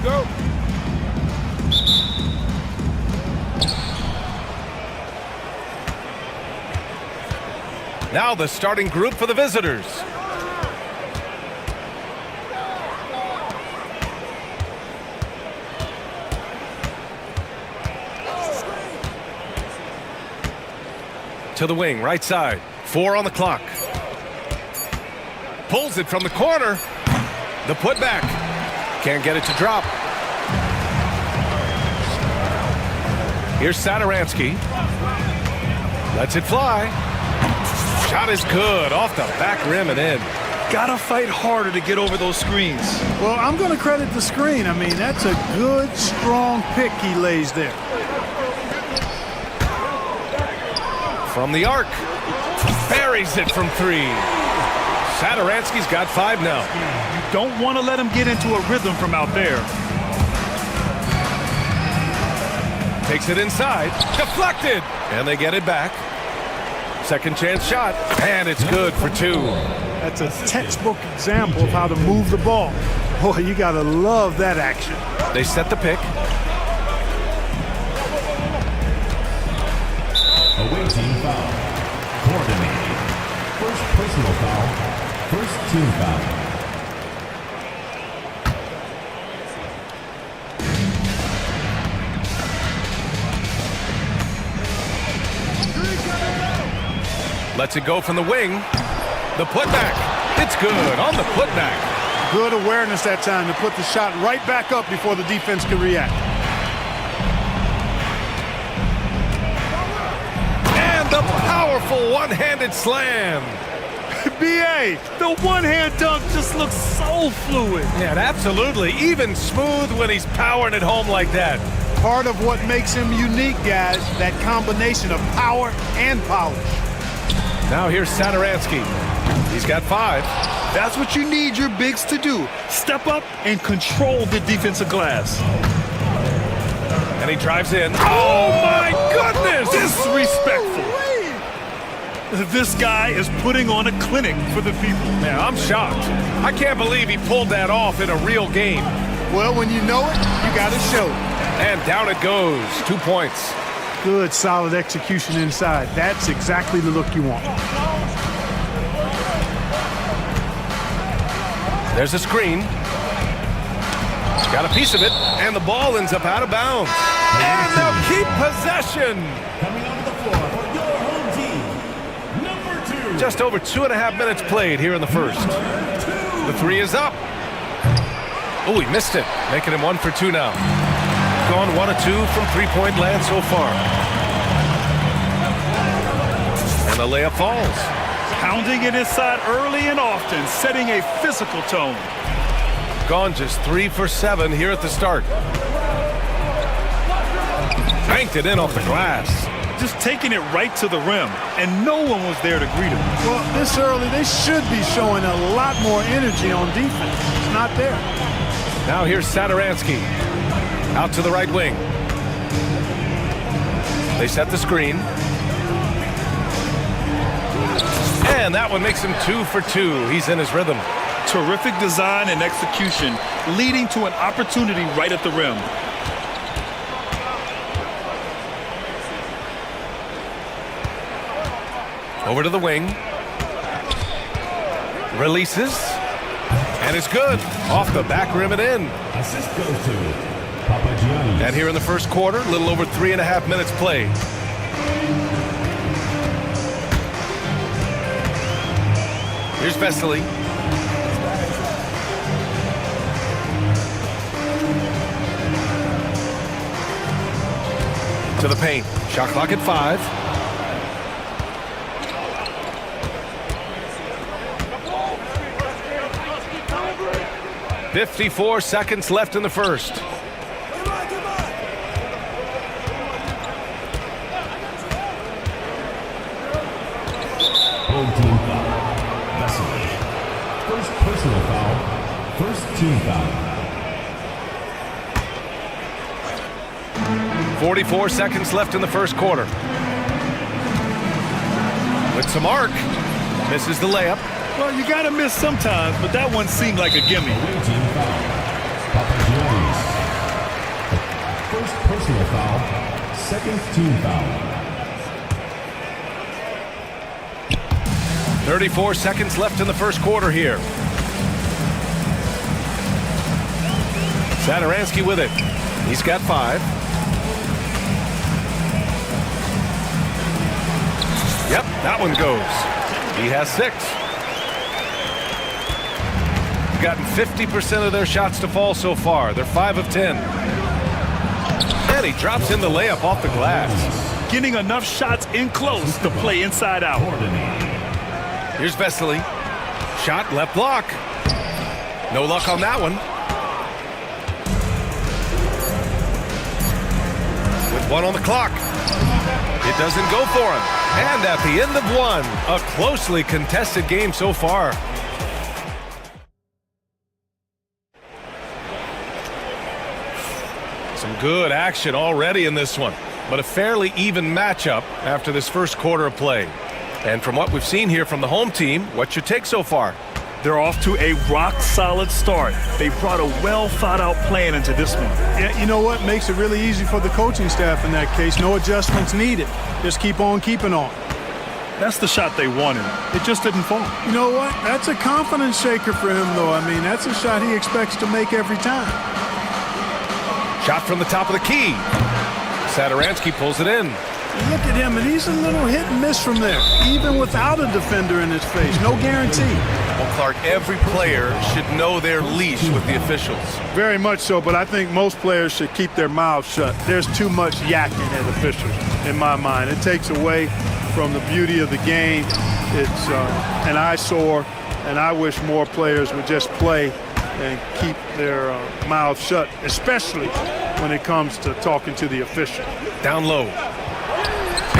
go. Now the starting group for the visitors. To the wing, right side. 4 on the clock. Pulls it from the corner. The putback. Can't get it to drop. Here's Sadaransky. Lets it fly. Shot is good. Off the back rim and in. Gotta fight harder to get over those screens. Well, I'm going to credit the screen. I mean, that's a good, strong pick he lays there. From the arc. Buries it from 3. Sadaransky's got 5 now. You don't want to let him get into a rhythm from out there. Takes it inside. Deflected. And they get it back. Second chance shot. And it's good for 2. That's a textbook example of how to move the ball. Boy, you got to love that action. They set the pick. Away team foul. Coordinated. First personal foul. First team foul. Lets it go from the wing. The putback. It's good on the putback. Good awareness that time to put the shot right back up before the defense can react. And the powerful one-handed slam. B.A., the one-hand dunk just looks so fluid. Yeah, absolutely. Even smooth when he's powering it home like that. Part of what makes him unique, guys, that combination of power and polish. Now here's Sadaransky. He's got 5. That's what you need your bigs to do. Step up and control the defensive glass. And he drives in. Oh, my goodness! Disrespectful. This guy is putting on a clinic for the people. Yeah, I'm shocked. I can't believe he pulled that off in a real game. Well, when you know it, you got to show it. And down it goes. 2 points. Good, solid execution inside. That's exactly the look you want. There's a screen. Got a piece of it, and the ball ends up out of bounds. And they'll keep possession. Coming onto the floor for your home team. Number 2. Just over 2.5 minutes played here in the first. The 3 is up. Oh, he missed it, making him 1 for 2 now. Gone 1 of 2 from 3-point land so far. And the layup falls. Pounding it inside early and often, setting a physical tone. Gone just 3 for 7 here at the start. Banked it in off the glass. Just taking it right to the rim, and no one was there to greet him. Well, this early, they should be showing a lot more energy on defense. It's not there. Now here's Sadaransky. Out to the right wing. They set the screen. And that one makes him 2 for 2. He's in his rhythm. Terrific design and execution, leading to an opportunity right at the rim. Over to the wing. Releases. And it's good. Off the back rim and in. Assist goes to Papagiannis. And here in the first quarter, a little over 3.5 minutes played. Here's Vesely. To the paint. Shot clock at 5. .54 seconds left in the first. Home team foul. Vesely. First personal foul. First team foul. 44 seconds left in the first quarter. With some arc. Misses the layup. Well, you got to miss sometimes, but that one seemed like a gimme. Away team foul. Papagiannis. personal foul, second team foul. 34 seconds left in the first quarter here. Sadaransky with it. He's got 5. Yep, that one goes. He has 6. Gotten 50% of their shots to fall so far. They're 5 of 10. And he drops in the layup off the glass. Getting enough shots in close to play inside out. Here's Vesely. Shot left block. No luck on that one. With 1 on the clock. It doesn't go for him. And at the end of 1, a closely contested game so far. Some good action already in this one, but a fairly even matchup after this first quarter of play. And from what we've seen here from the home team, what's your take so far? They're off to a rock-solid start. They brought a well-thought-out plan into this one. Yeah, you know what? Makes it really easy for the coaching staff in that case. No adjustments needed. Just keep on keeping on. That's the shot they wanted. It just didn't fall. You know what? That's a confidence shaker for him, though. I mean, that's a shot he expects to make every time. Shot from the top of the key. Sadaransky pulls it in. Look at him, and he's a little hit and miss from there, even without a defender in his face. No guarantee. Well, Clark, every player should know their leash with the officials. Very much so, but I think most players should keep their mouths shut. There's too much yakking at officials, in my mind. It takes away from the beauty of the game. It's an eyesore, and I wish more players would just play and keep their mouths shut, especially when it comes to talking to the official. Down low.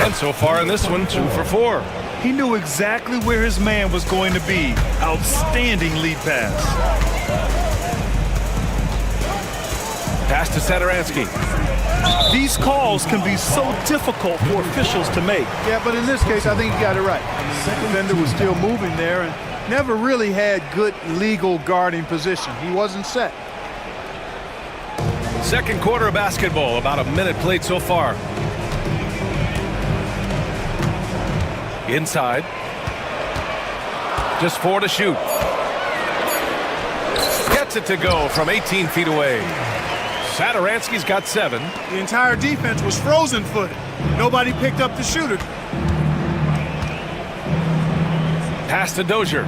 And so far in this one, 2 for 4. He knew exactly where his man was going to be. Outstanding lead pass. Pass to Sadaransky. These calls can be so difficult for officials to make. Yeah, but in this case, I think you got it right. I mean, the defender was still moving there and never really had good legal guarding position. He wasn't set. Second quarter of basketball, about a minute played so far. Inside. Just 4 to shoot. Gets it to go from 18 feet away. Sadaransky's got 7. The entire defense was frozen-footed. Nobody picked up the shooter. Pass to Dozier.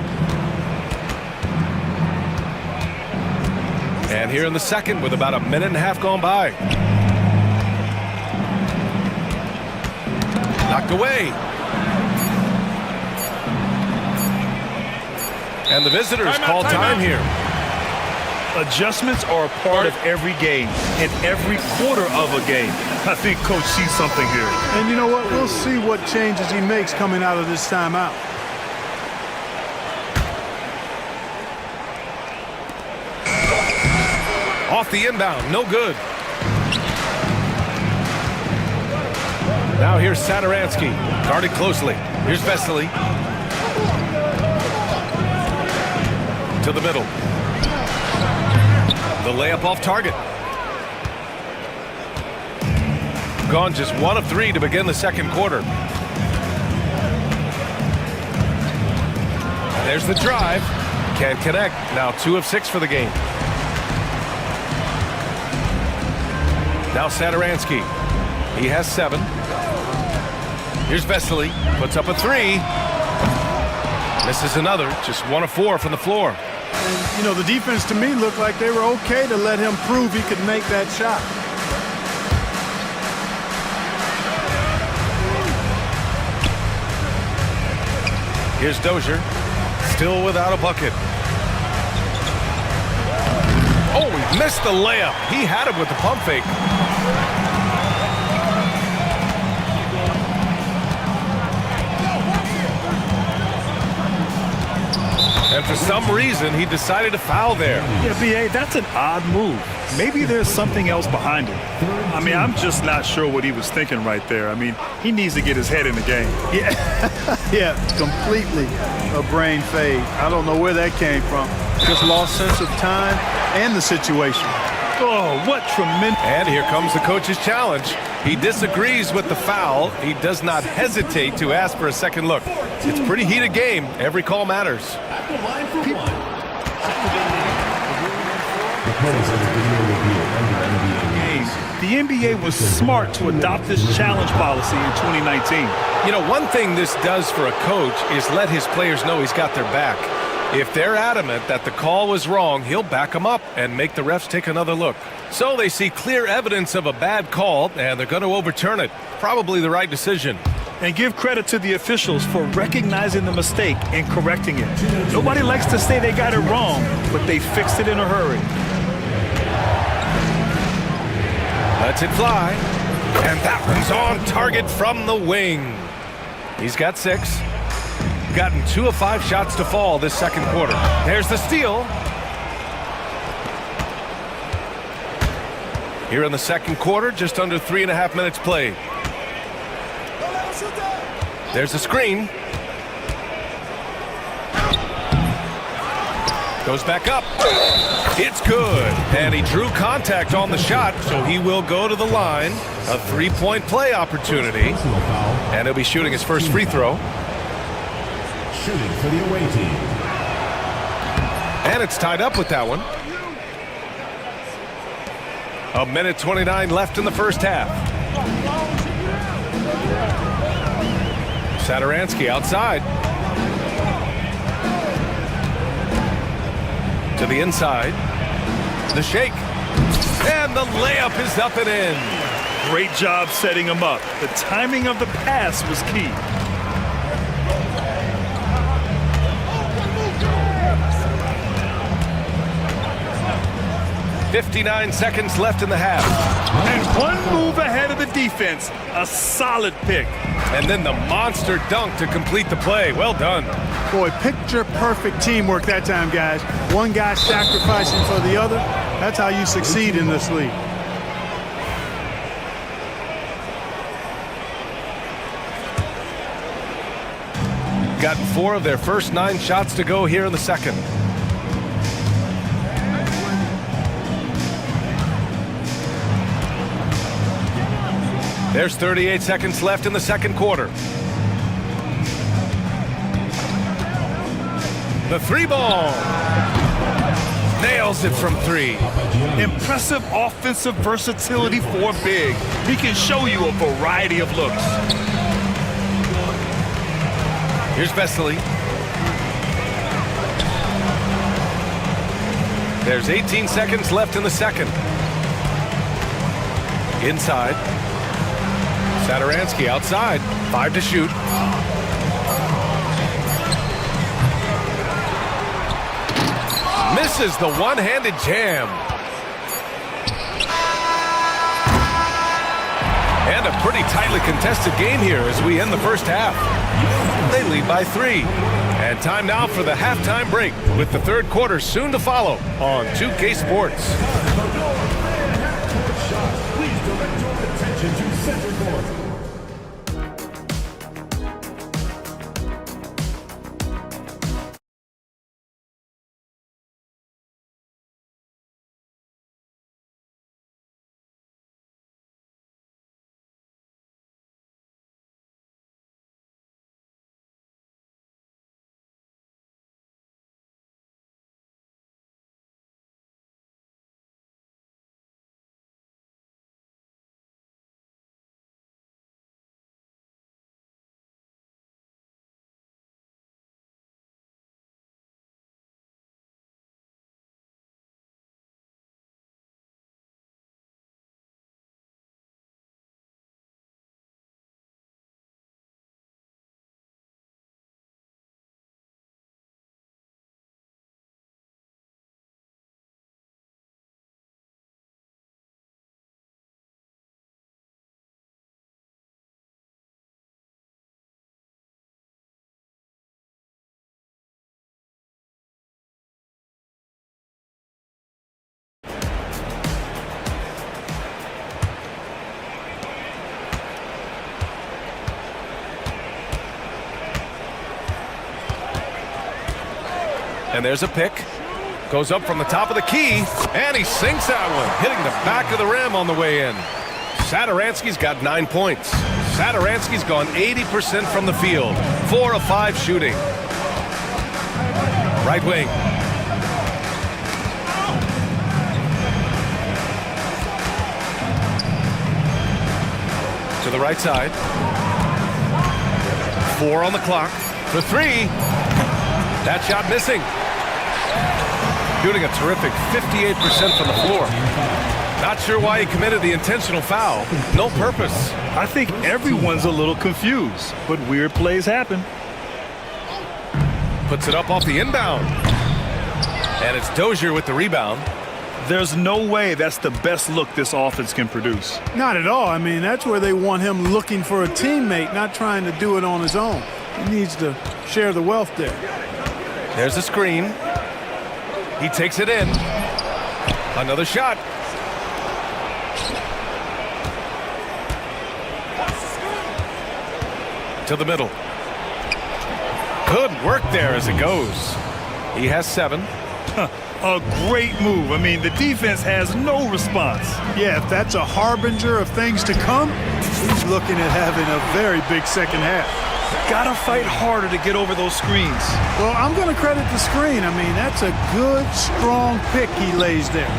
And here in the second with about a minute and a half gone by. Knocked away. And the visitors call time here. Adjustments are a part of every game and every quarter of a game. I think Coach sees something here. And you know what? We'll see what changes he makes coming out of this timeout. Off the inbound, no good. Now here's Sadaransky, guarded closely. Here's Vesely. To the middle. The layup off target. Gone just 1 of 3 to begin the second quarter. There's the drive. Can't connect. Now 2 of 6 for the game. Now Sadaransky. He has 7. Here's Vesely. Puts up a 3. Misses another. Just 1 of 4 from the floor. And, you know, the defense to me looked like they were okay to let him prove he could make that shot. Here's Dozier. Still without a bucket. Oh, he missed the layup. He had him with the pump fake. And for some reason, he decided to foul there. Yeah, B.A., that's an odd move. Maybe there's something else behind it. I mean, I'm just not sure what he was thinking right there. I mean, he needs to get his head in the game. Yeah, completely a brain fade. I don't know where that came from. Just lost sense of time and the situation. Oh, what tremendous. And here comes the coach's challenge. He disagrees with the foul. He does not hesitate to ask for a second look. It's a pretty heated game. Every call matters. At the line for one. The players of the video review under NBA rules. The NBA was smart to adopt this challenge policy in 2019. You know, one thing this does for a coach is let his players know he's got their back. If they're adamant that the call was wrong, he'll back them up and make the refs take another look. So they see clear evidence of a bad call, and they're going to overturn it. Probably the right decision. And give credit to the officials for recognizing the mistake and correcting it. Nobody likes to say they got it wrong, but they fixed it in a hurry. Lets it fly. And that one's on target from the wing. He's got 6. Gotten 2 of 5 shots to fall this second quarter. There's the steal. Here in the second quarter, just under 3.5 minutes played. There's the screen. Goes back up. It's good. And he drew contact on the shot, so he will go to the line. A 3-point play opportunity. And he'll be shooting his first free throw. Shooting for the away team. And it's tied up with that one. 1:29 left in the first half. Sadaransky outside. To the inside. The shake. And the layup is up and in. Great job setting him up. The timing of the pass was key. 59 seconds left in the half. And one move ahead of the defense. A solid pick. And then the monster dunk to complete the play. Well done. Boy, picture-perfect teamwork that time, guys. One guy sacrificing for the other. That's how you succeed in this league. Gotten 4 of their first 9 shots to go here in the second. There's 38 seconds left in the second quarter. The 3-ball. Nails it from 3. Impressive offensive versatility for big. He can show you a variety of looks. Here's Vesely. There's 18 seconds left in the second. Inside. Sadaransky outside. 5 to shoot. Misses the one-handed jam. And a pretty tightly contested game here as we end the first half. They lead by 3. And time now for the halftime break, with the third quarter soon to follow on 2K Sports. Please direct your attention to center court. And there's a pick. Goes up from the top of the key, and he sinks that one, hitting the back of the rim on the way in. Satoransky's got 9 points. Satoransky's gone 80% from the field, 4 of 5 shooting. Right wing. To the right side. 4 on the clock. For 3. That shot missing. Shooting a terrific 58% from the floor. Not sure why he committed the intentional foul. No purpose. I think everyone's a little confused, but weird plays happen. Puts it up off the inbound. And it's Dozier with the rebound. There's no way that's the best look this offense can produce. Not at all. I mean, that's where they want him looking for a teammate, not trying to do it on his own. He needs to share the wealth there. There's the screen. He takes it in. Another shot. To the middle. Good work there as it goes. He has 7. A great move. I mean, the defense has no response. Yeah, if that's a harbinger of things to come, he's looking at having a very big second half. Gotta fight harder to get over those screens. Well, I'm going to credit the screen. I mean, that's a good, strong pick he lays there.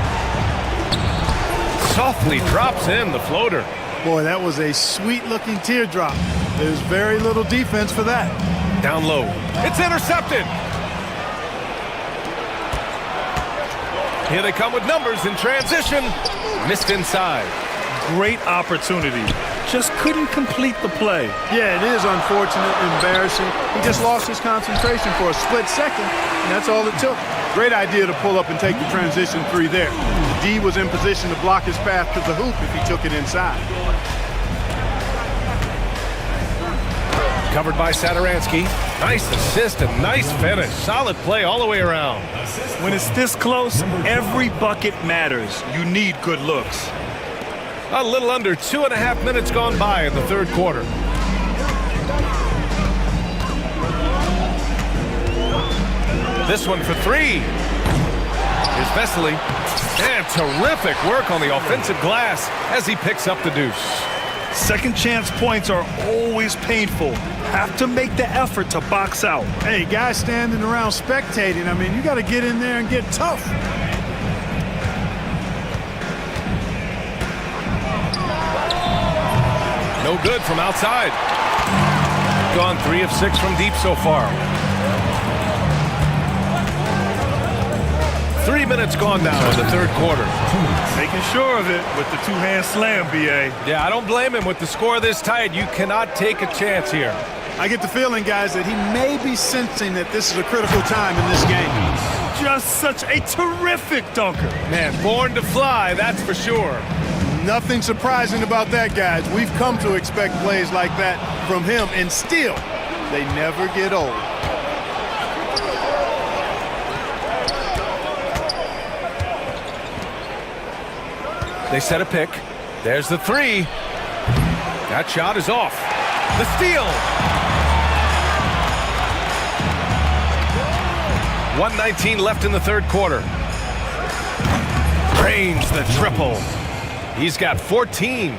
Softly drops in the floater. Boy, that was a sweet-looking teardrop. There's very little defense for that. Down low. It's intercepted. Here they come with numbers in transition. Missed inside. Great opportunity. Just couldn't complete the play. Yeah, it is unfortunate, embarrassing. He just lost his concentration for a split second, and that's all it took. Great idea to pull up and take the transition 3 there. The D was in position to block his path to the hoop if he took it inside. Covered by Satoransky. Nice assist and nice finish. Solid play all the way around. When it's this close, every bucket matters. You need good looks. A little under 2.5 minutes gone by in the third quarter. This one for 3. Here's Vesely. And terrific work on the offensive glass as he picks up the deuce. Second chance points are always painful. Have to make the effort to box out. Hey, guys standing around spectating, I mean, you got to get in there and get tough. No good from outside. Gone 3 of 6 from deep so far. 3 minutes gone now in the third quarter. Making sure of it with the 2-hand slam, BA. Yeah, I don't blame him. With the score this tight, you cannot take a chance here. I get the feeling, guys, that he may be sensing that this is a critical time in this game. Just such a terrific dunker. Man, born to fly, that's for sure. Nothing surprising about that, guys. We've come to expect plays like that from him, and still, they never get old. They set a pick. There's the 3. That shot is off. The steal. 1:19 left in the third quarter. Drains the triple. He's got 14.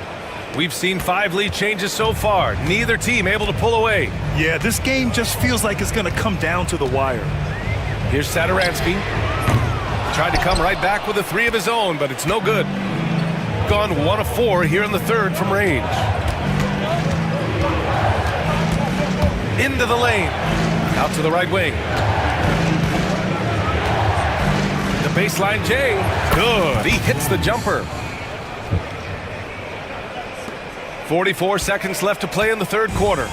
We've seen 5 lead changes so far. Neither team able to pull away. Yeah, this game just feels like it's going to come down to the wire. Here's Satoransky. Tried to come right back with a 3 of his own, but it's no good. Gone 1 of 4 here in the third from range. Into the lane. Out to the right wing. The baseline J. Good. He hits the jumper. 44 seconds left to play in the third quarter.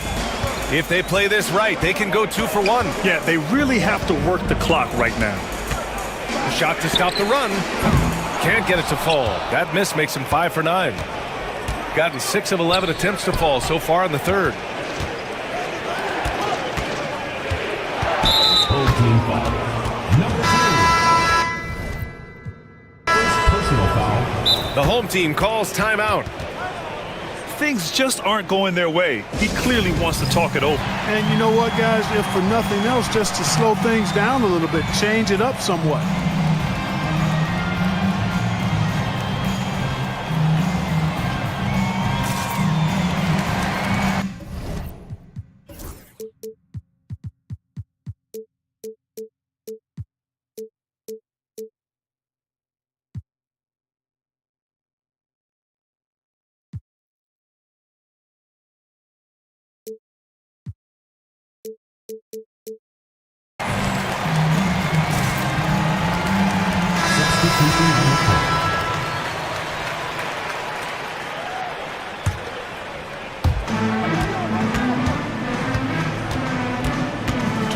If they play this right, they can go 2 for 1. Yeah, they really have to work the clock right now. Shot to stop the run. Can't get it to fall. That miss makes him 5 for 9. Gotten 6 of 11 attempts to fall so far in the third. Full team foul. Number 2. First personal foul. The home team calls timeout. Things just aren't going their way. He clearly wants to talk it over. And you know what, guys? If for nothing else, just to slow things down a little bit, change it up somewhat. Substitution on the court.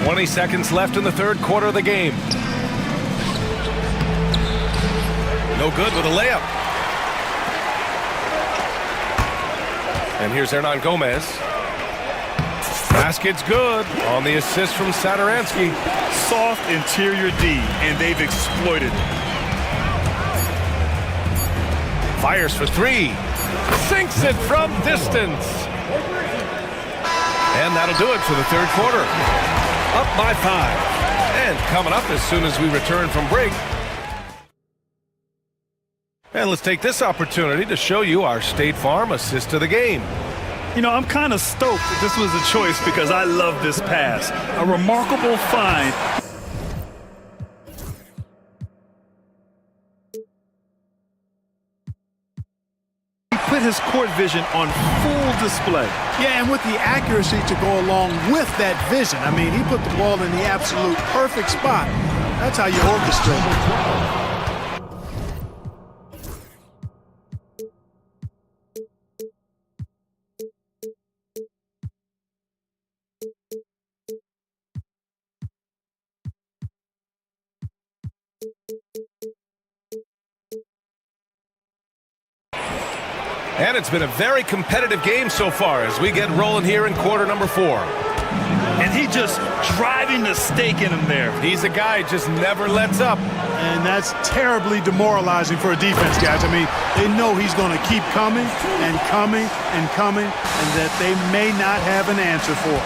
20 seconds left in the third quarter of the game. No good with a layup. And here's Hernan Gomez. Basket's good on the assist from Sadaransky. Soft interior D, and they've exploited it. Fires for three. Sinks it from distance. And that'll do it for the third quarter. Up by 5. And coming up as soon as we return from break. And let's take this opportunity to show you our State Farm assist to the game. You know, I'm kind of stoked that this was a choice because I love this pass. A remarkable find. He put his court vision on full display. Yeah, and with the accuracy to go along with that vision. I mean, he put the ball in the absolute perfect spot. That's how you orchestrate it. And it's been a very competitive game so far as we get rolling here in quarter number 4. And he just driving the stake in him there. He's a guy who just never lets up. And that's terribly demoralizing for a defense, guys. I mean, they know he's going to keep coming and coming and coming, and that they may not have an answer for.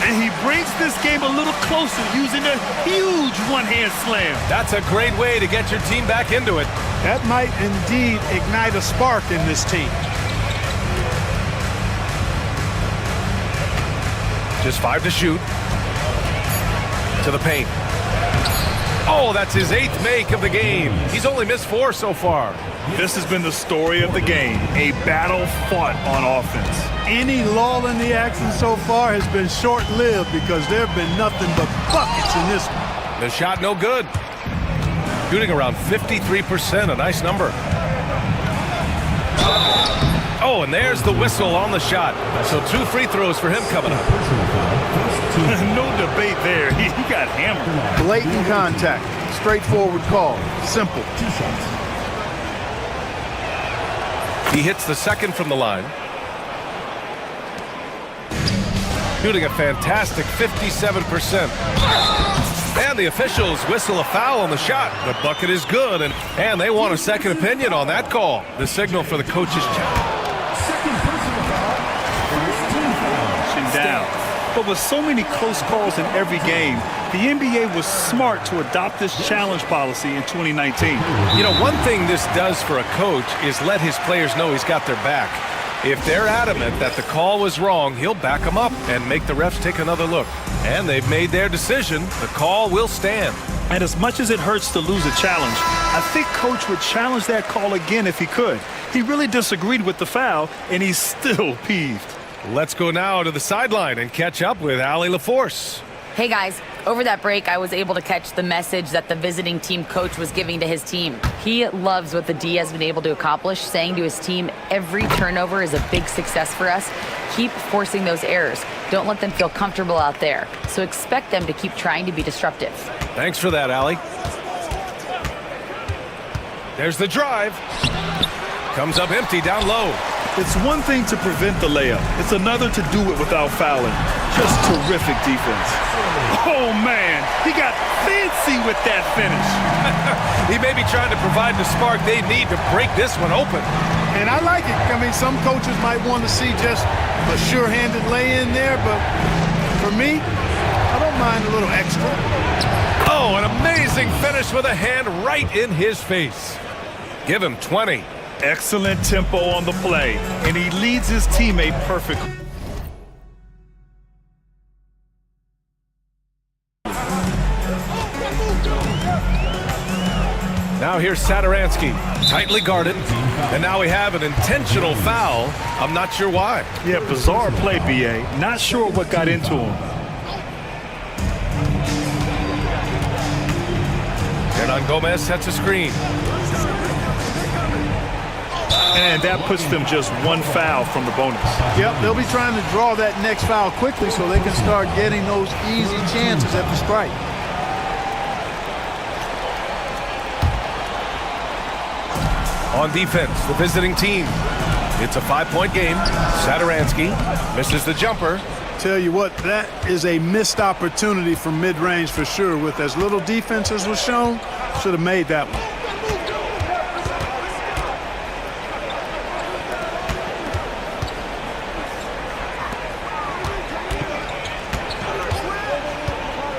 And he brings this game a little closer using a huge one-hand slam. That's a great way to get your team back into it. That might indeed ignite a spark in this team. Just 5 to shoot. To the paint. Oh, that's his 8th make of the game. He's only missed 4 so far. This has been the story of the game, a battle fought on offense. Any lull in the action so far has been short-lived because there have been nothing but buckets in this one. The shot no good. Shooting around 53%, a nice number. Oh, and there's the whistle on the shot. So 2 free throws for him coming up. No debate there. He got hammered. Blatant contact. Straightforward call. Simple. He hits the second from the line. Shooting a fantastic 57%. And the officials whistle a foul on the shot. The bucket is good, and they want a second opinion on that call. The signal for the coach's check. Down. But with so many close calls in every game, the NBA was smart to adopt this challenge policy in 2019. You know, one thing this does for a coach is let his players know he's got their back. If they're adamant that the call was wrong, he'll back them up and make the refs take another look. And they've made their decision. The call will stand. And as much as it hurts to lose a challenge, I think Coach would challenge that call again if he could. He really disagreed with the foul, and he's still peeved. Let's go now to the sideline and catch up with Allie LaForce. Hey guys, over that break I was able to catch the message that the visiting team coach was giving to his team. He loves what the D has been able to accomplish, saying to his team, every turnover is a big success for us. Keep forcing those errors. Don't let them feel comfortable out there. So expect them to keep trying to be disruptive. Thanks for that, Allie. There's the drive. Comes up empty down low. It's one thing to prevent the layup. It's another to do it without fouling. Just terrific defense. Oh, man. He got fancy with that finish. He may be trying to provide the spark they need to break this one open. And I like it. I mean, some coaches might want to see just a sure-handed lay-in there, but for me, I don't mind a little extra. Oh, an amazing finish with a hand right in his face. Give him 20. Excellent tempo on the play, and he leads his teammate perfectly. Now here's Sadaransky, tightly guarded, and now we have an intentional foul. I'm not sure why. Yeah, bizarre play, B.A. Not sure what got into him. Gomez sets a screen. And that puts them just one foul from the bonus. Yep, they'll be trying to draw that next foul quickly so they can start getting those easy chances at the strike. On defense, the visiting team. It's a 5-point game. Sadaransky misses the jumper. Tell you what, that is a missed opportunity from mid-range for sure. With as little defense as was shown, should have made that one.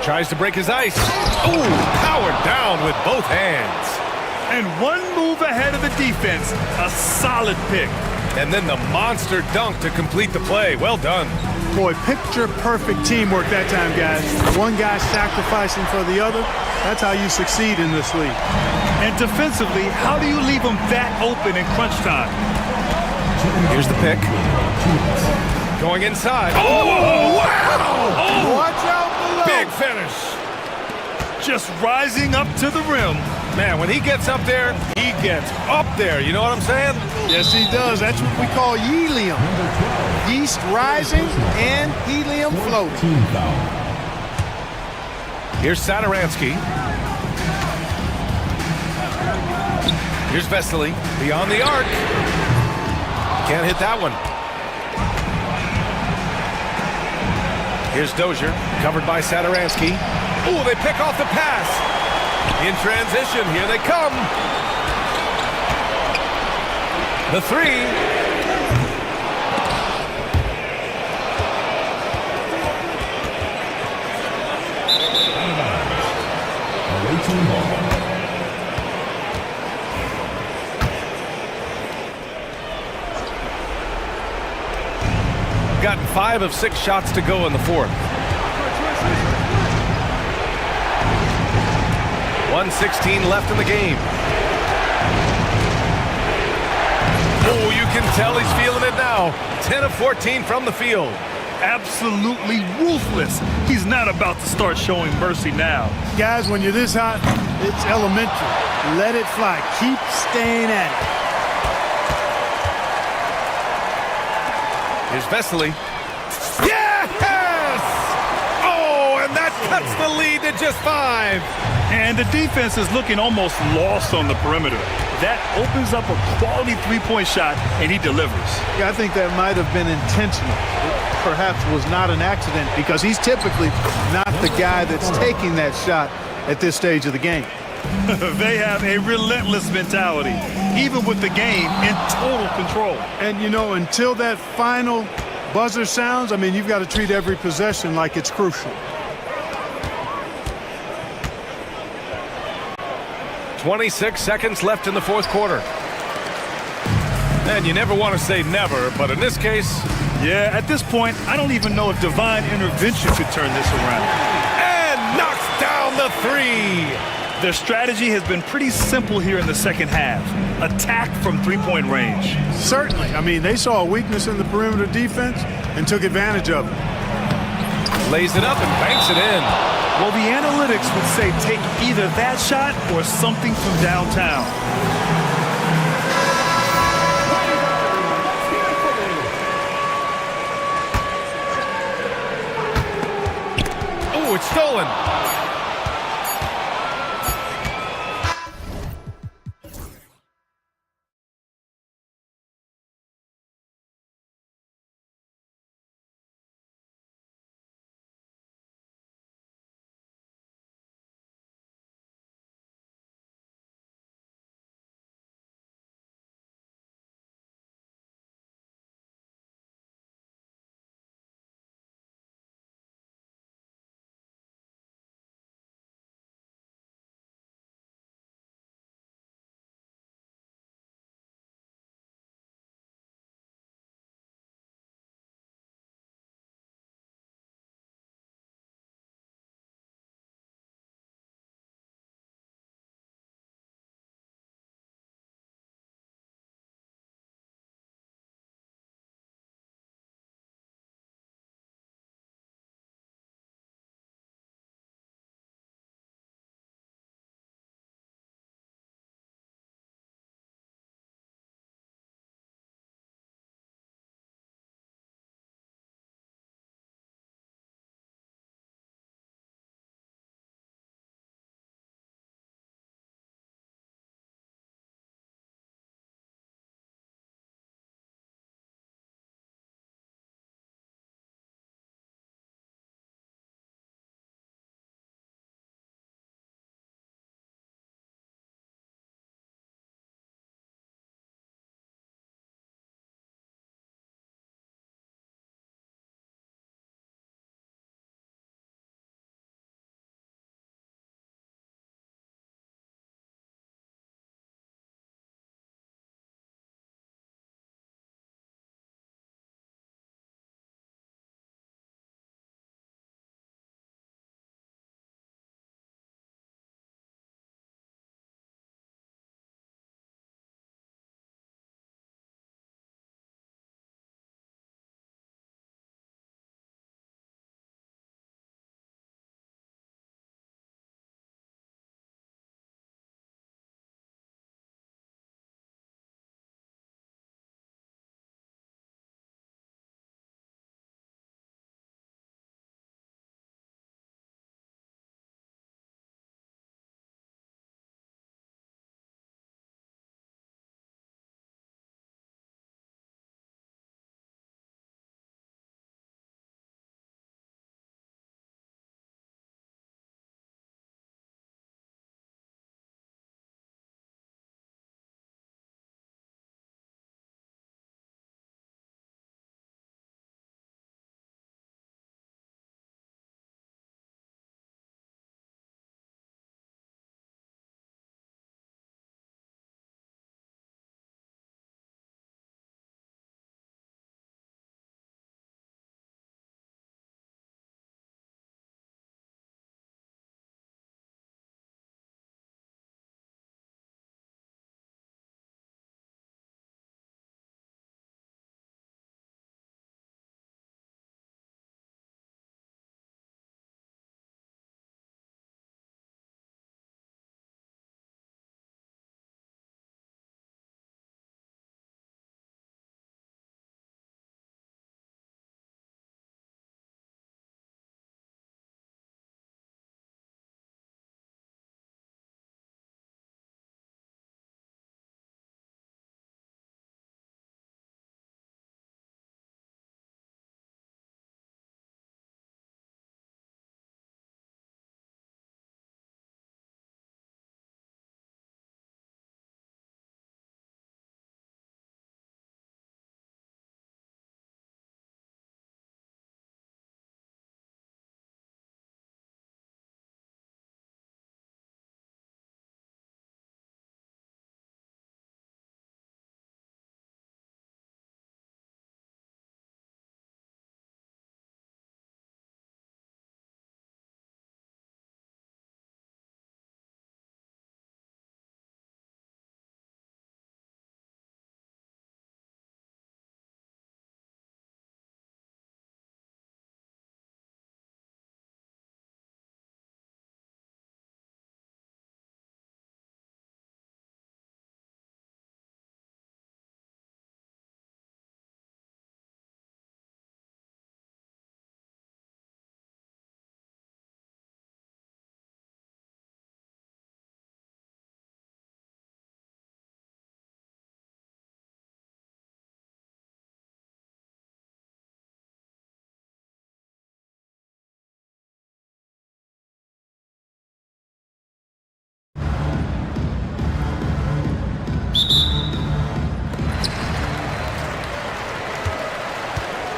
Tries to break his ice. Ooh, powered down with both hands. And one move ahead of the defense. A solid pick. And then the monster dunk to complete the play. Well done. Boy, picture-perfect teamwork that time, guys. One guy sacrificing for the other. That's how you succeed in this league. And defensively, how do you leave them that open in crunch time? Here's the pick. Going inside. Oh, wow! Oh, watch out below. Big finish. Just rising up to the rim. Man, when he gets up there, he gets up there. You know what I'm saying? Yes, he does. That's what we call helium. Yeast rising and helium floating. Team foul. Here's Sadaransky. Here's Vesely. Beyond the arc. Can't hit that one. Here's Dozier. Covered by Sadaransky. Ooh, they pick off the pass. In transition, here they come. The three. Away team ball. Gotten 5 of 6 shots to go in the fourth. 1:16 left in the game. Oh, you can tell he's feeling it now. 10 of 14 from the field. Absolutely ruthless. He's not about to start showing mercy now. Guys, when you're this hot, it's elementary. Let it fly. Keep staying at it. Here's Vesely. Yes! Oh, and that cuts the lead to just 5. And the defense is looking almost lost on the perimeter. That opens up a quality three-point shot, and he delivers. Yeah, I think that might have been intentional. It perhaps was not an accident because he's typically not the guy that's taking that shot at this stage of the game. They have a relentless mentality, even with the game in total control. And, you know, until that final buzzer sounds, I mean, you've got to treat every possession like it's crucial. 26 seconds left in the fourth quarter. And you never want to say never, but in this case... Yeah, at this point, I don't even know if divine intervention could turn this around. And knocks down the 3. Their strategy has been pretty simple here in the second half. Attack from three-point range. Certainly. I mean, they saw a weakness in the perimeter defense and took advantage of it. Lays it up and banks it in. Well, the analytics would say take either that shot or something from downtown. Oh, it's stolen.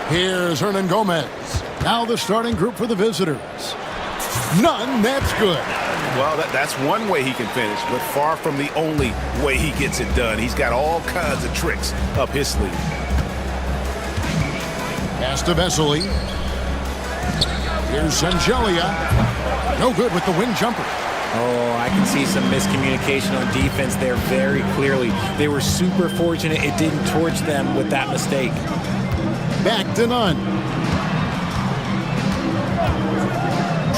Here's Hernan Gomez. Now the starting group for the visitors. None, that's good. Well, that's one way he can finish, but far from the only way he gets it done. He's got all kinds of tricks up his sleeve. Pass to Vesely. Here's Sangelia. No good with the wing jumper. Oh, I can see some miscommunication on defense there very clearly. They were super fortunate it didn't torch them with that mistake. Back to Nunn.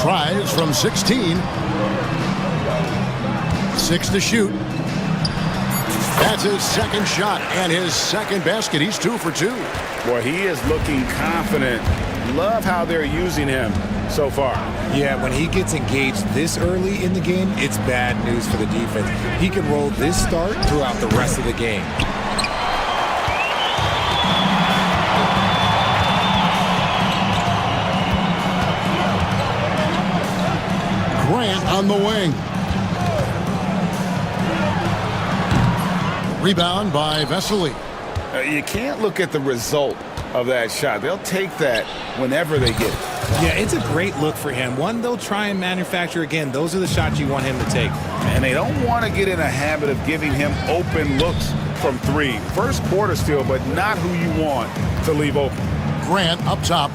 Tries from 16. 6 to shoot. That's his second shot and his second basket. He's 2 for 2. Boy, he is looking confident. Love how they're using him so far. Yeah, when he gets engaged this early in the game, it's bad news for the defense. He can roll this start throughout the rest of the game. Grant on the wing. Rebound by Vesely. You can't look at the result of that shot. They'll take that whenever they get it. Yeah, it's a great look for him. One they'll try and manufacture again. Those are the shots you want him to take. And they don't want to get in a habit of giving him open looks from 3. First quarter still, but not who you want to leave open. Grant up top.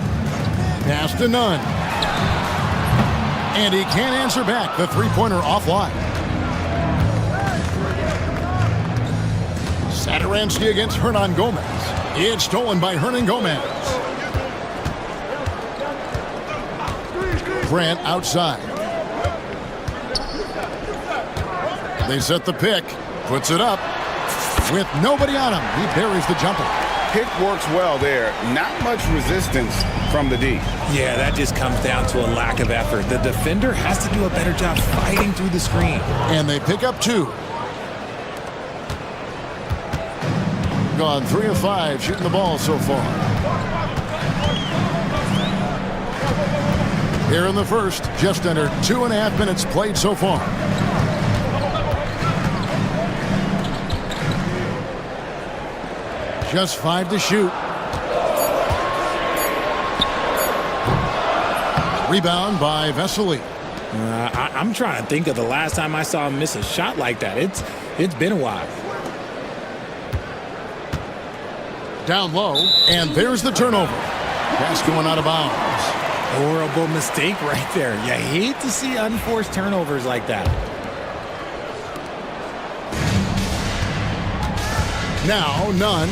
Pass to Nunn. And he can't answer back. The three-pointer offline. Saturansky against Hernan Gomez. It's stolen by Hernan Gomez. Grant outside. They set the pick. Puts it up. With nobody on him, he buries the jumper. Pick works well there. Not much resistance from the D. Yeah, that just comes down to a lack of effort. The defender has to do a better job fighting through the screen. And they pick up 2. Gone 3 of 5 shooting the ball so far. Here in the first, just under 2.5 minutes played so far. Just 5 to shoot. Rebound by Vesely. I'm trying to think of the last time I saw him miss a shot like that. It's been a while. Down low, and there's the turnover. Pass going out of bounds. Horrible mistake right there. You hate to see unforced turnovers like that. Now, Nunn.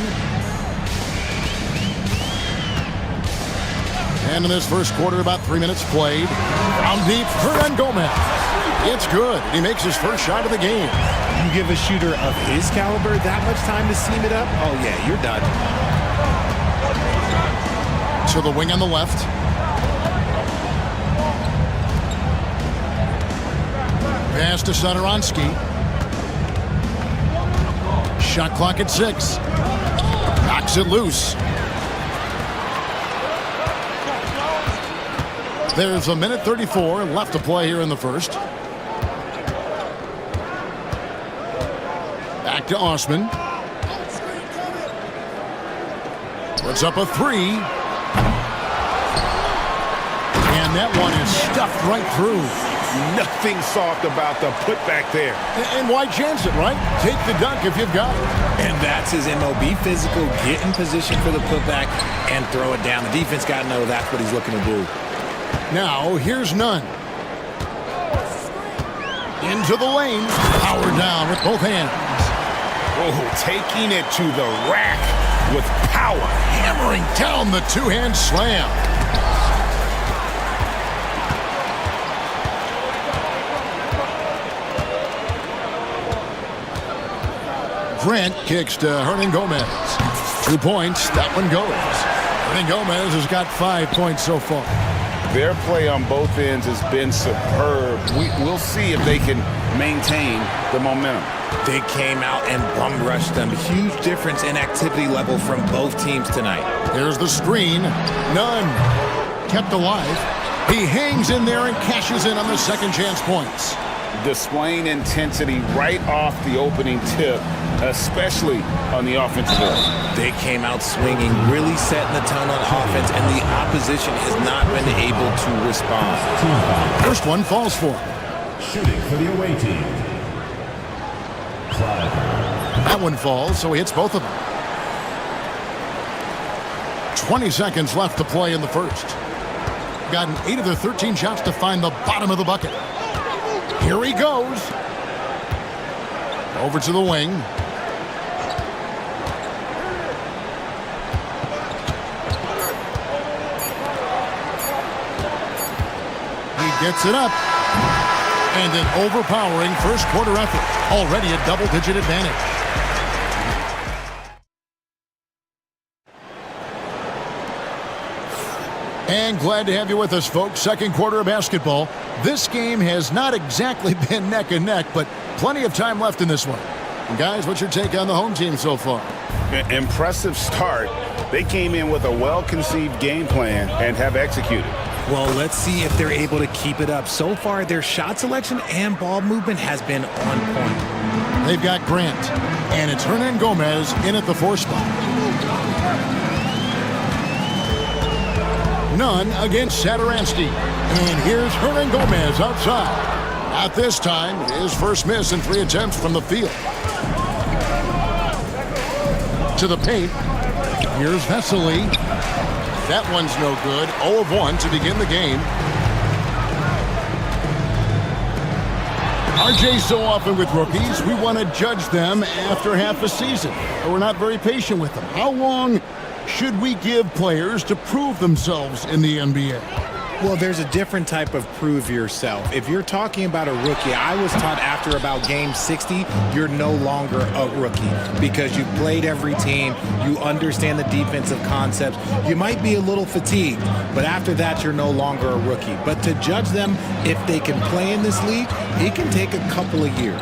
And in this first quarter, about 3 minutes played. From deep, Hernan Gomez. It's good. He makes his first shot of the game. You give a shooter of his caliber that much time to seam it up? Oh, yeah, you're done. To the wing on the left. Pass to Saturansky. Shot clock at 6. Knocks it loose. There's a minute 34 left to play here in the first. Back to Osman. Puts up a 3. And that one is stuffed right through. Nothing soft about the putback there. And why chance it, right? Take the dunk if you've got it. And that's his MO. Be physical, get in position for the putback, and throw it down. The defense got to know that's what he's looking to do. Now, here's Nunn. Into the lane. Power down with both hands. Oh, taking it to the rack with power. Hammering down the two-hand slam. Grant kicks to Hernan Gomez. 2 points. That one goes. Hernan Gomez has got 5 points so far. Their play on both ends has been superb. We'll see if they can maintain the momentum. They came out and bum rushed them. Huge difference in activity level from both teams tonight. Here's the screen. Nunn kept alive. He hangs in there and cashes in on the second chance points. Displaying intensity right off the opening tip. especially on the offensive end. They came out swinging, really setting the tone on offense, and the opposition has not been able to respond. Team foul. First one falls for him. Shooting for the away team. Clyde. That one falls, so he hits both of them. 20 seconds left to play in the first. Gotten 8 of their 13 shots to find the bottom of the bucket. Here he goes. Over to the wing. He gets it up. And an overpowering first quarter effort. Already a double-digit advantage. And glad to have you with us, folks. Second quarter of basketball. This game has not exactly been neck and neck, but plenty of time left in this one. And guys, what's your take on the home team so far? Impressive start. They came in with a well-conceived game plan and have executed. Well, let's see if they're able to keep it up. So far, their shot selection and ball movement has been on point. They've got Grant, and it's Hernan Gomez in at the 4 spot. None against Saturansky. And here's Hernan Gomez outside. At this time, his first miss in 3 attempts from the field. To the paint. Here's Vesely. That one's no good. 0 of 1 to begin the game. RJ's so often with rookies, we want to judge them after half a season. We're not very patient with them. How long should we give players to prove themselves in the NBA? Well, there's a different type of prove yourself. If you're talking about a rookie, I was taught after about game 60, you're no longer a rookie because you played every team, you understand the defensive concepts, you might be a little fatigued, but after that, you're no longer a rookie. But to judge them if they can play in this league, it can take a couple of years.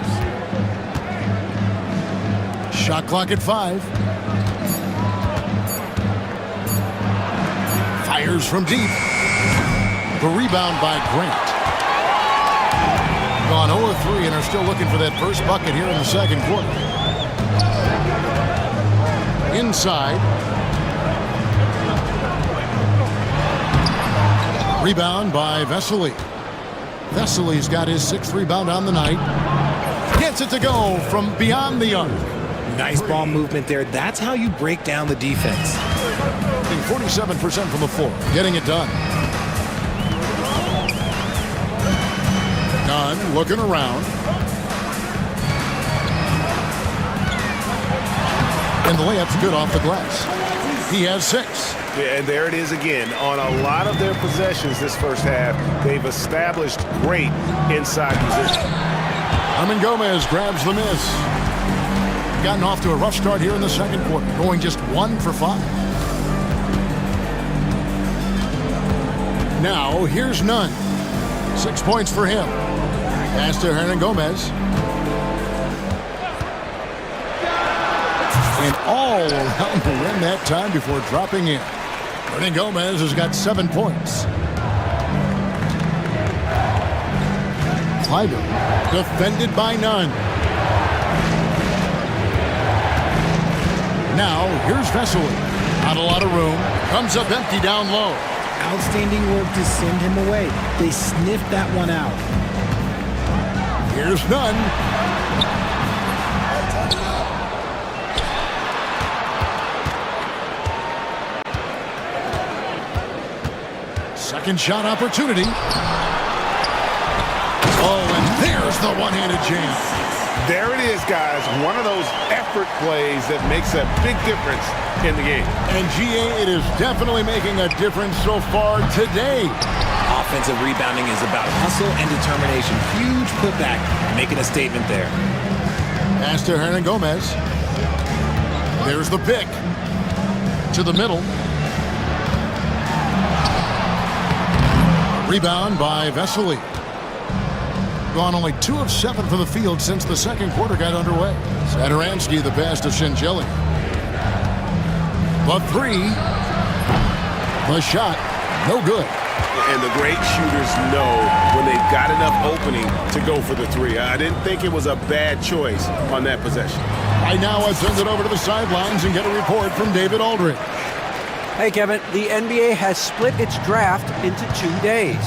Shot clock at 5. Fires from deep. The rebound by Grant. Gone 0 of 3 and are still looking for that first bucket here in the second quarter. Inside. Rebound by Vesely. Vesely's got his 6th rebound on the night. Gets it to go from beyond the arc. Nice ball movement there. That's how you break down the defense. 47% from the floor. Getting it done. Nunn looking around. And the layup's good off the glass. He has 6. Yeah, and there it is again. On a lot of their possessions this first half, they've established great inside position. Hernan Gomez grabs the miss. Gotten off to a rough start here in the second quarter, going just 1 for 5. Now, here's Nunn. 6 points for him. Pass to Hernan Gomez. And all around the rim that time before dropping in. Hernan Gomez has got 7 points. Kleiber, defended by Nunn. Now, here's Vesely. Not a lot of room. Comes up empty down low. Outstanding work to send him away. They sniffed that one out. Here's Nunn. Second shot opportunity. Oh, and there's the one-handed jam. There it is, guys. One of those effort plays that makes a big difference in the game. And GA, it is definitely making a difference so far today. Offensive rebounding is about hustle and determination. Huge putback, making a statement there. Pass to Hernan Gomez. There's the pick. To the middle. Rebound by Vesely. Gone only 2 of 7 from the field since the second quarter got underway. Saturansky the pass to Shinjeli. The 3. The shot. No good. And the great shooters know when they've got enough opening to go for the 3. I didn't think it was a bad choice on that possession. Right now, let's send it over to the sidelines and get a report from David Aldridge. Hey, Kevin. The NBA has split its draft into 2 days.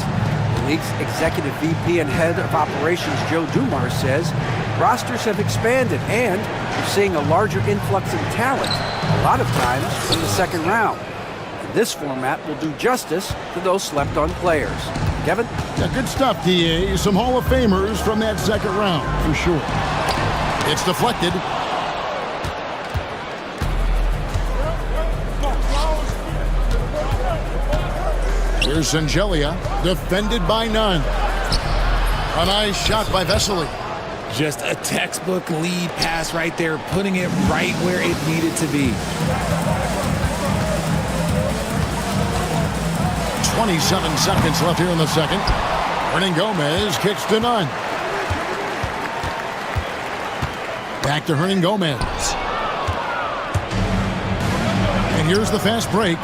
The league's executive VP and head of operations, Joe Dumars, says rosters have expanded and we're seeing a larger influx in talent, a lot of times from the second round. And this format will do justice to those slept-on players. Kevin? Yeah, good stuff, DA. Some Hall of Famers from that second round, for sure. It's deflected. Here's Angelia, defended by none. A nice shot by Vesely. Just a textbook lead pass right there, putting it right where it needed to be. 27 seconds left here in the second. Hernan Gomez kicks to none. Back to Hernan Gomez. And here's the fast break.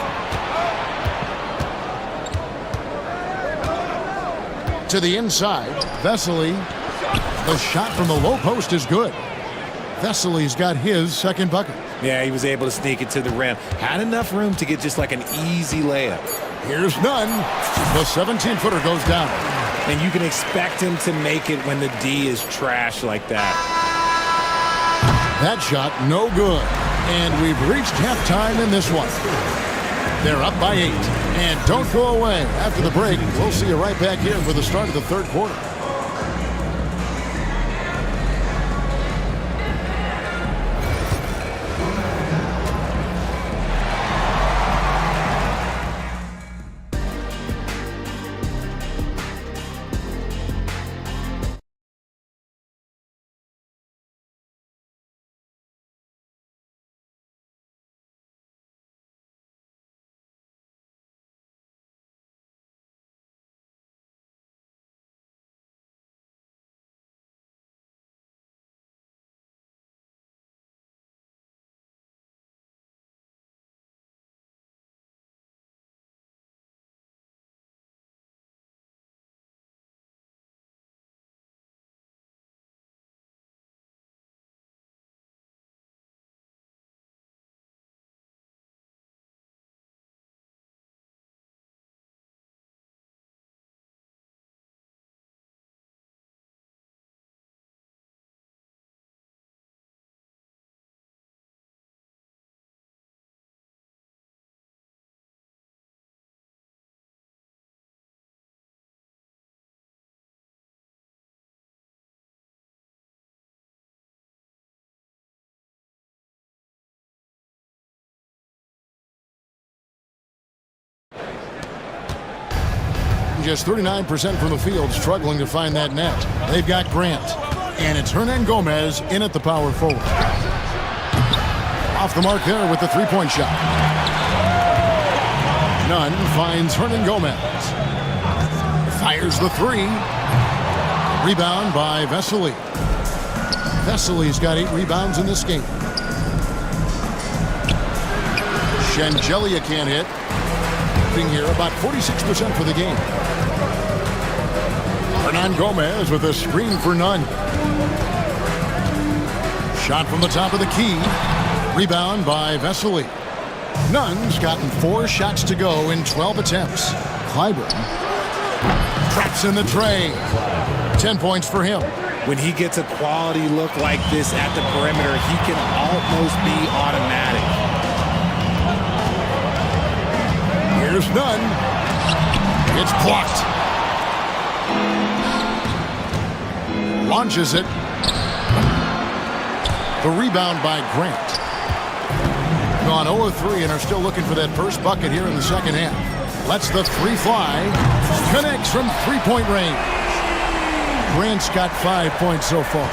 To the inside, Vesely. The shot from the low post is good. Vesely's got his second bucket. Yeah, he was able to sneak it to the rim. Had enough room to get just like an easy layup. Here's none. The 17-footer goes down. And you can expect him to make it when the D is trash like that. That shot, no good. And we've reached halftime in this one. They're up by 8. And don't go away. After the break, we'll see you right back here for the start of the third quarter. Just 39% from the field, struggling to find that net. They've got Grant. And it's Hernan Gomez in at the power forward. Off the mark there with the three-point shot. Nunn finds Hernan Gomez. Fires the three. Rebound by Vesely. Vesely's got 8 rebounds in this game. Shengelia can't hit. Here about 46% for the game. Hernan Gomez with a screen for Nunn. Shot from the top of the key. Rebound by Vesely. Nunn's gotten 4 shots to go in 12 attempts. Clyburn traps in the tray. 10 points for him. When he gets a quality look like this at the perimeter, he can almost be automatic. Here's Nunn. It's blocked. Launches it. The rebound by Grant. Gone 0-3 and are still looking for that first bucket here in the second half. Lets the three fly. Connects from three-point range. Grant's got 5 points so far.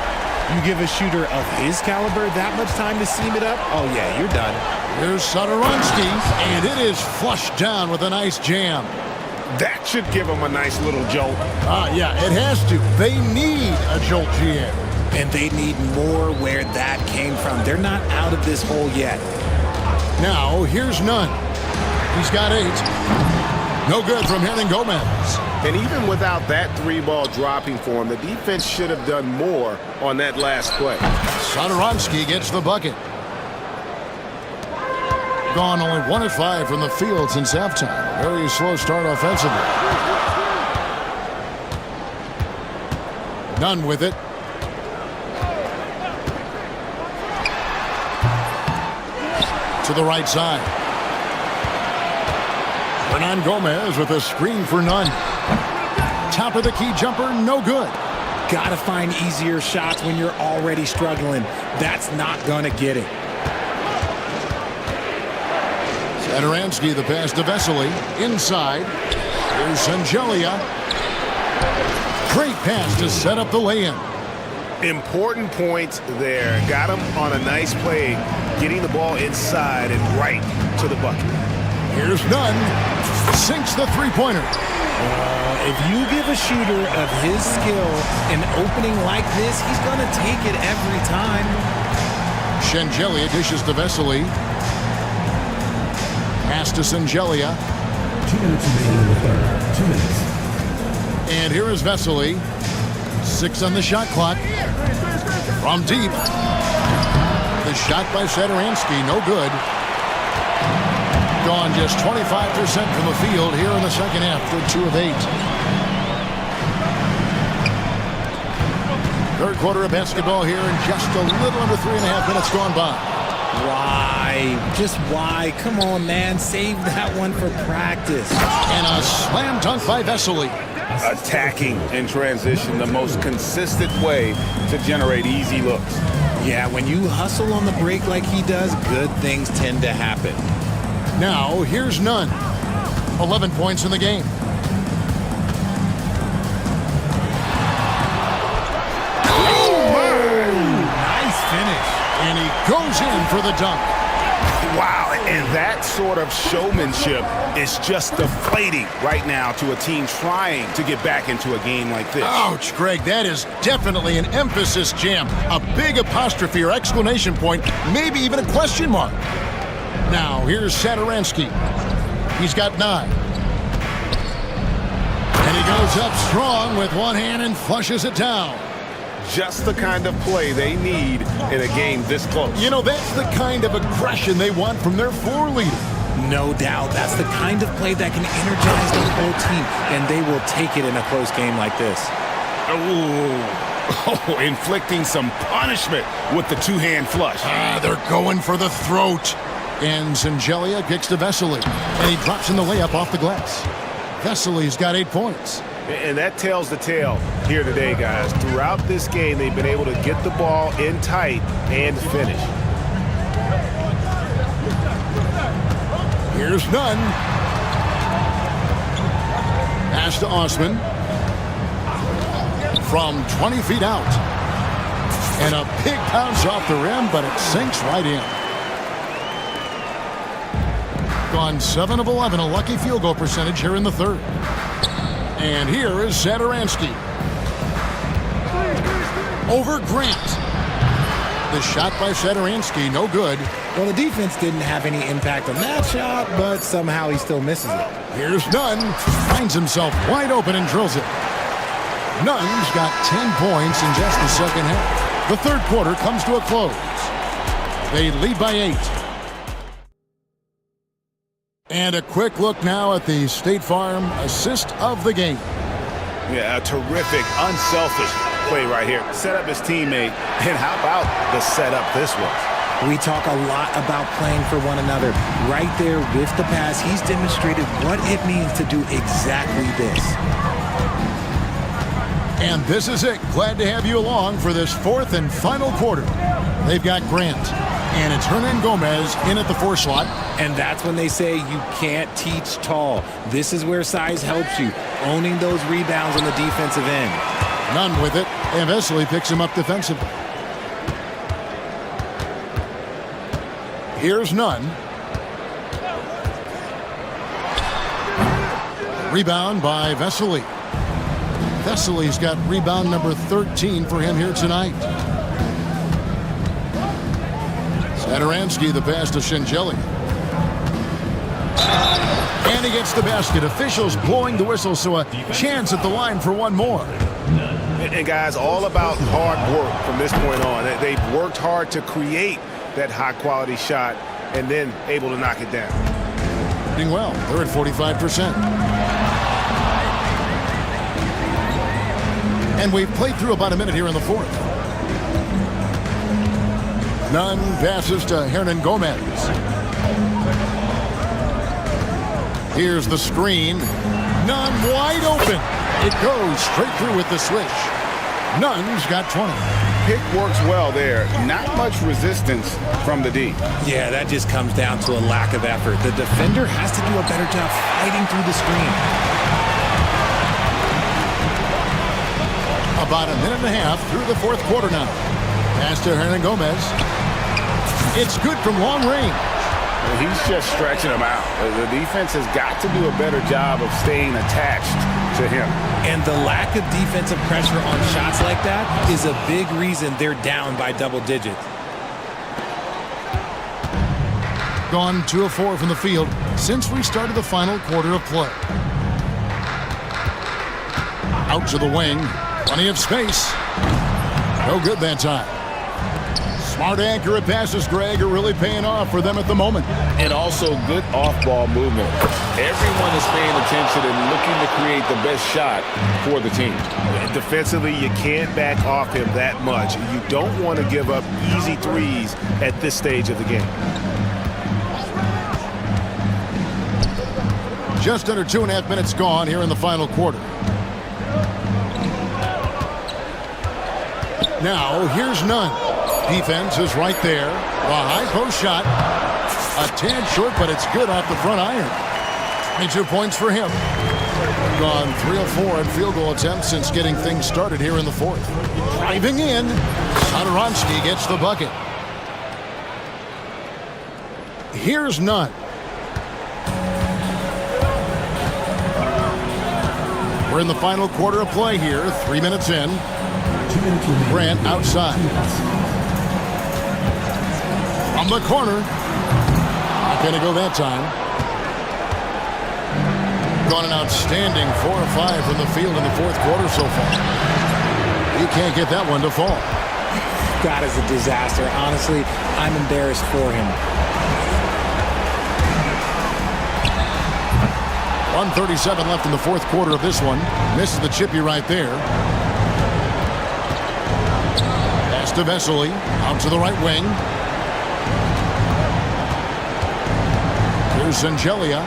You give a shooter of his caliber that much time to seam it up? Oh, yeah, you're done. Here's Satoransky, and it is flushed down with a nice jam. That should give him a nice little jolt. Yeah, it has to. They need a jolt GM. And they need more where that came from. They're not out of this hole yet. Now, here's Nunn. He's got 8. No good from Hernan Gomez. And even without that three-ball dropping for him, the defense should have done more on that last play. Satoransky gets the bucket. Gone only 1 of 5 from the field since halftime. Very slow start offensively. None with it. To the right side. Hernan Gomez with a screen for none. Top of the key jumper, no good. Gotta find easier shots when you're already struggling. That's not gonna get it. Satoransky, the pass to Vesely. Inside. Here's Sangelia. Great pass to set up the lay-in. Important points there. Got him on a nice play, getting the ball inside and right to the bucket. Here's Nunn. Sinks the three-pointer. If you give a shooter of his skill an opening like this, he's going to take it every time. Sangelia dishes to Vesely. Pass to Sangelia. 2 minutes remaining in the third. 2 minutes. And here is Vesely. 6 on the shot clock. From deep. The shot by Satoransky, no good. Gone just 25% from the field here in the second half for 2 of 8. Third quarter of basketball here in just a little under 3.5 minutes gone by. Why? Just why? Come on, man. Save that one for practice. And a slam dunk by Vesely. Attacking in transition, the most consistent way to generate easy looks. Yeah, when you hustle on the break like he does, good things tend to happen. Now, here's Nunn. 11 points in the game. Nice finish. And he goes in for the dunk. Wow, and that sort of showmanship is just deflating right now to a team trying to get back into a game like this. Ouch, Greg, that is definitely an emphasis jam. A big apostrophe or exclamation point, maybe even a question mark. Now, here's Satoransky. He's got 9. And he goes up strong with one hand and flushes it down. Just the kind of play they need in a game this close. You know, that's the kind of aggression they want from their floor leader. No doubt. That's the kind of play that can energize the whole team, and they will take it in a close game like this. Oh, inflicting some punishment with the two-hand flush. They're going for the throat. And Sangelia kicks to Vesely, and he drops in the layup off the glass. Vesely's got 8 points. And that tells the tale here today, guys. Throughout this game, they've been able to get the ball in tight and finish. Here's Nunn. Pass to Osman. From 20 feet out. And a big bounce off the rim, but it sinks right in. Gone 7 of 11, a lucky field goal percentage here in the third. And here is Satoransky. Over Grant. The shot by Satoransky, no good. Well, the defense didn't have any impact on that shot, but somehow he still misses it. Here's Nunn. Finds himself wide open and drills it. Nunn's got 10 points in just the second half. The third quarter comes to a close. They lead by 8. And a quick look now at the State Farm assist of the game. Yeah, a terrific, unselfish play right here. Set up his teammate, and how about the setup this was? We talk a lot about playing for one another. Right there with the pass, he's demonstrated what it means to do exactly this. And this is it. Glad to have you along for this fourth and final quarter. They've got Grant, and it's Hernan Gomez in at the 4 slot. And that's when they say you can't teach tall. This is where size helps you, owning those rebounds on the defensive end. None with it, and Vesely picks him up defensively. Here's Nunn. Rebound by Vesely. Vesely's got rebound number 13 for him here tonight. Satoransky, the pass to Sangelia. And And he gets the basket. Officials blowing the whistle, so a chance at the line for one more. And guys, all about hard work from this point on. They've worked hard to create that high-quality shot and then able to knock it down. Doing well. They're at 45%. And we've played through about a minute here in the fourth. Nunn passes to Hernan Gomez. Here's the screen. Nunn wide open. It goes straight through with the switch. Nunn's got 20. Pick works well there. Not much resistance from the D. Yeah, that just comes down to a lack of effort. The defender has to do a better job fighting through the screen. About a minute and a half through the fourth quarter now. Pass to Hernan Gomez. It's good from long range. He's just stretching him out. The defense has got to do a better job of staying attached to him. And the lack of defensive pressure on shots like that is a big reason they're down by double digits. Gone 2 of 4 from the field since we started the final quarter of play. Out to the wing. Plenty of space. No good that time. Smart, accurate passes, Greg, are really paying off for them at the moment. And also good off-ball movement. Everyone is paying attention and looking to create the best shot for the team. Defensively, you can't back off him that much. You don't want to give up easy threes at this stage of the game. Just under 2.5 minutes gone here in the final quarter. Now, here's Nunn. Defense is right there. A high post shot. A tad short, but it's good off the front iron. 22 points for him. Gone 3 of 4 in field goal attempts since getting things started here in the fourth. Driving in. Satoransky gets the bucket. Here's Nunn. We're in the final quarter of play here. 3 minutes in. Grant outside. From the corner. Not going to go that time. Gone an outstanding 4 of 5 from the field in the fourth quarter so far. He can't get that one to fall. That is a disaster. Honestly, I'm embarrassed for him. 1:37 left in the fourth quarter of this one. Misses the chippy right there. Pass to Vesely. Out to the right wing. Here's Sangelia.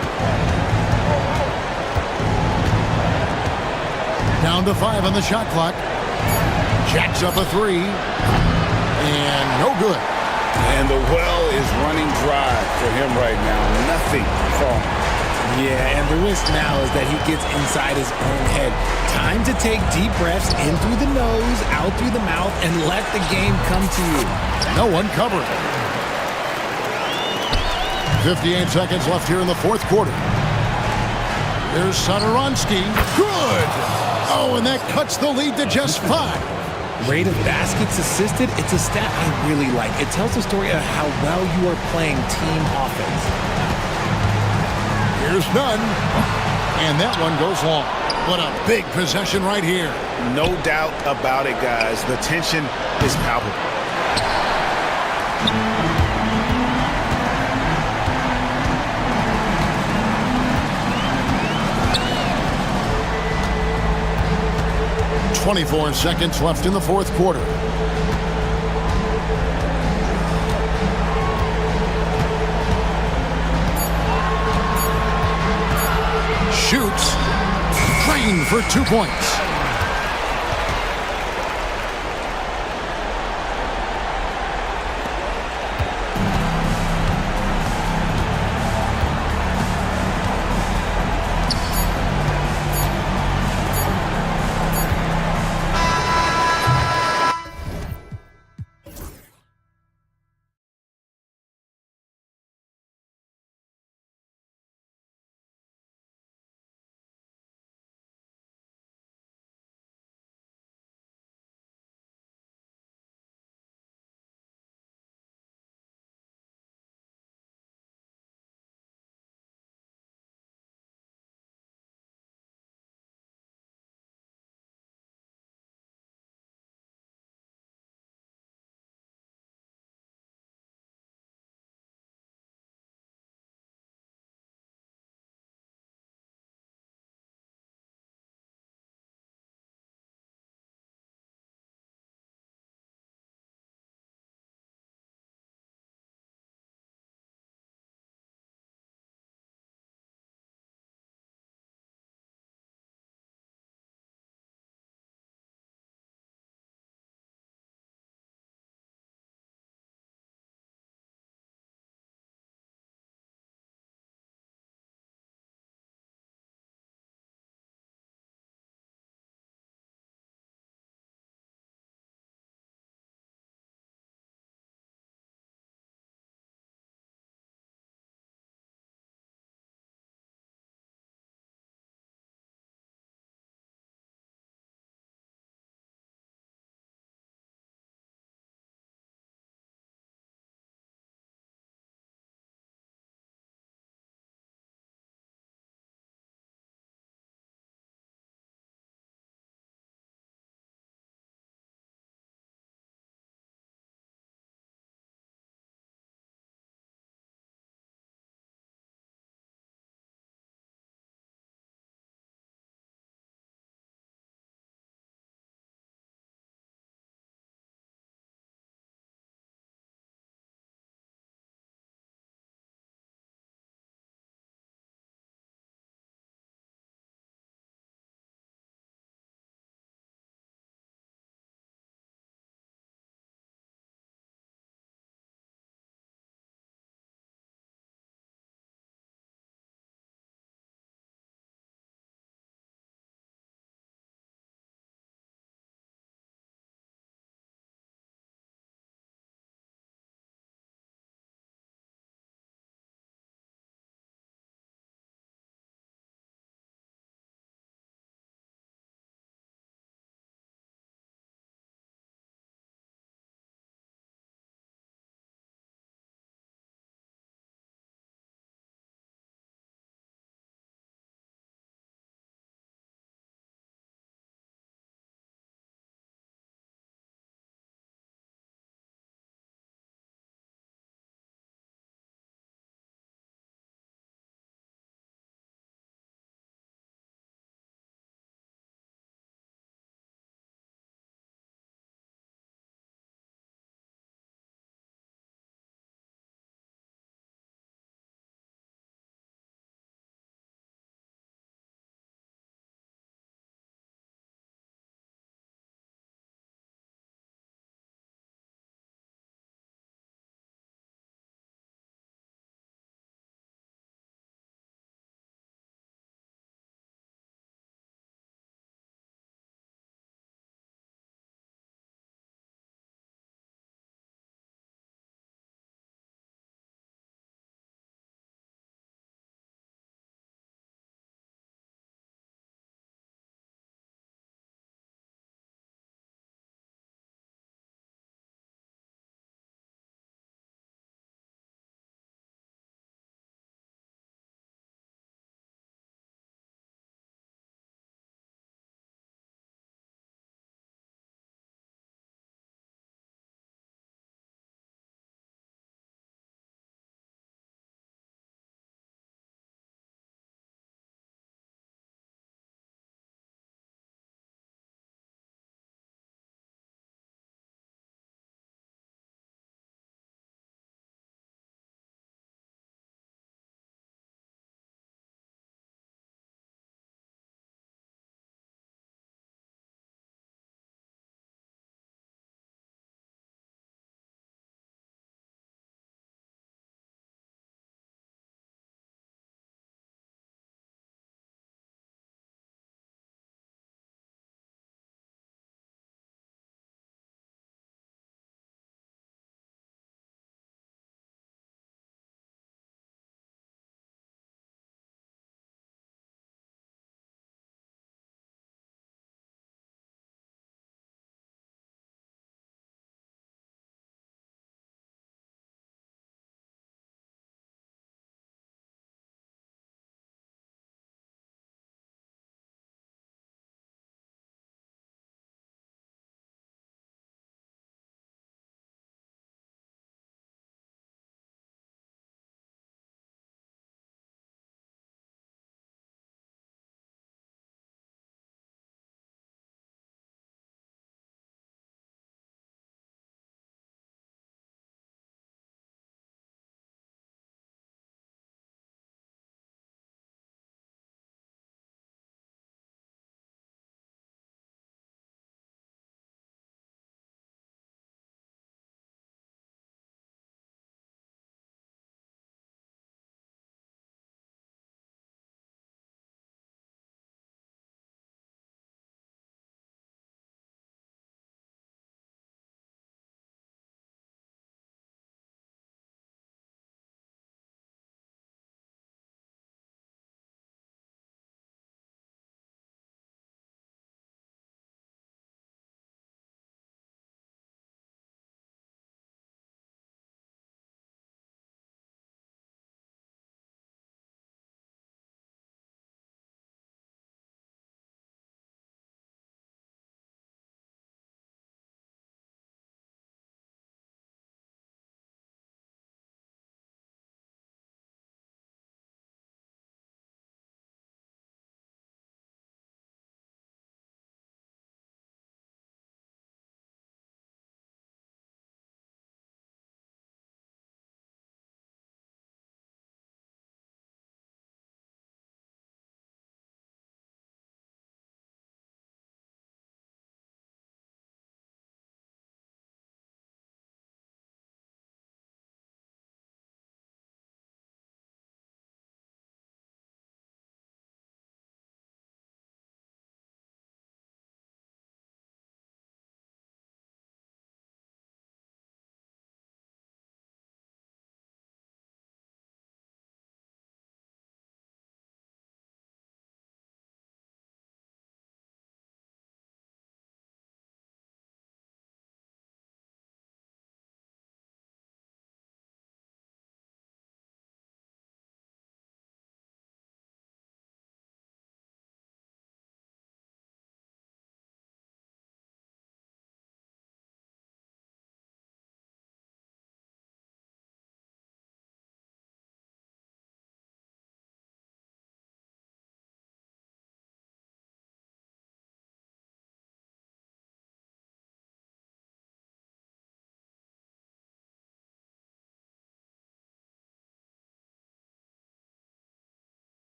Down to 5 on the shot clock. Jacks up a 3. And no good. And the well is running dry for him right now. Nothing falling. Yeah, and the risk now is that he gets inside his own head. Time to take deep breaths in through the nose, out through the mouth, and let the game come to you. No one covering. 58 seconds left here in the fourth quarter. Here's Satoransky. Good! Oh, and that cuts the lead to just 5. Rate of baskets assisted, it's a stat I really like. It tells the story of how well you are playing team offense. Here's Nunn. And that one goes long. What a big possession right here. No doubt about it, guys. The tension is palpable. .24 seconds left in the fourth quarter. Shoots. Trained for 2 points.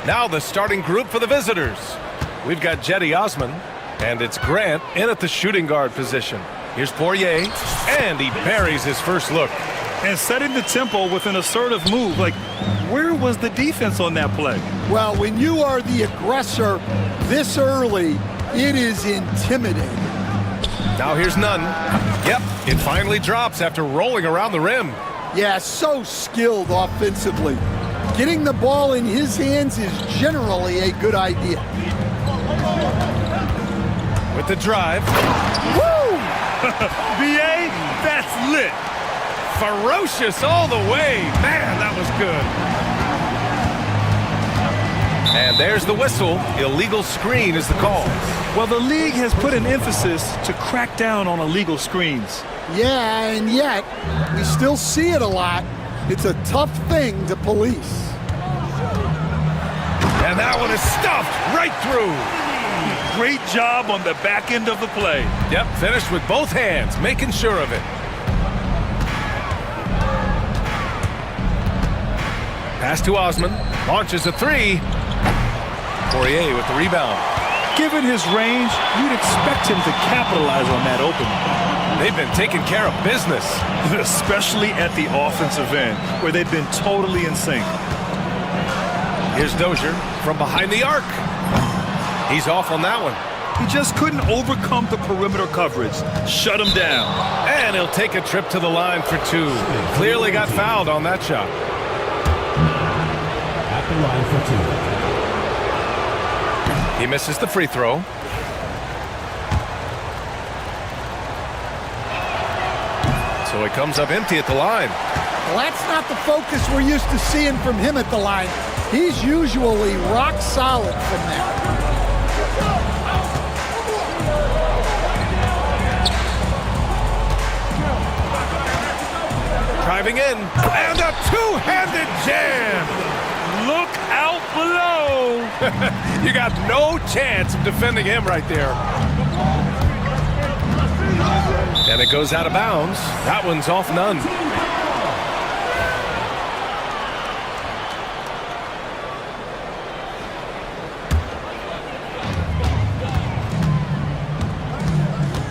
Now the starting group for the visitors. We've got Jetty Osman, and it's Grant in at the shooting guard position. Here's Poirier, and he buries his first look. And setting the tempo with an assertive move. Like, where was the defense on that play? Well, when you are the aggressor this early, it is intimidating. Now here's Nunn. Yep, it finally drops after rolling around the rim. Yeah, so skilled offensively. Getting the ball in his hands is generally a good idea. With the drive. Woo! BA, that's lit. Ferocious all the way. Man, that was good. And there's the whistle. Illegal screen is the call. Well, the league has put an emphasis to crack down on illegal screens. Yeah, and yet, we still see it a lot. It's a tough thing to police. And that one is stuffed right through. Great job on the back end of the play. Yep, finished with both hands, making sure of it. Pass to Osman, launches a three. Poirier with the rebound. Given his range, you'd expect him to capitalize on that opening. They've been taking care of business. Especially at the offensive end, where they've been totally in sync. Here's Dozier from behind the arc. He's off on that one. He just couldn't overcome the perimeter coverage. Shut him down. And he'll take a trip to the line for two. Clearly got fouled on that shot. At the line for two. He misses the free throw. So he comes up empty at the line. Well, that's not the focus we're used to seeing from him at the line. He's usually rock solid from there. Driving in, and a two-handed jam. Look out below. You got no chance of defending him right there. And it goes out of bounds. That one's off Nunn.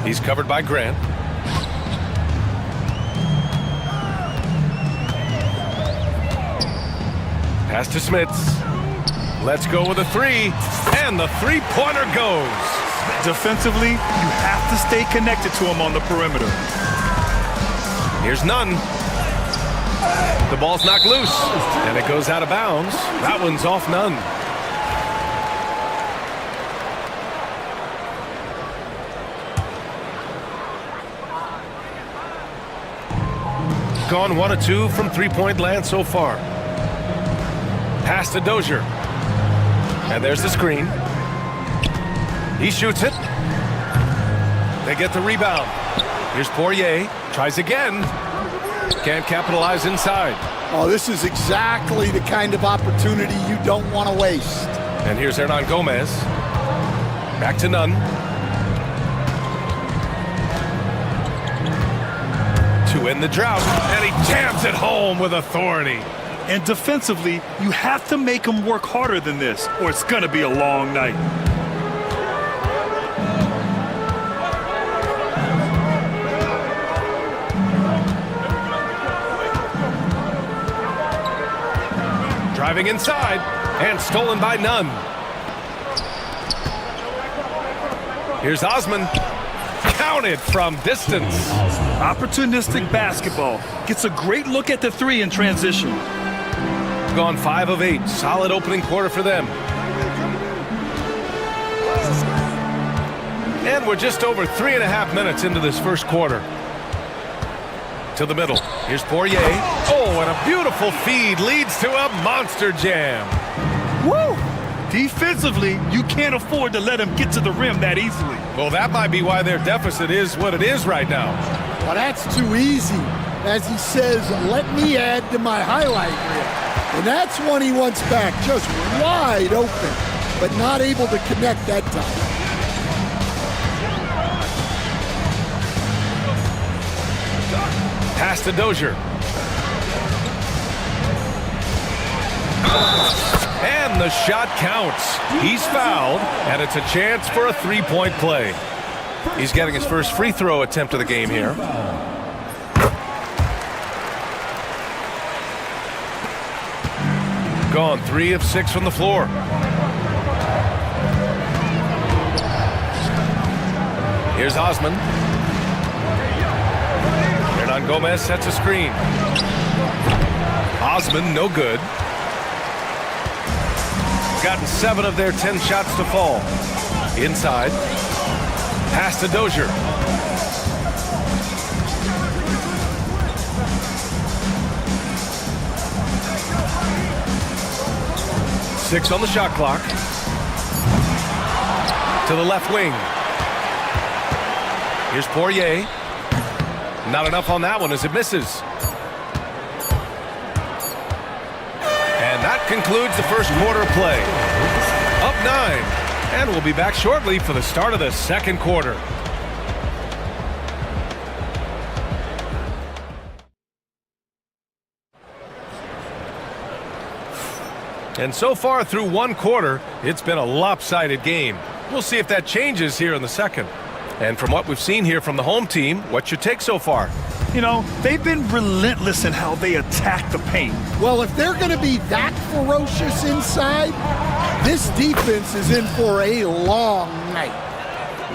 He's covered by Grant. Pass to Smits. Let's go with a three. And the three-pointer goes. Defensively, you have to stay connected to him on the perimeter. Here's Nunn. The ball's knocked loose. And it goes out of bounds. That one's off Nunn. Gone 1 of 2 from three-point land so far. Pass to Dozier. And there's the screen. He shoots it. They get the rebound. Here's Poirier. Tries again. Can't capitalize inside. Oh, this is exactly the kind of opportunity you don't want to waste. And here's Hernan Gomez. Back to Nunn. To end the drought. And he jams it home with authority. And defensively, you have to make him work harder than this, or it's going to be a long night. Driving inside, and stolen by Nunn. Here's Osman. Counted from distance. Opportunistic basketball. Gets a great look at the three in transition. Gone 5 of 8. Solid opening quarter for them. And we're just over 3.5 minutes into this first quarter. To the middle. Here's Poirier. Oh, and a beautiful feed leads to a monster jam. Woo! Defensively, you can't afford to let him get to the rim that easily. Well, that might be why their deficit is what it is right now. Well, that's too easy. As he says, let me add to my highlight reel. And that's one he wants back, just wide open, but not able to connect that time. Pass to Dozier. And the shot counts. He's fouled, and it's a chance for a three-point play. He's getting his first free throw attempt of the game here. Gone 3 of 6 from the floor. Here's Osman. Hernan Gomez sets a screen. Osman, no good. Gotten 7 of their 10 shots to fall. Inside. Pass to Dozier. Six on the shot clock. To the left wing. Here's Poirier. Not enough on that one as it misses. And that concludes the first quarter play. Up 9. And we'll be back shortly for the start of the second quarter. And so far through one quarter, it's been a lopsided game. We'll see if that changes here in the second. And from what we've seen here from the home team, what's your take so far? You know, they've been relentless in how they attack the paint. Well, if they're going to be that ferocious inside, this defense is in for a long night.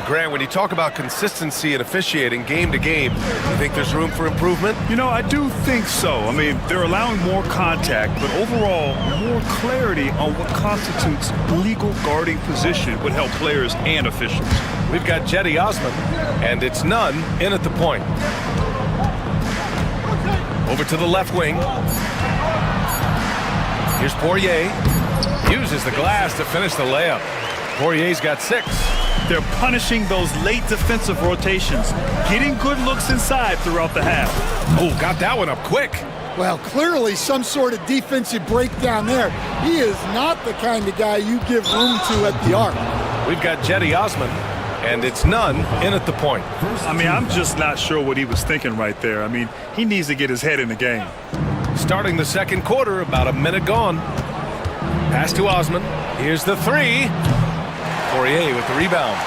Grant, when you talk about consistency and officiating game to game, you think there's room for improvement? You know, I do think so. I mean, they're allowing more contact, but overall, more clarity on what constitutes legal guarding position would help players and officials. We've got Jetty Osman, and it's none in at the point. Over to the left wing. Here's Poirier. Uses the glass to finish the layup. Poirier's got 6. They're punishing those late defensive rotations, getting good looks inside throughout the half. Oh, got that one up quick. Well, clearly some sort of defensive breakdown there. He is not the kind of guy you give room to at the arc. We've got Jetty Osman, and it's none in at the point. I mean, I'm just not sure what he was thinking right there. I mean, he needs to get his head in the game. Starting the second quarter, about a minute gone. Pass to Osman. Here's the 3. Poirier with the rebound.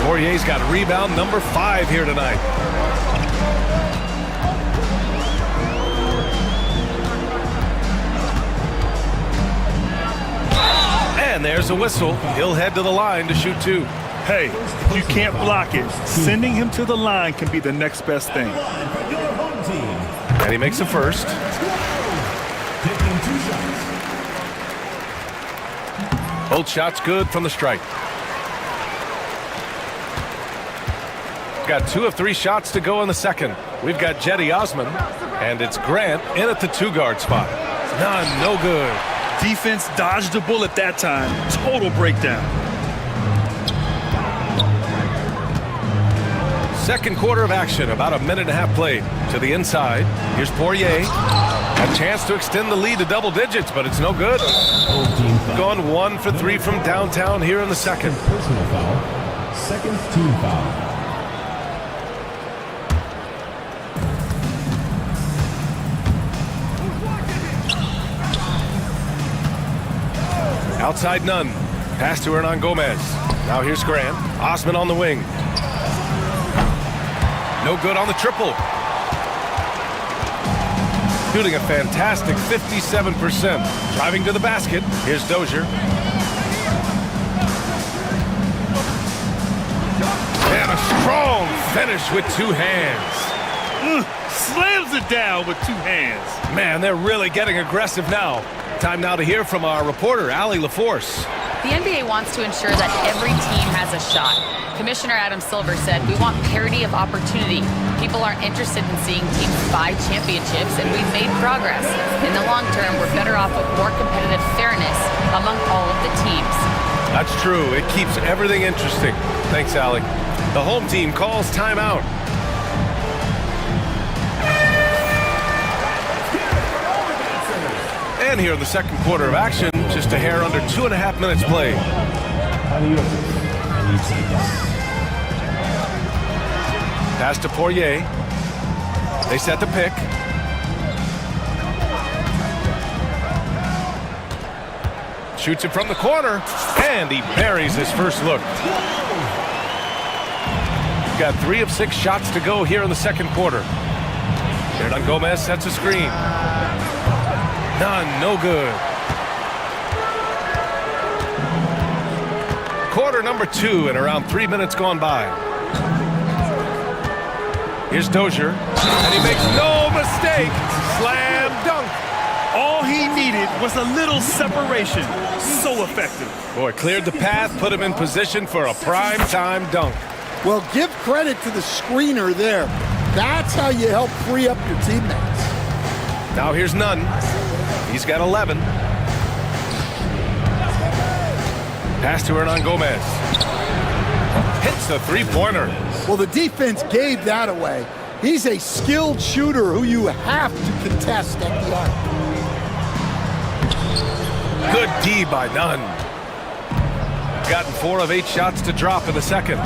Poirier's got rebound number 5 here tonight. And there's a whistle. He'll head to the line to shoot 2. Hey, if you can't block it, sending him to the line can be the next best thing. And he makes the first. Both shots good from the stripe. Got 2 of 3 shots to go in the second. We've got Jetty Osman, and it's Grant in at the 2-guard spot. None, no good. Defense dodged the bullet that time. Total breakdown. Second quarter of action, about a minute and a half played. To the inside, here's Poirier. A chance to extend the lead to double digits, but it's no good. Gone 1 for 3 from downtown here in the second. Personal foul. Second team foul. Outside none. Pass to Hernan Gomez. Now here's Grant. Osman on the wing. No good on the triple. Shooting a fantastic 57%. Driving to the basket. Here's Dozier. And a strong finish with 2 hands. Slams it down with 2 hands. Man, they're really getting aggressive now. Time now to hear from our reporter, Allie LaForce. The NBA wants to ensure that every team has a shot. Commissioner Adam Silver said, "We want parity of opportunity. People aren't interested in seeing teams buy championships, and we've made progress. In the long term, we're better off with more competitive fairness among all of the teams." That's true. It keeps everything interesting. Thanks, Allie. The home team calls timeout. And here in the second quarter of action, just a hair under 2.5 minutes played. Pass to Poirier. They set the pick. Shoots it from the corner, and he buries his first look. Got 3 of 6 shots to go here in the second quarter. Hernan Gomez sets a screen. None, no good. Quarter number 2 and around 3 minutes gone by. Here's Dozier, and he makes no mistake. Slam dunk. All he needed was a little separation. So effective. Boy, cleared the path, put him in position for a prime-time dunk. Well, give credit to the screener there. That's how you help free up your teammates. Now here's Nunn. He's got 11. Pass to Hernan Gomez. Hits the three-pointer. Well, the defense gave that away. He's a skilled shooter who you have to contest at the arc. Good D by Nunn. Gotten 4 of 8 shots to drop in the second.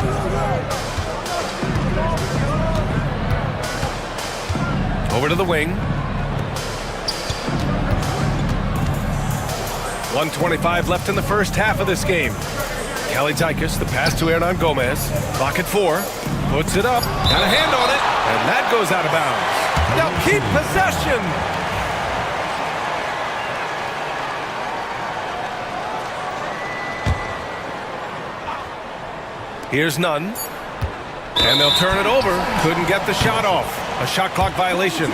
Over to the wing. 1:25 left in the first half of this game. Kalaitzakis, the pass to Hernan Gomez. Clock at 4. Puts it up. Got a hand on it. And that goes out of bounds. Now keep possession. Here's Nunn. And they'll turn it over. Couldn't get the shot off. A shot clock violation.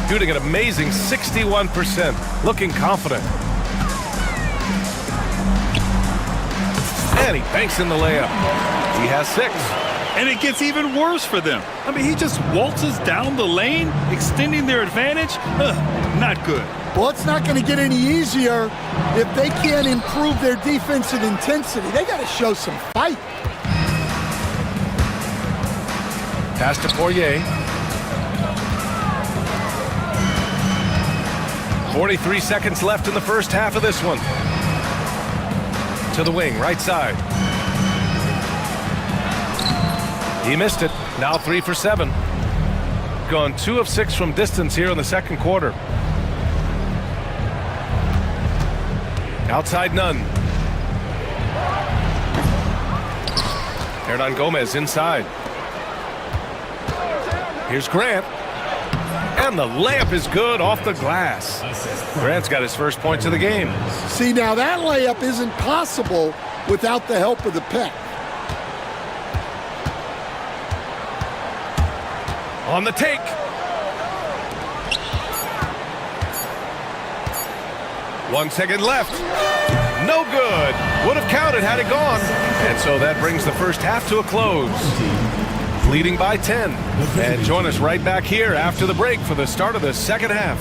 Shooting an amazing 61%. Looking confident. And he banks in the layup. He has 6. And it gets even worse for them. I mean, he just waltzes down the lane, extending their advantage. Not good. Well, it's not going to get any easier if they can't improve their defensive intensity. They got to show some fight. Pass to Poirier. 43 seconds left in the first half of this one. To the wing, right side. He missed it. Now 3 for 7. Gone 2 of 6 from distance here in the second quarter. Outside Nunn. Hernan Gomez inside. Here's Grant. And the layup is good off the glass. Grant's got his first points of the game. See, now that layup isn't possible without the help of the pick. On the take. One second left. No good. Would have counted had it gone. And so that brings the first half to a close. Leading by 10. And join us right back here after the break for the start of the second half.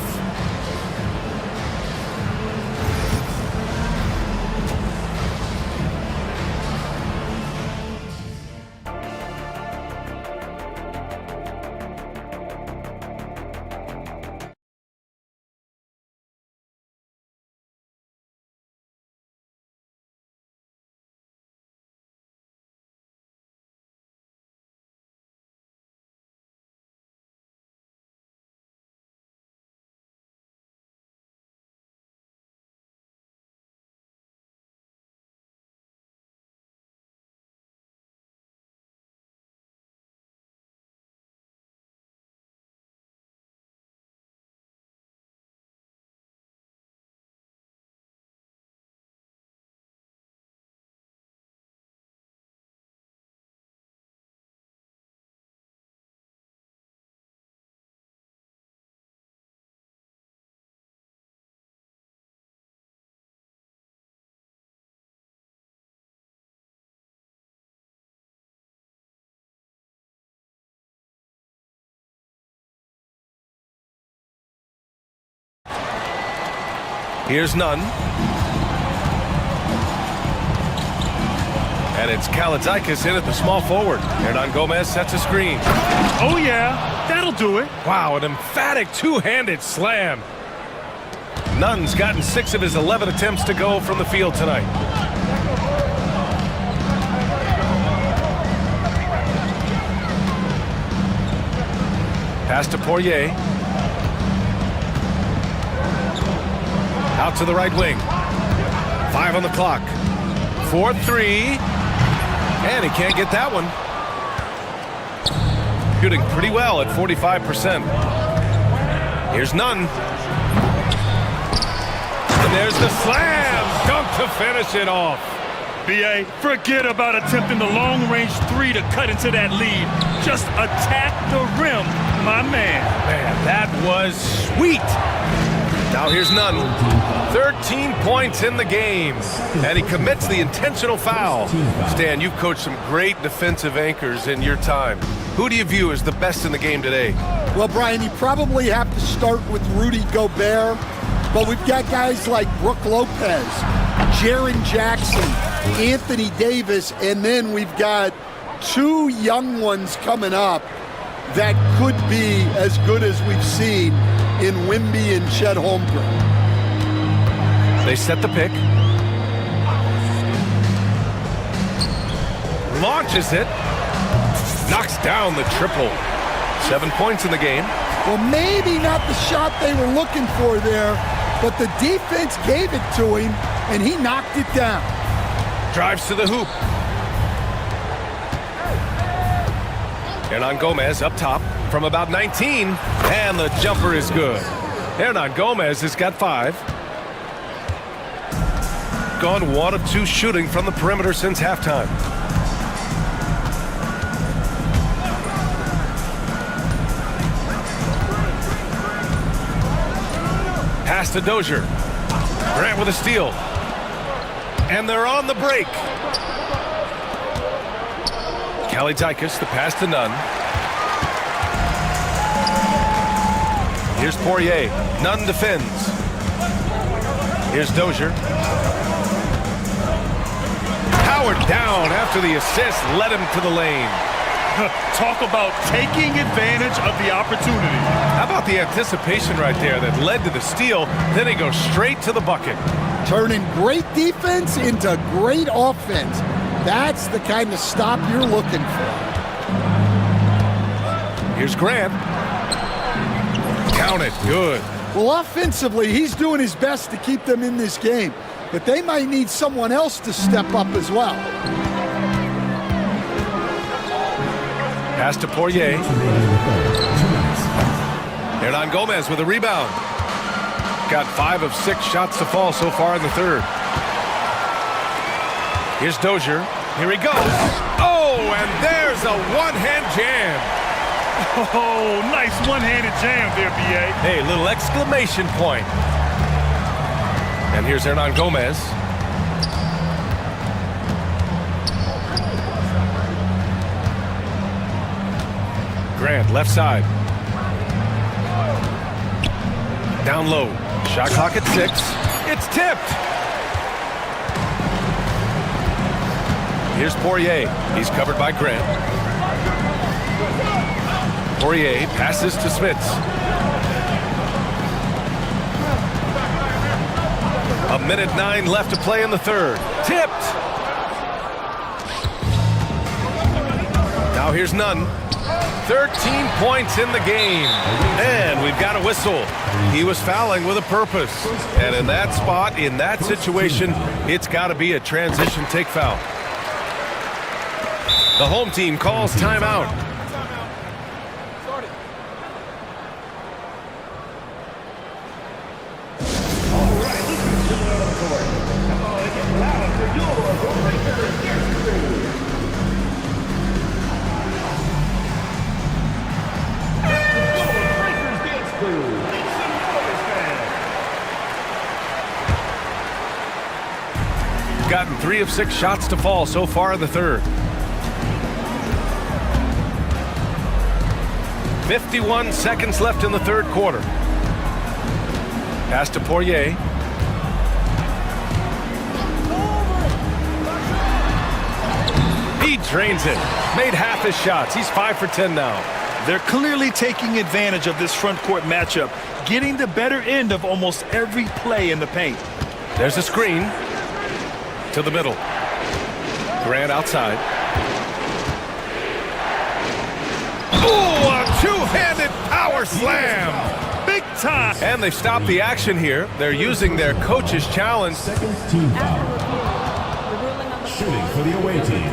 Here's Nunn. And it's Kalaitzakis in at the small forward. Hernan Gomez sets a screen. Oh, yeah. That'll do it. Wow, an emphatic two-handed slam. Nunn's gotten 6 of his 11 attempts to go from the field tonight. Pass to Poirier. Out to the right wing. 5 on the clock. 4-3. And he can't get that one. Shooting pretty well at 45%. Here's none. And there's the slam dunk to finish it off. BA, forget about attempting the long-range three to cut into that lead. Just attack the rim, my man. Man, that was sweet. Now here's none. 13 points in the game. And he commits the intentional foul. Stan, you've coached some great defensive anchors in your time. Who do you view as the best in the game today? Well, Brian, you probably have to start with Rudy Gobert, but we've got guys like Brook Lopez, Jaren Jackson, Anthony Davis, and then we've got 2 young ones coming up that could be as good as we've seen in Wimby and Chet Holmgren. They set the pick. Launches it. Knocks down the triple. 7 points in the game. Well, maybe not the shot they were looking for there, but the defense gave it to him, and he knocked it down. Drives to the hoop. Hernan Gomez up top from about 19, and the jumper is good. Hernan Gomez has got 5. Gone 1 of 2 shooting from the perimeter since halftime. Pass to Dozier. Grant with a steal. And they're on the break. Kalaitzakis, the pass to Nunn. Here's Poirier. Nunn defends. Here's Dozier. Powered down after the assist led him to the lane. Talk about taking advantage of the opportunity. How about the anticipation right there that led to the steal? Then he goes straight to the bucket. Turning great defense into great offense. That's the kind of stop you're looking for. Here's Grant. Count it. Good. Well, offensively, he's doing his best to keep them in this game, but they might need someone else to step up as well. Pass to Poirier. Hernan Gomez with a rebound. Got 5 of 6 shots to fall so far in the third. Here's Dozier. Here he goes. Oh, and there's a one-hand jam. Oh, nice one-handed jam there, BA. Hey, little exclamation point. And here's Hernan Gomez. Grant, left side. Down low. Shot clock at 6. It's tipped. Here's Poirier. He's covered by Grant. Poirier passes to Smits. A minute 9 left to play in the third. Tipped. Now here's Nunn. 13 points in the game. And we've got a whistle. He was fouling with a purpose. And in that spot, in that situation, it's got to be a transition take foul. The home team calls timeout. Gotten 3 of 6 shots to fall so far in the third. 51 seconds left in the third quarter. Pass to Poirier. He drains it. Made half his shots. He's 5 for 10 now. They're clearly taking advantage of this front court matchup, getting the better end of almost every play in the paint. There's a screen. To the middle. Grant outside. Oh, a two-handed power floor slam. Big time. And they've stopped the action here. They're using their coach's challenge. Second team foul. Shooting for the away team.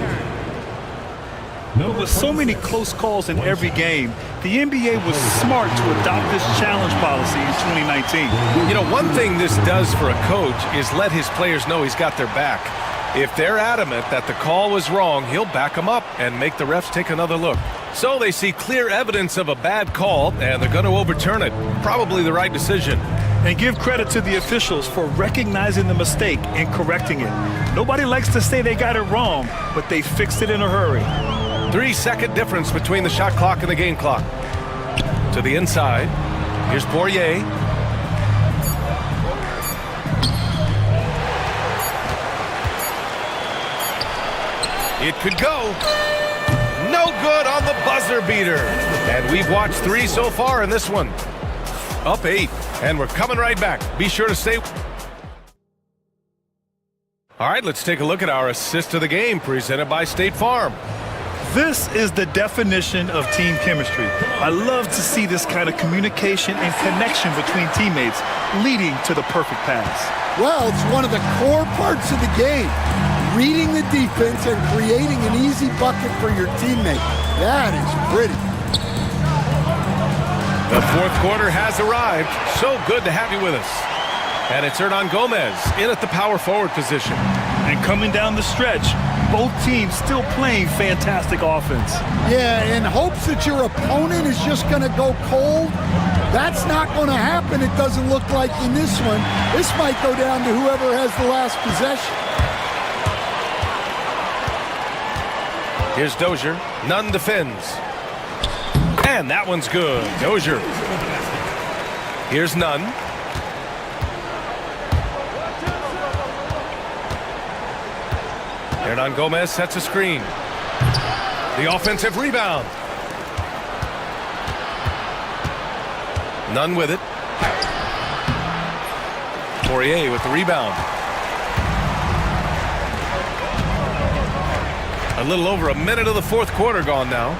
With so many close calls in every game, the NBA was smart to adopt this challenge policy in 2019. You know, one thing this does for a coach is let his players know he's got their back. If they're adamant that the call was wrong, he'll back them up and make the refs take another look. So they see clear evidence of a bad call, and they're going to overturn it. Probably the right decision. And give credit to the officials for recognizing the mistake and correcting it. Nobody likes to say they got it wrong, but they fixed it in a hurry. 3-second difference between the shot clock and the game clock. To the inside. Here's Poirier. It could go. No good on the buzzer beater. And we've watched 3 so far in this one. Up 8. And we're coming right back. Be sure to stay. All right, let's take a look at our assist of the game presented by State Farm. This is the definition of team chemistry. I love to see this kind of communication and connection between teammates leading to the perfect pass. Well, it's one of the core parts of the game. Reading the defense and creating an easy bucket for your teammate. That is pretty. The fourth quarter has arrived. So good to have you with us. And it's Hernan Gomez in at the power forward position. And coming down the stretch, both teams still playing fantastic offense. Yeah, in hopes that your opponent is just going to go cold. That's not going to happen, it doesn't look like in this one. This might go down to whoever has the last possession. Here's Dozier. Nunn defends. And that one's good. Dozier. Here's Nunn. Hernan Gomez sets a screen. The offensive rebound. Nunn with it. Poirier with the rebound. A little over a minute of the fourth quarter gone now.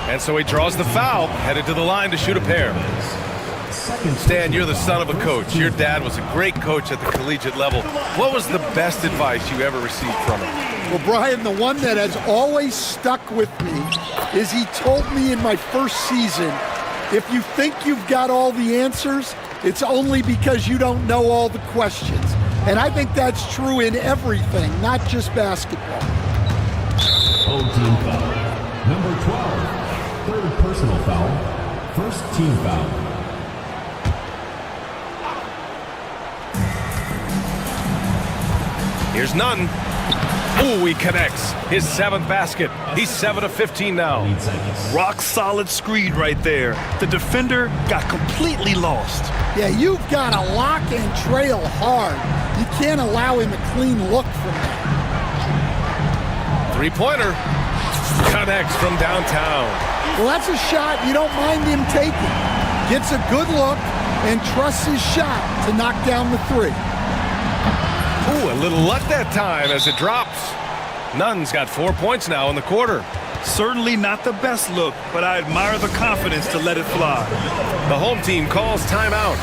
And so he draws the foul, headed to the line to shoot a pair. Stan, you're the son of a coach. Your dad was a great coach at the collegiate level. What was the best advice you ever received from him? Well, Brian, the one that has always stuck with me is he told me in my first season, if you think you've got all the answers, it's only because you don't know all the questions. And I think that's true in everything, not just basketball. Home team foul. Number 12. Third personal foul. First team foul. Here's Nunn. Ooh, he connects. His 7th basket. He's 7 of 15 now. Rock solid screen right there. The defender got completely lost. Yeah, you've got to lock and trail hard. You can't allow him a clean look from that. Three-pointer. Connects from downtown. Well, that's a shot you don't mind him taking. Gets a good look and trusts his shot to knock down the 3. Ooh, a little luck that time as it drops. Nunn's got 4 points now in the quarter. Certainly not the best look, but I admire the confidence to let it fly. The home team calls timeout.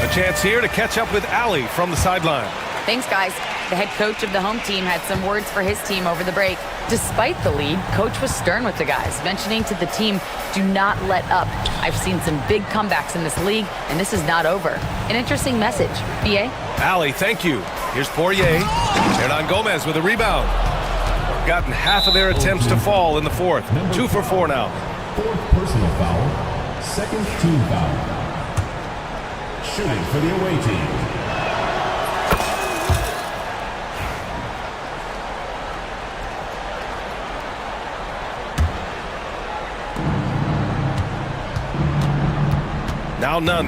A chance here to catch up with Allie from the sideline. Thanks, guys. The head coach of the home team had some words for his team over the break. Despite the lead, coach was stern with the guys, mentioning to the team, do not let up. I've seen some big comebacks in this league, and this is not over. An interesting message. B.A.? Allie, thank you. Here's Poirier. Hernan Gomez with a rebound. Gotten half of their attempts to fall in the fourth. 2 for 4 now. Fourth personal foul. Second team foul. Shooting for the away team. Now Nunn.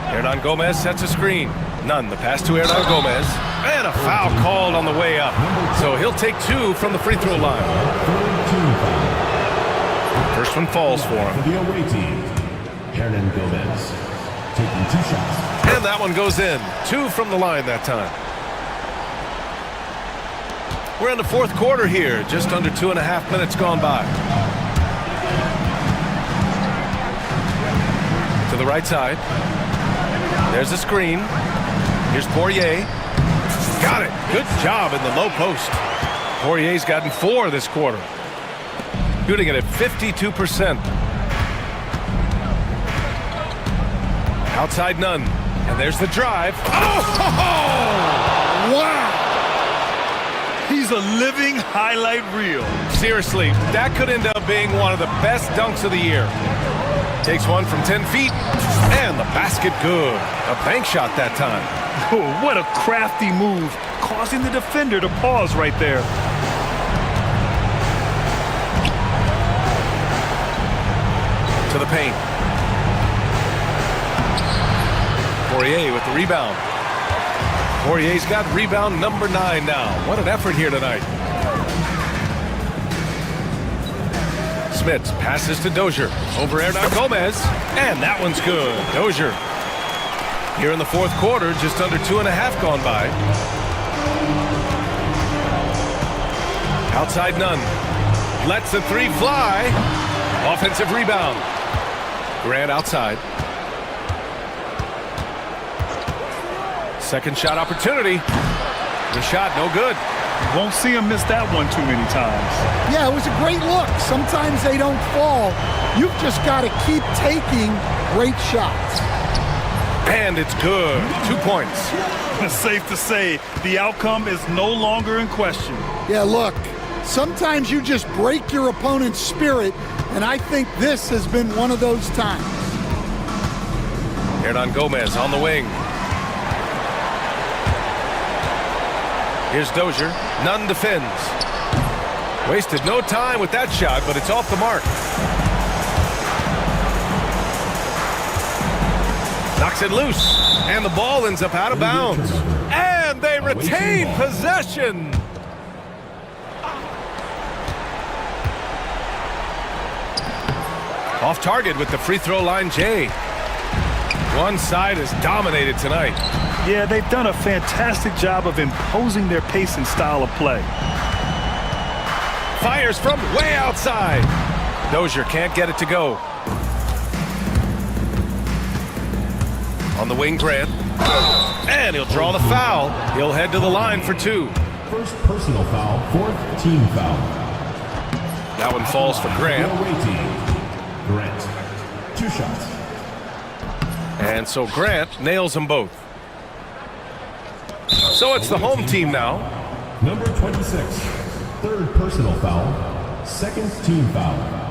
Hernan Gomez sets a screen. Nunn, the pass to Hernan Gomez. And a foul called on the way up. So he'll take 2 from the free throw line. First one falls for him. For the away team, Hernan Gomez, taking 2 shots. And that one goes in. 2 from the line that time. We're in the fourth quarter here. Just under 2.5 minutes gone by. To the right side. There's the screen. Here's Poirier. Got it. Good job in the low post. Poirier's gotten 4 this quarter. Shooting it at 52%. Outside none. And there's the drive. Oh! Wow! He's a living highlight reel. Seriously, that could end up being one of the best dunks of the year. Takes one from 10 feet. And the basket good. A bank shot that time. Oh, what a crafty move, causing the defender to pause right there. To the paint. Poirier with the rebound. Poirier's got rebound number 9 now. What an effort here tonight. Smits passes to Dozier. Over Hernan Gomez. And that one's good. Dozier. Here in the fourth quarter, just under 2.5 gone by. Outside none. Lets the 3 fly. Offensive rebound. Grant outside. Second shot opportunity. The shot no good. Won't see him miss that one too many times. Yeah, it was a great look. Sometimes they don't fall. You've just got to keep taking great shots. And it's good. 2 points. It's safe to say the outcome is no longer in question. Yeah, look, sometimes you just break your opponent's spirit, and I think this has been one of those times. Hernan Gomez on the wing. Here's Dozier. Nunn defends. Wasted no time with that shot, but it's off the mark. Knocks it loose. And the ball ends up out of bounds. And they retain possession. Off target with the free throw line, Jay. One side is dominated tonight. Yeah, they've done a fantastic job of imposing their pace and style of play. Fires from way outside. Dozier can't get it to go. On the wing, Grant. And he'll draw the foul. He'll head to the line for 2. First personal foul, 4th team foul. That one falls for Grant. The away team, Grant, 2 shots. And so Grant nails them both. So it's the home team now. Number 26, 3rd personal foul, 2nd team foul.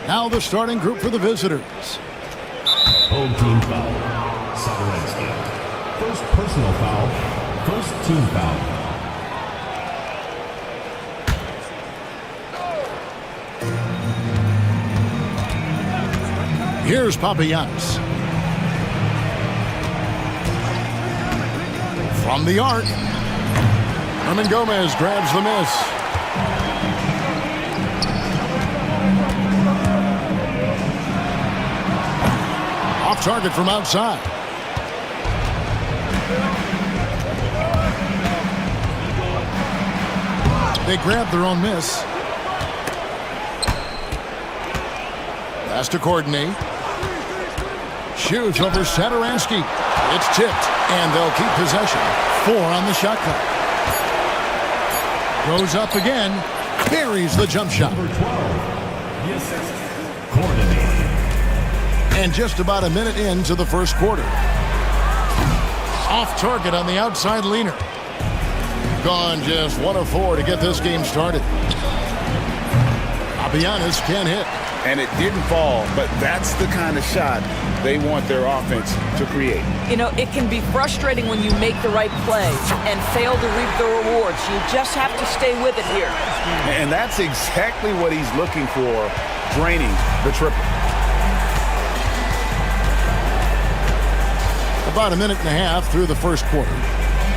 Now the starting group for the visitors. Home team foul. Sadaransky. First personal foul. First team foul. Here's Papagiannis. From the arc. Herman Gomez grabs the miss. Off target from outside. They grab their own miss. Pass to Courtney. Shoots over Sadaransky. It's tipped, and they'll keep possession. 4 on the shot clock. Goes up again. Buries the jump shot. Number 12. The assist. Coordinated. And just about a minute into the first quarter. Off target on the outside leaner. Gone just 1 of 4 to get this game started. Papagiannis can't hit. And it didn't fall, but that's the kind of shot they want their offense to create. You know, it can be frustrating when you make the right play and fail to reap the rewards. You just have to stay with it here. And that's exactly what he's looking for, draining the triple. About a minute and a half through the first quarter.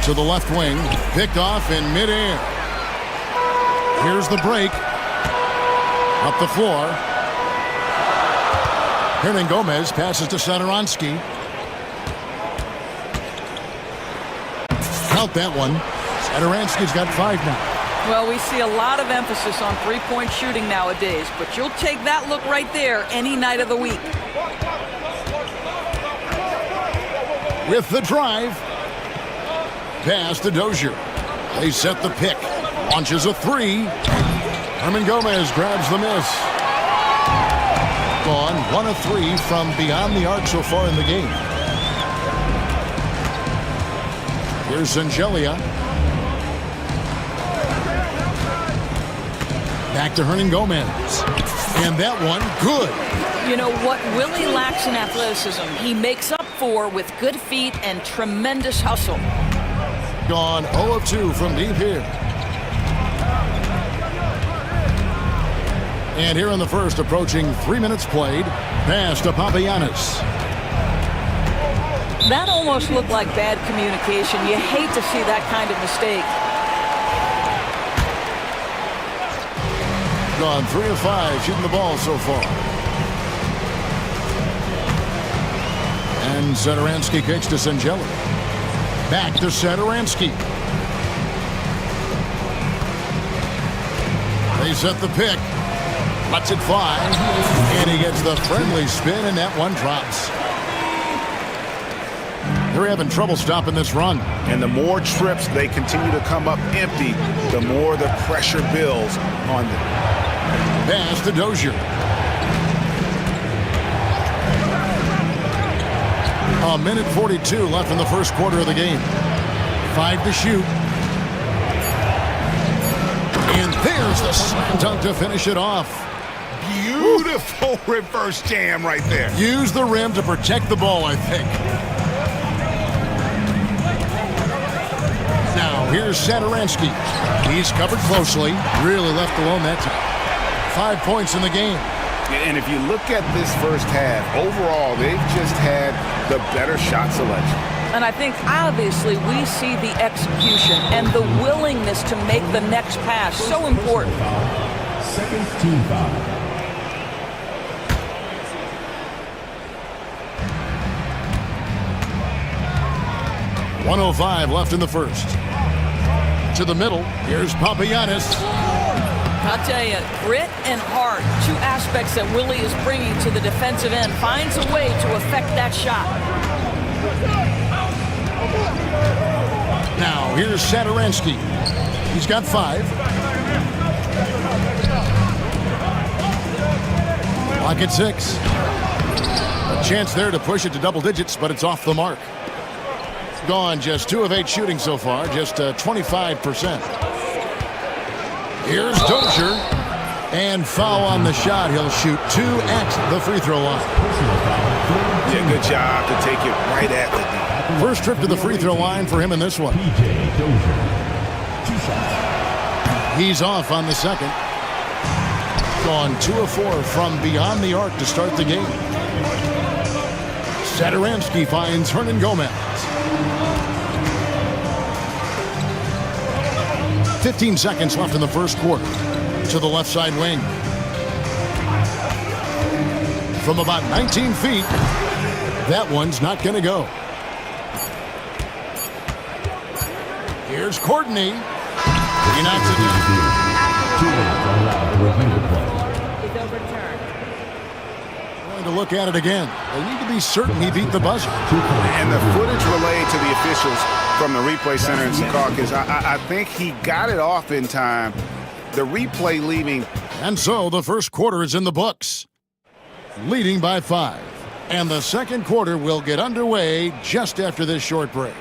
To the left wing, picked off in midair. Here's the break. Up the floor. Hernan Gomez passes to Sadaransky. Count that one. Sadaransky's got 5 now. Well, we see a lot of emphasis on three-point shooting nowadays, but you'll take that look right there any night of the week. With the drive. Pass to Dozier. They set the pick. Launches a 3. Hernan Gomez grabs the miss. Gone 1 of 3 from beyond the arc so far in the game. Here's Zangelia. Back to Hernan Gomez. And that one, good. You know what Willie lacks in athleticism, he makes up for with good feet and tremendous hustle. Gone 0 of 2 from deep here. And here in the first, approaching 3 minutes played. Pass to Papagiannis. That almost looked like bad communication. You hate to see that kind of mistake. Gone 3 of 5 shooting the ball so far. And Sadaransky kicks to Zangelia. Back to Sadaransky. They set the pick. Lets it fly. And he gets the friendly spin, and that one drops. They're having trouble stopping this run. And the more trips they continue to come up empty, the more the pressure builds on them. Pass to Dozier. A minute 42 left in the first quarter of the game. 5 to shoot. And there's the slam dunk to finish it off. Beautiful reverse jam right there. Use the rim to protect the ball, I think. Now, here's Sadaransky. He's covered closely. Really left alone that time. 5 points in the game. And if you look at this first half, overall, they've just had the better shot selection. And I think obviously we see the execution and the willingness to make the next pass so important. Second team foul. .105 left in the first. To the middle, here's Papagiannis. I'll tell you, grit and heart, 2 aspects that Willie is bringing to the defensive end, finds a way to affect that shot. Now, here's Sadaransky. He's got 5. Clock at 6. A chance there to push it to double digits, but it's off the mark. Gone just 2 of 8 shooting so far, just 25%. Here's Dozier. And foul on the shot. He'll shoot 2 at the free throw line. Yeah, good job to take it right at the D. First trip to the free throw line for him in this one. He's off on the second. Gone 2 of 4 from beyond the arc to start the game. Satoransky finds Hernan Gomez. 15 seconds left in the first quarter. To the left side wing. From about 19 feet. That one's not going to go. Here's Courtney. He knocks it down. Going to look at it again. They need to be certain he beat the buzzer. And the footage relayed to the officials from the replay center in Secaucus, I think he got it off in time. The replay leaving. And so the first quarter is in the books. Leading by 5. And the second quarter will get underway just after this short break.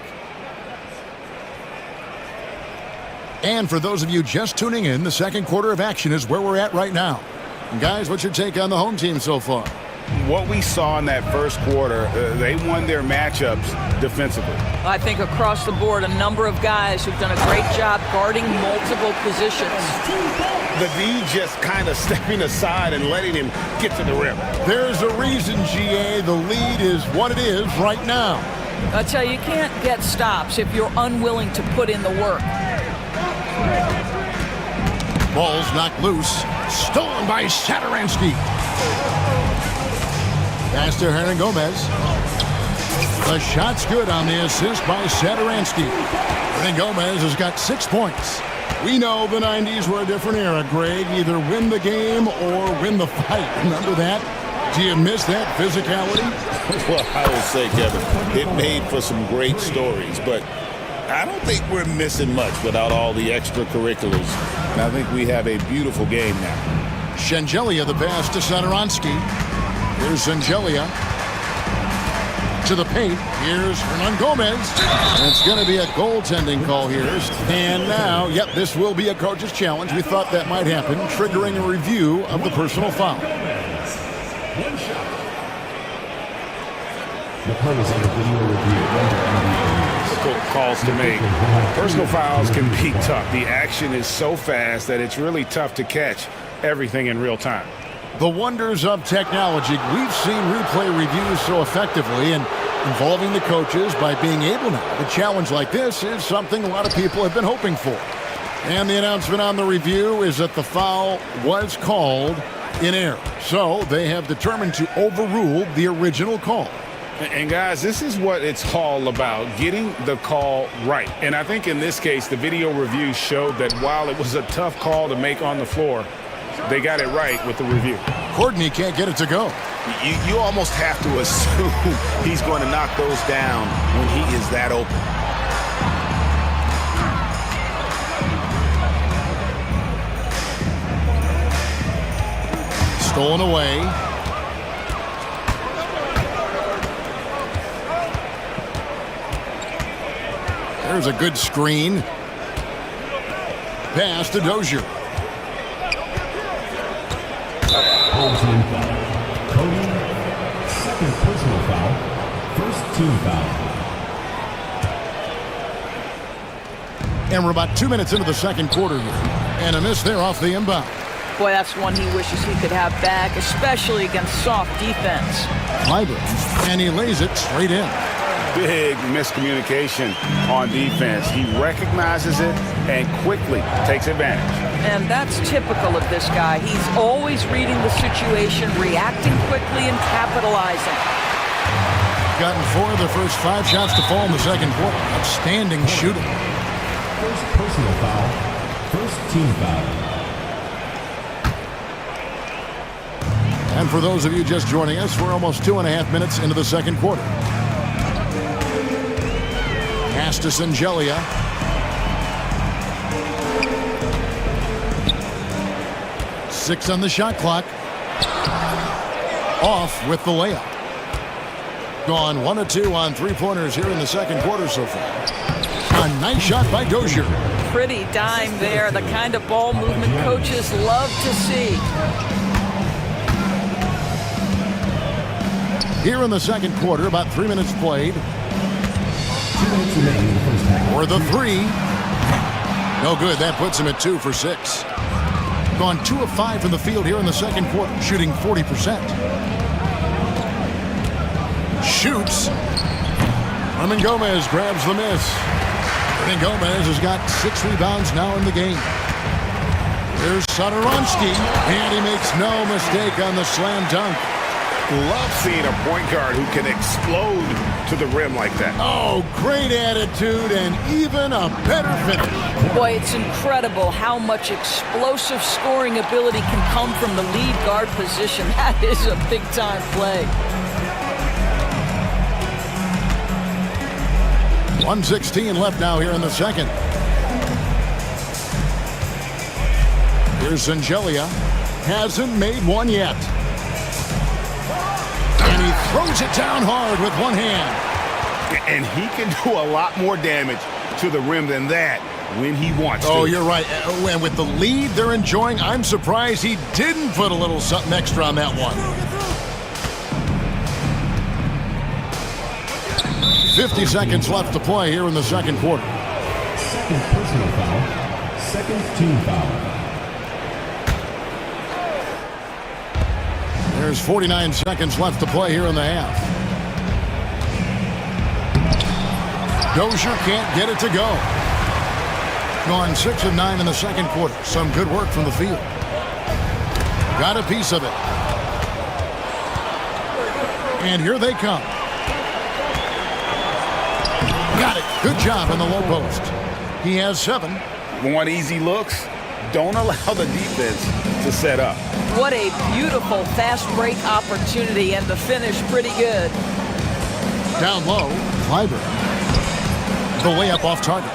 And for those of you just tuning in, the second quarter of action is where we're at right now. And guys, what's your take on the home team so far? What we saw in that first quarter, they won their matchups defensively. I think across the board, a number of guys who've done a great job guarding multiple positions. The D just kind of stepping aside and letting him get to the rim. There's a reason, GA, the lead is what it is right now. I tell you, you can't get stops if you're unwilling to put in the work. Ball's knocked loose. Stolen by Satoransky. Pass to Hernan Gomez. The shot's good on the assist by Satoransky. Hernan Gomez has got 6 points. We know the 90s were a different era, Greg. Either win the game or win the fight. Remember that? Do you miss that physicality? Well, I will say, Kevin, it made for some great stories, but I don't think we're missing much without all the extracurriculars. And I think we have a beautiful game now. Shengelia the pass to Satoransky. Here's Shengelia. To the paint. Here's Hernan Gomez. And it's going to be a goaltending call here. And now, yep, this will be a coach's challenge. We thought that might happen, triggering a review of the personal foul. The play is under video review. Difficult calls to make. Personal fouls can be tough. The action is so fast that it's really tough to catch everything in real time. The wonders of technology. We've seen replay reviews so effectively and involving the coaches by being able now. A challenge like this is something a lot of people have been hoping for. And the announcement on the review is that the foul was called in error. So they have determined to overrule the original call. And guys, this is what it's all about, getting the call right. And I think in this case, the video review showed that while it was a tough call to make on the floor, they got it right with the review. Courtney can't get it to go. You almost have to assume he's going to knock those down when he is that open. Stolen away. There's a good screen. Pass to Dozier. Home team foul. Cody, second personal foul. First team foul. And we're about 2 minutes into the second quarter here. And a miss there off the inbound. Boy, that's one he wishes he could have back, especially against soft defense. Fiber. And he lays it straight in. Big miscommunication on defense. He recognizes it and quickly takes advantage. And that's typical of this guy. He's always reading the situation, reacting quickly, and capitalizing. Gotten 4 of the first 5 shots to fall in the second quarter. Outstanding shooting. First personal foul. First team foul. And for those of you just joining us, we're almost 2.5 minutes into the second quarter. Pass to Shengelia. Six on the shot clock. Off with the layup. Gone 1 of 2 on 3-pointers here in the second quarter so far. A nice shot by Dozier. pretty dime there, the kind of ball movement coaches love to see. Here in the second quarter, about 3 minutes played. 2 minutes remaining in the first half. For the three. No good. That puts him at 2 for 6. Gone 2 of 5 from the field here in the second quarter, shooting 40%. Shoots. Herman Gomez grabs the miss. And Gomez has got 6 rebounds now in the game. Here's Satoransky, and he makes no mistake on the slam dunk. Love seeing a point guard who can explode to the rim like that. Oh, great attitude and even a better finish. Boy, it's incredible how much explosive scoring ability can come from the lead guard position. That is a big-time play. 1:16 left now here in the second. Here's Zangelia. Hasn't made one yet. And he throws it down hard with one hand. And he can do a lot more damage to the rim than that when he wants to. Oh, you're right. And with the lead they're enjoying, I'm surprised he didn't put a little something extra on that one. 50 seconds left to play here in the second quarter. Second personal foul. Second team foul. There's 49 seconds left to play here in the half. Dozier can't get it to go. Gone 6 of 9 in the second quarter. Some good work from the field. Got a piece of it. And here they come. Got it. Good job in the low post. He has 7. Want easy looks? Don't allow the defense to set up. What a beautiful fast break opportunity, and the finish pretty good. Down low, Kleiber. The layup off target.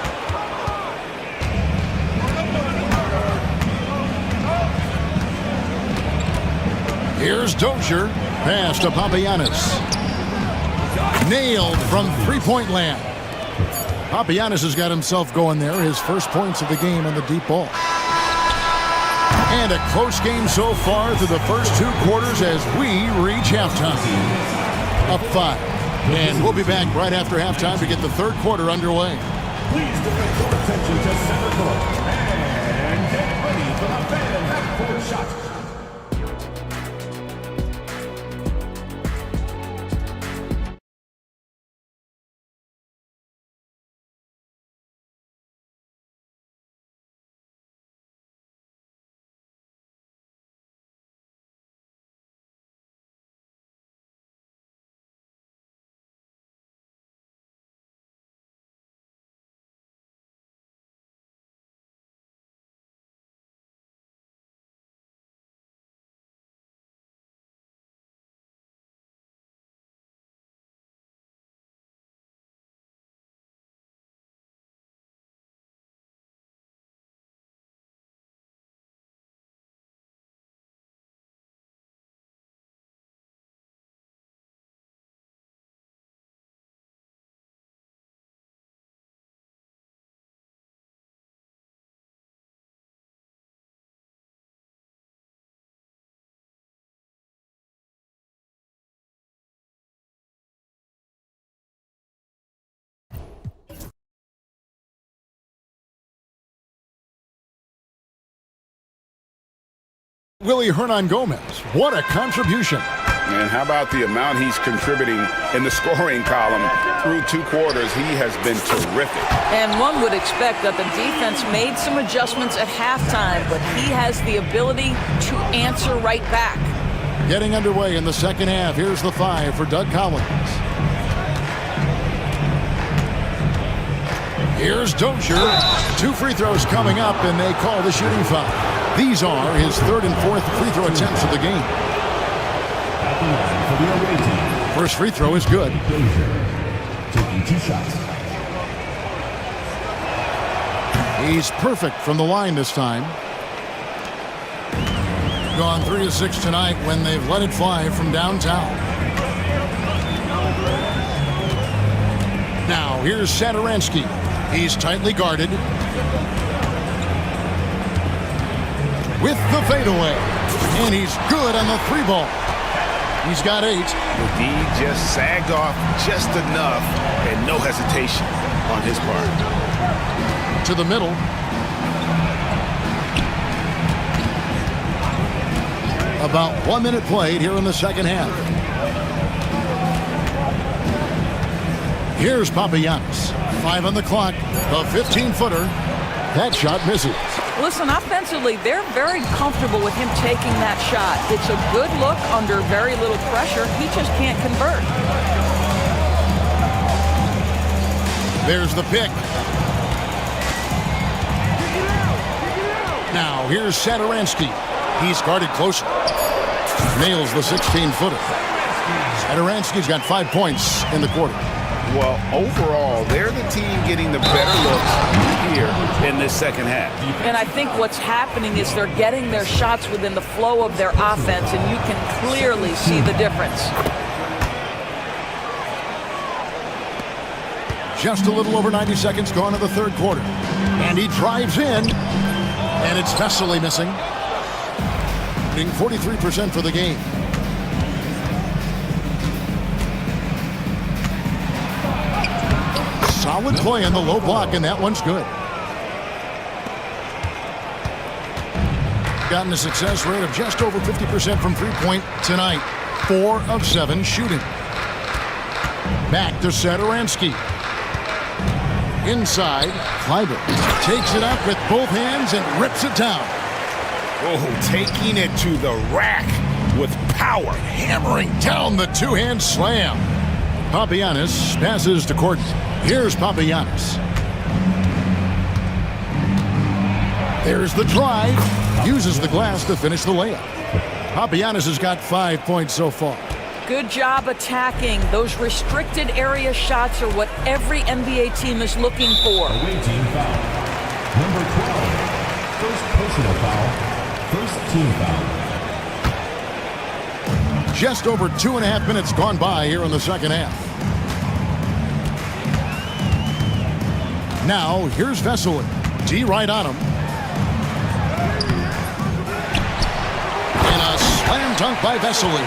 Here's Dozier. Pass to Papagiannis. Nailed from three-point land. Papagiannis has got himself going there. His first points of the game on the deep ball. And a close game so far through the first 2 quarters as we reach halftime. Up 5. And we'll be back right after halftime to get the third quarter underway. Please direct your attention to center court and get ready for the fan half-court shot. Willie Hernan Gomez, what a contribution. And how about the amount he's contributing in the scoring column through 2 quarters? He has been terrific. And one would expect that the defense made some adjustments at halftime, but he has the ability to answer right back. Getting underway in the second half. Here's the 5 for Doug Collins. Here's Dozier. 2 free throws coming up, and they call the shooting foul. These are his 3rd and 4th free throw attempts of the game. At the line for the away team. First free throw is good. Dozier taking 2 shots. He's perfect from the line this time. Gone 3 of 6 tonight when they've let it fly from downtown. Now here's Satoransky. He's tightly guarded. the fadeaway. And he's good on the three ball. He's got 8. The D just sagged off just enough and no hesitation on his part. To the middle. About 1 minute played here in the second half. Here's Papagiannis. 5 on the clock. The 15-footer. That shot misses. Listen, offensively, they're very comfortable with him taking that shot. It's a good look under very little pressure. He just can't convert. There's the pick. Now, here's Sadaransky. He's guarded closer. Nails the 16-footer. Sadaransky's got 5 points in the quarter. Well, overall, they're the team getting the better looks here in this second half. And I think what's happening is they're getting their shots within the flow of their offense, and you can clearly see the difference. Just a little over 90 seconds gone in the third quarter. And he drives in, and it's Vesely missing. Being 43% for the game. Solid play in the low block, and that one's good. Gotten a success rate of just over 50% from three-point tonight. 4 of 7 shooting. Back to Sadaransky. Inside, Kleiber takes it up with both hands and rips it down. Oh, taking it to the rack with power. Hammering down the two-hand slam. Papagiannis passes to Courtney. Here's Papagiannis. There's the drive. Uses the glass to finish the layup. Papagiannis has got 5 points so far. Good job attacking. Those restricted area shots are what every NBA team is looking for. Away team foul. Number 12. First personal foul. First team foul. Just over 2.5 minutes gone by here in the second half. Now, here's Vesely. D right on him. And a slam dunk by Vesely.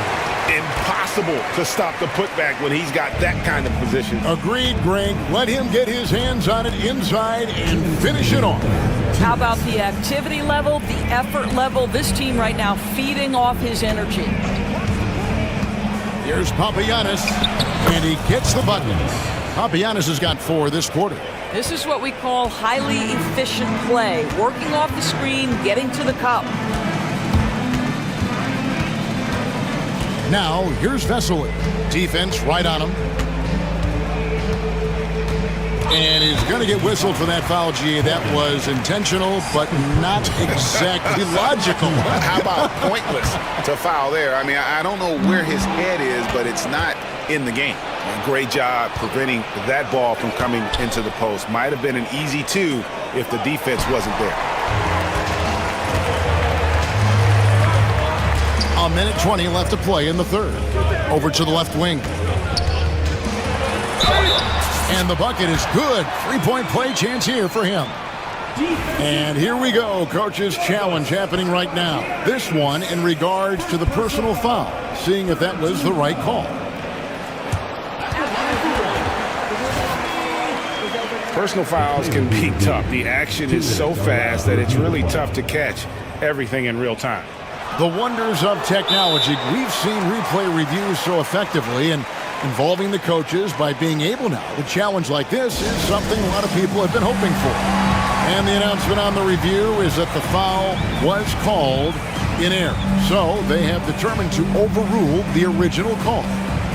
Impossible to stop the putback when he's got that kind of position. Agreed, Greg. Let him get his hands on it inside and finish it off. How about the activity level, the effort level? This team right now feeding off his energy. Here's Papagiannis, and he gets the button. Papagiannis has got 4 this quarter. This is what we call highly efficient play. Working off the screen, getting to the cup. Now, here's Vesely. Defense right on him. And he's going to get whistled for that foul, G. That was intentional, but not exactly logical. How about pointless to foul there? I mean, I don't know where his head is, but it's not in the game. Great job preventing that ball from coming into the post. Might have been an easy 2 if the defense wasn't there. A minute 20 left to play in the third. Over to the left wing. And the bucket is good. 3-point play chance here for him. And here we go. Coach's challenge happening right now. This one in regards to the personal foul. Seeing if that was the right call. Personal fouls can be tough. The action is so fast that it's really tough to catch everything in real time. The wonders of technology. We've seen replay reviews so effectively and involving the coaches by being able now. A challenge like this is something a lot of people have been hoping for. And the announcement on the review is that the foul was called in error. So they have determined to overrule the original call.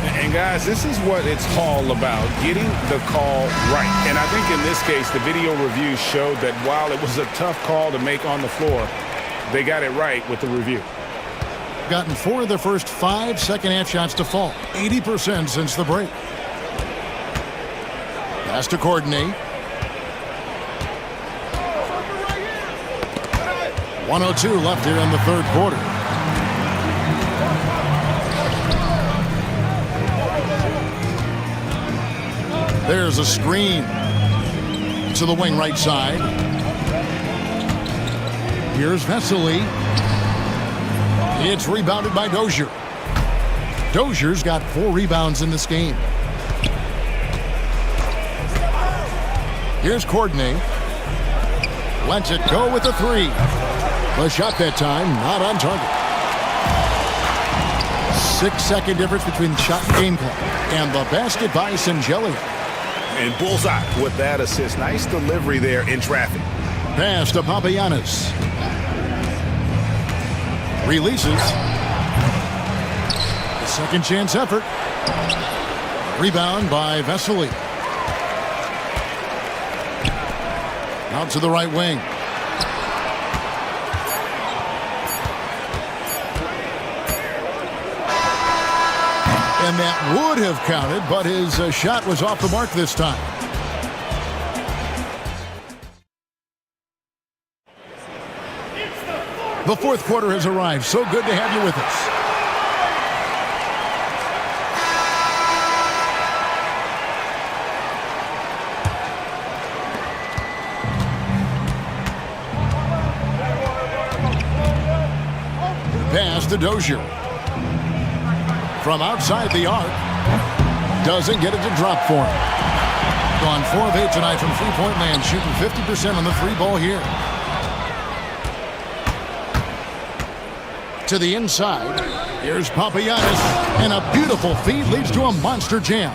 And guys, this is what it's all about, getting the call right. And I think in this case, the video review showed that while it was a tough call to make on the floor, they got it right with the review. Gotten 4 of their first 5 second-half shots to fall. 80% since the break. Pass to coordinate. 1:02 left here in the third quarter. There's a screen to the wing right side. Here's Vesely. It's rebounded by Dozier. Dozier's got 4 rebounds in this game. Here's Courtney. Lets it go with the 3. The shot that time, not on target. 6-second difference between the shot and game clock. And the basket by Singelia. And bullseye with that assist. Nice delivery there in traffic. Pass to Papagiannis. Releases. The second chance effort. Rebound by Vesely. Out to the right wing. And that would have counted, but his shot was off the mark this time. The fourth quarter has arrived. So good to have you with us. Pass to Dozier. From outside the arc. Doesn't get it to drop for him. Gone 4 of 8 tonight from three-point land, shooting 50% on the 3 ball here. To the inside. Here's Papagiannis. And a beautiful feed leads to a monster jam.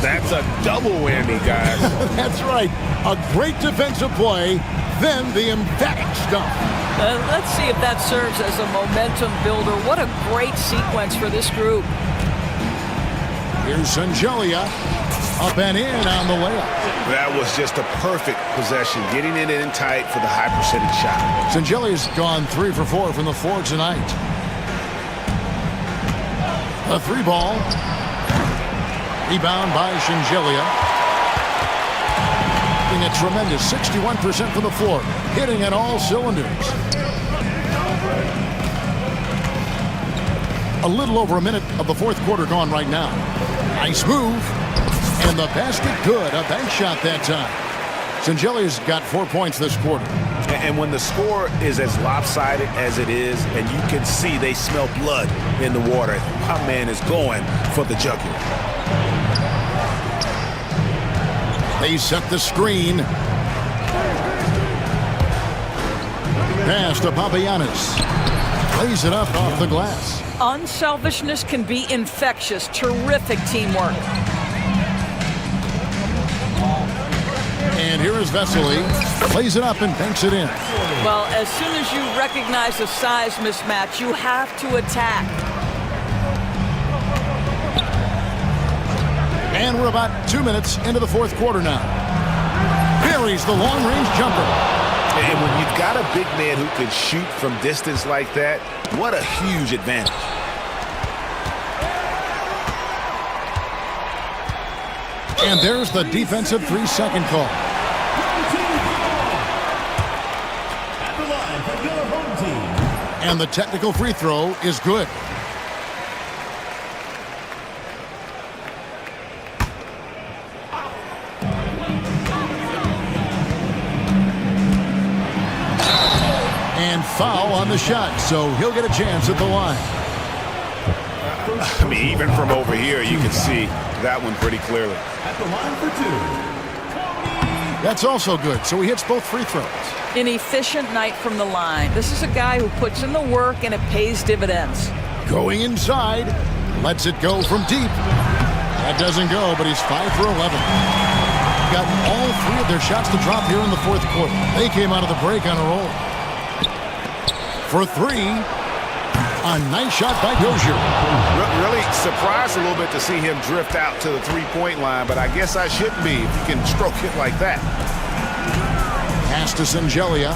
That's a double whammy, guys. That's right. A great defensive play, then the emphatic stuff. Let's see if that serves as a momentum builder. What a great sequence for this group. Here's Singelia. Up and in on the layup. That was just a perfect possession, getting it in tight for the high percentage shot. Singelia's gone 3 for 4 from the floor tonight. A 3 ball. Rebound by Singelia. A tremendous 61% from the floor, hitting at all cylinders. A little over a minute of the fourth quarter gone right now. Nice move. And the basket good. A bank shot that time. Singelia's got 4 points this quarter. And when the score is as lopsided as it is, and you can see they smell blood in the water, my man is going for the jugular. They set the screen. Pass to Papagiannis. Lays it up off the glass. Unselfishness can be infectious. Terrific teamwork. And here is Vesely. Lays it up and banks it in. Well, as soon as you recognize a size mismatch, you have to attack. And we're about 2 minutes into the fourth quarter now. Buries the long-range jumper. And when you've got a big man who can shoot from distance like that, what a huge advantage. And there's the defensive 3-second call. At the line for your home team. And the technical free throw is good. And foul on the shot, so he'll get a chance at the line. I mean, even from over here, you can see that one pretty clearly. At the line for 2. That's also good, so he hits both free throws. An efficient night from the line. This is a guy who puts in the work and it pays dividends. Going inside, lets it go from deep. That doesn't go, but he's 5 for 11. Got all 3 of their shots to drop here in the fourth quarter. They came out of the break on a roll. For 3, a nice shot by Dozier. Really surprised a little bit to see him drift out to the three-point line, but I guess I shouldn't be if you can stroke it like that. Pass to Singelia.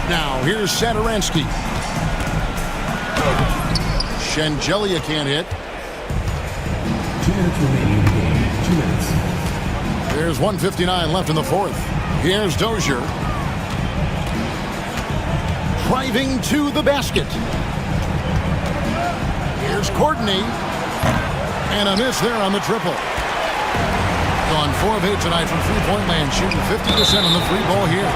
Now here's Satoransky. Singelia can't hit. 2 minutes remaining in the game. 2 minutes. There's 1:59 left in the fourth. Here's Dozier. Driving to the basket. Here's Courtney. And a miss there on the triple. Gone 4 of 8 tonight from three-point land, shooting 50% on the free ball here.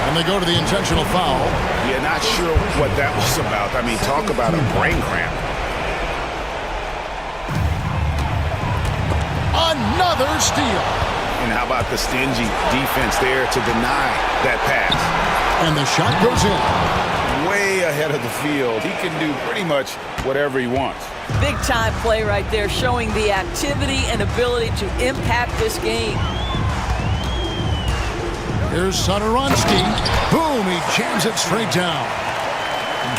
And they go to the intentional foul. Yeah, not sure what that was about. I mean, talk about a brain cramp. Another steal. And how about the stingy defense there to deny that pass? And the shot goes in. Way ahead of the field. He can do pretty much whatever he wants. Big time play right there, showing the activity and ability to impact this game. Here's Satoransky. Boom, he jams it straight down.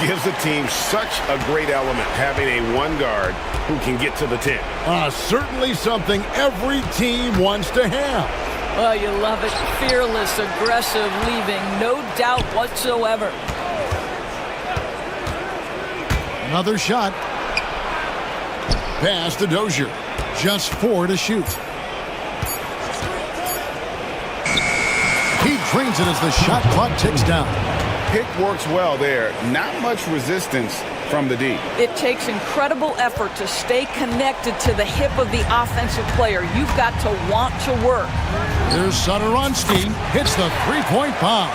Gives the team such a great element, having a one guard who can get to the 10. Certainly something every team wants to have. Well, you love it. Fearless, aggressive, leaving no doubt whatsoever. Another shot. Pass to Dozier. Just 4 to shoot. He drains it as the shot clock ticks down. Pick works well there. Not much resistance from the D. It takes incredible effort to stay connected to the hip of the offensive player. You've got to want to work. Here's Satoransky. Hits the three-point bomb.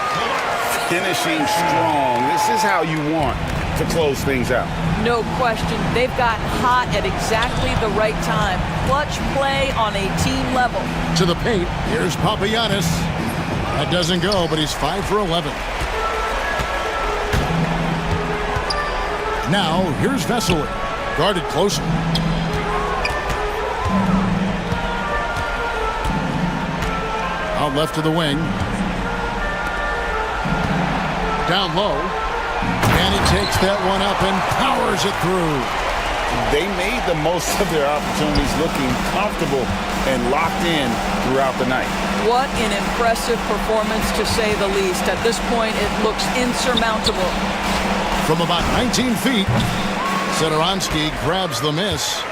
Finishing strong. This is how you want to close things out. No question. They've got hot at exactly the right time. Clutch play on a team level. To the paint. Here's Papagiannis. That doesn't go, but he's 5 for 11. Now, here's Vesely. Guarded closer. Out left to the wing. Down low. And he takes that one up and powers it through. They made the most of their opportunities, looking comfortable and locked in throughout the night. What an impressive performance, to say the least. At this point, it looks insurmountable. From about 19 feet, Satoransky grabs the miss.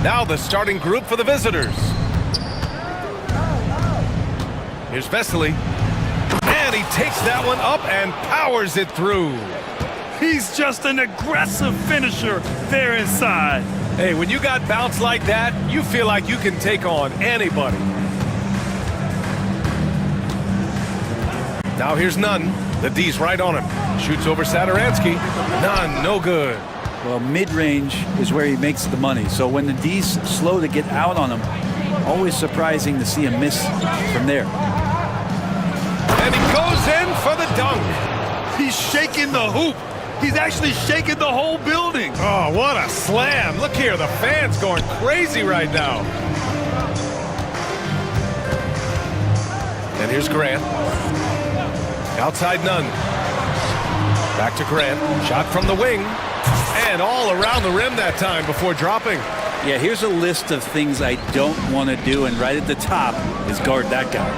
Now the starting group for the visitors. Here's Vesely. And he takes that one up and powers it through. He's just an aggressive finisher there inside. Hey, when you got bounce like that, you feel like you can take on anybody. Now here's Nunn. The D's right on him. Shoots over Sadaransky. Nunn, no good. Well, mid-range is where he makes the money. So when the D's slow to get out on him, always surprising to see him miss from there. And he goes in for the dunk. He's shaking the hoop. He's actually shaking the whole building. Oh, what a slam. Look here, the fans going crazy right now. And here's Grant. Outside Nunn. Back to Grant. Shot from the wing. And all around the rim that time before dropping. Yeah, here's a list of things I don't want to do, and right at the top is guard that guy.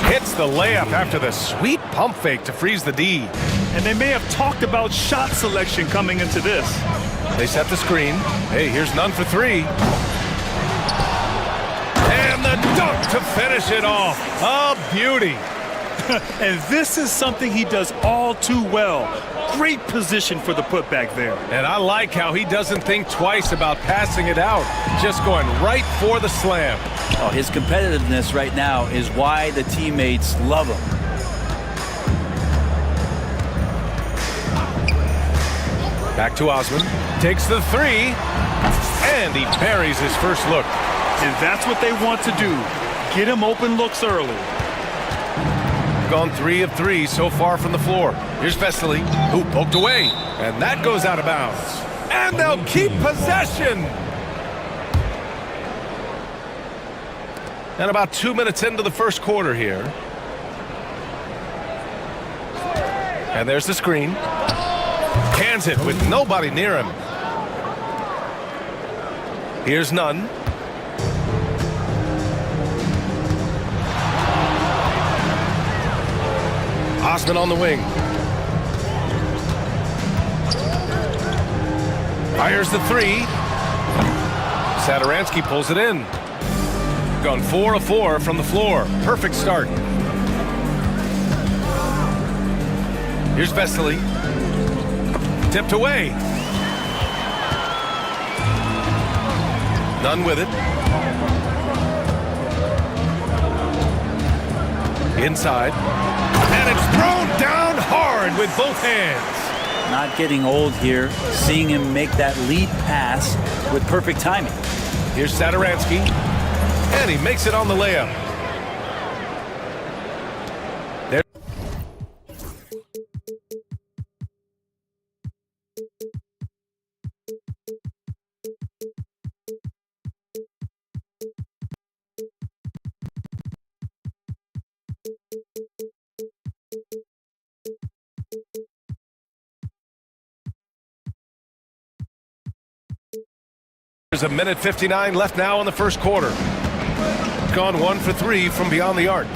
Hits the layup after the sweet pump fake to freeze the D. And they may have talked about shot selection coming into this. They set the screen. Hey, here's Nunn for three. And the dunk to finish it off. A beauty. And this is something he does all too well. Great position for the putback there. And I like how he doesn't think twice about passing it out. Just going right for the slam. Oh, his competitiveness right now is why the teammates love him. Back to Osman. Takes the three. And he buries his first look. And that's what they want to do. Get him open looks early. Gone 3 of 3 so far from the floor. Here's Vesely, who poked away. And that goes out of bounds. And they'll keep possession. And about 2 minutes into the first quarter here. And there's the screen. Cans it with nobody near him. Here's Nunn. Osman on the wing. Fires the three. Sadaransky pulls it in. Gone 4 of 4 from the floor. Perfect start. Here's Vesely. Tipped away. Nunn with it. Inside. And it's thrown down hard with both hands. Not getting old here. Seeing him make that lead pass with perfect timing. Here's Sadaransky. And he makes it on the layup. There. There's a minute 59 left now in the first quarter. Gone 1 for 3 from beyond the arc.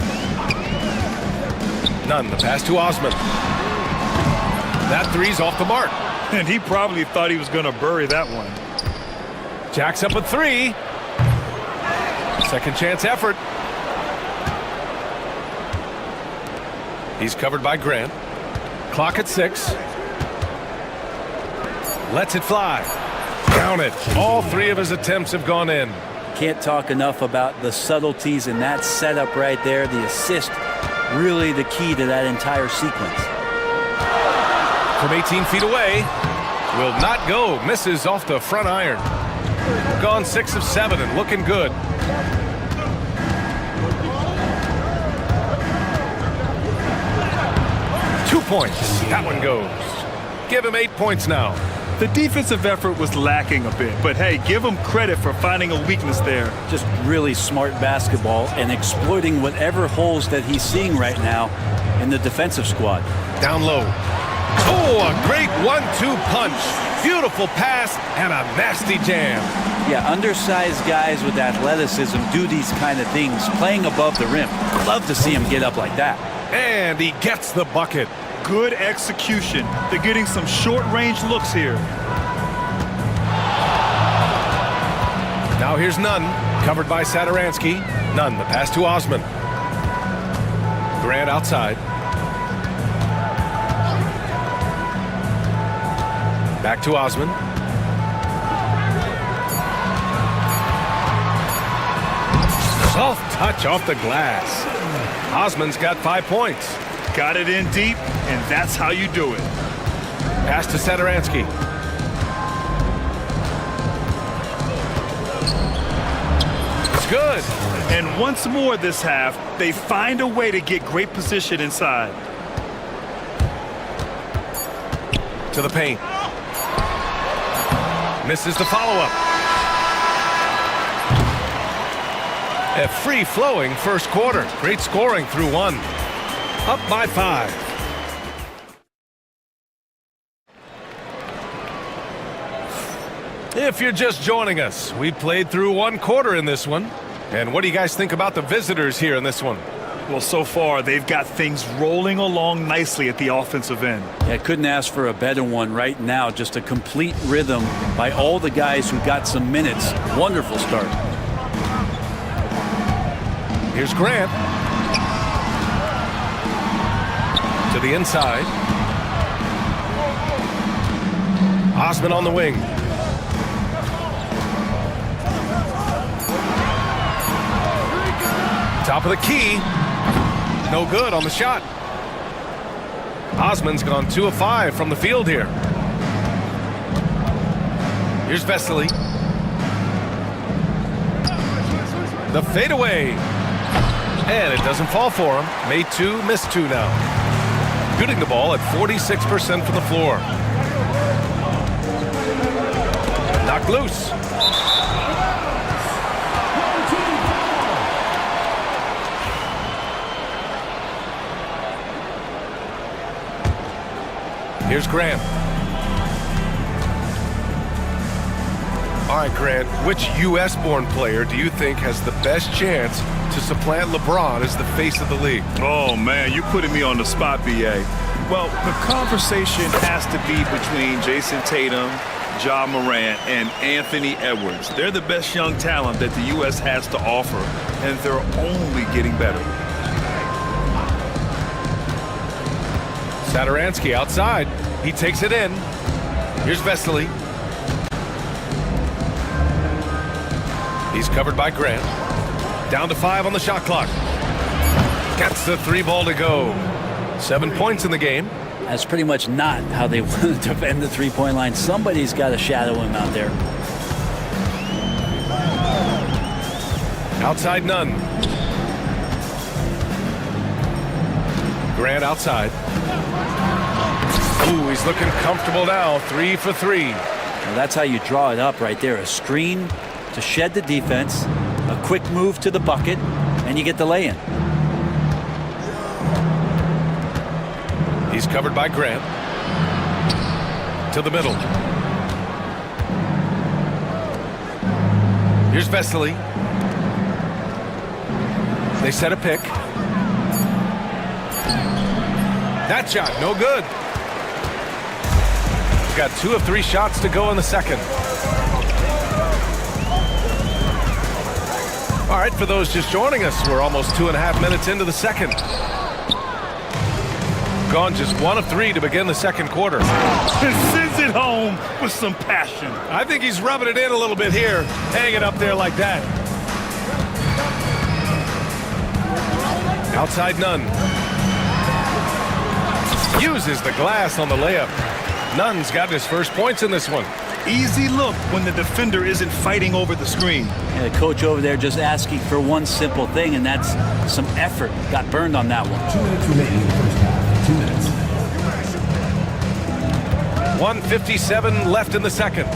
Nunn, the pass to Osman. That three's off the mark. And he probably thought he was going to bury that one. Jacks up a three. Second chance effort. He's covered by Grant. Clock at 6. Lets it fly. Count it. All 3 of his attempts have gone in. Can't talk enough about the subtleties in that setup right there. The assist, really the key to that entire sequence. From 18 feet away, will not go. Misses off the front iron. Gone 6 of 7 and looking good. Two points. That one goes. Give him 8 points now. The defensive effort was lacking a bit, but hey, give him credit for finding a weakness there. Just really smart basketball and exploiting whatever holes that he's seeing right now in the defensive squad. Down low. Oh, a great 1-2 punch. Beautiful pass and a nasty jam. Yeah, undersized guys with athleticism do these kind of things, playing above the rim. Love to see him get up like that. And he gets the bucket. Good execution. They're getting some short-range looks here. Now here's Nunn, covered by Sadaransky. Nunn, the pass to Osman. Grant outside. Back to Osman. Soft touch off the glass. Osman's got 5 points. Got it in deep, and that's how you do it. Pass to Sadaransky. It's good. And once more this half, they find a way to get great position inside. To the paint. Misses the follow-up. A free-flowing first quarter. Great scoring through one. Up by 5. If you're just joining us, we played through one quarter in this one. And what do you guys think about the visitors here in this one? Well, so far, they've got things rolling along nicely at the offensive end. Yeah, couldn't ask for a better one right now. Just a complete rhythm by all the guys who got some minutes. Wonderful start. Here's Grant. To the inside. Osman on the wing. Top of the key. No good on the shot. Osman's gone 2 of 5 from the field here. Here's Vesely. The fadeaway. And it doesn't fall for him. Made 2, missed 2 now. Shooting the ball at 46% from the floor. Knocked loose. Here's Grant. All right, Grant, which U.S.-born player do you think has the best chance to supplant LeBron as the face of the league? Oh, man, you're putting me on the spot, B.A. Well, the conversation has to be between Jason Tatum, Ja Morant, and Anthony Edwards. They're the best young talent that the U.S. has to offer, and they're only getting better. Sadaransky outside. He takes it in. Here's Vesely. He's covered by Grant. Down to 5 on the shot clock. Gets the 3 ball to go. 7 points in the game. That's pretty much not how they want to defend the three-point line. Somebody's got to shadow him out there. Outside Nunn. Grant outside. Ooh, he's looking comfortable now. 3 for 3. Well, that's how you draw it up right there. A screen to shed the defense, a quick move to the bucket, and you get the lay-in. He's covered by Grant. To the middle. Here's Vesely. They set a pick. That shot, no good. He's got 2 of 3 shots to go in the second. All right, for those just joining us, we're almost 2.5 minutes into the second. Gone just 1 of 3 to begin the second quarter. And sends it home with some passion. I think he's rubbing it in a little bit here, hanging up there like that. Outside Nunn. Uses the glass on the layup. Nunn's got his first points in this one. Easy look when the defender isn't fighting over the screen. And the coach over there just asking for one simple thing, and that's some effort. Got burned on that one. 2 minutes remaining in the first half. 2 minutes. 1:57 left in the second.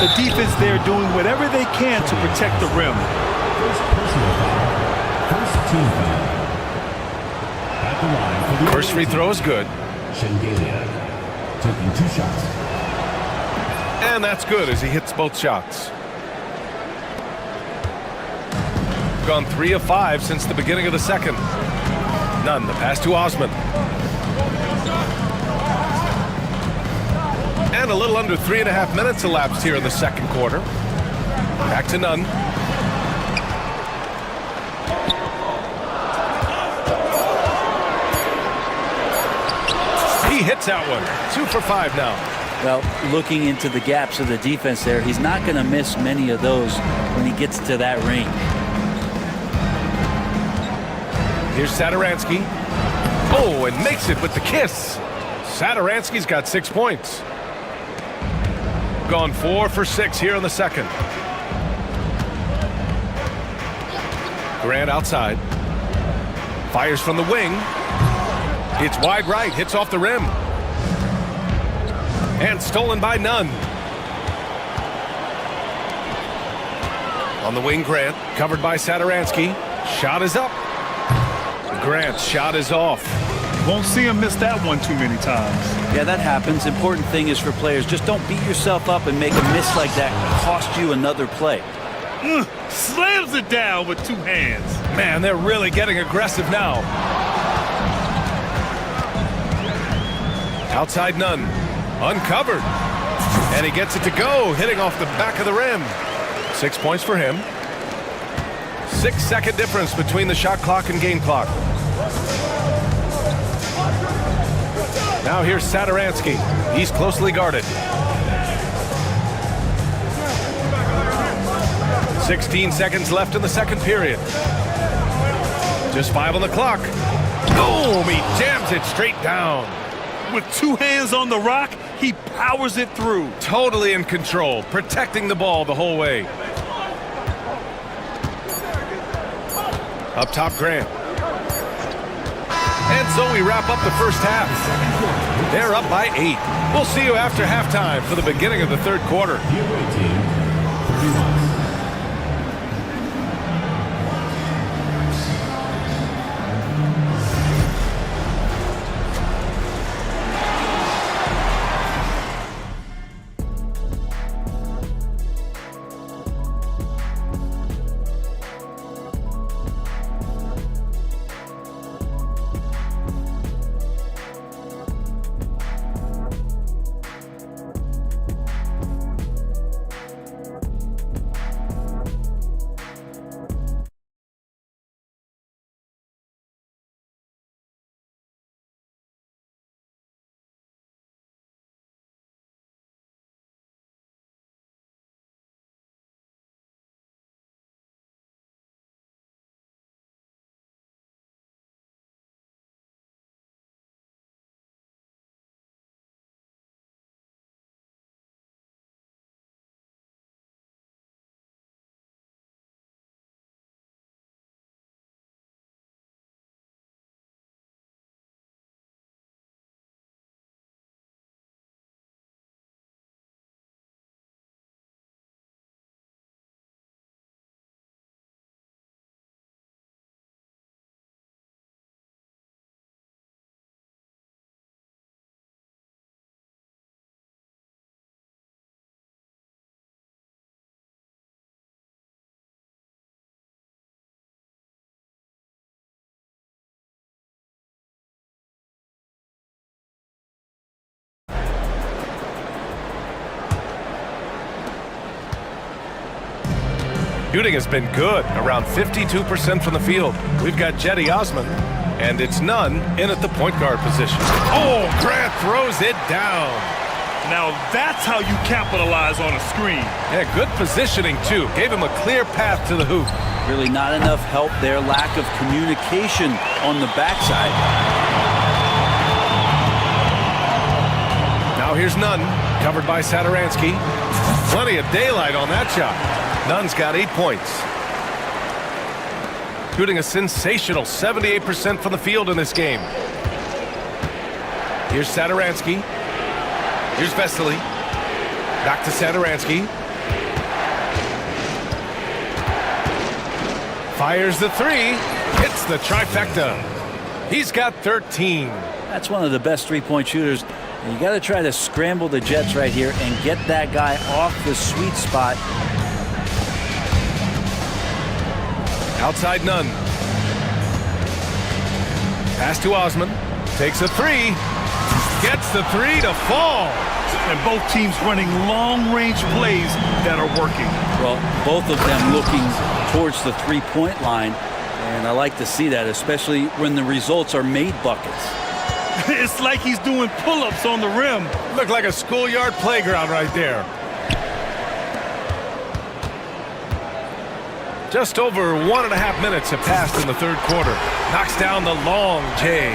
The defense there doing whatever they can to protect the rim. First personal foul. First team foul. At the line for the First free throw is good. Shengelia taking 2 shots. And that's good as he hits both shots. Gone 3 of 5 since the beginning of the second. Nunn, the pass to Osman. And a little under 3.5 minutes elapsed here in the second quarter. Back to Nunn. He hits that one. 2 for 5 now. Well, looking into the gaps of the defense there, he's not going to miss many of those when he gets to that range. Here's Sadaransky. Oh, and makes it with the kiss. Sadaransky's got 6 points. Gone 4 for 6 here in the second. Grant outside. Fires from the wing. It's wide right, hits off the rim. And stolen by Nunn. On the wing, Grant, covered by Sadaransky. Shot is up. Grant's shot is off. Won't see him miss that one too many times. Yeah, that happens. Important thing is for players, just don't beat yourself up and make a miss like that cost you another play. Slams it down with 2 hands. Man, they're really getting aggressive now. Outside Nunn. Uncovered. And he gets it to go, hitting off the back of the rim. 6 points for him. 6-second difference between the shot clock and game clock. Now here's Sadaransky. He's closely guarded. 16 seconds left in the second period. Just 5 on the clock. Boom! He jams it straight down. With 2 hands on the rock, he powers it through. Totally in control, protecting the ball the whole way. Up top, Grant. And so we wrap up the first half. They're up by 8. We'll see you after halftime for the beginning of the third quarter. Shooting has been good, around 52% from the field. We've got Jetty Osman, and it's Nunn in at the point guard position. Oh, Grant throws it down. Now that's how you capitalize on a screen. Yeah, good positioning, too. Gave him a clear path to the hoop. Really not enough help there. Lack of communication on the backside. Now here's Nunn, covered by Sadaransky. Plenty of daylight on that shot. Nunn's got 8 points. Shooting a sensational 78% from the field in this game. Here's Sadaransky. Here's Vesely. Back to Sadaransky. Fires the 3. Hits the trifecta. He's got 13. That's one of the best three-point shooters. You got to try to scramble the Jets right here and get that guy off the sweet spot. Outside Nunn. Pass to Osman. Takes a 3. Gets the three to fall. And both teams running long-range plays that are working. Well, both of them looking towards the three-point line, and I like to see that, especially when the results are made buckets. It's like he's doing pull-ups on the rim. Looked like a schoolyard playground right there. Just over 1.5 minutes have passed in the third quarter. Knocks down the long J.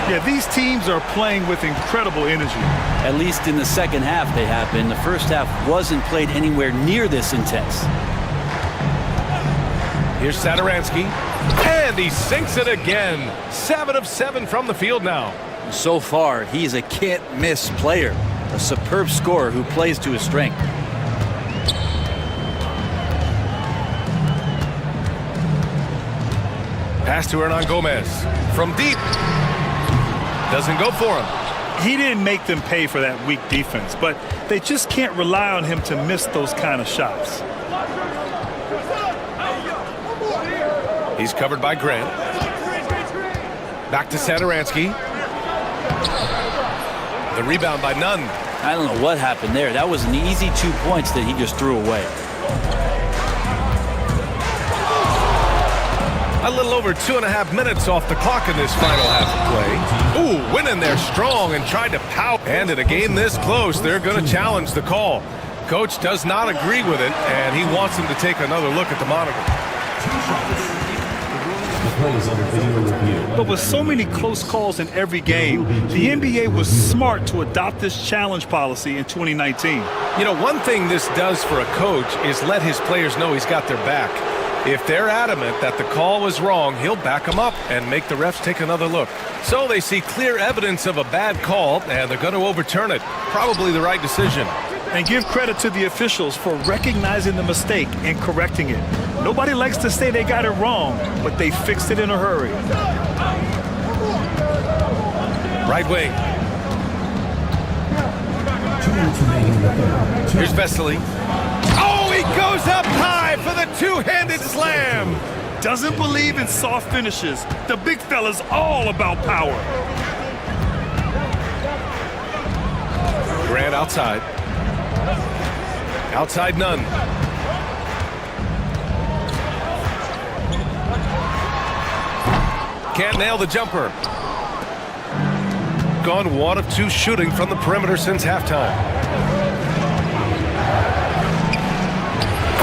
Yeah, these teams are playing with incredible energy. At least in the second half they have been. The first half wasn't played anywhere near this intense. Here's Sadaransky, and he sinks it again. 7 of 7 from the field now. So far, he's a can't-miss player, a superb scorer who plays to his strength. Pass to Hernan Gomez from deep. Doesn't go for him. He didn't make them pay for that weak defense, but they just can't rely on him to miss those kind of shots. He's covered by Grant. Back to Sadaransky. The rebound by Nunn. I don't know what happened there. That was an easy 2 points that he just threw away. A little over 2.5 minutes off the clock in this final half of play. Ooh, went in there strong and tried to pout. And in a game this close, they're going to challenge the call. Coach does not agree with it, and he wants him to take another look at the monitor. But with so many close calls in every game, the NBA was smart to adopt this challenge policy in 2019. You know, one thing this does for a coach is let his players know he's got their back. If they're adamant that the call was wrong, he'll back them up and make the refs take another look. So they see clear evidence of a bad call, and they're going to overturn it. Probably the right decision. And give credit to the officials for recognizing the mistake and correcting it. Nobody likes to say they got it wrong, but they fixed it in a hurry. Right wing. Here's Vesely. Oh, he goes up high for the two-handed slam. Doesn't believe in soft finishes. The big fella's all about power. Grant outside. Outside Nunn. Can't nail the jumper. Gone 1 of 2 shooting from the perimeter since halftime.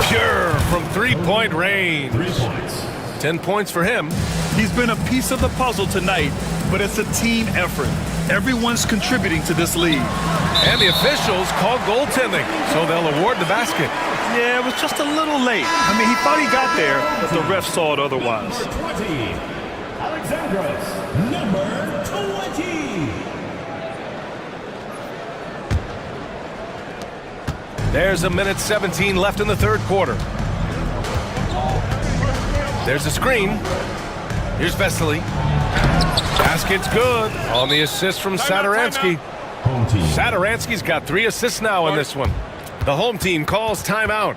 Pure from three-point range. 10 points for him. He's been a piece of the puzzle tonight, but it's a team effort. Everyone's contributing to this lead. And the officials call goaltending, so they'll award the basket. Yeah, it was just a little late. I mean, he thought he got there, but the ref saw it otherwise. Alexandros, number 20. There's a minute 17 left in the third quarter. There's a screen. Here's Vesely. Basket's good on the assist from Sadaransky. Sadaransky's got 3 assists now in this one. The home team calls timeout.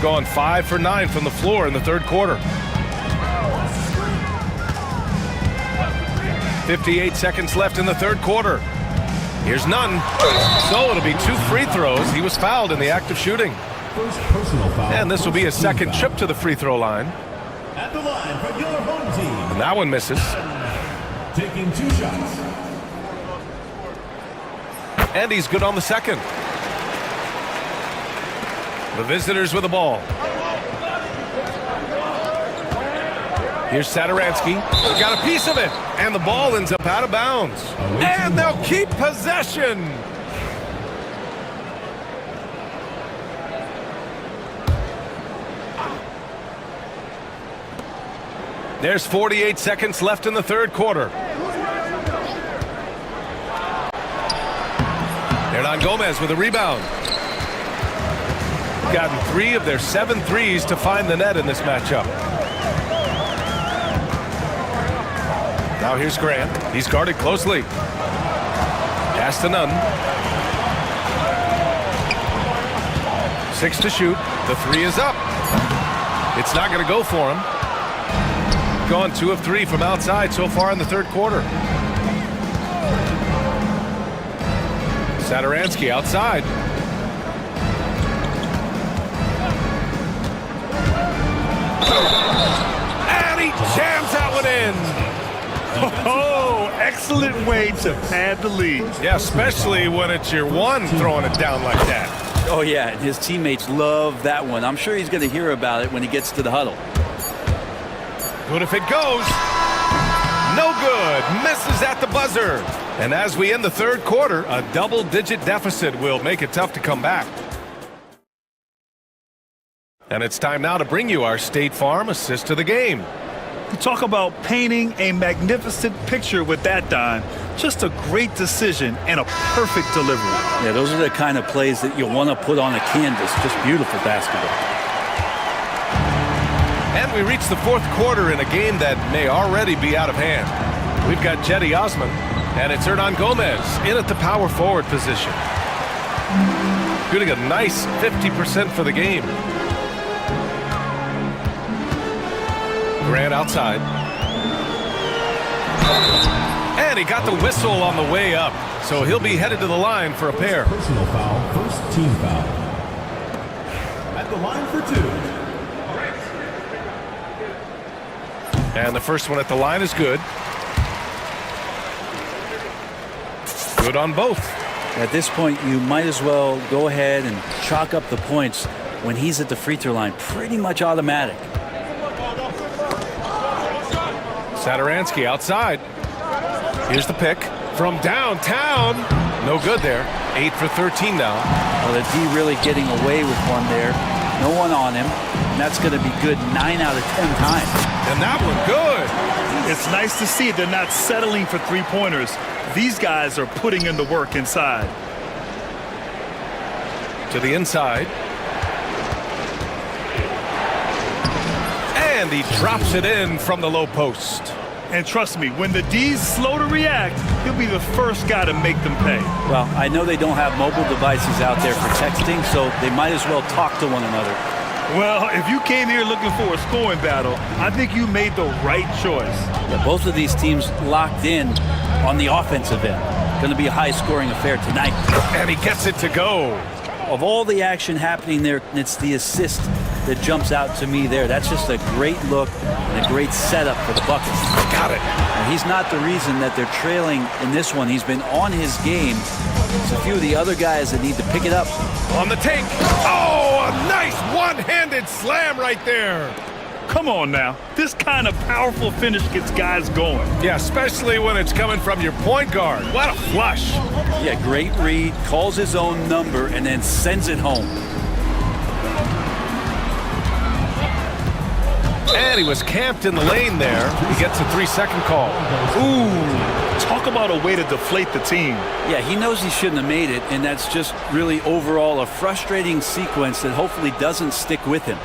Gone 5 for 9 from the floor in the third quarter. 58 seconds left in the third quarter. Here's Nunn. So it'll be 2 free throws. He was fouled in the act of shooting. And this will be his second trip to the free throw line. At the line for your home team. And that one misses. Taking 2 shots. And he's good on the second. The visitors with the ball. Here's Sadaransky. Got a piece of it. And the ball ends up out of bounds. And they'll keep possession. There's 48 seconds left in the third quarter. Hernan Gomez with a rebound. Gotten 3 of their 7 threes to find the net in this matchup. Now here's Grant. He's guarded closely. Pass to Nunn. 6 to shoot. The 3 is up. It's not going to go for him. Gone 2 of 3 from outside so far in the third quarter. Satoransky outside. And he jams that one in. Oh, excellent way to pad the lead. Yeah, especially when it's your one throwing it down like that. Oh, yeah, and his teammates love that one. I'm sure he's going to hear about it when he gets to the huddle. Good if it goes. No good. Misses at the buzzer. And as we end the third quarter, a double-digit deficit will make it tough to come back. And it's time now to bring you our State Farm assist to the game. You talk about painting a magnificent picture with that dime. Just a great decision and a perfect delivery. Yeah, those are the kind of plays that you want to put on a canvas. Just beautiful basketball. And we reach the fourth quarter in a game that may already be out of hand. We've got Jetty Osman, and it's Hernan Gomez in at the power forward position. Getting a nice 50% for the game. Grant outside. And he got the whistle on the way up, so he'll be headed to the line for a pair. Personal foul, first team foul. At the line for 2. And the first one at the line is good. Good on both. At this point, you might as well go ahead and chalk up the points when he's at the free throw line. Pretty much automatic. Satoransky outside. Here's the pick from downtown. No good there. 8 for 13 now. Well, the D really getting away with one there. No one on him. And that's going to be good 9 out of 10 times. And that one good. It's nice to see they're not settling for three-pointers. These guys are putting in the work inside. To the inside. And he drops it in from the low post. And trust me, when the D's slow to react, he'll be the first guy to make them pay. Well, I know they don't have mobile devices out there for texting, so they might as well talk to one another. Well, if you came here looking for a scoring battle, I think you made the right choice. Yeah, both of these teams locked in on the offensive end. Going to be a high-scoring affair tonight. And he gets it to go. Of all the action happening there, it's the assist that jumps out to me there. That's just a great look and a great setup for the bucket. Got it. And he's not the reason that they're trailing in this one. He's been on his game. It's a few of the other guys that need to pick it up. On the take. Oh, a nice one-handed slam right there. Come on now. This kind of powerful finish gets guys going. Yeah, especially when it's coming from your point guard. What a flush. Yeah, great read, calls his own number, and then sends it home. And he was camped in the lane there. He gets a 3-second call. Ooh, talk about a way to deflate the team. Yeah, he knows he shouldn't have made it, and that's just really overall a frustrating sequence that hopefully doesn't stick with him.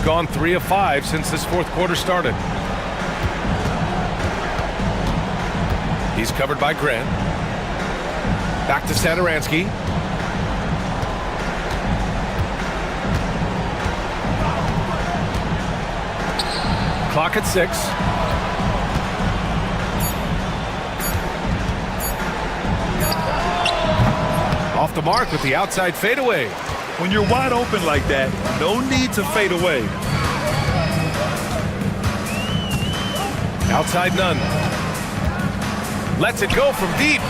Gone 3 of 5 since this fourth quarter started. He's covered by Grant. Back to Satoransky. Clock at 6. Off the mark with the outside fadeaway. When you're wide open like that, no need to fade away. Outside Nunn. Lets it go from deep.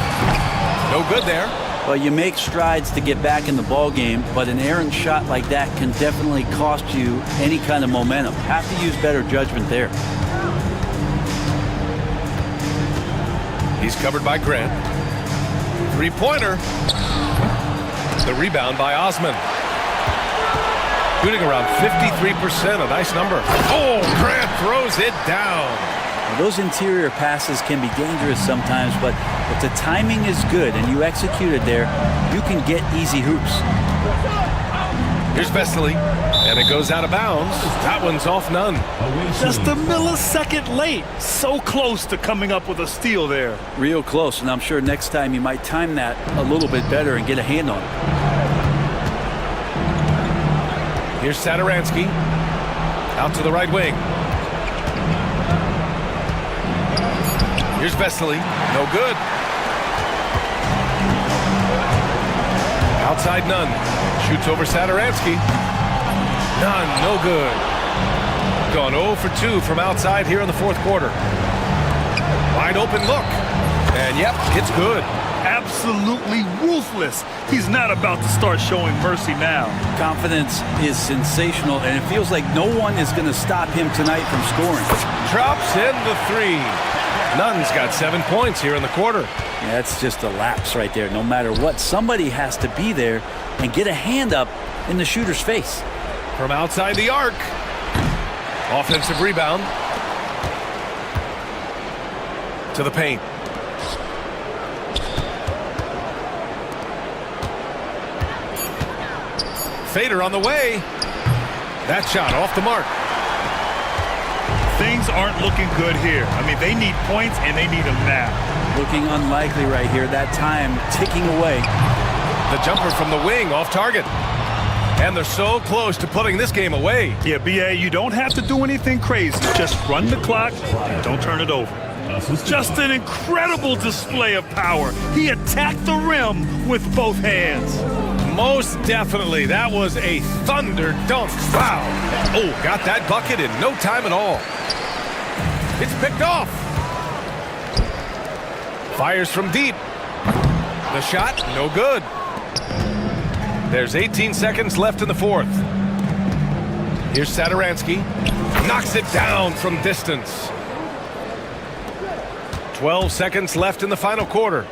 No good there. Well, you make strides to get back in the ball game, but an errant shot like that can definitely cost you any kind of momentum. Have to use better judgment there. He's covered by Grant. Three-pointer. The rebound by Osman. Shooting around 53%, a nice number. Oh, Grant throws it down. Those interior passes can be dangerous sometimes, but if the timing is good and you execute it there, you can get easy hoops. Here's Vesely, and it goes out of bounds. That one's off none. Just a millisecond late. So close to coming up with a steal there. Real close, and I'm sure next time you might time that a little bit better and get a hand on it. Here's Saturansky, out to the right wing. Here's Vesely, no good. Outside Nunn, shoots over Saturansky. Nunn, no good. Gone 0 for 2 from outside here in the fourth quarter. Wide open look, and yep, it's good. Absolutely ruthless. He's not about to start showing mercy now. Confidence is sensational, and it feels like no one is going to stop him tonight from scoring. Drops in the three. Nunn's got 7 points here in the quarter. Yeah, that's just a lapse right there. No matter what, somebody has to be there and get a hand up in the shooter's face. From outside the arc. Offensive rebound. To the paint. Fader on the way. That shot off the mark. Things aren't looking good here. I mean, they need points, and they need them now. Looking unlikely right here. That time ticking away. The jumper from the wing off target. And they're so close to putting this game away. Yeah, BA, you don't have to do anything crazy. Just run the clock and don't turn it over. Just an incredible display of power. He attacked the rim with both hands. Most definitely. That was a thunder dunk. Wow. Oh, got that bucket in no time at all. It's picked off. Fires from deep. The shot, no good. There's 18 seconds left in the fourth. Here's Saturansky. Knocks it down from distance. 12 seconds left in the final quarter.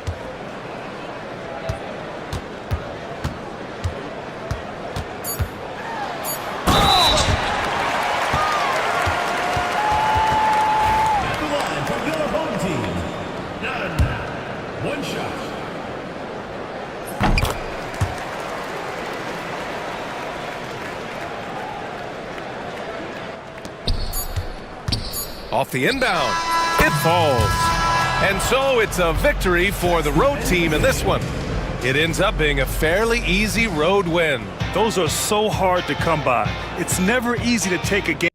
Off the inbound, it falls. And so it's a victory for the road team in this one. It ends up being a fairly easy road win. Those are so hard to come by. It's never easy to take a game.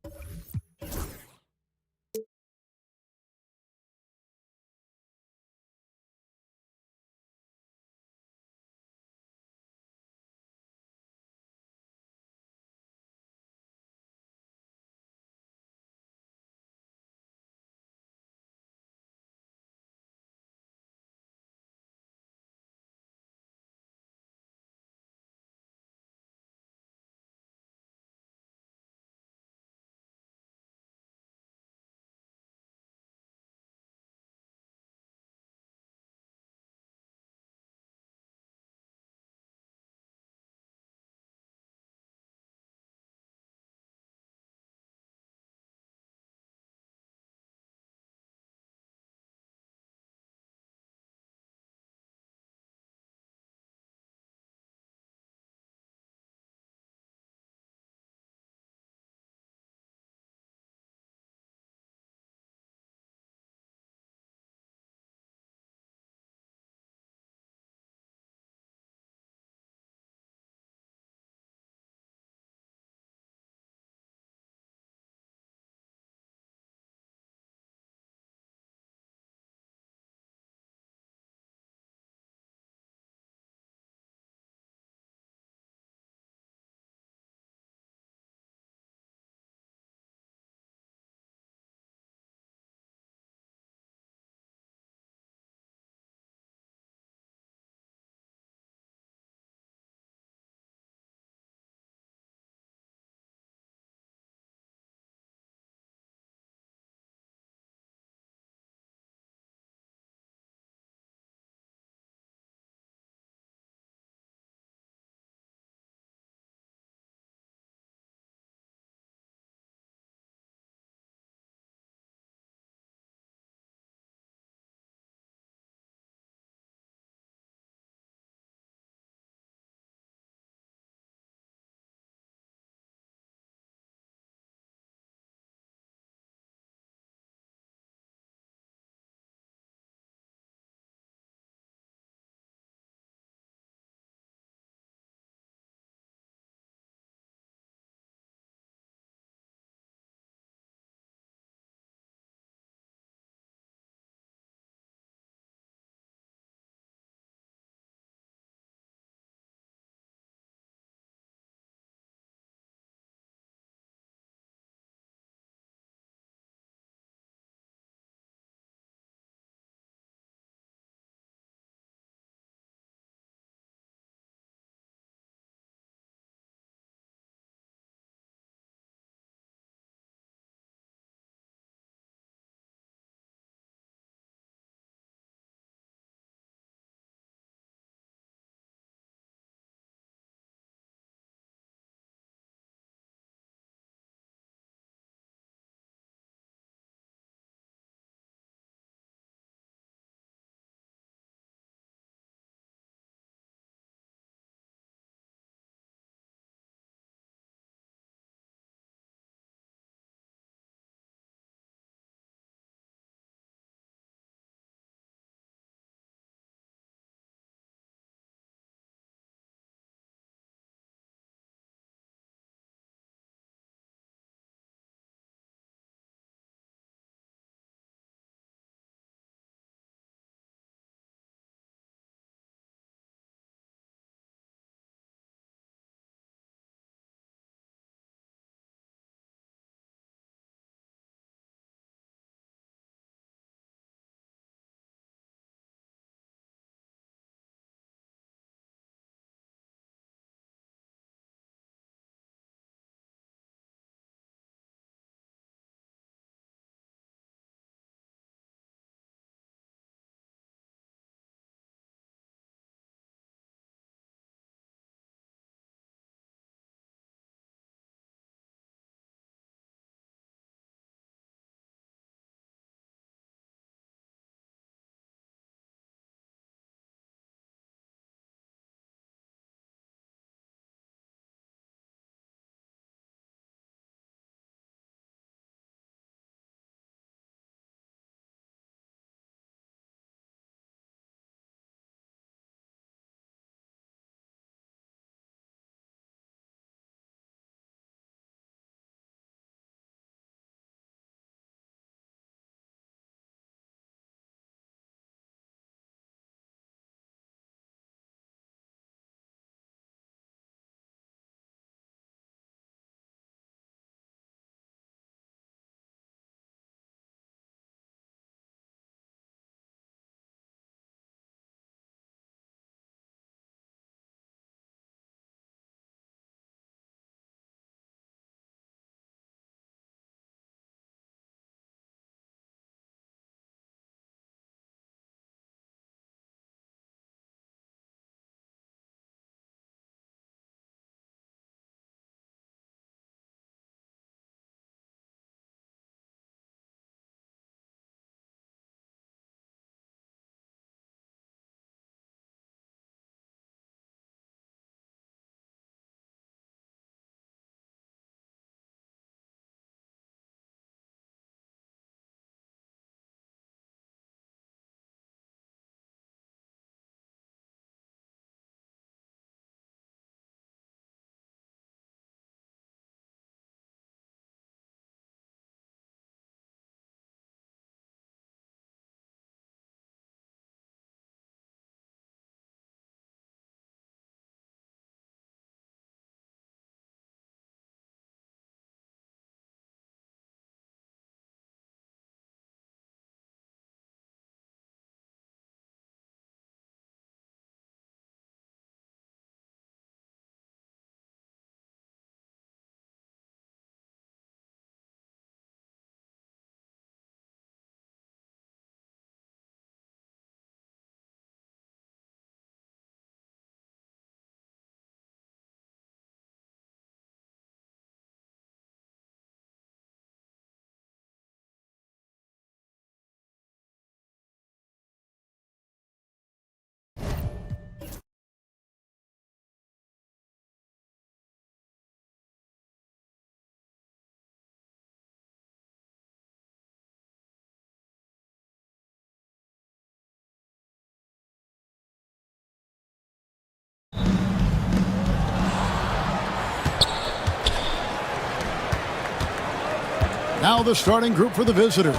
Now the starting group for the visitors.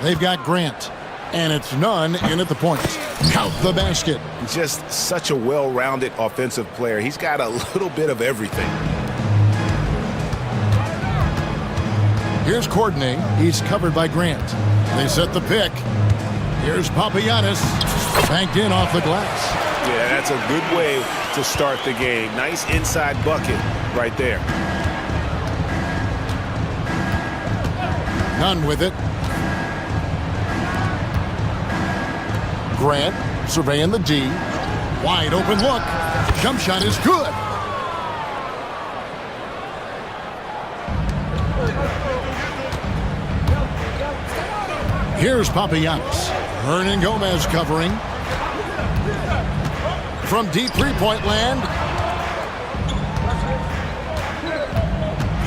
They've got Grant, and it's none in at the point. Count the basket. Just such a well-rounded offensive player. He's got a little bit of everything. Here's Courtney. He's covered by Grant. They set the pick. Here's Papagiannis. Banked in off the glass. Yeah, that's a good way to start the game. Nice inside bucket right there. None with it. Grant surveying the D. Wide open look. Jump shot is good. Here's Papagiannis. Hernan Gomez covering. From deep three-point land.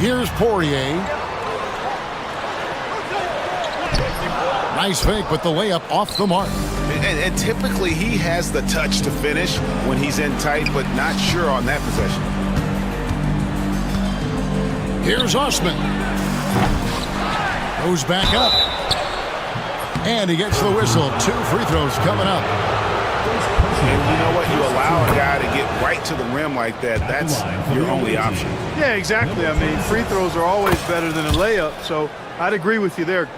Here's Poirier. Nice fake, but the layup off the mark. And typically he has the touch to finish when he's in tight, but not sure on that possession. Here's Osman. Goes back up. And he gets the whistle. 2 free throws coming up. And you know what? You allow a guy to get right to the rim like that. That's your only option. Yeah, exactly. I mean, free throws are always better than a layup, so I'd agree with you there.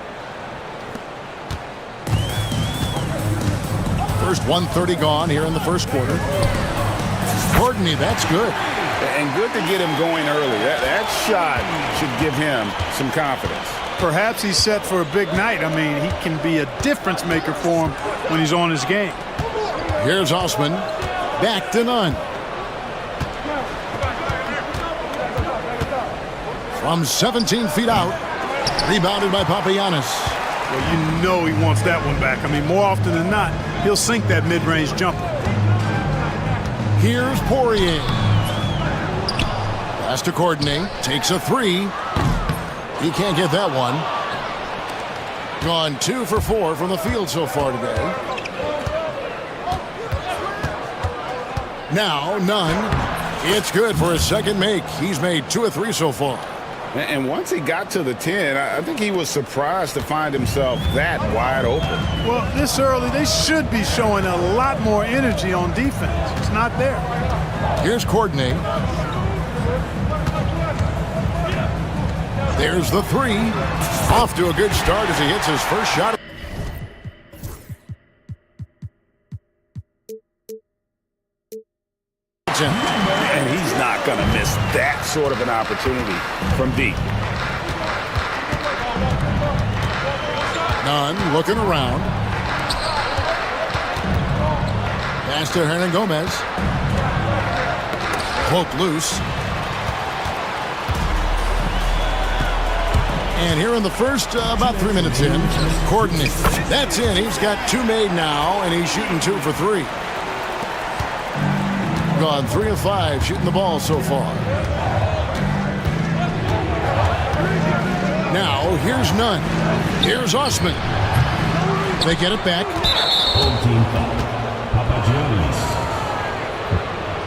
First 1:30 gone here in the first quarter. Courtney, that's good. And good to get him going early. That shot should give him some confidence. Perhaps he's set for a big night. I mean, he can be a difference maker for him when he's on his game. Here's Osman. Back to none. From 17 feet out. Rebounded by Papagiannis. Well, you know he wants that one back. I mean, more often than not, he'll sink that mid-range jumper. Here's Poirier. Pass to Courtney. Takes a 3. He can't get that one. Gone 2 for 4 from the field so far today. Now, none. It's good for his second make. He's made 2 of 3 so far. And once he got to the 10, I think he was surprised to find himself that wide open. Well, this early, they should be showing a lot more energy on defense. It's not there. Here's Courtney. There's the 3. Off to a good start as he hits his first shot. And he's not going to miss that sort of an opportunity from deep. Nunn looking around. Pass to Hernan Gomez. Poked loose. And here in the first, about 3 minutes in, Courtney. That's in. He's got 2 made now, and he's shooting 2 for 3. Gone 3 of 5 shooting the ball so far. Now, here's Nunn. Here's Osman. They get it back. Home team foul. Papagiannis.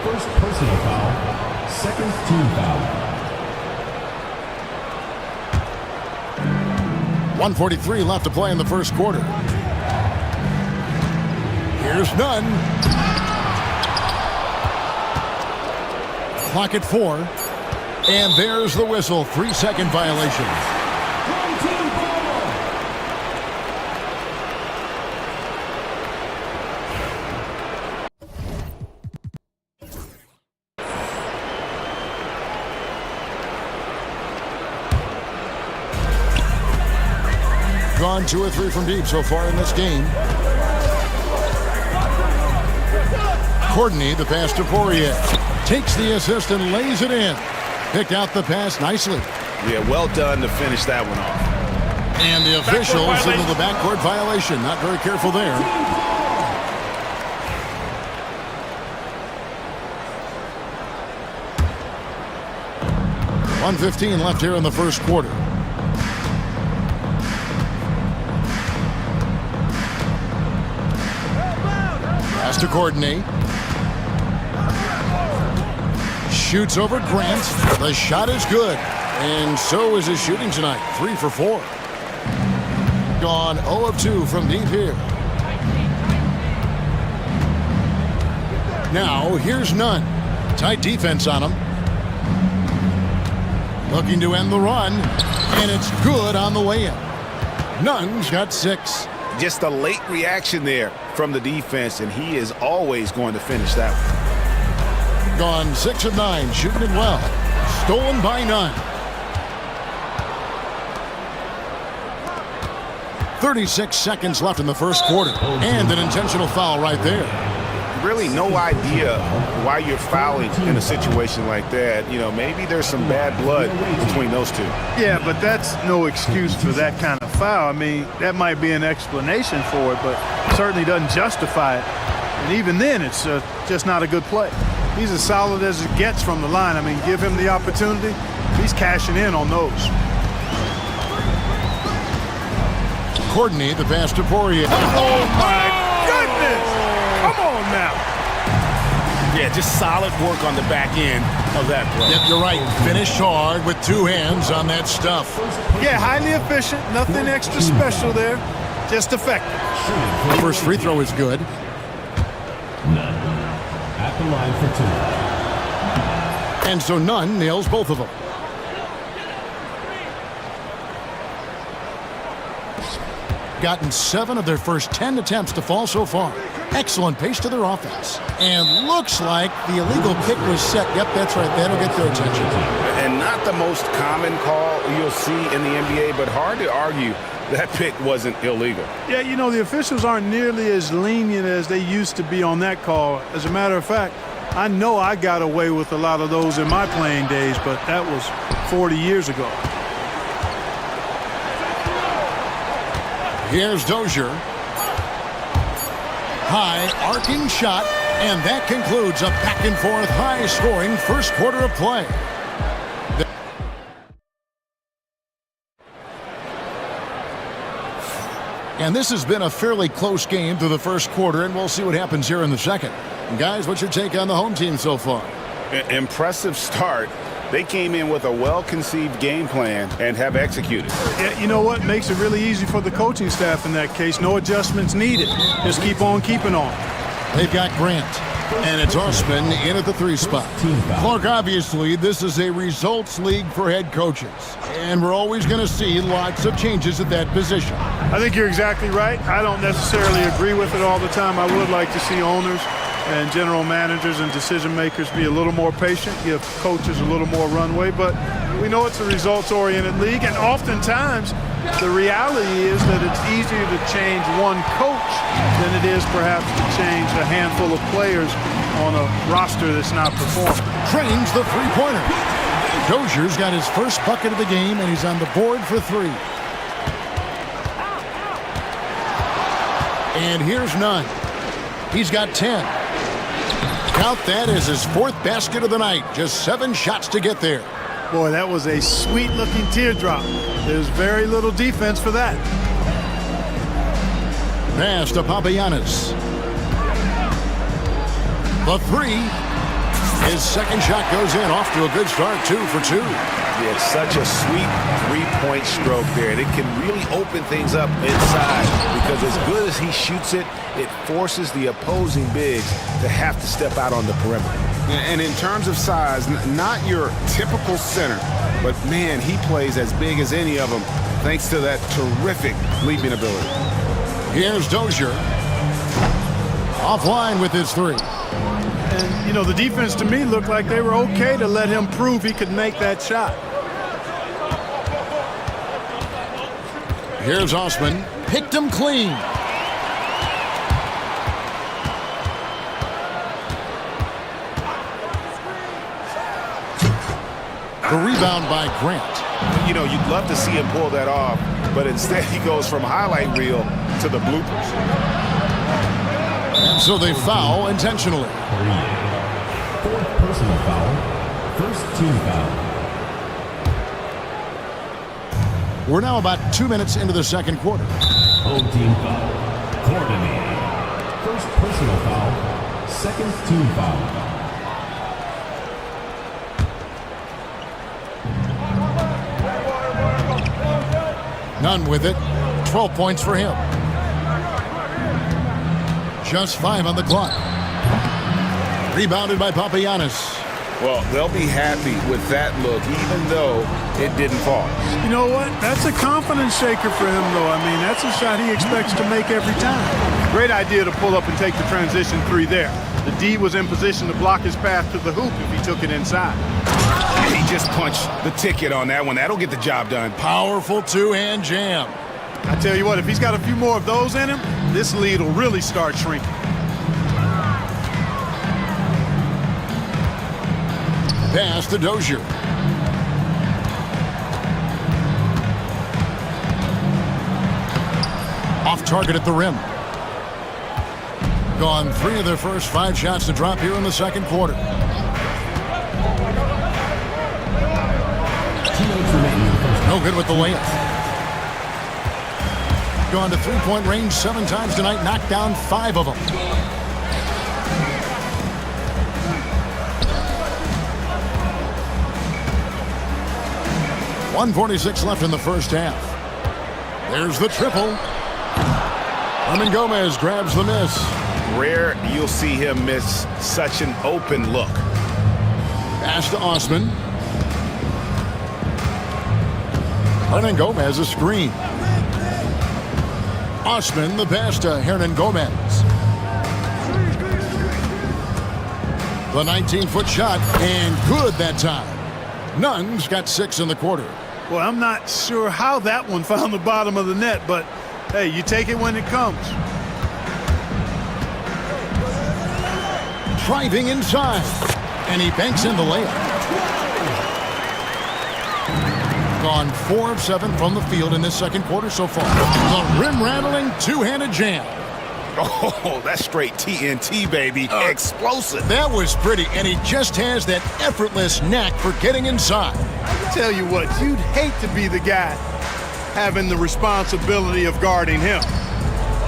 First personal foul. Second team foul. 1:43 left to play in the first quarter. Here's Nunn. Clock at 4. And there's the whistle. 3-second violation. Gone 2 or 3 from deep so far in this game. Courtney, the pass to Poirier. Takes the assist and lays it in. Picked out the pass nicely. Yeah, well done to finish that one off. And the officials signal the backcourt violation. Not very careful there. .115 left here in the first quarter. Pass to Courtney. Shoots over Grant. The shot is good. And so is his shooting tonight, 3 for 4. Gone 0 of 2 from deep here. Now, here's Nunn. Tight defense on him. Looking to end the run, and it's good on the way in. Nunn's got 6. Just a late reaction there from the defense, and he is always going to finish that one. Gone 6 of 9, shooting it well. Stolen by Nunn. 36 seconds left in the first quarter, and an intentional foul right there. Really no idea why you're fouling in a situation like that. You know, maybe there's some bad blood between those two. Yeah, but that's no excuse for that kind of foul. I mean, that might be an explanation for it, but certainly doesn't justify it. And even then, it's just not a good play. He's as solid as it gets from the line. I mean, give him the opportunity. He's cashing in on those. Courtney, the pass to Poirier. Oh, my goodness! Come on now. Yeah, just solid work on the back end of that play. Yep, you're right. Finished hard with 2 hands on that stuff. Yeah, highly efficient. Nothing extra special there. Just effective. The first free throw is good. Nunn at the line for 2. And so Nunn nails both of them. Gotten 7 of their first 10 attempts to fall so far. Excellent pace to their offense. And looks like the illegal kick was set. Yep, that's right. That'll get their attention. And not the most common call you'll see in the NBA, but hard to argue that pick wasn't illegal. Yeah, you know, the officials aren't nearly as lenient as they used to be on that call. As a matter of fact, I know I got away with a lot of those in my playing days, but that was 40 years ago. Here's Dozier. High arcing shot, and that concludes a back and forth high scoring first quarter of play. And this has been a fairly close game through the first quarter, and we'll see what happens here in the second. And guys, what's your take on the home team so far? Impressive start. They came in with a well-conceived game plan and have executed. Yeah, you know what? Makes it really easy for the coaching staff in that case. No adjustments needed. Just keep on keeping on. They've got Grant. And it's Osman in at the 3 spot. Clark, obviously, this is a results league for head coaches. And we're always going to see lots of changes at that position. I think you're exactly right. I don't necessarily agree with it all the time. I would like to see owners and general managers and decision makers be a little more patient, give coaches a little more runway, but we know it's a results-oriented league, and oftentimes the reality is that it's easier to change one coach than it is perhaps to change a handful of players on a roster that's not performing. Trains the three-pointer. Dozier's got his first bucket of the game, and he's on the board for 3. And here's Nunn. He's got 10. Count that as his 4th basket of the night. Just 7 shots to get there. Boy, that was a sweet-looking teardrop. There's very little defense for that. Pass to Papagiannis. The 3. His second shot goes in. Off to a good start. 2 for 2. Yeah, it's such a sweet 3-point stroke there. And it can really open things up inside because as good as he shoots it, it forces the opposing bigs to have to step out on the perimeter. And in terms of size, not your typical center, but man, he plays as big as any of them thanks to that terrific leaping ability. Here's Dozier. Offline with his 3. And, you know, the defense to me looked like they were okay to let him prove he could make that shot. Here's Osman. Picked him clean. The rebound by Grant. You know, you'd love to see him pull that off, but instead he goes from highlight reel to the bloopers. And so they foul intentionally. 4th personal foul. 1st team foul. We're now about 2 minutes into the second quarter. Home team foul. Coordinated. 1st personal foul. 2nd team foul. None with it. 12 points for him. Just 5 on the clock. Rebounded by Papagiannis. Well, they'll be happy with that look, even though it didn't fall. You know what? That's a confidence shaker for him, though. I mean, that's a shot he expects to make every time. Great idea to pull up and take the transition three there. The D was in position to block his path to the hoop if he took it inside. And he just punched the ticket on that one. That'll get the job done. Powerful two-hand jam. I tell you what, if he's got a few more of those in him, this lead will really start shrinking. Pass to Dozier. Off target at the rim. Gone 3 of their first 5 shots to drop here in the second quarter. No good with the layup. Gone to three-point range 7 times tonight, knocked down 5 of them. .146 left in the first half. There's the triple. Hernan Gomez grabs the miss. Rare you'll see him miss such an open look. Pass to Osman. Hernan Gomez a screen. Osman the pass to Hernan Gomez. The 19-foot shot, and good that time. Nunn's got 6 in the quarter. Well, I'm not sure how that one found the bottom of the net, but hey, you take it when it comes. Driving inside, and he banks in the layup. Gone 4 of 7 from the field in this second quarter so far. The rim-rattling two-handed jam. Oh, that's straight TNT, baby. Explosive. That was pretty, and he just has that effortless knack for getting inside. Tell you what, you'd hate to be the guy having the responsibility of guarding him.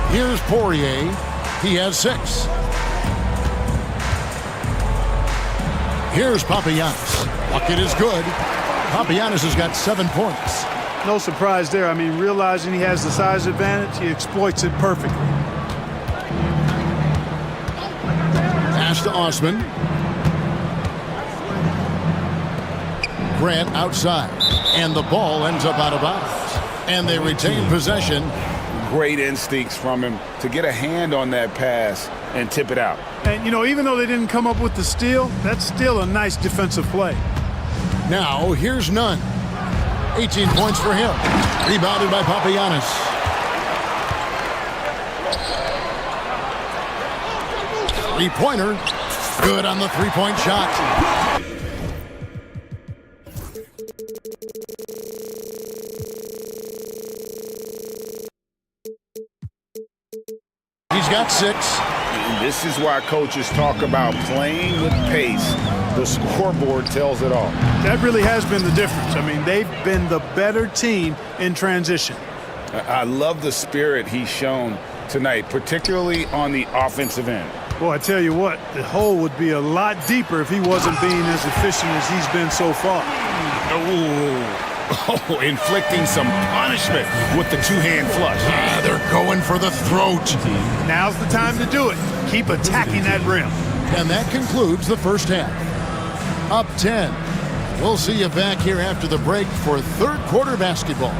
Here's Poirier. He has 6. Here's Papagiannis. Bucket is good. Papagiannis has got 7 points. No surprise there. I mean, realizing he has the size advantage, he exploits it perfectly. Pass to Osman. Grant outside. And the ball ends up out of bounds. And they retain possession. Great instincts from him to get a hand on that pass and tip it out. And, you know, even though they didn't come up with the steal, that's still a nice defensive play. Now, here's Nunn. 18 points for him. Rebounded by Papagiannis. Three-pointer. Good on the three-point shot. He's got 6. And this is why coaches talk about playing with pace. The scoreboard tells it all. That really has been the difference. I mean, they've been the better team in transition. I love the spirit he's shown tonight, particularly on the offensive end. Boy, I tell you what, the hole would be a lot deeper if he wasn't being as efficient as he's been so far. Oh, inflicting some punishment with the two-hand flush. They're going for the throat. Now's the time to do it. Keep attacking that rim. And that concludes the first half. Up 10. We'll see you back here after the break for third quarter basketball.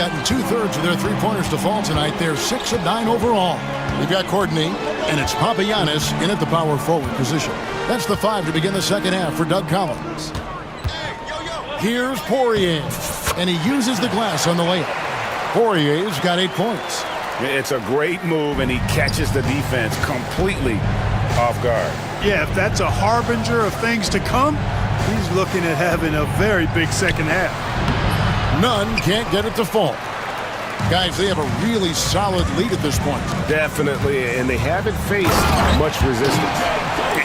gotten 2/3 of their three-pointers to fall tonight. They're 6 of 9 overall. We've got Courtney, and it's Papagiannis in at the power forward position. That's the 5 to begin the second half for Doug Collins. Here's Poirier, and he uses the glass on the layup. Poirier's got 8 points. It's a great move, and he catches the defense completely off guard. Yeah, if that's a harbinger of things to come, he's looking at having a very big second half. None can't get it to fall. Guys, they have a really solid lead at this point. Definitely, and they haven't faced much resistance.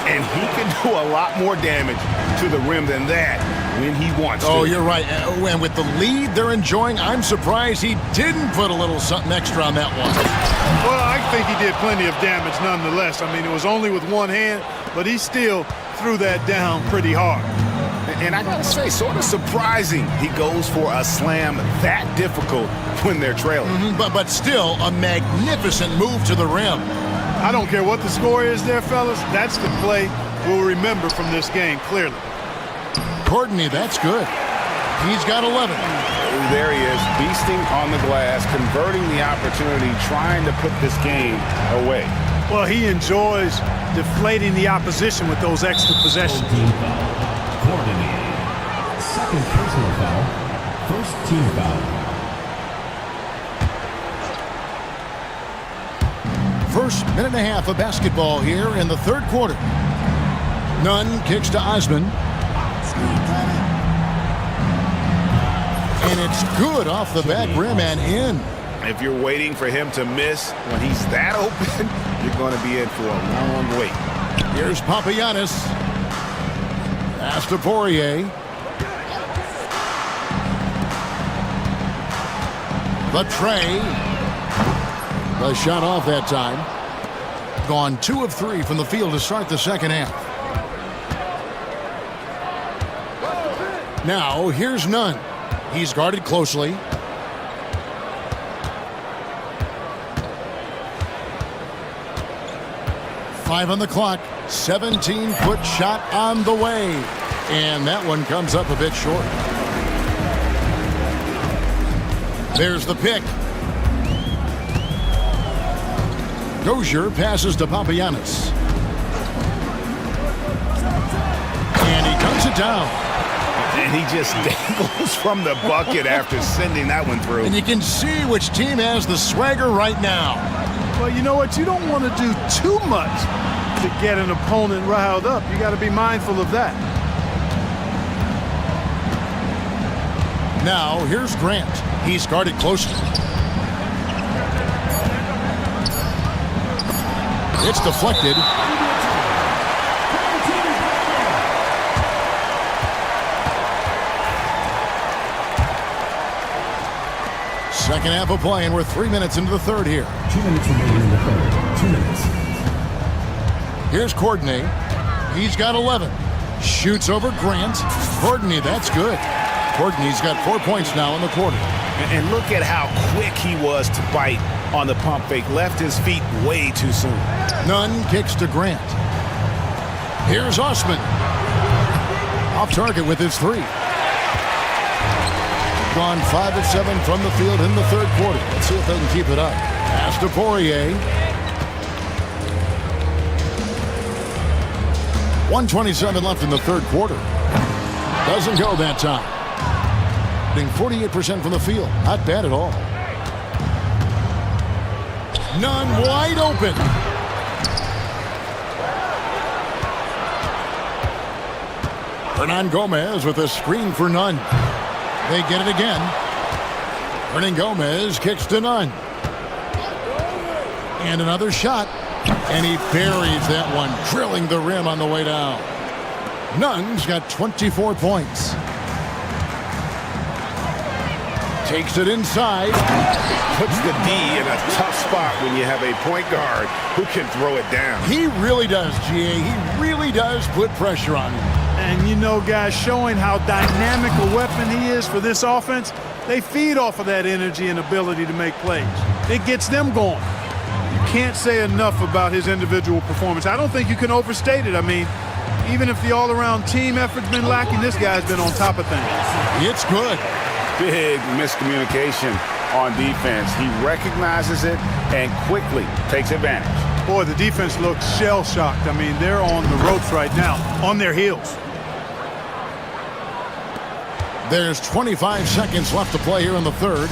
And he can do a lot more damage to the rim than that when he wants to. Oh, you're right. And with the lead they're enjoying, I'm surprised he didn't put a little something extra on that one. Well, I think he did plenty of damage nonetheless. I mean, it was only with one hand, but he still threw that down pretty hard. And I gotta say, sort of surprising he goes for a slam that difficult when they're trailing. But still, a magnificent move to the rim. I don't care what the score is there, fellas. That's the play we'll remember from this game, clearly. Courtney, that's good. He's got 11. There he is, beasting on the glass, converting the opportunity, trying to put this game away. Well, he enjoys deflating the opposition with those extra possessions. Team foul. Coordinated. Second personal foul. First team foul. First minute and a half of basketball here in the third quarter. Nunn kicks to Osman. And it's good off the back rim and in. If you're waiting for him to miss when he's that open, you're going to be in for a long wait. Here's Papagiannis. Pass to Poirier. The tray. The shot off that time. Gone 2 of 3 from the field to start the second half. Now, here's Nunn. He's guarded closely. Five on the clock. 17-foot shot on the way. And that one comes up a bit short. There's the pick. Dozier passes to Papagiannis. And he cuts it down. And he just dangles from the bucket after sending that one through. And you can see which team has the swagger right now. Well, you know what? You don't want to do too much to get an opponent riled up. You got to be mindful of that. Now, here's Grant. He's guarded closely. It's deflected. Second half of play, and we're 3 minutes into the third here. 2 minutes remaining in the third. 2 minutes. Here's Courtney. He's got 11. Shoots over Grant. Courtney, that's good. Courtney's got 4 points now in the quarter. And look at how quick he was to bite on the pump fake. Left his feet way too soon. Nunn kicks to Grant. Here's Osman. Off target with his 3. Gone 5 of 7 from the field in the third quarter. Let's see if they can keep it up. Pass to Poirier. 1:27 left in the third quarter. Doesn't go that time. Hitting 48% from the field. Not bad at all. Nunn wide open. Hernan Gomez with a screen for Nunn. They get it again. Hernan Gomez kicks to Nunn. And another shot. And he buries that one, drilling the rim on the way down. Nunn's got 24 points. Takes it inside. Puts the D in a tough spot when you have a point guard who can throw it down. He really does, GA. He really does put pressure on him. And you know, guys, showing how dynamic a weapon he is for this offense, they feed off of that energy and ability to make plays. It gets them going. You can't say enough about his individual performance. I don't think you can overstate it. I mean, even if the all-around team effort's been lacking, this guy's been on top of things. It's good. Big miscommunication on defense. He recognizes it and quickly takes advantage. Boy, the defense looks shell-shocked. I mean, they're on the ropes right now, on their heels. There's 25 seconds left to play here in the third.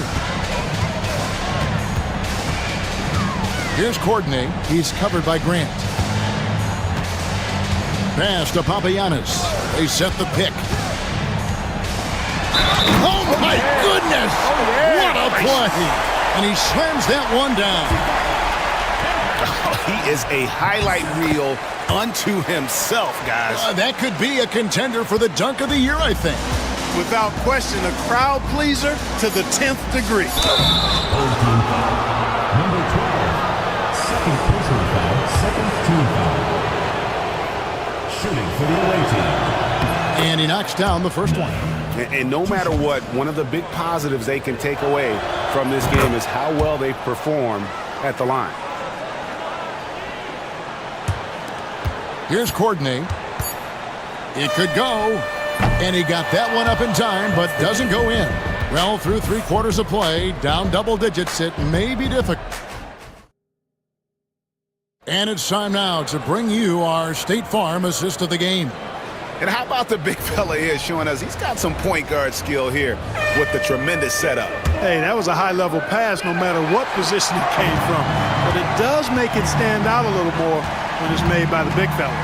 Here's Courtney. He's covered by Grant. Pass to Papagiannis. They set the pick. Oh, my goodness! What a play! And he slams that one down. He is a highlight reel unto himself, guys. That could be a contender for the dunk of the year, I think. Without question, a crowd pleaser to the 10th degree. Number 12. Second personal foul. Second team foul. Shooting for the away team. And he knocks down the first one. And no matter what, one of the big positives they can take away from this game is how well they perform at the line. Here's Courtney. It could go. And he got that one up in time, but doesn't go in. Well, through 3 quarters of play, down double digits, it may be difficult. And it's time now to bring you our State Farm assist of the game. And how about the big fella here showing us he's got some point guard skill here with the tremendous setup. Hey, that was a high-level pass no matter what position it came from. But it does make it stand out a little more when it's made by the big fella.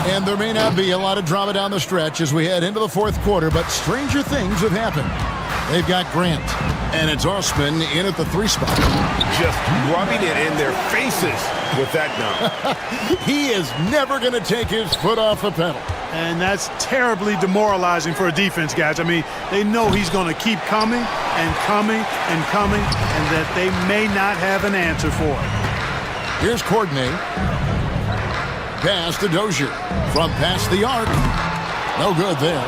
And there may not be a lot of drama down the stretch as we head into the fourth quarter, but stranger things have happened. They've got Grant, and it's Osman in at the 3 spot. Just rubbing it in their faces with that dunk. He is never going to take his foot off the pedal. And that's terribly demoralizing for a defense, guys. I mean, they know he's going to keep coming and coming and coming, and that they may not have an answer for it. Here's Courtney. Pass to Dozier from past the arc. No good there.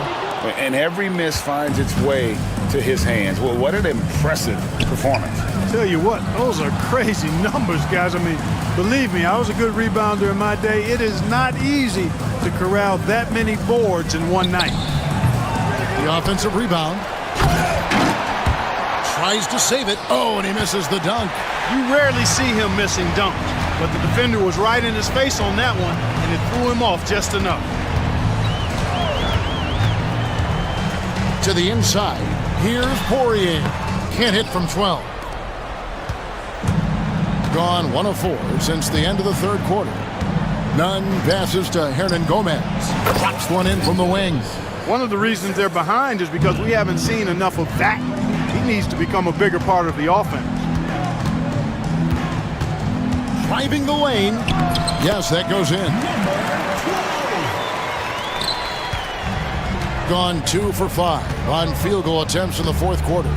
And every miss finds its way to his hands. Well, what an impressive performance. Tell you what, those are crazy numbers, guys. I mean, believe me, I was a good rebounder in my day. It is not easy to corral that many boards in one night. The offensive rebound. Tries to save it. Oh, and he misses the dunk. You rarely see him missing dunks, but the defender was right in his face on that one, and it threw him off just enough. To the inside. Here's Poirier. Can't hit from 12. Gone 1 of 4 since the end of the third quarter. Nunn passes to Hernan Gomez. Drops one in from the wing. One of the reasons they're behind is because we haven't seen enough of that. He needs to become a bigger part of the offense. Driving the lane. Yes, that goes in. Gone 2 for 5 on field goal attempts in the fourth quarter.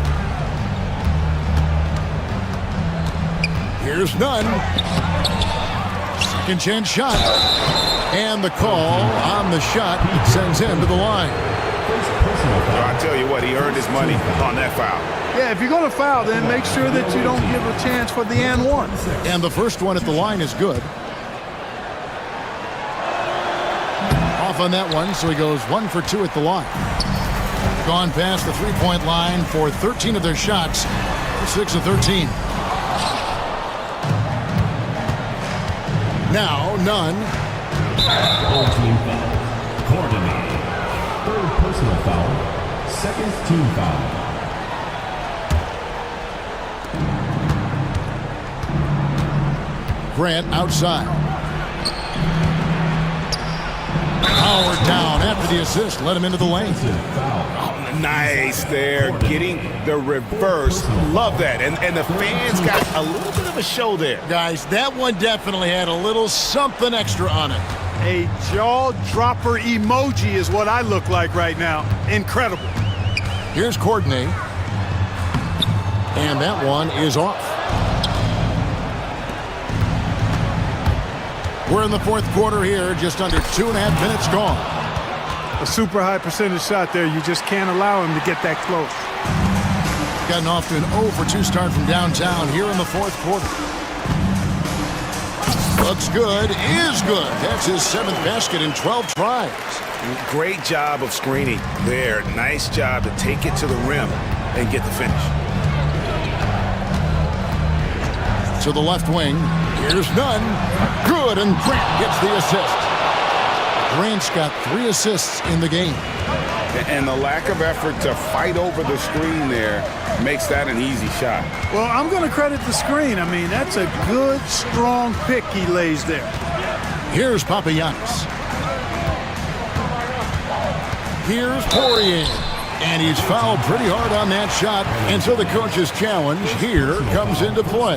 Here's Nunn. Second chance shot. And the call on the shot sends him to the line. I tell you what, he earned his money on that foul. Yeah, if you're going to foul, then make sure that you don't give a chance for the and one. And the first one at the line is good. Off on that one, so he goes 1 for 2 at the line. Gone past the 3-point line for 13 of their shots. 6 of 13. Now, Nunn. Full team foul. Coordinated. Third personal foul. Second team foul. Grant outside. Power down after the assist. Let him into the lane. Oh, nice there. Getting the reverse. Love that. And the fans got a little bit of a show there. Guys, that one definitely had a little something extra on it. A jaw-dropper emoji is what I look like right now. Incredible. Here's Courtney. And that one is off. We're in the fourth quarter here, just under 2.5 minutes gone. A super high percentage shot there. You just can't allow him to get that close. Gotten off to an 0 for 2 start from downtown here in the fourth quarter. Looks good, is good. That's his 7th basket in 12 tries. Great job of screening there. Nice job to take it to the rim. and get the finish. To the left wing. Here's Nunn. Good, and Grant gets the assist. Grant's got 3 assists in the game. And the lack of effort to fight over the screen there makes that an easy shot. Well, I'm going to credit the screen. I mean, that's a good, strong pick he lays there. Here's Papagiannis. Here's Poirier. And he's fouled pretty hard on that shot. And so the coach's challenge here comes into play.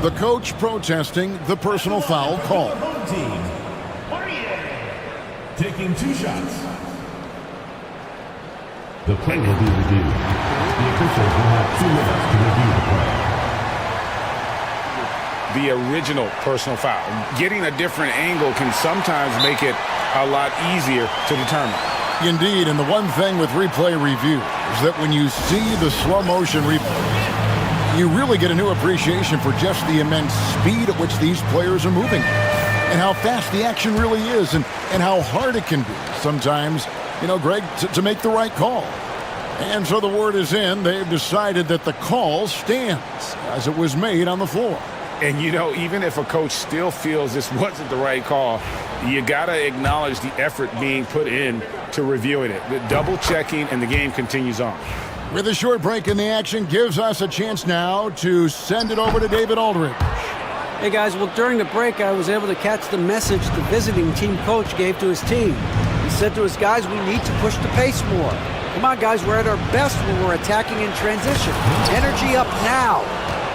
The coach protesting the personal foul call. Taking 2 shots. The play will be reviewed. The officials will have 2 minutes to review the play. The original personal foul. Getting a different angle can sometimes make it a lot easier to determine. Indeed, and the one thing with replay review is that when you see the slow motion replay, you really get a new appreciation for just the immense speed at which these players are moving and how fast the action really is and how hard it can be sometimes, Greg, to make the right call. And so the word is in. They've decided that the call stands as it was made on the floor. And, even if a coach still feels this wasn't the right call, you got to acknowledge the effort being put in to reviewing it. The double checking, and the game continues on. With a short break in the action, gives us a chance now to send it over to David Aldridge. Hey guys, well during the break I was able to catch the message the visiting team coach gave to his team. He said to his guys, we need to push the pace more. Come on guys, we're at our best when we're attacking in transition. Energy up now.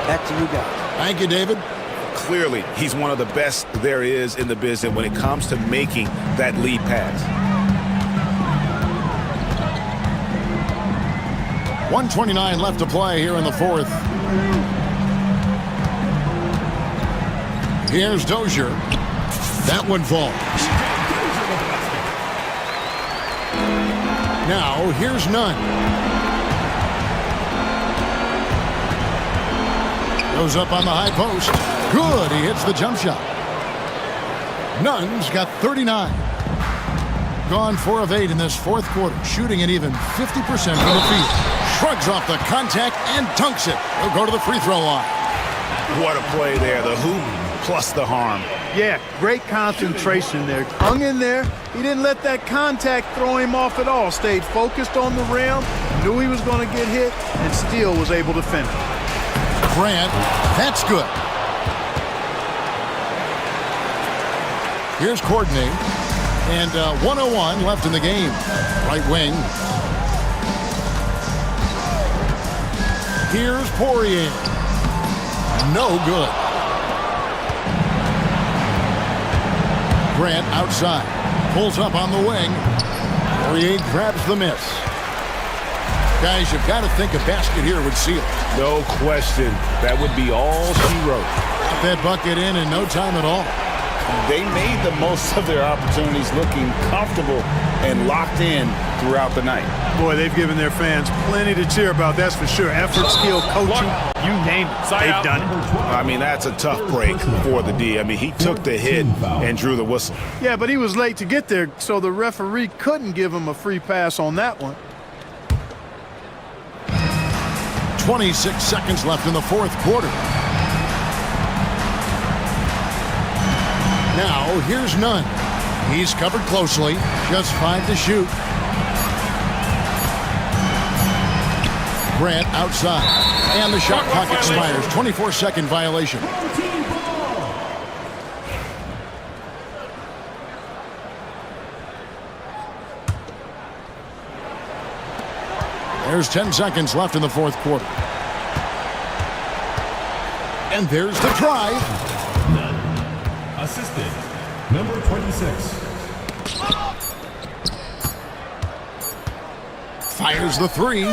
Back to you guys. Thank you, David. Clearly, he's one of the best there is in the business when it comes to making that lead pass. 1:29 left to play here in the fourth. Here's Dozier. That one falls. Now, here's Nunn. Goes up on the high post. Good, he hits the jump shot. Nunn's got 39. Gone 4 of 8 in this fourth quarter, shooting at even 50% from the field. Shrugs off the contact and dunks it. He'll go to the free throw line. What a play there, the hoop plus the harm. Yeah, great concentration there. Hung in there. He didn't let that contact throw him off at all. Stayed focused on the rim, knew he was going to get hit, and still was able to finish. Grant, that's good. Here's Courtney, and 1:01 left in the game. Right wing. Here's Poirier. No good. Grant outside. Pulls up on the wing. Poirier grabs the miss. Guys, you've got to think a basket here would seal it. No question. That would be all she wrote. Got that bucket in no time at all. They made the most of their opportunities, looking comfortable and locked in throughout the night. Boy, they've given their fans plenty to cheer about, that's for sure. Effort, skill, coaching, you name it. They've done it. I mean, that's a tough break for the D. I mean, he took the hit and drew the whistle. Yeah, but he was late to get there, so the referee couldn't give him a free pass on that one. 26 seconds left in the fourth quarter. Now, here's Nunn. He's covered closely. Just 5 to shoot. Grant outside. And the shot clock expires. 24-second violation. There's 10 seconds left in the fourth quarter. And there's the try. Assisted, number 26. Fires the 3.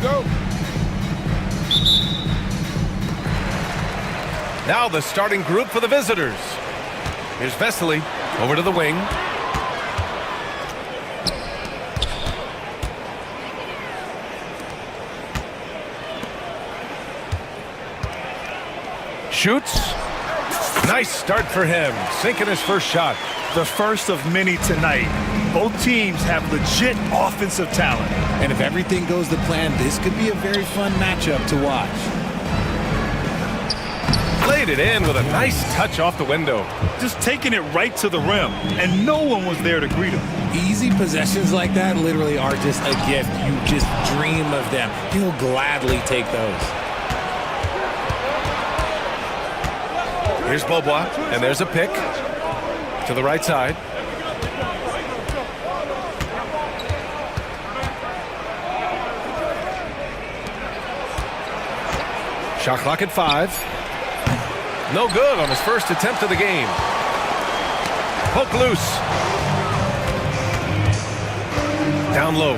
go. Now the starting group for the visitors. Here's Vesely over to the wing. Shoots. Nice start for him, sinking his first shot. The first of many tonight. Both teams have legit offensive talent. And if everything goes to plan, this could be a very fun matchup to watch. Played it in with a nice touch off the window. Just taking it right to the rim, and no one was there to greet him. Easy possessions like that literally are just a gift. You just dream of them. He'll gladly take those. Here's Beaubois, and there's a pick to the right side. Shot clock at 5. No good on his first attempt of the game. Poke loose. Down low.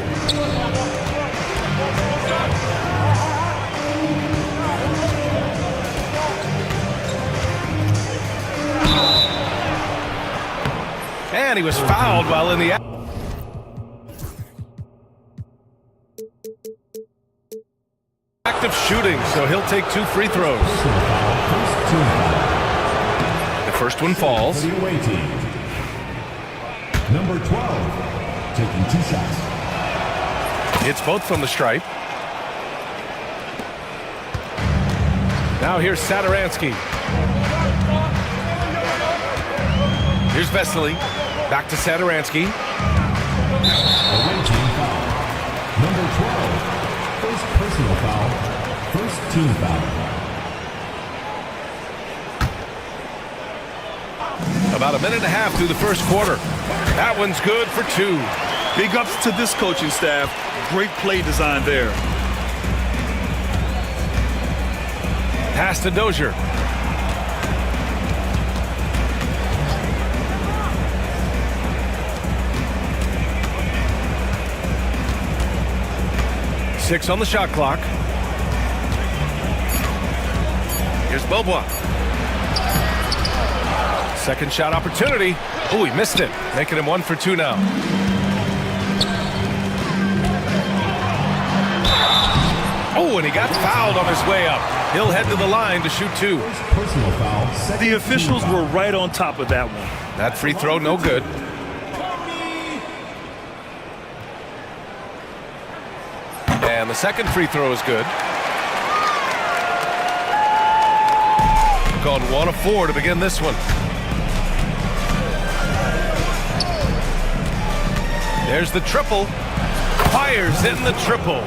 And he was fouled while in the act of shooting, so he'll take 2 free throws. The first one falls. For the away team. Number 12, taking 2 shots. Hits both from the stripe. Now here's Saturansky. Here's Vesely. Back to Saturansky. Away team foul. Number 12, first personal foul, first team foul. About a minute and a half through the first quarter. That one's good for 2. Big ups to this coaching staff. Great play design there. Pass to Dozier. Six on the shot clock. Here's Beaubois. Second shot opportunity. Oh, he missed it. Making him 1 for 2 now. Oh, and he got fouled on his way up. He'll head to the line to shoot 2. Personal foul. The officials were right on top of that one. That free throw, no good. And the second free throw is good. Gone 1 of 4 to begin this one. There's the triple. Fires in the triple.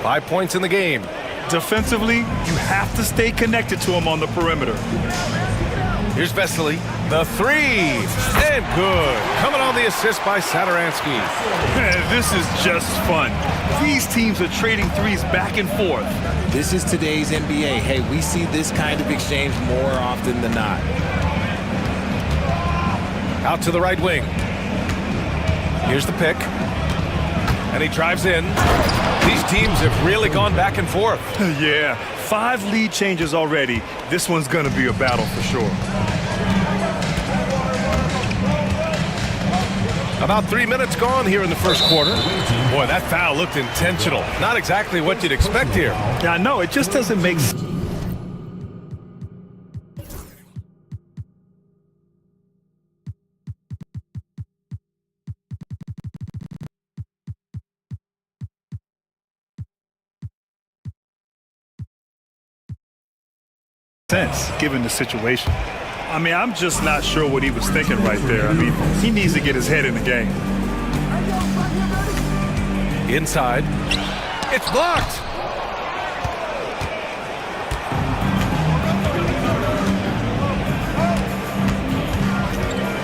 5 points in the game. Defensively, you have to stay connected to him on the perimeter. Here's Vesely. The 3. And good. Coming on the assist by Saturansky. This is just fun. These teams are trading threes back and forth. This is today's NBA. Hey, we see this kind of exchange more often than not. Out to the right wing. Here's the pick. And he drives in. These teams have really gone back and forth. Yeah, 5 lead changes already. This one's going to be a battle for sure. About 3 minutes gone here in the first quarter. Boy, that foul looked intentional. Not exactly what you'd expect here. Yeah, I know. It just doesn't make sense. Given the situation. I mean, I'm just not sure what he was thinking right there. I mean, he needs to get his head in the game. Inside. It's blocked.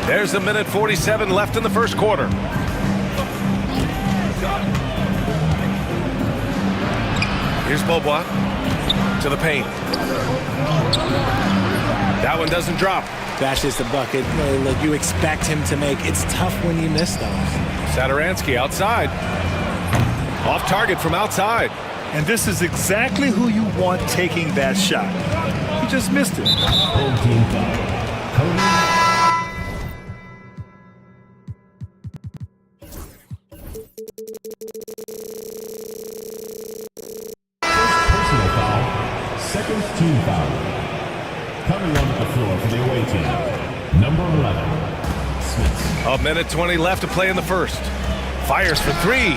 There's a minute 47 left in the first quarter. Here's Beaubois to the paint. That one doesn't drop. That's just a bucket. Look, you expect him to make. It's tough when you miss those. Saturansky outside. Off target from outside. And this is exactly who you want taking that shot. He just missed it. Full team foul. Cody. First personal foul. Second team foul. Coming onto the floor for the away team. Number 11, Smith. A minute 20 left to play in the first. Fires for three.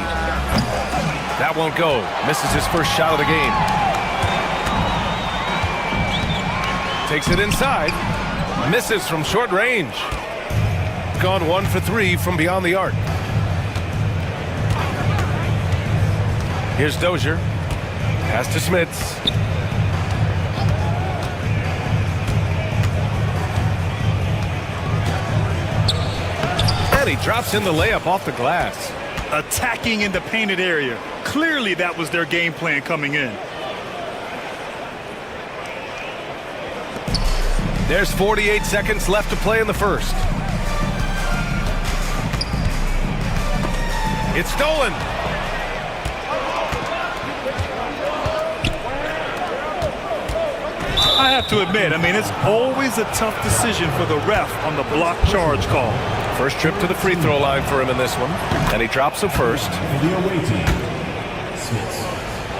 That won't go. Misses his first shot of the game. Takes it inside. Misses from short range. Gone 1 for 3 from beyond the arc. Here's Dozier. Pass to Smits. And he drops in the layup off the glass. Attacking in the painted area. Clearly that was their game plan coming in. There's 48 seconds left to play in the first. It's stolen. I have to admit, it's always a tough decision for the ref on the block charge call. First trip to the free throw line for him in this one. And he drops the first. For the away team, Smith.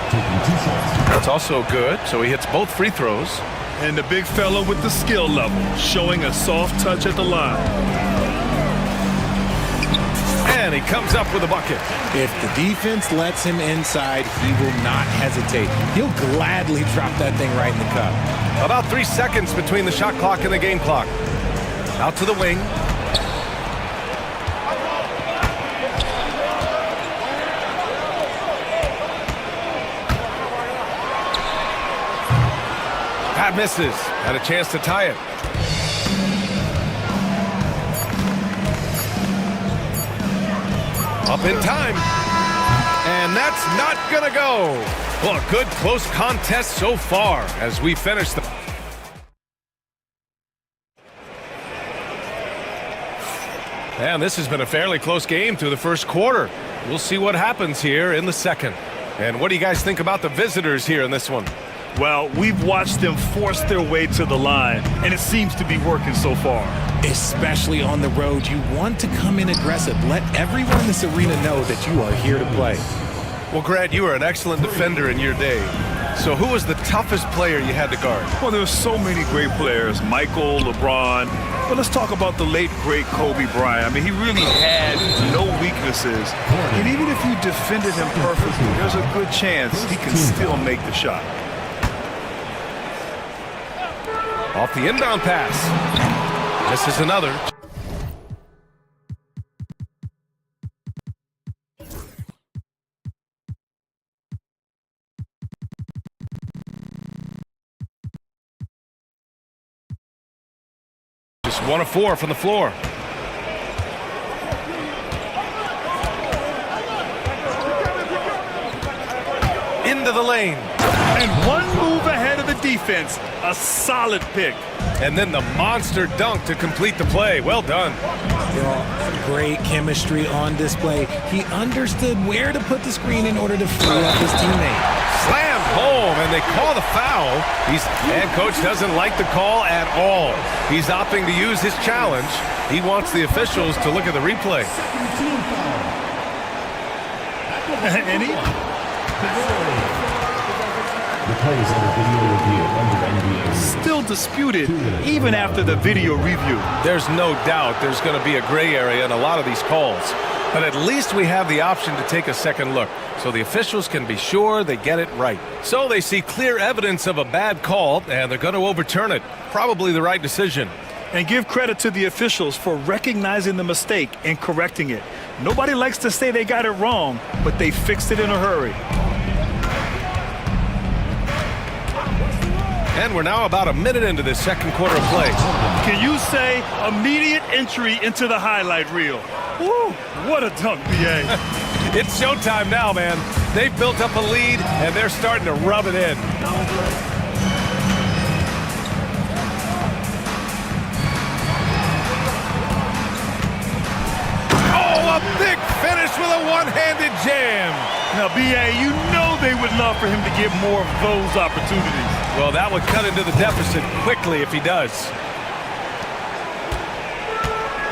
Taking 2 shots. That's also good, so he hits both free throws. And the big fella with the skill level, showing a soft touch at the line. And he comes up with a bucket. If the defense lets him inside, he will not hesitate. He'll gladly drop that thing right in the cup. About 3 seconds between the shot clock and the game clock. Out to the wing. That misses. Had a chance to tie it. Up in time. And that's not gonna go. Well, a good close contest so far as we finish the... And this has been a fairly close game through the first quarter. We'll see what happens here in the second. And what do you guys think about the visitors here in this one? Well, we've watched them force their way to the line, and it seems to be working so far. Especially on the road, you want to come in aggressive. Let everyone in this arena know that you are here to play. Well, Grant, you were an excellent defender in your day. So who was the toughest player you had to guard? Well, there were so many great players. Michael, LeBron. But let's talk about the late, great Kobe Bryant. He really had no weaknesses. And even if you defended him perfectly, there's a good chance he can still make the shot. Off the inbound pass. This is another. Just 1 of 4 from the floor. Into the lane. And one move ahead of the defense. A solid pick. And then the monster dunk to complete the play. Well done. Great chemistry on display. He understood where to put the screen in order to free up his teammate. Slammed home, and they call the foul. And coach doesn't like the call at all. He's opting to use his challenge. He wants the officials to look at the replay. And he... The play is under video review under NBA. Still disputed even after the video review. There's no doubt there's going to be a gray area in a lot of these calls. But at least we have the option to take a second look, so the officials can be sure they get it right. So they see clear evidence of a bad call, and they're going to overturn it. Probably the right decision. And give credit to the officials for recognizing the mistake and correcting it. Nobody likes to say they got it wrong, but they fixed it in a hurry. And we're now about a minute into this second quarter of play. Can you say immediate entry into the highlight reel? Woo, what a dunk, B.A. It's showtime now, man. They've built up a lead, and they're starting to rub it in. Oh, a big finish with a one-handed jam. Now, B.A., you know they would love for him to get more of those opportunities. Well, that would cut into the deficit quickly if he does.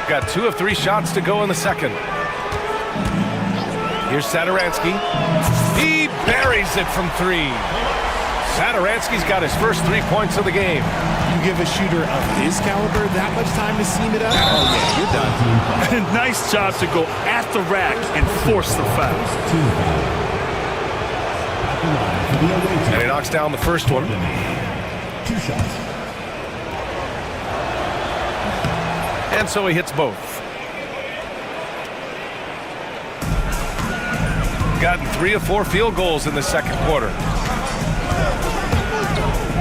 Got 2 of 3 shots to go in the second. Here's Satoransky. He buries it from 3. Satoransky's got his first 3 points of the game. You give a shooter of his caliber that much time to seam it up, oh yeah, you're done. Nice job to go at the rack and force the foul. And he knocks down the first one. 2 shots. And so he hits both. Gotten 3 of 4 field goals in the second quarter.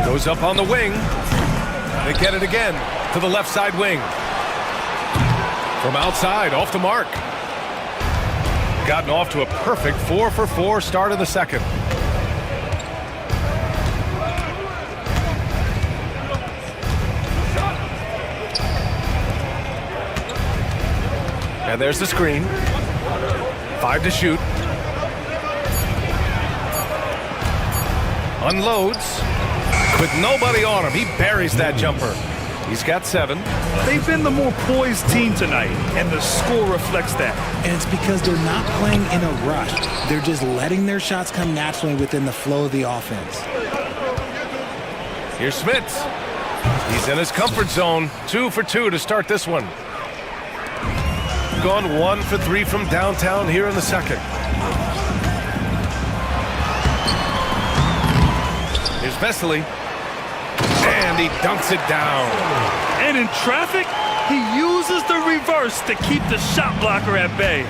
Goes up on the wing. They get it again to the left side wing. From outside, off the mark. Gotten off to a perfect 4 for 4 start of the second. And there's the screen. 5 to shoot. Unloads with nobody on him. He buries that jumper. He's got 7. They've been the more poised team tonight, and the score reflects that. And it's because they're not playing in a rush. They're just letting their shots come naturally within the flow of the offense. Here's Smits. He's in his comfort zone. 2 for 2 to start this one. Gone 1 for 3 from downtown here in the second. Here's Vesely. And he dunks it down. And in traffic, he uses the reverse to keep the shot blocker at bay.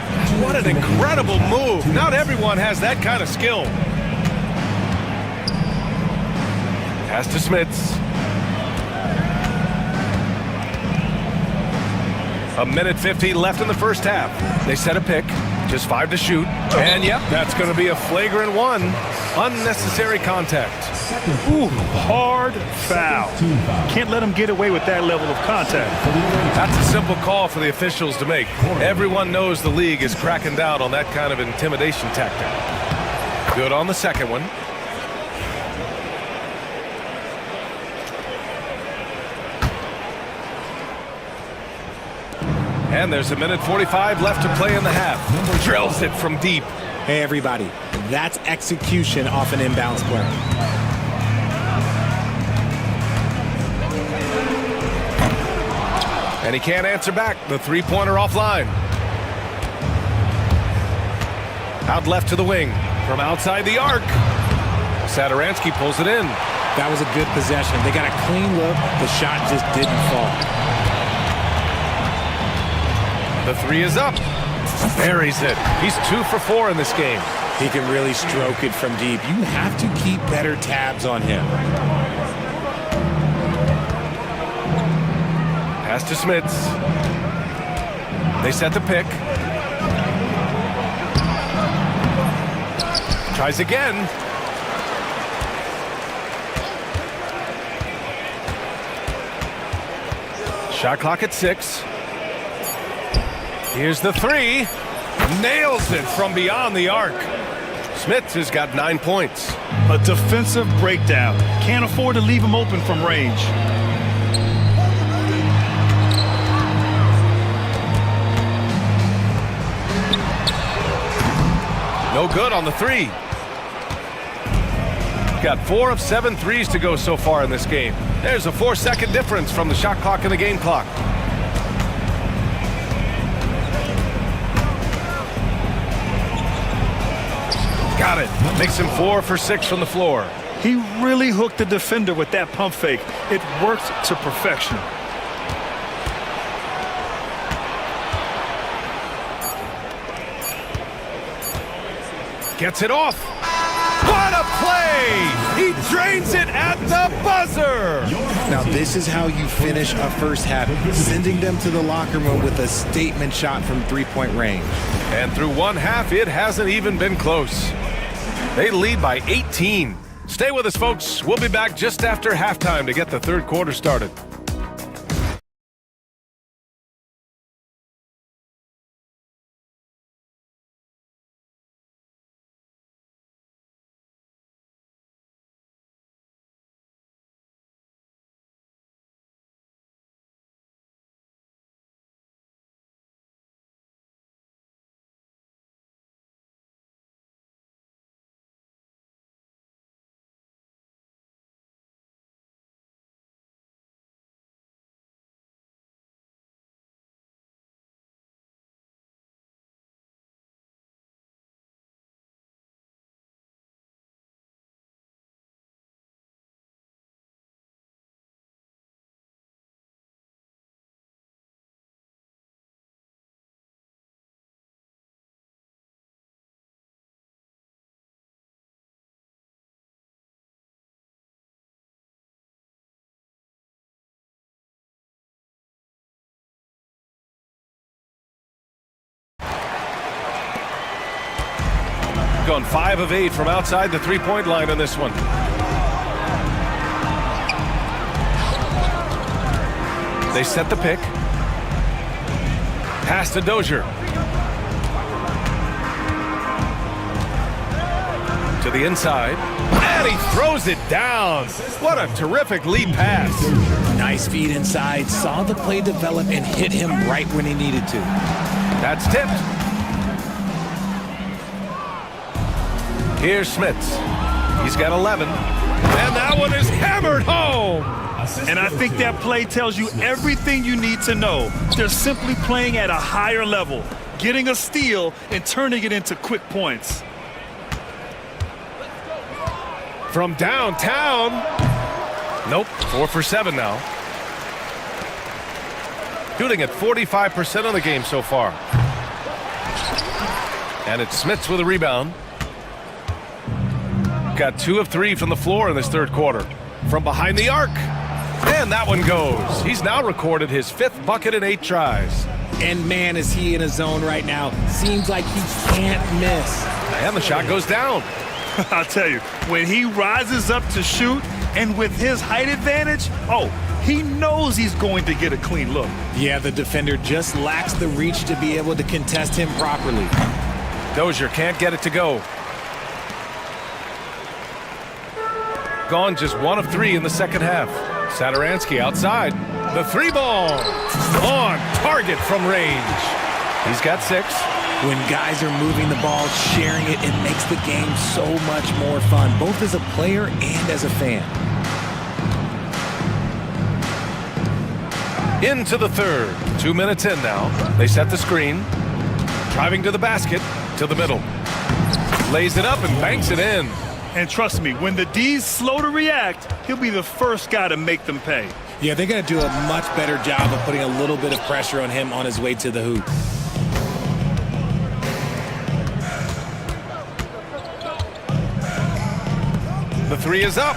What an incredible move. Not everyone has that kind of skill. Pass to Smits. A minute 50 left in the first half. They set a pick. Just 5 to shoot. And yep, that's going to be a flagrant 1. Unnecessary contact. Ooh, hard foul. Can't let him get away with that level of contact. That's a simple call for the officials to make. Everyone knows the league is cracking down on that kind of intimidation tactic. Good on the second one. And there's a minute 45 left to play in the half. Drills it from deep. Hey, everybody, that's execution off an inbounds play. And he can't answer back. The 3-pointer offline. Out left to the wing. From outside the arc. Satoransky pulls it in. That was a good possession. They got a clean look. The shot just didn't fall. The 3 is up. Buries it. He's 2 for 4 in this game. He can really stroke it from deep. You have to keep better tabs on him. Pass to Smits. They set the pick. Tries again. Shot clock at 6. Here's the 3. Nails it from beyond the arc. Smits has got 9 points. A defensive breakdown. Can't afford to leave him open from range. No good on the 3. Got 4 of 7 threes to go so far in this game. There's a 4-second difference from the shot clock and the game clock. Got it. Makes him 4 for 6 from the floor. He really hooked the defender with that pump fake. It worked to perfection. Gets it off. What a play! He drains it at the buzzer! Now this is how you finish a first half, sending them to the locker room with a statement shot from 3-point range. And through one half, it hasn't even been close. They lead by 18. Stay with us, folks. We'll be back just after halftime to get the third quarter started. Gone 5 of 8 from outside the three-point line on this one. They set the pick. Pass to Dozier. To the inside. And he throws it down. What a terrific lead pass. Nice feed inside. Saw the play develop and hit him right when he needed to. That's tipped. Here's Smits. He's got 11. And that one is hammered home. And I think that play tells you everything you need to know. They're simply playing at a higher level, getting a steal and turning it into quick points. From downtown. Nope, 4 for 7 now. Shooting at 45% of the game so far. And it's Smits with a rebound. Got 2 of 3 from the floor in this third quarter. From behind the arc. And that one goes. He's now recorded his 5th bucket in 8 tries. And man, is he in a zone right now. Seems like he can't miss. And the shot goes down. I'll tell you, when he rises up to shoot and with his height advantage, he knows he's going to get a clean look. Yeah, the defender just lacks the reach to be able to contest him properly. Dozier can't get it to go. Gone just 1 of 3 in the second half. Saturansky outside. The 3 ball. On target from range. He's got 6. When guys are moving the ball, sharing it, it makes the game so much more fun, both as a player and as a fan. Into the third. 2 minutes in now. They set the screen. Driving to the basket. To the middle. Lays it up and banks it in. And trust me, when the D's slow to react, he'll be the first guy to make them pay. Yeah, they're going to do a much better job of putting a little bit of pressure on him on his way to the hoop. The 3 is up.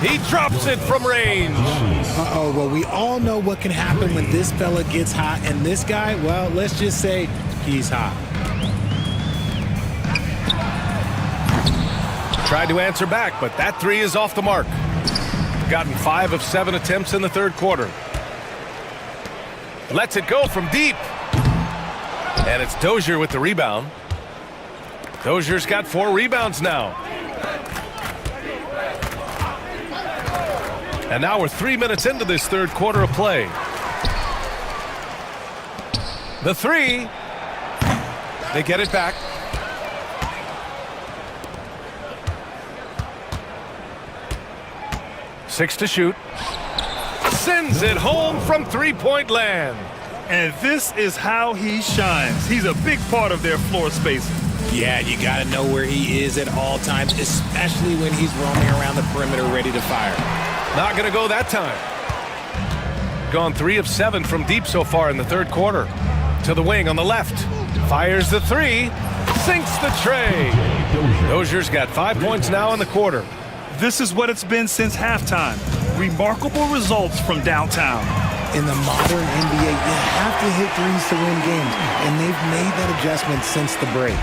He drops it from range. Uh-oh, well, we all know what can happen when this fella gets hot. And this guy, well, let's just say he's hot. Tried to answer back, but that 3 is off the mark. Gotten 5 of 7 attempts in the third quarter. Lets it go from deep. And it's Dozier with the rebound. Dozier's got 4 rebounds now. And now we're 3 minutes into this third quarter of play. The 3. They get it back. Six to shoot. Sends it home from three-point land. And this is how he shines. He's a big part of their floor spacing. Yeah, you got to know where he is at all times, especially when he's roaming around the perimeter ready to fire. Not going to go that time. Gone 3 of 7 from deep so far in the third quarter. To the wing on the left. Fires the 3. Sinks the tray. Dozier's got 5 points now in the quarter. This is what it's been since halftime. Remarkable results from downtown. In the modern NBA, you have to hit threes to win games, and they've made that adjustment since the break.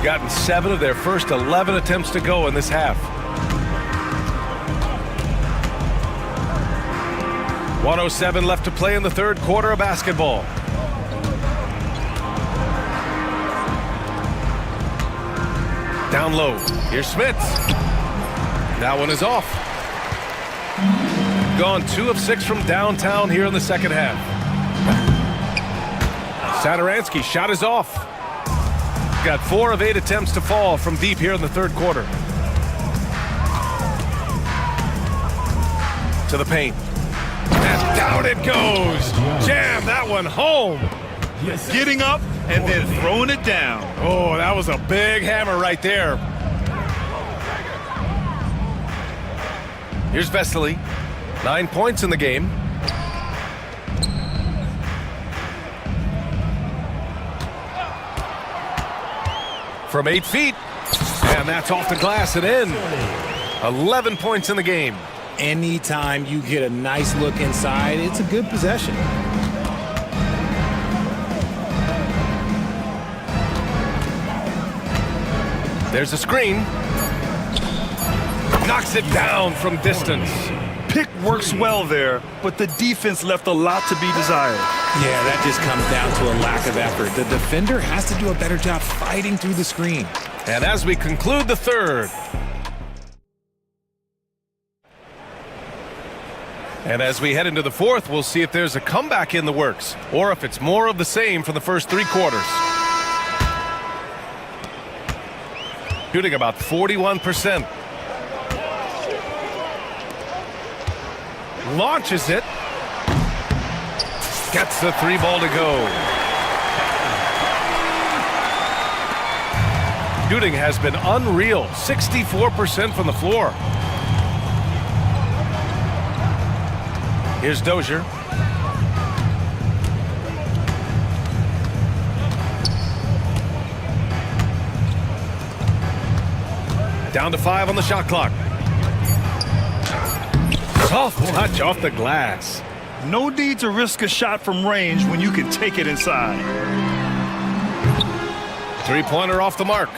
Gotten 7 of their first 11 attempts to go in this half. 1:07 left to play in the third quarter of basketball. Down low. Here's Smits. That one is off. Gone 2 of 6 from downtown here in the second half. Saturansky's shot is off. Got 4 of 8 attempts to fall from deep here in the third quarter. To the paint. And down it goes. Jam that one home. Getting up and then throwing it down. Oh, that was a big hammer right there. Here's Vesely. 9 points in the game. From 8 feet. And that's off the glass and in. 11 points in the game. Anytime you get a nice look inside, it's a good possession. There's a screen. Knocks it down from distance. Pick works well there, but the defense left a lot to be desired. Yeah, that just comes down to a lack of effort. The defender has to do a better job fighting through the screen. And as we conclude the third, and as we head into the fourth, we'll see if there's a comeback in the works or if it's more of the same from the first 3 quarters. Shooting about 41%. Launches it. Gets the 3 ball to go. Shooting has been unreal. 64% from the floor. Here's Dozier. Down to 5 on the shot clock. Soft touch off the glass. No need to risk a shot from range when you can take it inside. 3-pointer off the mark.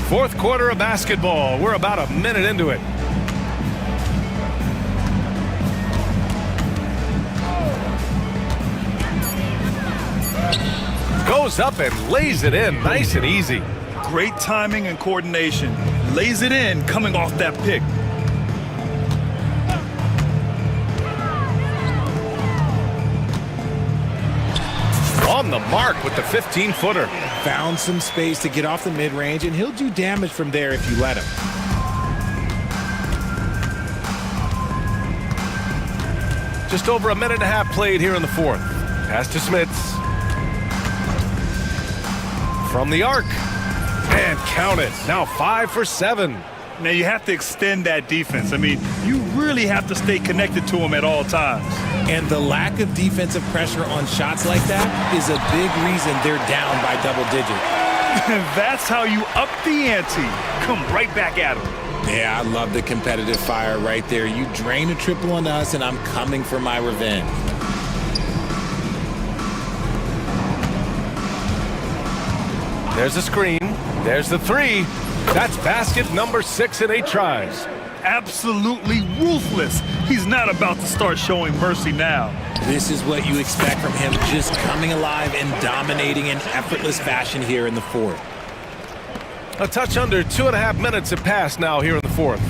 Fourth quarter of basketball. We're about a minute into it. Goes up and lays it in nice and easy. Great timing and coordination. Lays it in coming off that pick. On the mark with the 15-footer. Found some space to get off the mid-range, and he'll do damage from there if you let him. Just over a minute and a half played here in the fourth. Pass to Smits. From the arc. And count it. Now 5 for 7. Now you have to extend that defense. I mean, you really have to stay connected to them at all times. And the lack of defensive pressure on shots like that is a big reason they're down by double digits. That's how you up the ante. Come right back at them. Yeah, I love the competitive fire right there. You drain a triple on us, and I'm coming for my revenge. There's a screen. There's the 3. That's basket number 6 in 8 tries. Absolutely ruthless. He's not about to start showing mercy now. This is what you expect from him, just coming alive and dominating in effortless fashion here in the fourth. A touch under 2.5 minutes have passed now here in the fourth.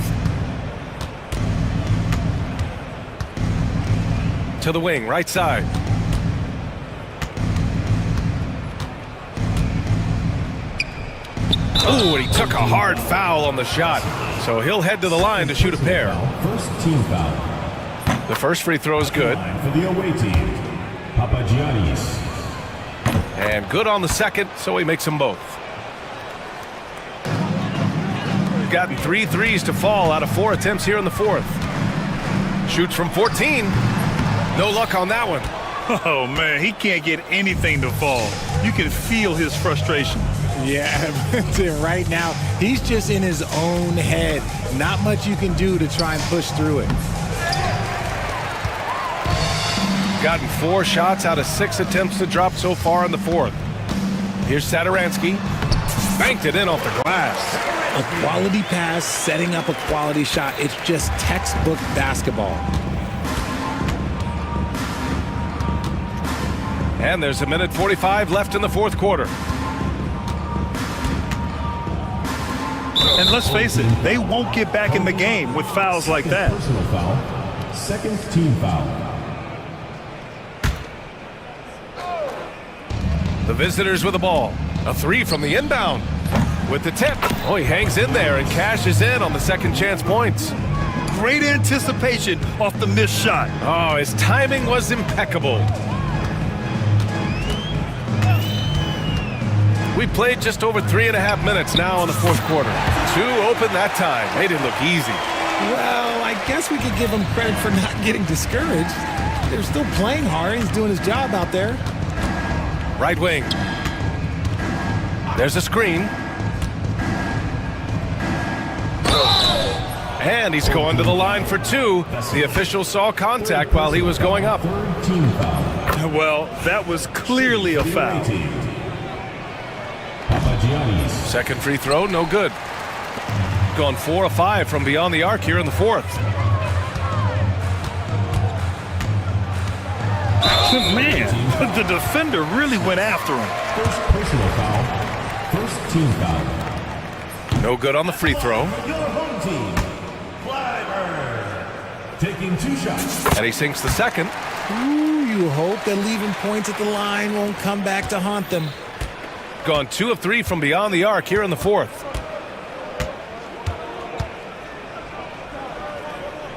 To the wing, right side. Oh, and he took a hard foul on the shot. So he'll head to the line to shoot a pair. First team foul. The first free throw is good. For the away team, Papagiannis. And good on the second, so he makes them both. Gotten 3 threes to fall out of 4 attempts here in the fourth. Shoots from 14. No luck on that one. Oh, man, he can't get anything to fall. You can feel his frustration. Yeah, right now, he's just in his own head. Not much you can do to try and push through it. Gotten 4 shots out of 6 attempts to drop so far in the fourth. Here's Sadaransky. Banked it in off the glass. A quality pass, setting up a quality shot. It's just textbook basketball. And there's a minute 45 left in the fourth quarter. And let's face it, they won't get back in the game with fouls like that. Personal foul. Second team foul. The visitors with the ball. A 3 from the inbound. With the tip. Oh, he hangs in there and cashes in on the second chance points. Great anticipation off the missed shot. Oh, his timing was impeccable. We played just over 3.5 minutes now in the fourth quarter. 2 open that time. Made it look easy. Well, I guess we could give him credit for not getting discouraged. They're still playing hard. He's doing his job out there. Right wing. There's a screen. And he's going to the line for two. The official saw contact while he was going up. Third team foul. Well, that was clearly a foul. Papagiannis. Second free throw, no good. Gone 4 of 5 from beyond the arc here in the fourth. Man, the defender really went after him. First personal foul. First team foul. No good on the free throw. Your home team. Clyburn. Taking 2 shots. And he sinks the second. Ooh, you hope that leaving points at the line won't come back to haunt them. Gone 2 of 3 from beyond the arc here in the fourth.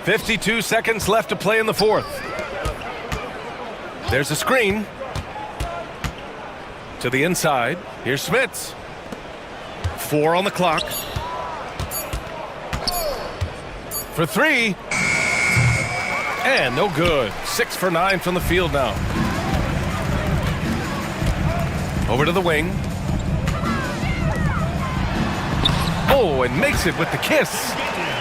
52 seconds left to play in the fourth. There's a screen. To the inside. Here's Smits. 4 on the clock. For 3. And no good. 6 for 9 from the field now. Over to the wing. Oh, and makes it with the kiss.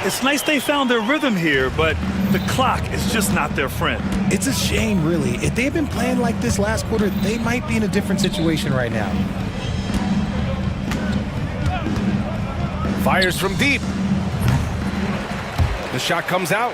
It's nice they found their rhythm here, but the clock is just not their friend. It's a shame, really. If they had been playing like this last quarter, they might be in a different situation right now. Fires from deep. The shot comes out.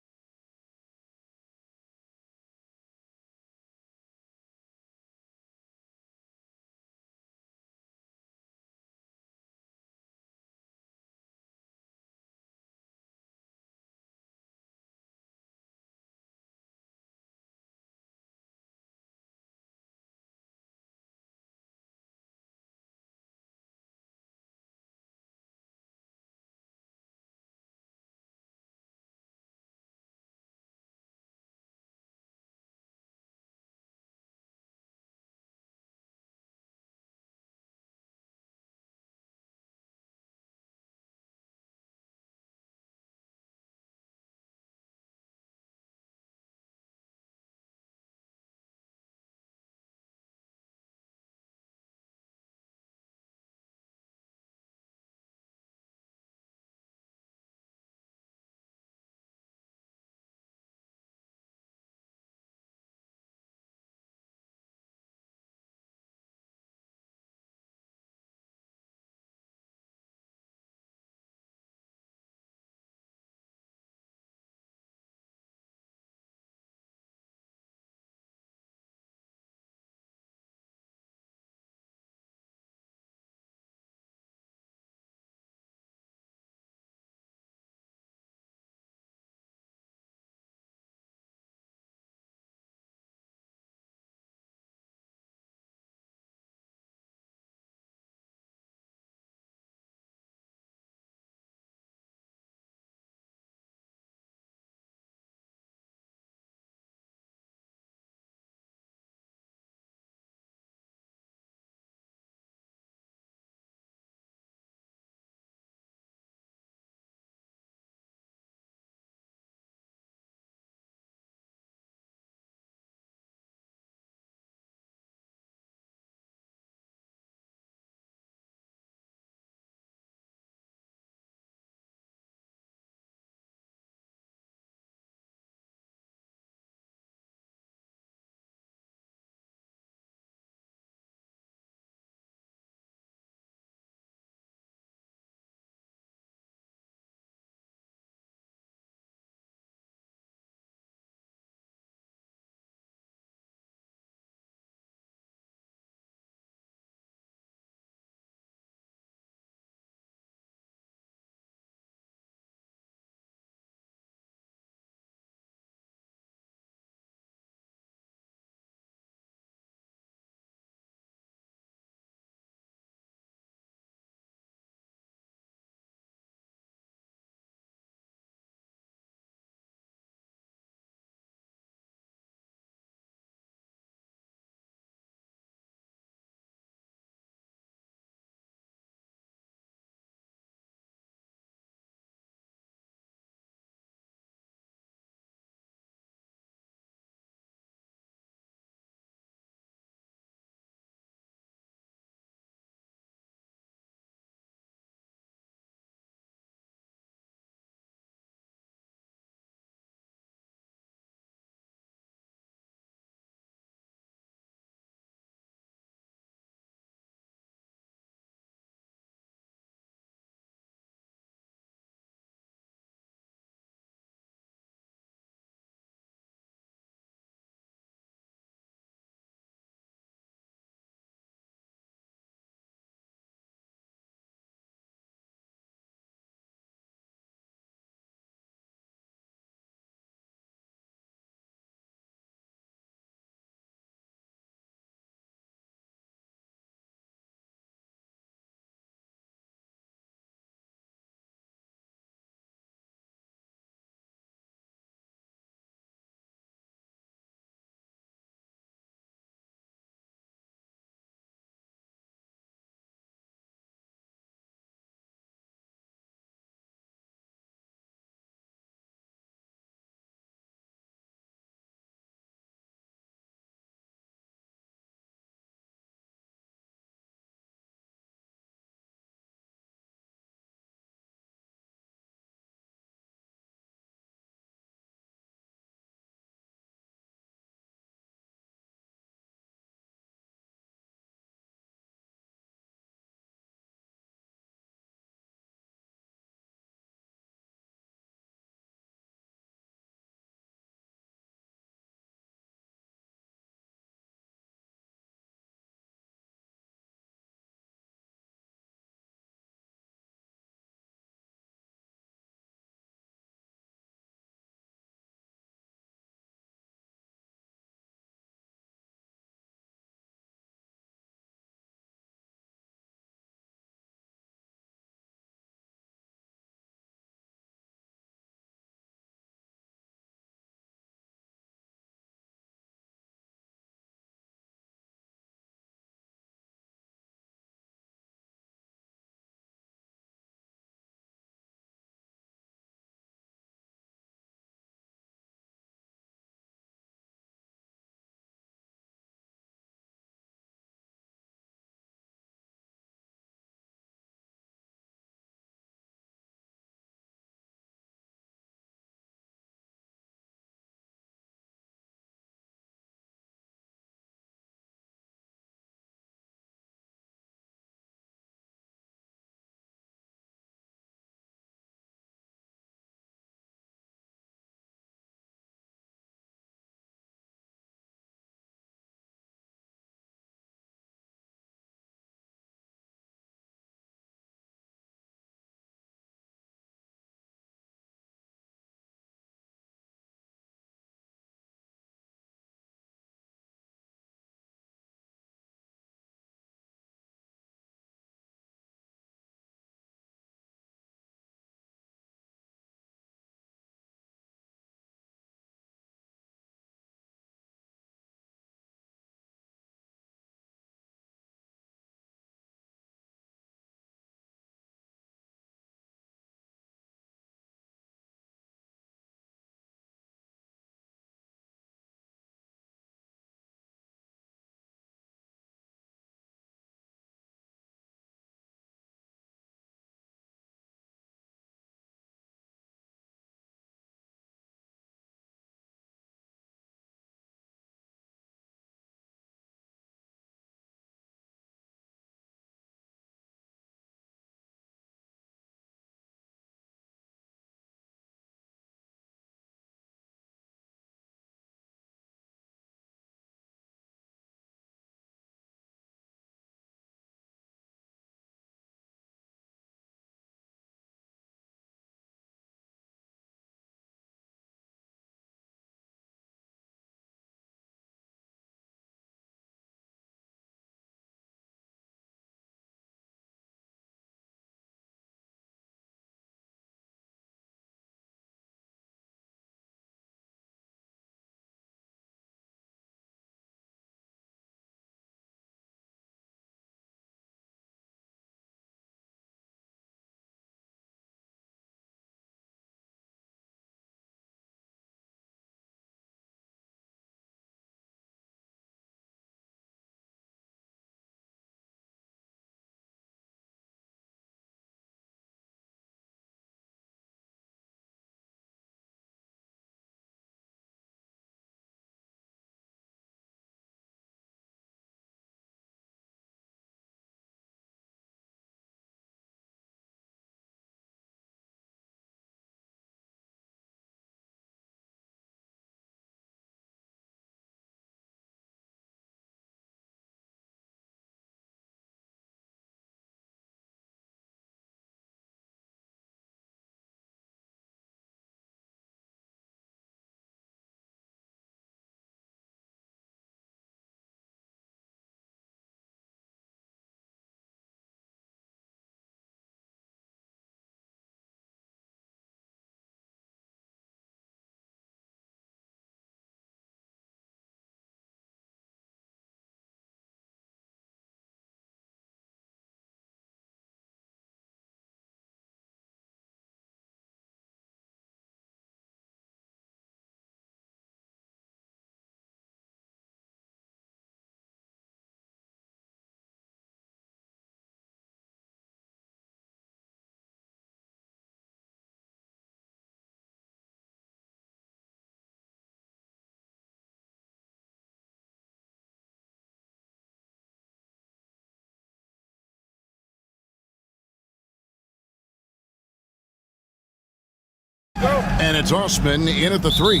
And it's Osman in at the 3.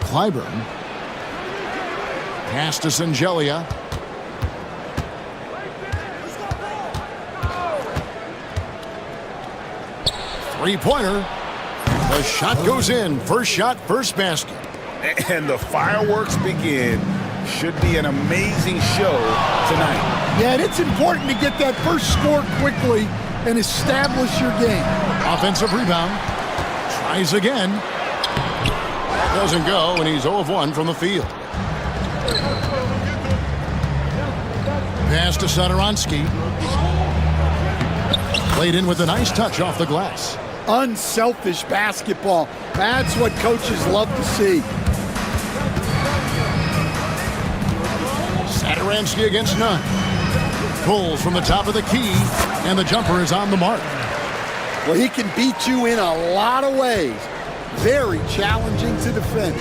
Clyburn. Pass to Singelia. Three-pointer. The shot goes in. First shot, first basket. And the fireworks begin. Should be an amazing show tonight. Yeah, and it's important to get that first score quickly and establish your game. Offensive rebound. Tries again. That doesn't go, and he's 0 of 1 from the field. Pass to Sadaransky. Played in with a nice touch off the glass. Unselfish basketball. That's what coaches love to see. Sadaransky against none. Pulls from the top of the key, and the jumper is on the mark. Well, he can beat you in a lot of ways. Very challenging to defend.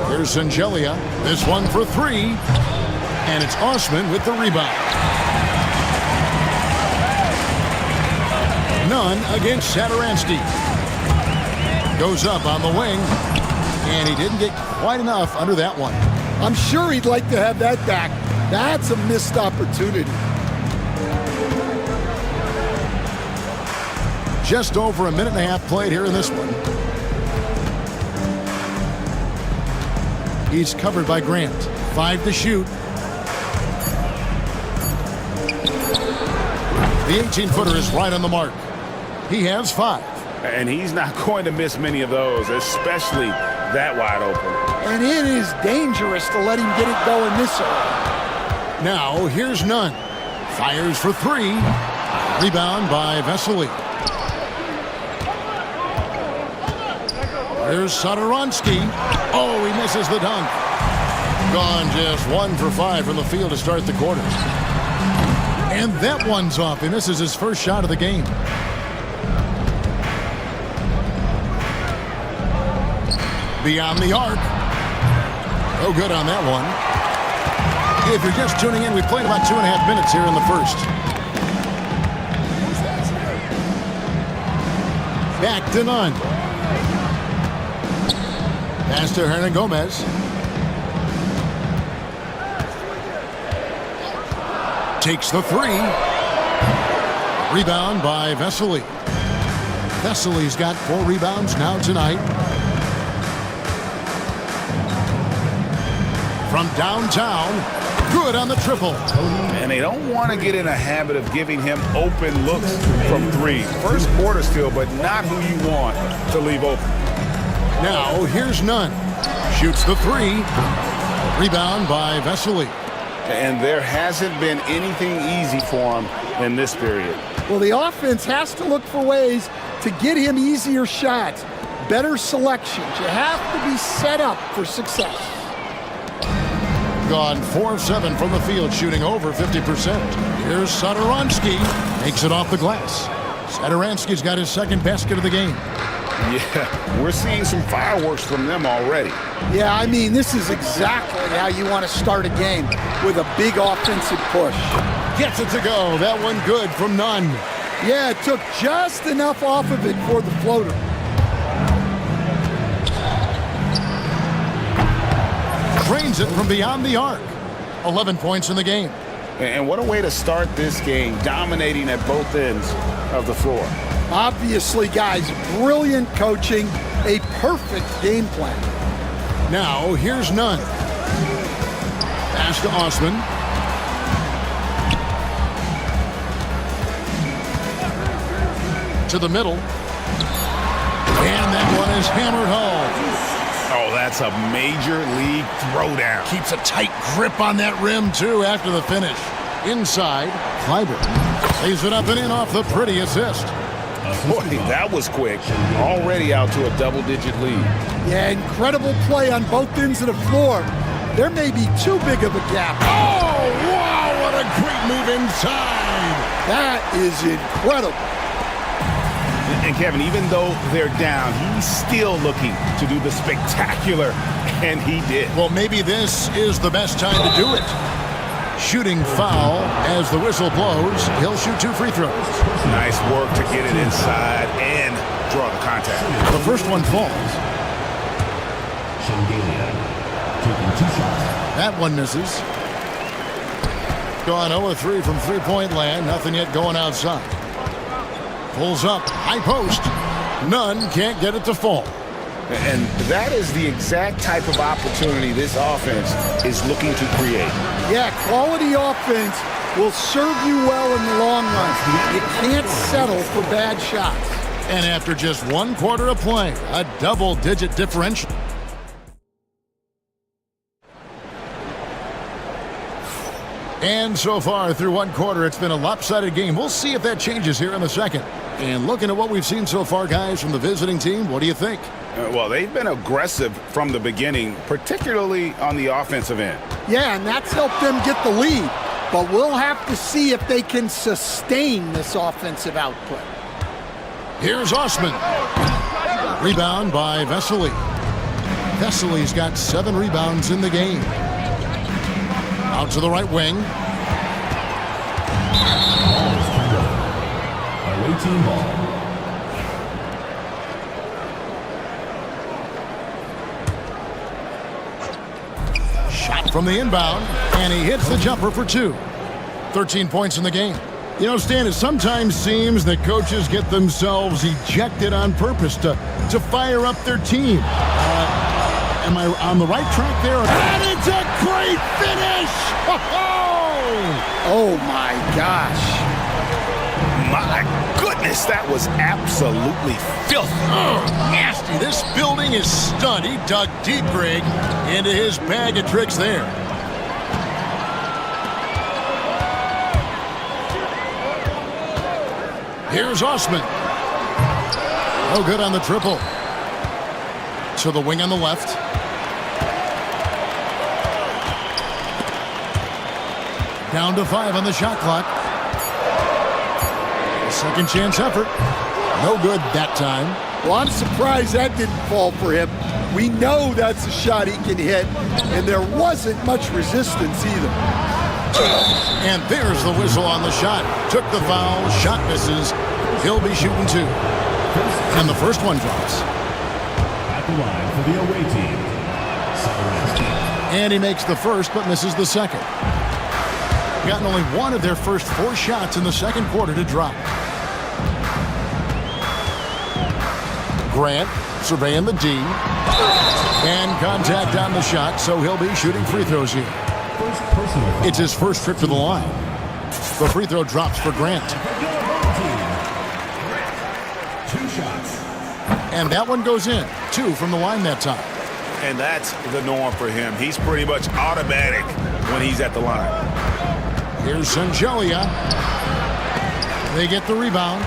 Here's Singelia. This one for 3. And it's Osman with the rebound. None against Sadaransky. Goes up on the wing. And he didn't get quite enough under that one. I'm sure he'd like to have that back. That's a missed opportunity. Just over a minute and a half played here in this one. He's covered by Grant. 5 to shoot. The 18-footer is right on the mark. He has 5. And he's not going to miss many of those, especially that wide open. And it is dangerous to let him get it going this early. Now, here's none. Fires for 3. Rebound by Vesely. Here's Sadaransky. Oh, he misses the dunk. Gone just 1 for 5 from the field to start the quarter. And that one's off. He misses his first shot of the game. Beyond the arc. No good on that one. If you're just tuning in, we played about 2.5 minutes here in the first. Back to none. Pass to Hernan Gomez. Takes the 3. Rebound by Vesely. Vesely's got 4 rebounds now tonight. From downtown, good on the triple. And they don't want to get in a habit of giving him open looks from 3. First quarter still, but not who you want to leave open. Now, here's none. Shoots the 3. Rebound by Vesely. And there hasn't been anything easy for him in this period. Well, the offense has to look for ways to get him easier shots, better selections. You have to be set up for success. Gone 4 of 7 from the field, shooting over 50%. Here's Sadaransky. Makes it off the glass. Sadaransky's got his second basket of the game. Yeah, we're seeing some fireworks from them already. Yeah, I mean, this is exactly how you want to start a game, with a big offensive push. Gets it to go. That one good from none. Yeah, it took just enough off of it for the floater. Drains it from beyond the arc. 11 points in the game. And what a way to start this game, dominating at both ends of the floor. Obviously, guys, brilliant coaching, a perfect game plan. Now, here's none. Pass to Osman. To the middle. And that one is hammered home. Oh, that's a major league throwdown. Keeps a tight grip on that rim, too, after the finish. Inside, Clyburn lays it up and in off the pretty assist. Boy, that was quick. Already out to a double-digit lead. Yeah, incredible play on both ends of the floor. There may be too big of a gap. Oh, wow, what a great move inside. That is incredible. And Kevin, even though they're down, he's still looking to do the spectacular, and he did. Well, maybe this is the best time to do it. Shooting foul as the whistle blows. He'll shoot 2 free throws. Nice work to get it inside and draw the contact. The first one falls. That one misses. Gone 0-3 from three-point land. Nothing yet going outside. Pulls up. High post. None. Can't get it to fall. And that is the exact type of opportunity this offense is looking to create. Yeah, quality offense will serve you well in the long run. You can't settle for bad shots. And after just 1 quarter of play, a double-digit differential. And so far through 1 quarter, it's been a lopsided game. We'll see if that changes here in the second. And looking at what we've seen so far, guys, from the visiting team, what do you think? Well, they've been aggressive from the beginning, particularly on the offensive end. Yeah, and that's helped them get the lead. But we'll have to see if they can sustain this offensive output. Here's Osman. Rebound by Vesely. Vesely's got 7 rebounds in the game. Out to the right wing. Away team ball. Shot from the inbound, and he hits the jumper for 2. 13 points in the game. You know, Stan, it sometimes seems that coaches get themselves ejected on purpose to fire up their team. Am I on the right track there? And it's a great finish! Oh, my gosh. My goodness, that was absolutely filthy. Nasty. This building is stunned. He dug deep, Greg, into his bag of tricks there. Here's Osman. No good on the triple. To the wing on the left. Down to 5 on the shot clock. Second chance effort. No good that time. Well, I'm surprised that didn't fall for him. We know that's a shot he can hit, and there wasn't much resistance either. And there's the whistle on the shot. Took the foul. Shot misses. He'll be shooting 2. And the first one drops. At the line for the away team. And he makes the first, but misses the second. Gotten only 1 of their first 4 shots in the second quarter to drop. Grant surveying the D. And contact on the shot, so he'll be shooting free throws here. It's his first trip to the line. The free throw drops for Grant. 2 shots. And that one goes in. 2 from the line that time. And that's the norm for him. He's pretty much automatic when he's at the line. Here's Sangelia. They get the rebound.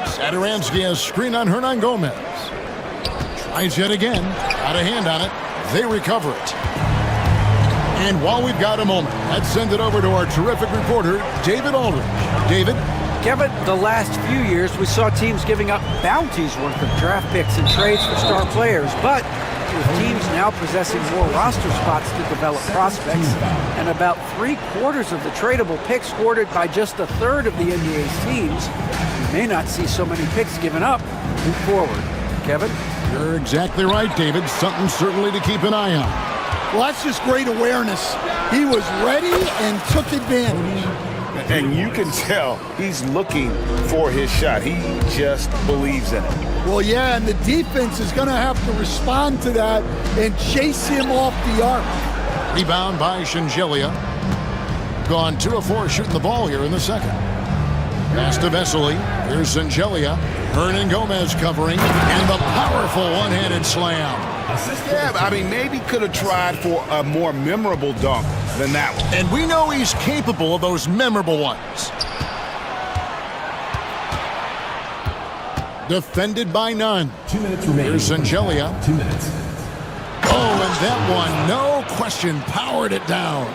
Sadaransky has screen on Hernan Gomez. Tries yet again. Got a hand on it. They recover it. And while we've got a moment, let's send it over to our terrific reporter, David Aldridge. David? Kevin, the last few years we saw teams giving up bounties worth of draft picks and trades for star players, but with teams now possessing more roster spots to develop prospects and about 3/4 of the tradable picks hoarded by just 1/3 of the NBA's teams, we may not see so many picks given up move forward. Kevin? You're exactly right, David. Something certainly to keep an eye on. Well, that's just great awareness. He was ready and took advantage. And you can tell he's looking for his shot. He just believes in it. Well, yeah, and the defense is going to have to respond to that and chase him off the arc. Rebound by Shingelia. Gone 2 of 4 shooting the ball here in the second. Pass to Vesely. Here's Shingelia. Hernan Gomez covering. And the powerful one-handed slam. Yeah, I mean, maybe could have tried for a more memorable dunk than that one. And we know he's capable of those memorable ones. Defended by none. 2 minutes remaining. Here's Sangelia. 2 minutes. Oh, and that one, no question, powered it down.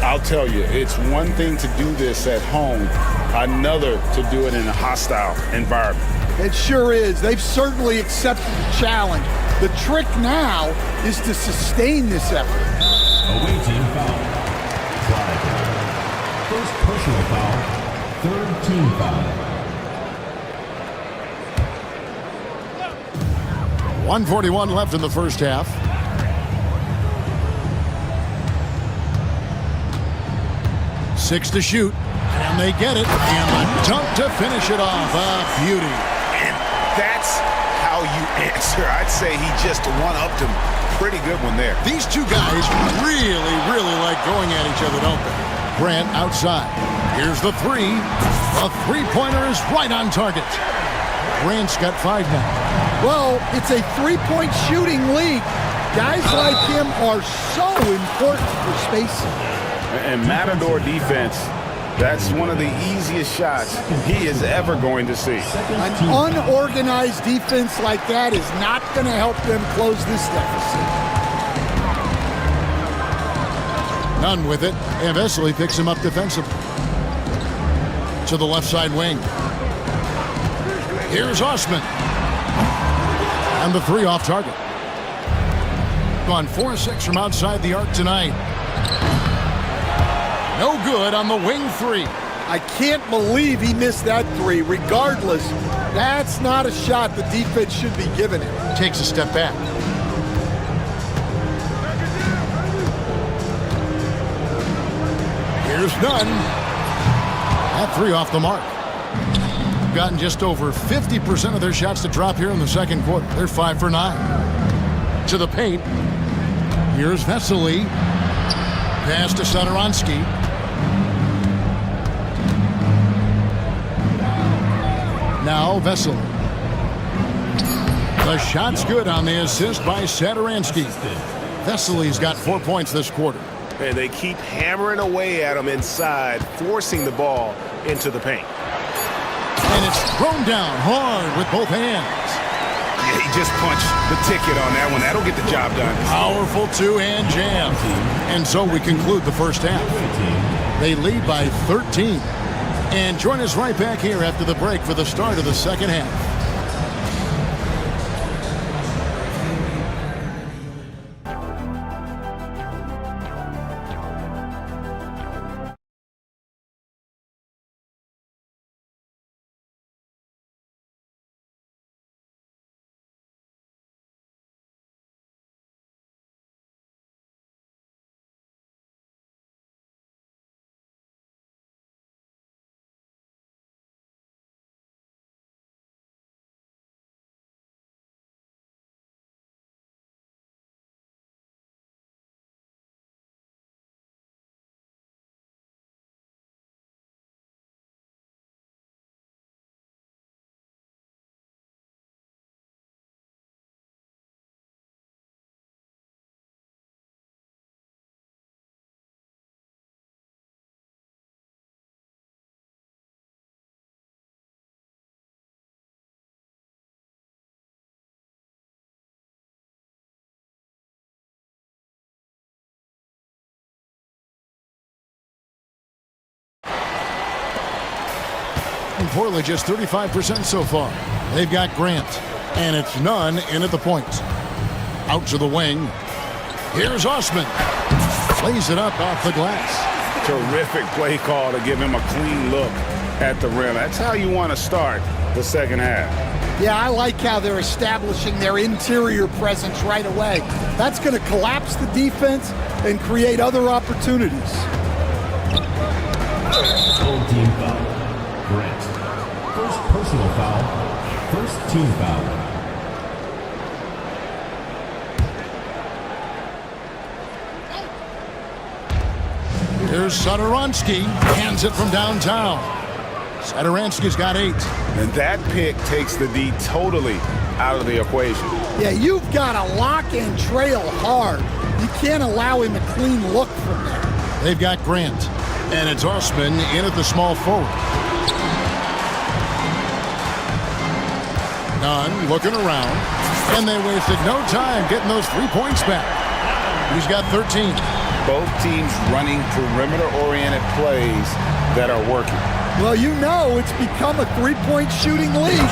I'll tell you, it's one thing to do this at home, another to do it in a hostile environment. It sure is. They've certainly accepted the challenge. The trick now is to sustain this effort. Away team foul. Flag. First personal foul. Third team foul. 1:41 left in the first half. Six to shoot, and they get it, and a dunk to finish it off. A beauty. And that's how you answer. I'd say he just one-upped him. Pretty good one there. These two guys really like going at each other, don't they? Grant outside. Here's the three. The three-pointer is right on target. Grant's got 5 now. Well, it's a three-point shooting league. Guys like him are so important for spacing. And Matador defense, that's one of the easiest shots he is ever going to see. An unorganized defense like that is not going to help them close this deficit. None with it, and Vesely picks him up defensively. To the left side wing. Here's Osman. And the three off target. Gone 4-6 from outside the arc tonight. No good on the wing three. I can't believe he missed that three. Regardless, that's not a shot the defense should be giving him. Takes a step back. Here's none. That three off the mark. Gotten just over 50% of their shots to drop here in the second quarter. They're 5 for 9. To the paint. Here's Vesely. Pass to Sadaransky. Now Vesely. The shot's good on the assist by Sadaransky. Vesely's got 4 points this quarter. And they keep hammering away at him inside, forcing the ball into the paint. And it's thrown down hard with both hands. Yeah, he just punched the ticket on that one. That'll get the job done. Powerful two-hand jam. And so we conclude the first half. They lead by 13. And join us right back here after the break for the start of the second half. Portland just 35% so far. They've got Grant, and it's none in at the point. Out to the wing. Here's Osman. Plays it up off the glass. Terrific play call to give him a clean look at the rim. That's how you want to start the second half. Yeah, I like how they're establishing their interior presence right away. That's going to collapse the defense and create other opportunities. Full team foul. Grant. First personal foul. First team foul. Here's Sadaransky. Hands it from downtown. Sadaransky's got 8. And that pick takes the D totally out of the equation. Yeah, you've got to lock and trail hard. You can't allow him a clean look from there. They've got Grant. And it's Osman in at the small forward. Nunn looking around. And they wasted no time getting those 3 points back. He's got 13. Both teams running perimeter-oriented plays that are working. Well, you know it's become a three-point shooting league.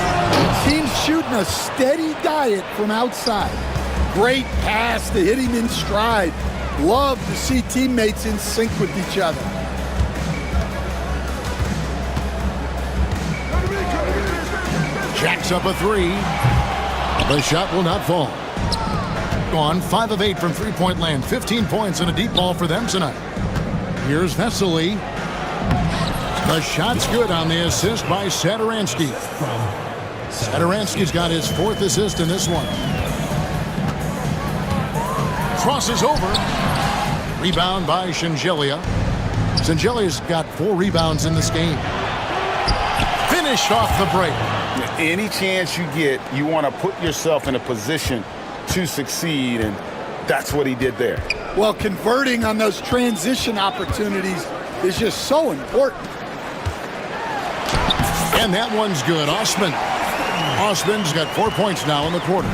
Teams shooting a steady diet from outside. Great pass to hit him in stride. Love to see teammates in sync with each other. Jacks up a three. The shot will not fall. Gone 5 of 8 from three-point land. 15 points and a deep ball for them tonight. Here's Vesely. The shot's good on the assist by Sadaransky. Sadaransky's got his 4th assist in this one. Crosses over. Rebound by Shengelia. Shengelia's got 4 rebounds in this game. Finished off the break. Any chance you get, you want to put yourself in a position to succeed, and that's what he did there. Well, converting on those transition opportunities is just so important. And that one's good. Osman's got 4 points now in the quarter.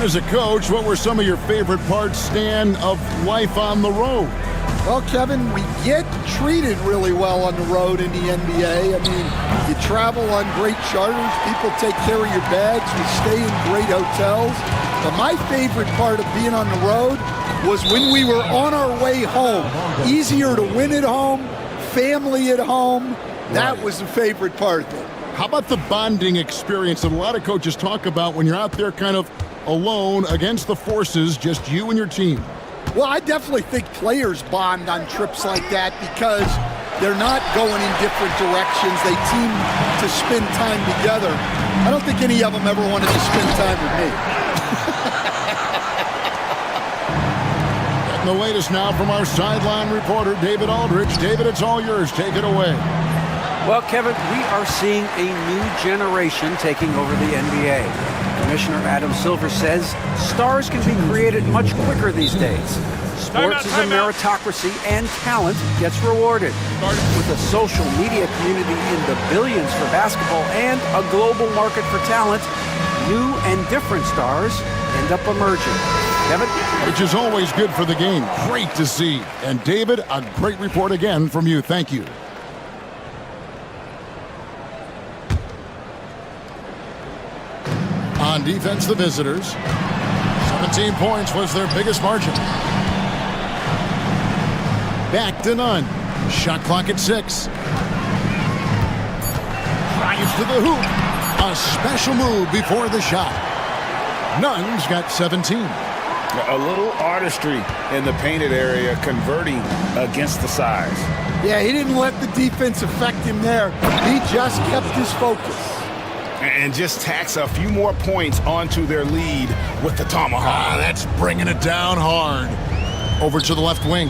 As a coach, what were some of your favorite parts, Stan, of life on the road? Well, Kevin, we get treated really well on the road in the NBA. I mean, you travel on great charters. People take care of your bags. We stay in great hotels. But my favorite part of being on the road was when we were on our way home. Easier to win at home, family at home. That was the favorite part of it. How about the bonding experience that a lot of coaches talk about when you're out there kind of alone against the forces, just you and your team? Well, I definitely think players bond on trips like that because they're not going in different directions. They team to spend time together. I don't think any of them ever wanted to spend time with me. And the latest now from our sideline reporter, David Aldridge. David, it's all yours. Take it away. Well, Kevin, we are seeing a new generation taking over the NBA. Commissioner Adam Silver says stars can be created much quicker these days. Sports is a meritocracy and talent gets rewarded. With a social media community in the billions for basketball and a global market for talent, new and different stars end up emerging. Kevin? Which is always good for the game. Great to see. And David, a great report again from you. Thank you. On defense, the visitors. 17 points was their biggest margin. Back to none. Shot clock at 6. Drives to the hoop. A special move before the shot. Nunn's got 17. A little artistry in the painted area, converting against the size. Yeah, he didn't let the defense affect him there. He just kept his focus. And just tacks a few more points onto their lead with the tomahawk. That's bringing it down hard. Over to the left wing.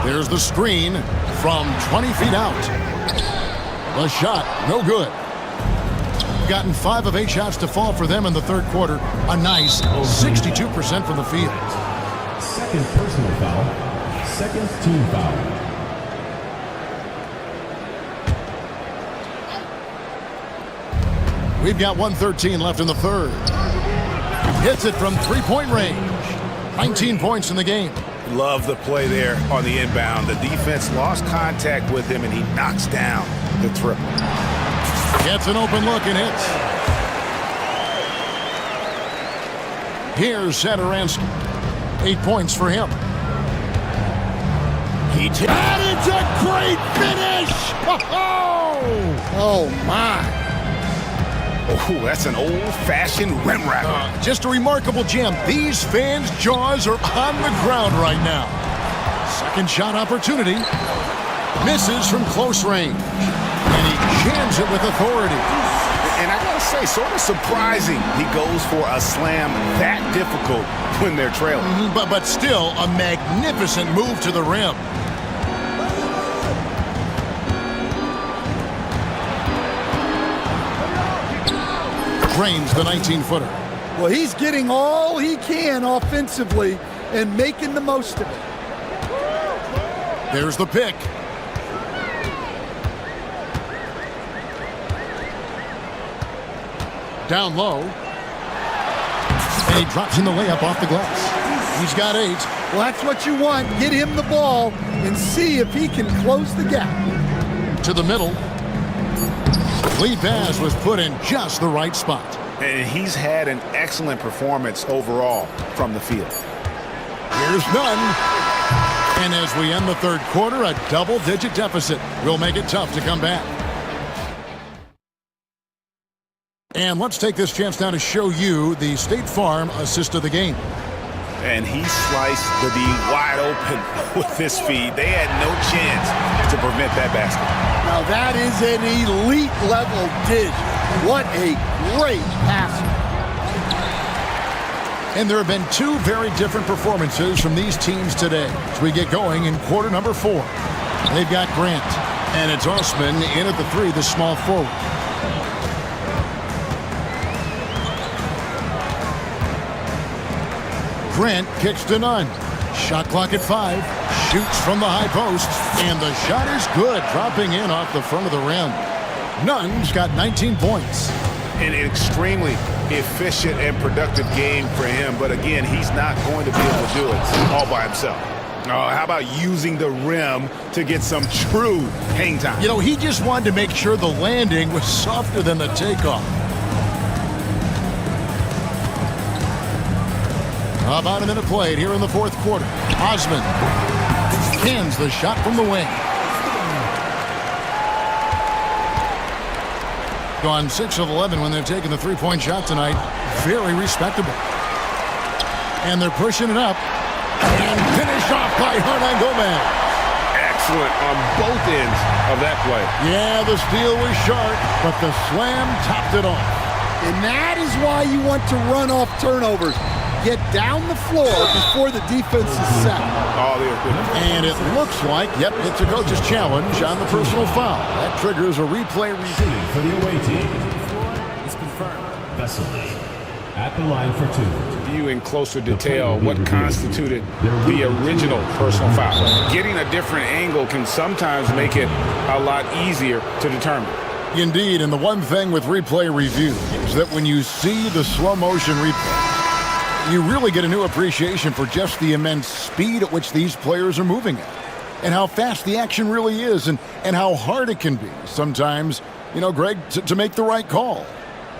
There's the screen from 20 feet out. The shot, no good. Gotten 5 of 8 shots to fall for them in the third quarter. A nice 62% from the field. Second personal foul. Second team foul. We've got 1:13 left in the third. Hits it from three-point range. 19 points in the game. Love the play there on the inbound. The defense lost contact with him, and he knocks down the triple. Gets an open look and hits. Here's Sadaransky. 8 points for him. And it's a great finish! Oh, my. Oh, that's an old-fashioned rim wrapper. Just a remarkable jam. These fans' jaws are on the ground right now. Second shot opportunity. Misses from close range. And he jams it with authority. And I gotta say, sort of surprising he goes for a slam that difficult when they're trailing. But still, a magnificent move to the rim. Drains the 19-footer. Well, he's getting all he can offensively and making the most of it. There's the pick. Down low. And he drops in the layup off the glass. He's got 8. Well, that's what you want. Get him the ball and see if he can close the gap. To the middle. Lead pass was put in just the right spot. And he's had an excellent performance overall from the field. Here's none. And as we end the third quarter, a double-digit deficit will make it tough to come back. And let's take this chance now to show you the State Farm assist of the game. And he sliced the D wide open with his feed. They had no chance to prevent that basket. Now that is an elite level dish. What a great pass. And there have been two very different performances from these teams today as we get going in quarter number 4. They've got Grant, and it's Osman in at the 3, the small forward. Grant kicks to none. Shot clock at 5. Shoots from the high post. And the shot is good, dropping in off the front of the rim. Nunn's got 19 points. An extremely efficient and productive game for him. But again, he's not going to be able to do it all by himself. How about using the rim to get some true hang time? You know, he just wanted to make sure the landing was softer than the takeoff. About a minute played here in the fourth quarter. Osman cans the shot from the wing. Gone 6 of 11 when they've taken the three-point shot tonight. Very respectable. And they're pushing it up. And finished off by Hernan Gomez. Excellent on both ends of that play. Yeah, the steal was sharp, but the slam topped it off. And that is why you want to run off turnovers. Get down the floor before the defense is set. And it looks like, yep, it's a coach's challenge on the personal foul. That triggers a replay review. For the away team. It's confirmed. Vesely at the line for 2. View in closer detail what constituted the original personal foul. Getting a different angle can sometimes make it a lot easier to determine. Indeed, and the one thing with replay review is that when you see the slow motion replay, you really get a new appreciation for just the immense speed at which these players are moving at, and how fast the action really is, and how hard it can be sometimes, you know, Greg, to make the right call.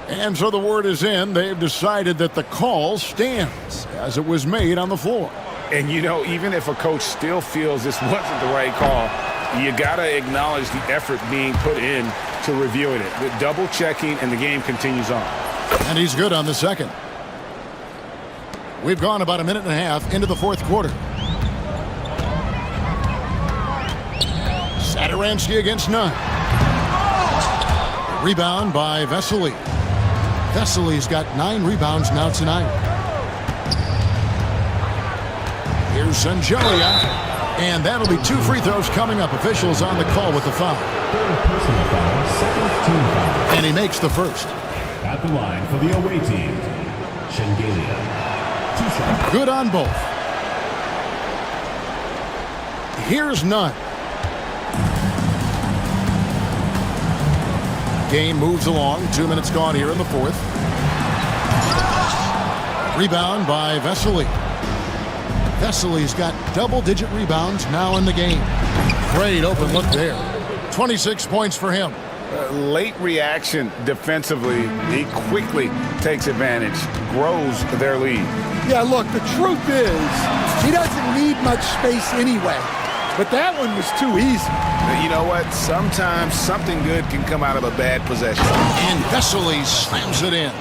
And so the word is in. They've decided that the call stands as it was made on the floor. And, you know, even if a coach still feels this wasn't the right call, you got to acknowledge the effort being put in to reviewing it. The double checking, and the game continues on. And he's good on the second. We've gone about a minute and a half into the fourth quarter. Saturansky against Nunn. Rebound by Vesely. Vesely's got 9 rebounds now tonight. Here's Sangelia. And that'll be 2 free throws coming up. Officials on the call with the foul. Personal foul, second team foul. And he makes the first. At the line for the away team, Shengelia. Good on both. Here's Nunn. Game moves along. 2 minutes gone here in the fourth. Rebound by Vesely. Vesely's got double-digit rebounds now in the game. Great open look there. 26 points for him. Late reaction defensively. He quickly takes advantage, grows their lead. Yeah, look, the truth is, he doesn't need much space anyway. But that one was too easy. You know what? Sometimes something good can come out of a bad possession. And Vesely slams it in.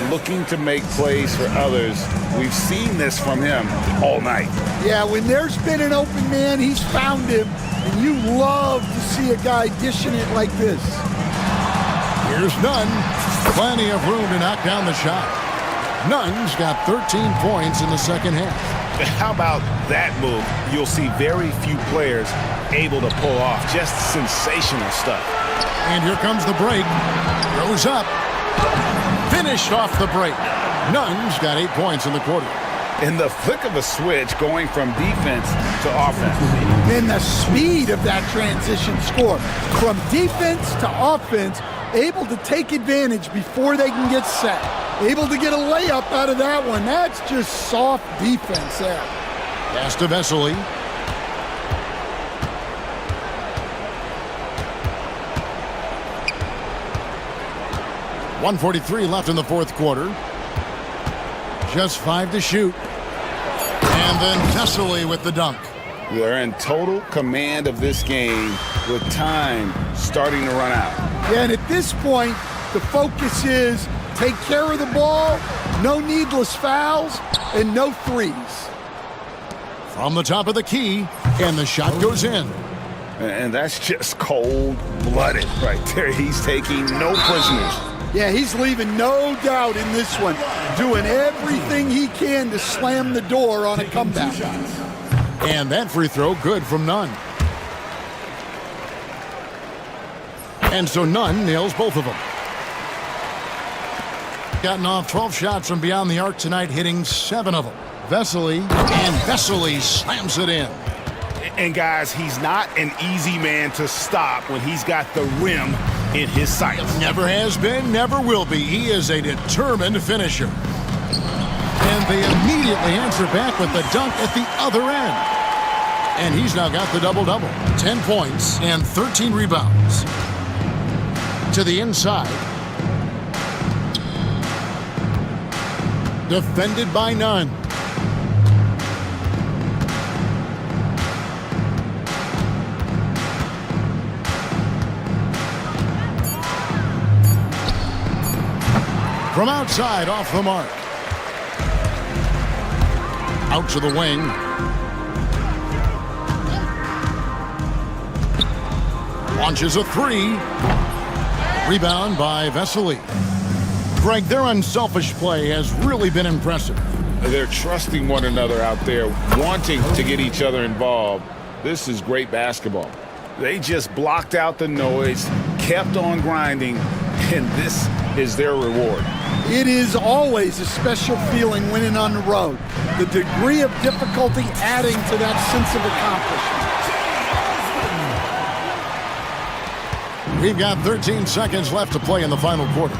Looking to make plays for others. We've seen this from him all night. Yeah, when there's been an open man, he's found him. And you love to see a guy dishing it like this. Here's Nunn. Plenty of room to knock down the shot. Nunn's got 13 points in the second half. How about that move? You'll see very few players able to pull off. Just sensational stuff. And here comes the break. Goes up. Finished off the break. Nunn's got 8 points in the quarter. In the flick of a switch, going from defense to offense. And the speed of that transition score. From defense to offense, able to take advantage before they can get set. Able to get a layup out of that one. That's just soft defense there. Pass to Vesely. 1:43 left in the fourth quarter. Just 5 to shoot. And then Vesely with the dunk. They're in total command of this game with time starting to run out. Yeah, and at this point, the focus is take care of the ball, no needless fouls, and no threes. From the top of the key, and the shot goes in. And that's just cold-blooded right there. He's taking no prisoners. Yeah, he's leaving no doubt in this one, doing everything he can to slam the door on a comeback. And that free throw good from Nunn. And so Nunn nails both of them. Gotten off 12 shots from beyond the arc tonight, hitting 7 of them. Vesely, and Vesely slams it in. And guys, he's not an easy man to stop when he's got the rim in his sights. Never has been, never will be. He is a determined finisher. And they immediately answer back with the dunk at the other end. And he's now got the double-double. 10 points and 13 rebounds. To the inside. Defended by Nunn. From outside, off the mark. Out to the wing. Launches a 3. Rebound by Vesely. Greg, their unselfish play has really been impressive. They're trusting one another out there, wanting to get each other involved. This is great basketball. They just blocked out the noise, kept on grinding, and this is their reward. It is always a special feeling winning on the road. The degree of difficulty adding to that sense of accomplishment. We've got 13 seconds left to play in the final quarter.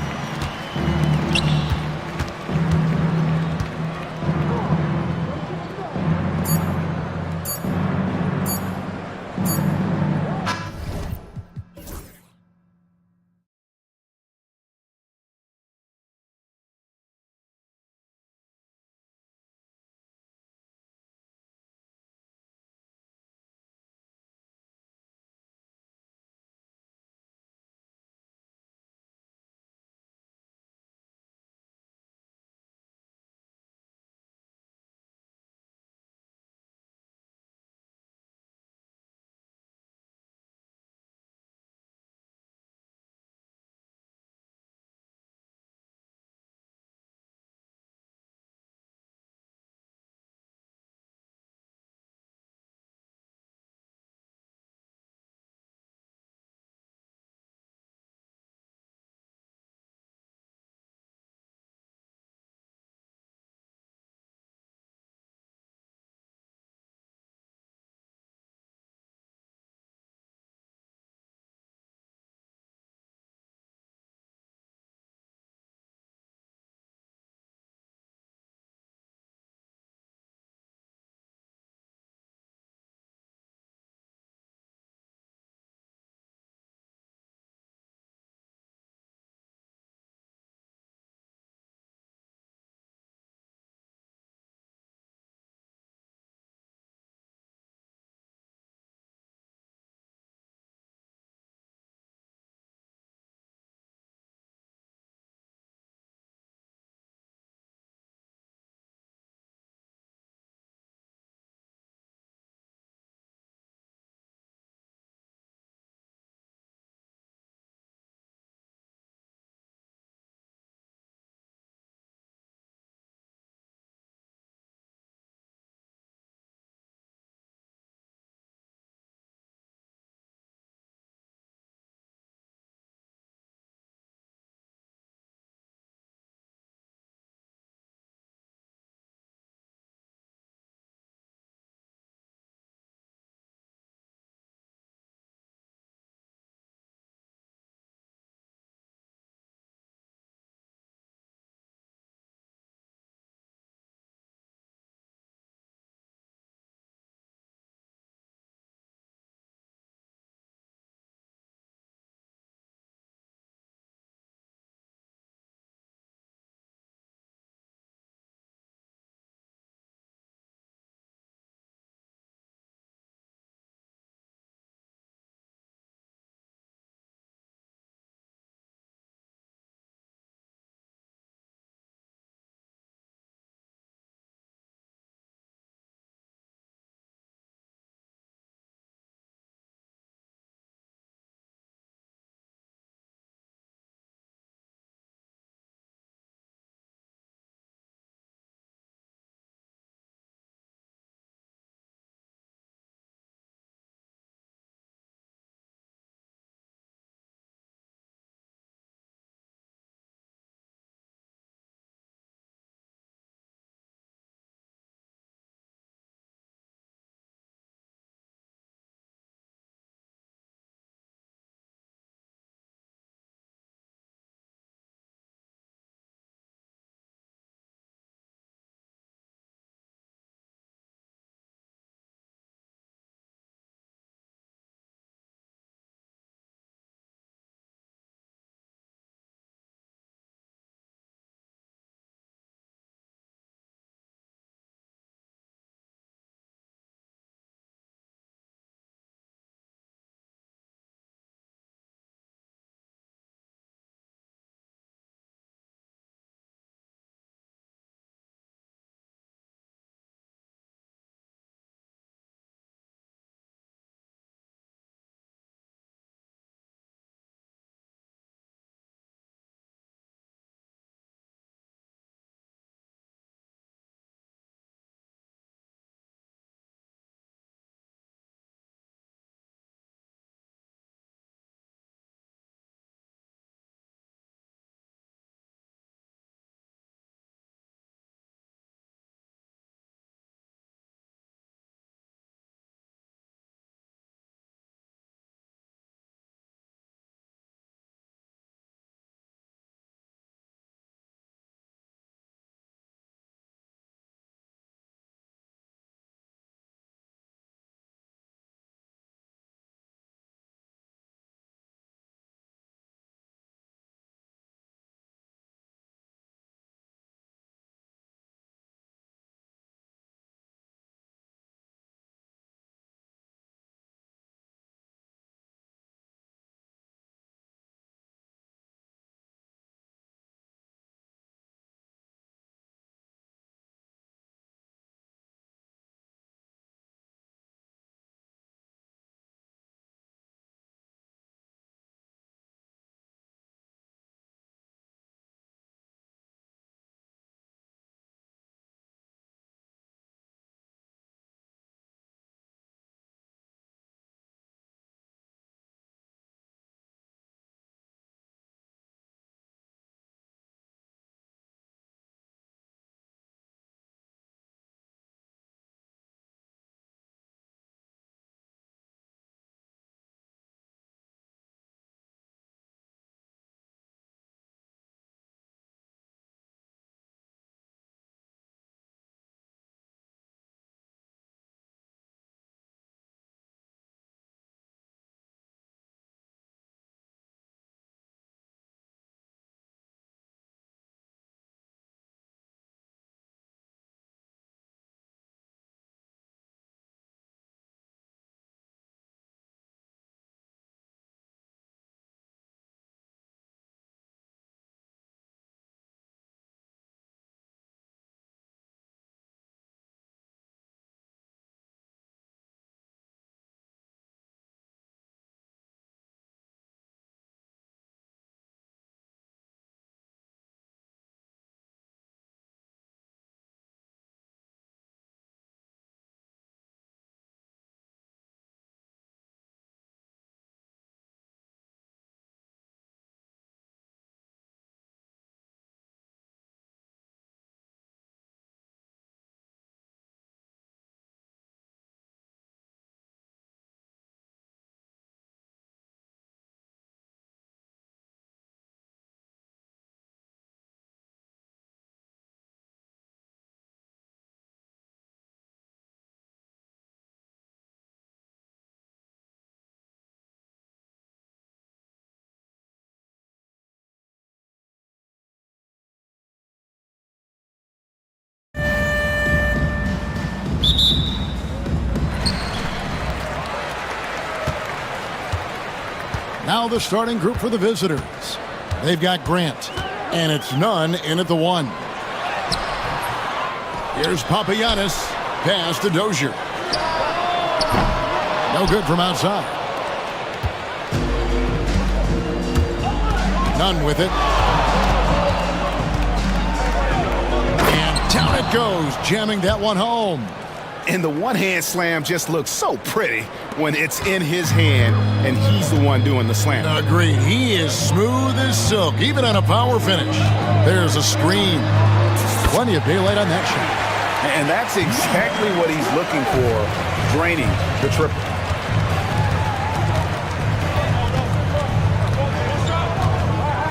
Now the starting group for the visitors. They've got Grant, and it's Nunn in at the 1. Here's Papagiannis. Pass to Dozier. No good from outside. Nunn with it. And down it goes, jamming that one home. And the one-hand slam just looks so pretty when it's in his hand and he's the one doing the slam. Agreed. He is smooth as silk, even on a power finish. There's a screen. Plenty of daylight on that shot. And that's exactly what he's looking for, draining the triple.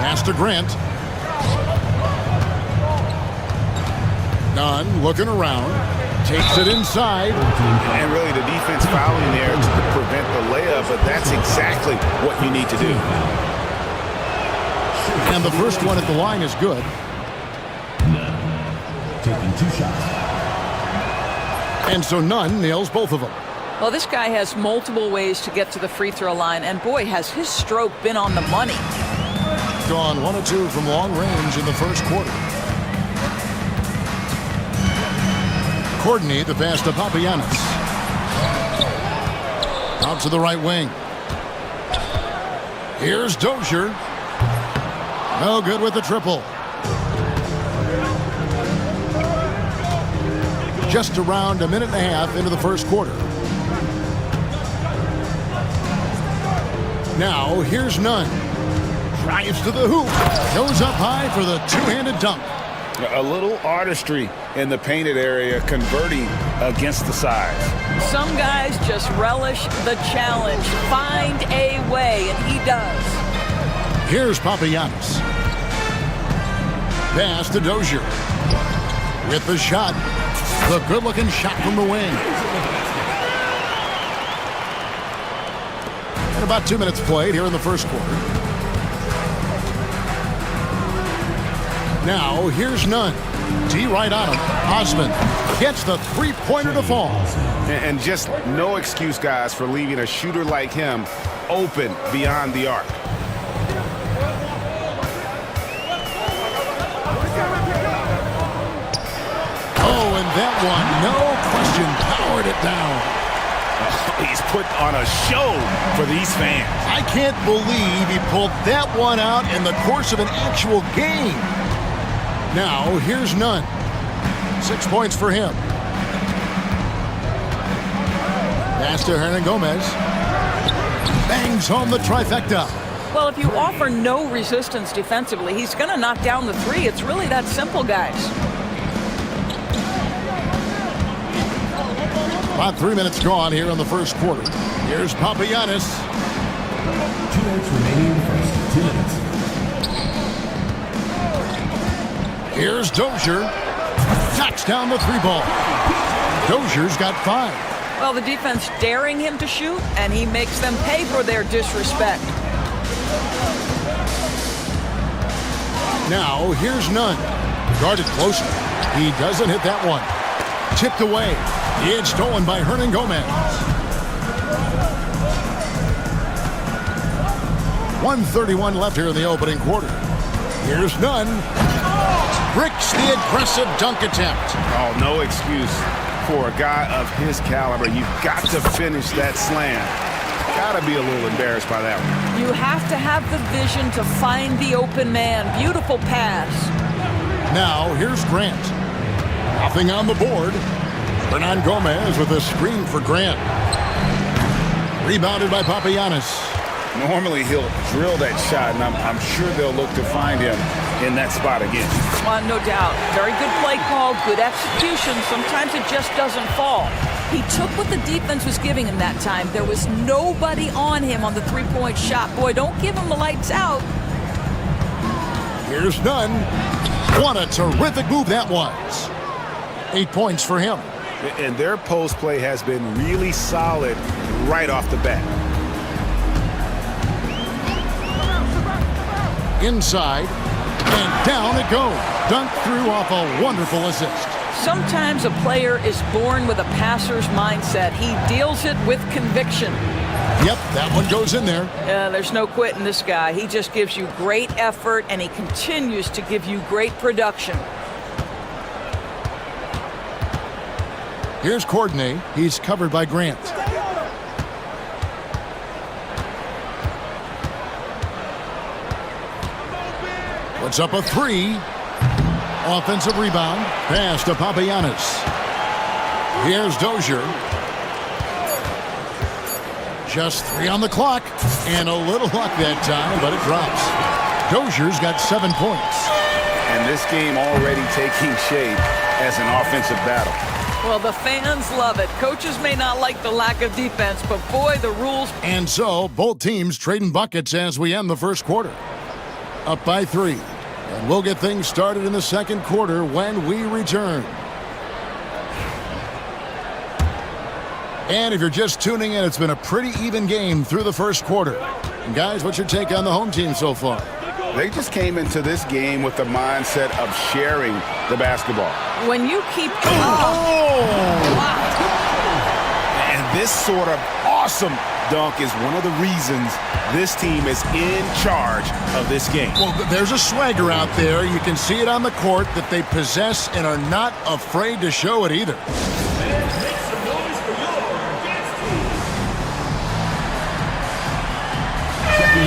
Pass to Grant. Nunn looking around. Takes it inside. And really the defense fouling there to prevent the layup, but that's exactly what you need to do. And the first one at the line is good. Taking 2 shots. And so Nunn nails both of them. Well, this guy has multiple ways to get to the free throw line, and boy, has his stroke been on the money. Gone 1 of 2 from long range in the first quarter. Courtney, the pass to Papagiannis. Out to the right wing. Here's Dozier. No good with the triple. Just around a minute and a half into the first quarter. Now, here's Nunn. Drives to the hoop. Goes up high for the two-handed dunk. A little artistry in the painted area, converting against the size. Some guys just relish the challenge. Find a way, and he does. Here's Papagiannis. Pass to Dozier. With the shot. The good-looking shot from the wing. And about 2 minutes played here in the first quarter. Now, here's Nunn. Tee right on him. Osman gets the three-pointer to fall. And just no excuse, guys, for leaving a shooter like him open beyond the arc. Oh, and that one, no question, powered it down. He's put on a show for these fans. I can't believe he pulled that one out in the course of an actual game. Now, here's Nunn. 6 points for him. Pass to Hernan Gomez. Bangs home the trifecta. Well, if you offer no resistance defensively, he's going to knock down the three. It's really that simple, guys. About 3 minutes gone here in the first quarter. Here's Papagiannis. 2 minutes remaining in the first. 2 minutes. Here's Dozier. Knocks down the 3-ball. Dozier's got 5. Well, the defense daring him to shoot, and he makes them pay for their disrespect. Now, here's Nunn. Guarded closely. He doesn't hit that one. Tipped away. It's stolen by Hernan Gomez. 1:31 left here in the opening quarter. Here's Nunn. Bricks the aggressive dunk attempt. Oh, no excuse for a guy of his caliber. You've got to finish that slam. Got to be a little embarrassed by that one. You have to have the vision to find the open man. Beautiful pass. Now, here's Grant. Nothing on the board. Hernan Gomez with a screen for Grant. Rebounded by Papagiannis. Normally he'll drill that shot, and I'm sure they'll look to find him in that spot again. No doubt. Very good play call, good execution. Sometimes it just doesn't fall. He took what the defense was giving him that time. There was nobody on him on the three-point shot. Boy, don't give him the lights out. Here's Nunn. What a terrific move that was. 8 points for him. And their post play has been really solid right off the bat. Inside, and down it goes. Dunked through off a wonderful assist. Sometimes a player is born with a passer's mindset. He deals it with conviction. Yep, that one goes in there. There's no quitting this guy. He just gives you great effort, and he continues to give you great production. Here's Courtney. He's covered by Grant. Puts up a three. Offensive rebound. Pass to Papagiannis. Here's Dozier. Just 3 on the clock. And a little luck that time, but it drops. Dozier's got 7 points. And this game already taking shape as an offensive battle. Well, the fans love it. Coaches may not like the lack of defense, but boy, the rules. And so, both teams trading buckets as we end the first quarter. Up by 3. And we'll get things started in the second quarter when we return. And if you're just tuning in, it's been a pretty even game through the first quarter. And guys, what's your take on the home team so far? They just came into this game with the mindset of sharing the basketball. When you keep... And this sort of awesome dunk is one of the reasons this team is in charge of this game. Well, there's a swagger out there. You can see it on the court that they possess and are not afraid to show it either.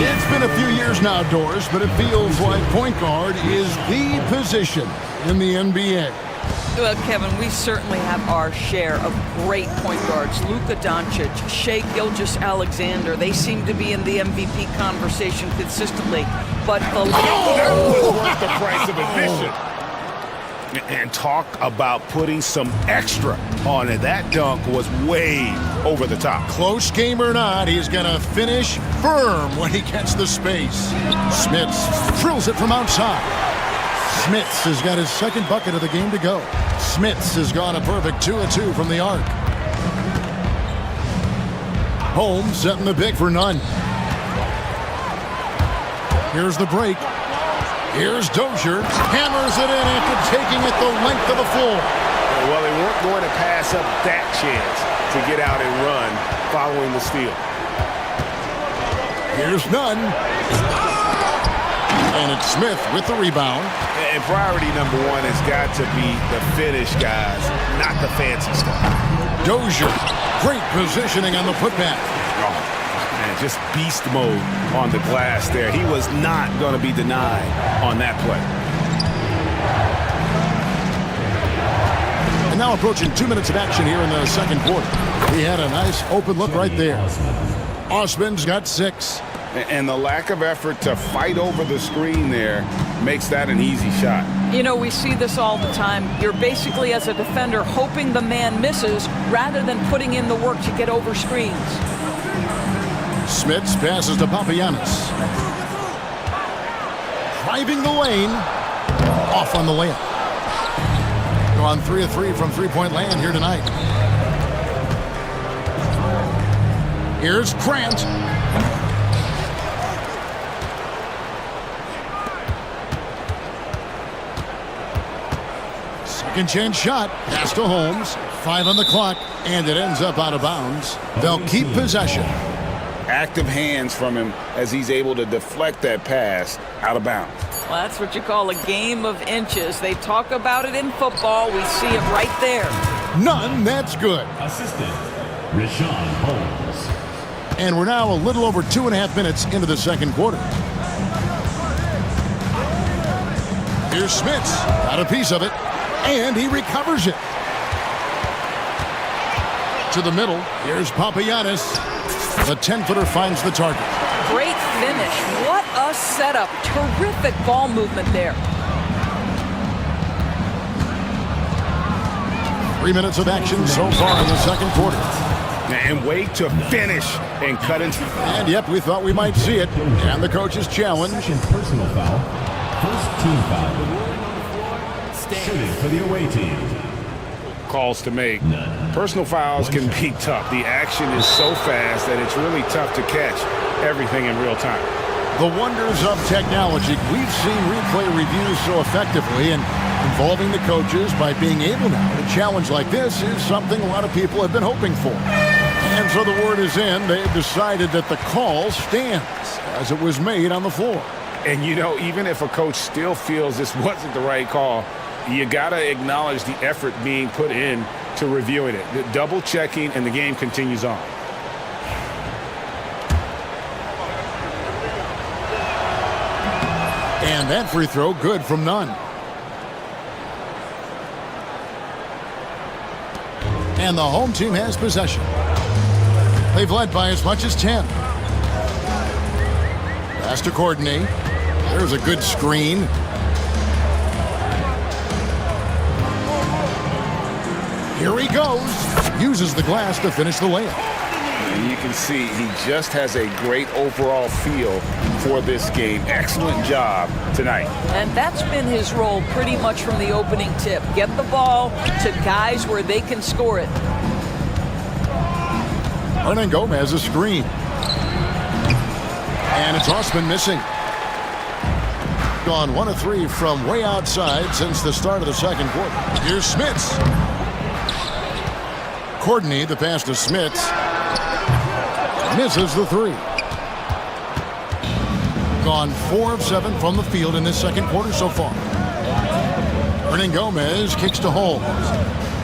It's been a few years now, Doris, but it feels like point guard is the position in the NBA. Well, Kevin, we certainly have our share of great point guards. Luka Doncic, Shai Gilgeous-Alexander, they seem to be in the MVP conversation consistently. But the... that was worth the price of admission. And talk about putting some extra on it. That dunk was way over the top. Close game or not, he's going to finish firm when he gets the space. Smits drills it from outside. Smits has got his second bucket of the game to go. Smits has gone a perfect 2 of 2 from the arc. Holmes setting the pick for none. Here's the break. Here's Dozier. Hammers it in after taking it the length of the floor. Well, they weren't going to pass up that chance to get out and run following the steal. Here's none. And it's Smith with the rebound. And priority number 1 has got to be the finish, guys, not the fancy stuff. Dozier, great positioning on the putback. Man, just beast mode on the glass there. He was not going to be denied on that play. And now approaching 2 minutes of action here in the second quarter. He had a nice open look right there. Osman's got 6. And the lack of effort to fight over the screen there makes that an easy shot. You know, we see this all the time. You're basically, as a defender, hoping the man misses rather than putting in the work to get over screens. Smits passes to Papagiannis. Driving the lane. Off on the layup. Gone 3 of 3 from three-point land here tonight. Here's Grant. Second chance shot. Pass to Holmes. 5 on the clock. And it ends up out of bounds. They'll keep possession. Active hands from him as he's able to deflect that pass out of bounds. Well, that's what you call a game of inches. They talk about it in football. We see it right there. None. That's good. Assistant, Rashawn Holmes. And we're now a little over 2.5 minutes into the second quarter. Here's Smits. Got a piece of it. And he recovers it. To the middle. Here's Papagiannis. The 10-footer finds the target. Great finish. What a setup. Terrific ball movement there. 3 minutes of action so far in the second quarter. And wait to finish and cut into. And yep, we thought we might see it. And the coach's challenge. Second personal foul. First team foul. Shooting for the away team. Calls to make. Personal fouls can be tough. The action is so fast that it's really tough to catch everything in real time. The wonders of technology. We've seen replay reviews so effectively, and Involving the coaches by being able now to challenge like this is something a lot of people have been hoping for. And so the word is in. They've decided that the call stands as it was made on the floor. And, you know, even if a coach still feels this wasn't the right call, you got to acknowledge the effort being put in to reviewing it. The double checking, and the game continues on. And that free throw good from none. And the home team has possession. They've led by as much as 10. Pass to Courtney. There's a good screen. Here he goes. Uses the glass to finish the layup. And you can see he just has a great overall feel for this game. Excellent job tonight. And that's been his role pretty much from the opening tip. Get the ball to guys where they can score it. Hernan Gomez a screen. And it's Osman missing. Gone 1 of 3 from way outside since the start of the second quarter. Here's Smits. Courtney, the pass to Smits. Misses the 3. Gone 4 of 7 from the field in this second quarter so far. Hernan Gomez kicks to Holmes.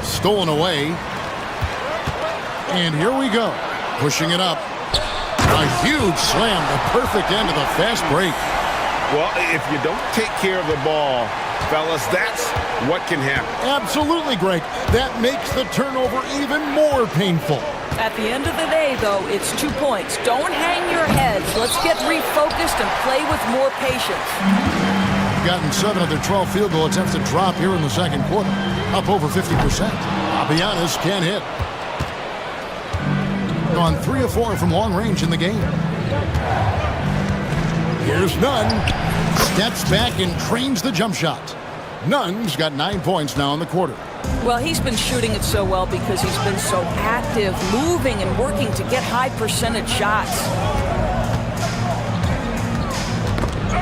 Stolen away. And here we go. Pushing it up. A huge slam, the perfect end of the fast break. Well, if you don't take care of the ball, fellas, that's what can happen. Absolutely, Greg. That makes the turnover even more painful. At the end of the day, though, it's 2 points. Don't hang your heads. Let's get refocused and play with more patience. Gotten 7 of their 12 field goal attempts to drop here in the second quarter. Up over 50%. Papianis can't hit. Gone 3 of 4 from long range in the game. Here's Nunn. Steps back and trains the jump shot. Nunn's got 9 points now in the quarter. Well, he's been shooting it so well because he's been so active, moving and working to get high percentage shots.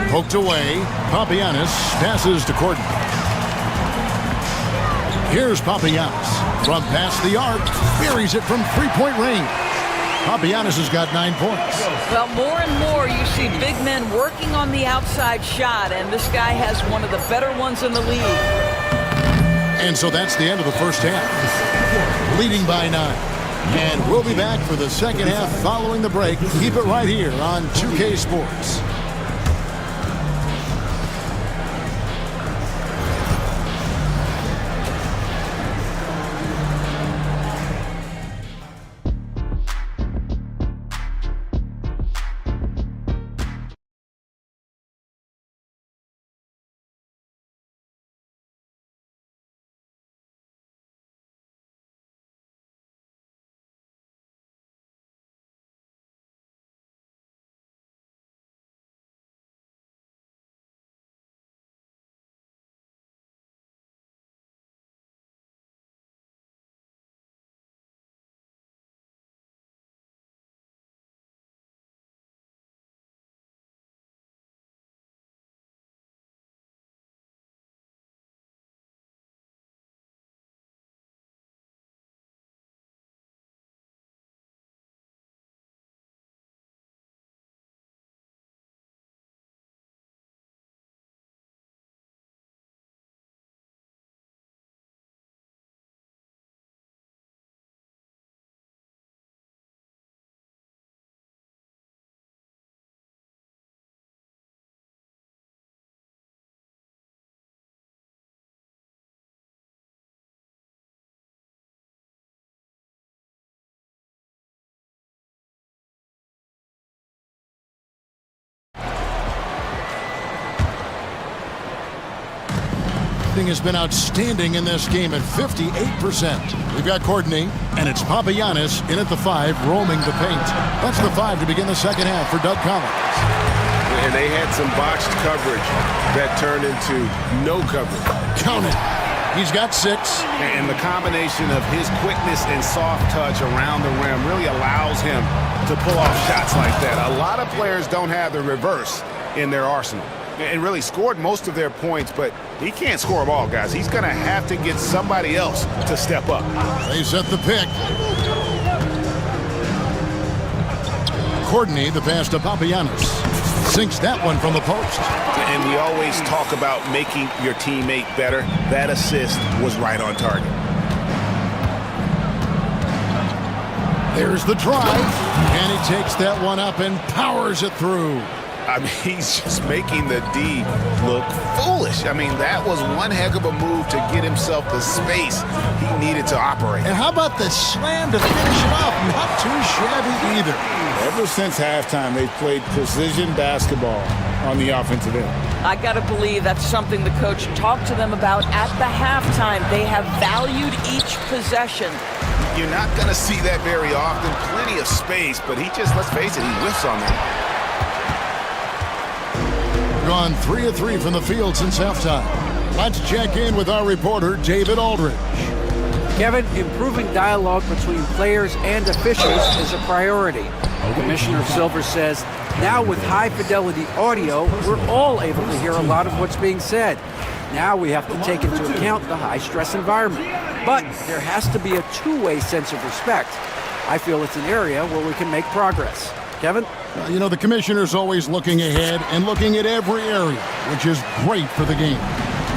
Poked away. Papianis passes to Courtney. Here's Papianis. From past the arc. Buries it from three-point range. Papianis has got 9 points. Well, more and more you see big men working on the outside shot, and this guy has one of the better ones in the league. And so that's the end of the first half. Leading by 9. And we'll be back for the second half following the break. Keep it right here on 2K Sports. Has been outstanding in this game at 58%. We've got Courtney, and it's Papianis in at the 5, roaming the paint. That's the 5 to begin the second half for Doug Collins. And they had some botched coverage that turned into no coverage. Count it. He's got 6. And the combination of his quickness and soft touch around the rim really allows him to pull off shots like that. A lot of players don't have the reverse in their arsenal. and really scored most of their points, but he can't score them all, guys. He's going to have to get somebody else to step up. They set the pick. Courtney, the pass to Papagiannis. Sinks that one from the post. And we always talk about making your teammate better. That assist was right on target. There's the drive, and he takes that one up and powers it through. I mean, he's just making the D look foolish. I mean, that was one heck of a move to get himself the space he needed to operate. And how about the slam to finish it off? Not too shabby either. Ever since halftime, they've played precision basketball on the offensive end. I got to believe that's something the coach talked to them about at the halftime. They have valued each possession. You're not going to see that very often. Plenty of space, but he just, let's face it, he whiffs on that. Gone 3 of 3 from the field since halftime. Let's check in with our reporter, David Aldridge. Kevin, improving dialogue between players and officials is a priority. Commissioner Silver says, now with high-fidelity audio, we're all able to hear a lot of what's being said. Now we have to take into account the high-stress environment. But there has to be a two-way sense of respect. I feel it's an area where we can make progress. Kevin? You know, the commissioner's always looking ahead and looking at every area, which is great for the game.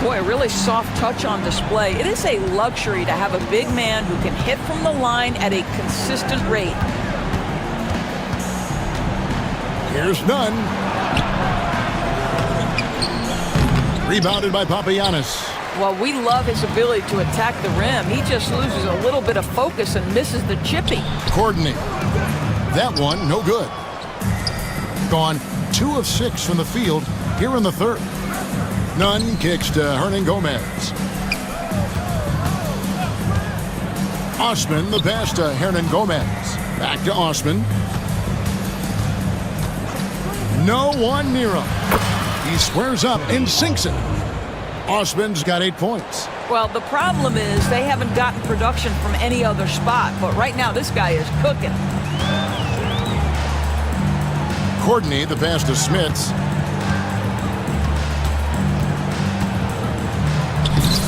Boy, a really soft touch on display. It is a luxury to have a big man who can hit from the line at a consistent rate. Here's none. Rebounded by Papagiannis. Well, we love his ability to attack the rim. He just loses a little bit of focus and misses the chippy. Courtney. That one, no good. Gone 2 of 6 from the field here in the third. Nunn kicks to Hernan Gomez. Osman, the pass to Hernan Gomez. Back to Osman. No one near him. He squares up and sinks it. Osman's got 8 points. Well, the problem is they haven't gotten production from any other spot, but right now this guy is cooking. Courtney, the pass to Smits.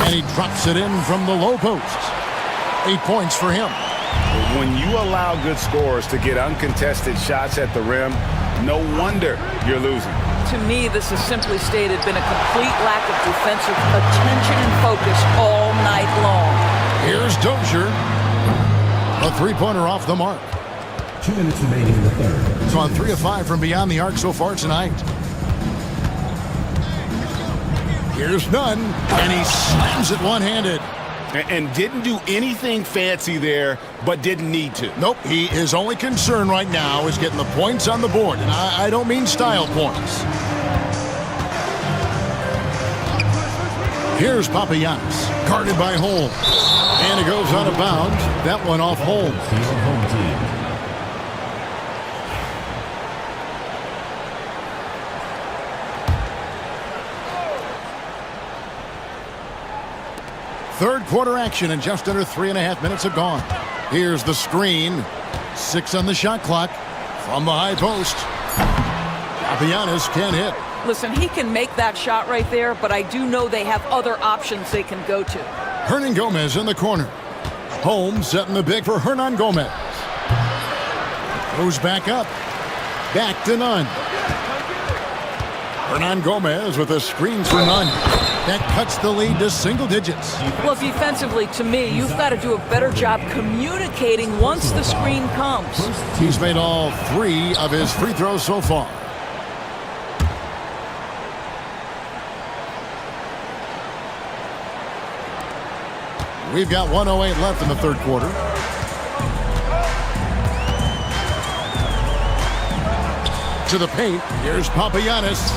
And he drops it in from the low post. 8 points for him. When you allow good scorers to get uncontested shots at the rim, no wonder you're losing. To me, this has simply stated been a complete lack of defensive attention and focus all night long. Here's Dozier. A three-pointer off the mark. 2 minutes remaining in the third. He's on 3 of 5 from beyond the arc so far tonight. Here's Nunn, and he slams it one-handed. And didn't do anything fancy there, but didn't need to. Nope, his only concern right now is getting the points on the board, and I don't mean style points. Here's Papagiannis, guarded by Holmes. And it goes out of bounds. That one off Holmes. Home team. Third quarter action, and just under 3.5 minutes have gone. Here's the screen. 6 on the shot clock. From the high post. Papagiannis can't hit. Listen, he can make that shot right there, but I do know they have other options they can go to. Hernan Gomez in the corner. Holmes setting the pick for Hernan Gomez. Goes back up. Back to Nunn. Hernan Gomez with a screen for Nunn. That cuts the lead to single digits. Well, defensively, to me, you've got to do a better job communicating once the screen comes. He's made all 3 of his free throws so far. We've got 1:08 left in the third quarter. To the paint, here's Papagiannis.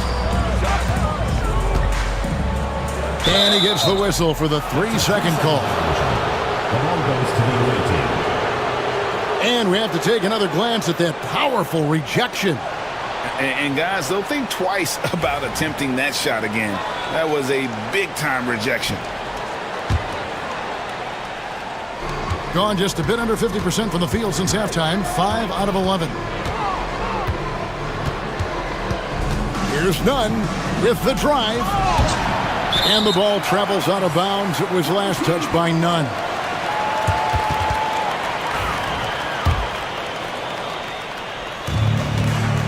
And he gets the whistle for the 3-second call. The ball goes to the away team. And we have to take another glance at that powerful rejection. And guys, don't think twice about attempting that shot again. That was a big-time rejection. Gone just a bit under 50% from the field since halftime. 5 out of 11. Here's Nunn with the drive. And the ball travels out of bounds. It was last touched by Nunn.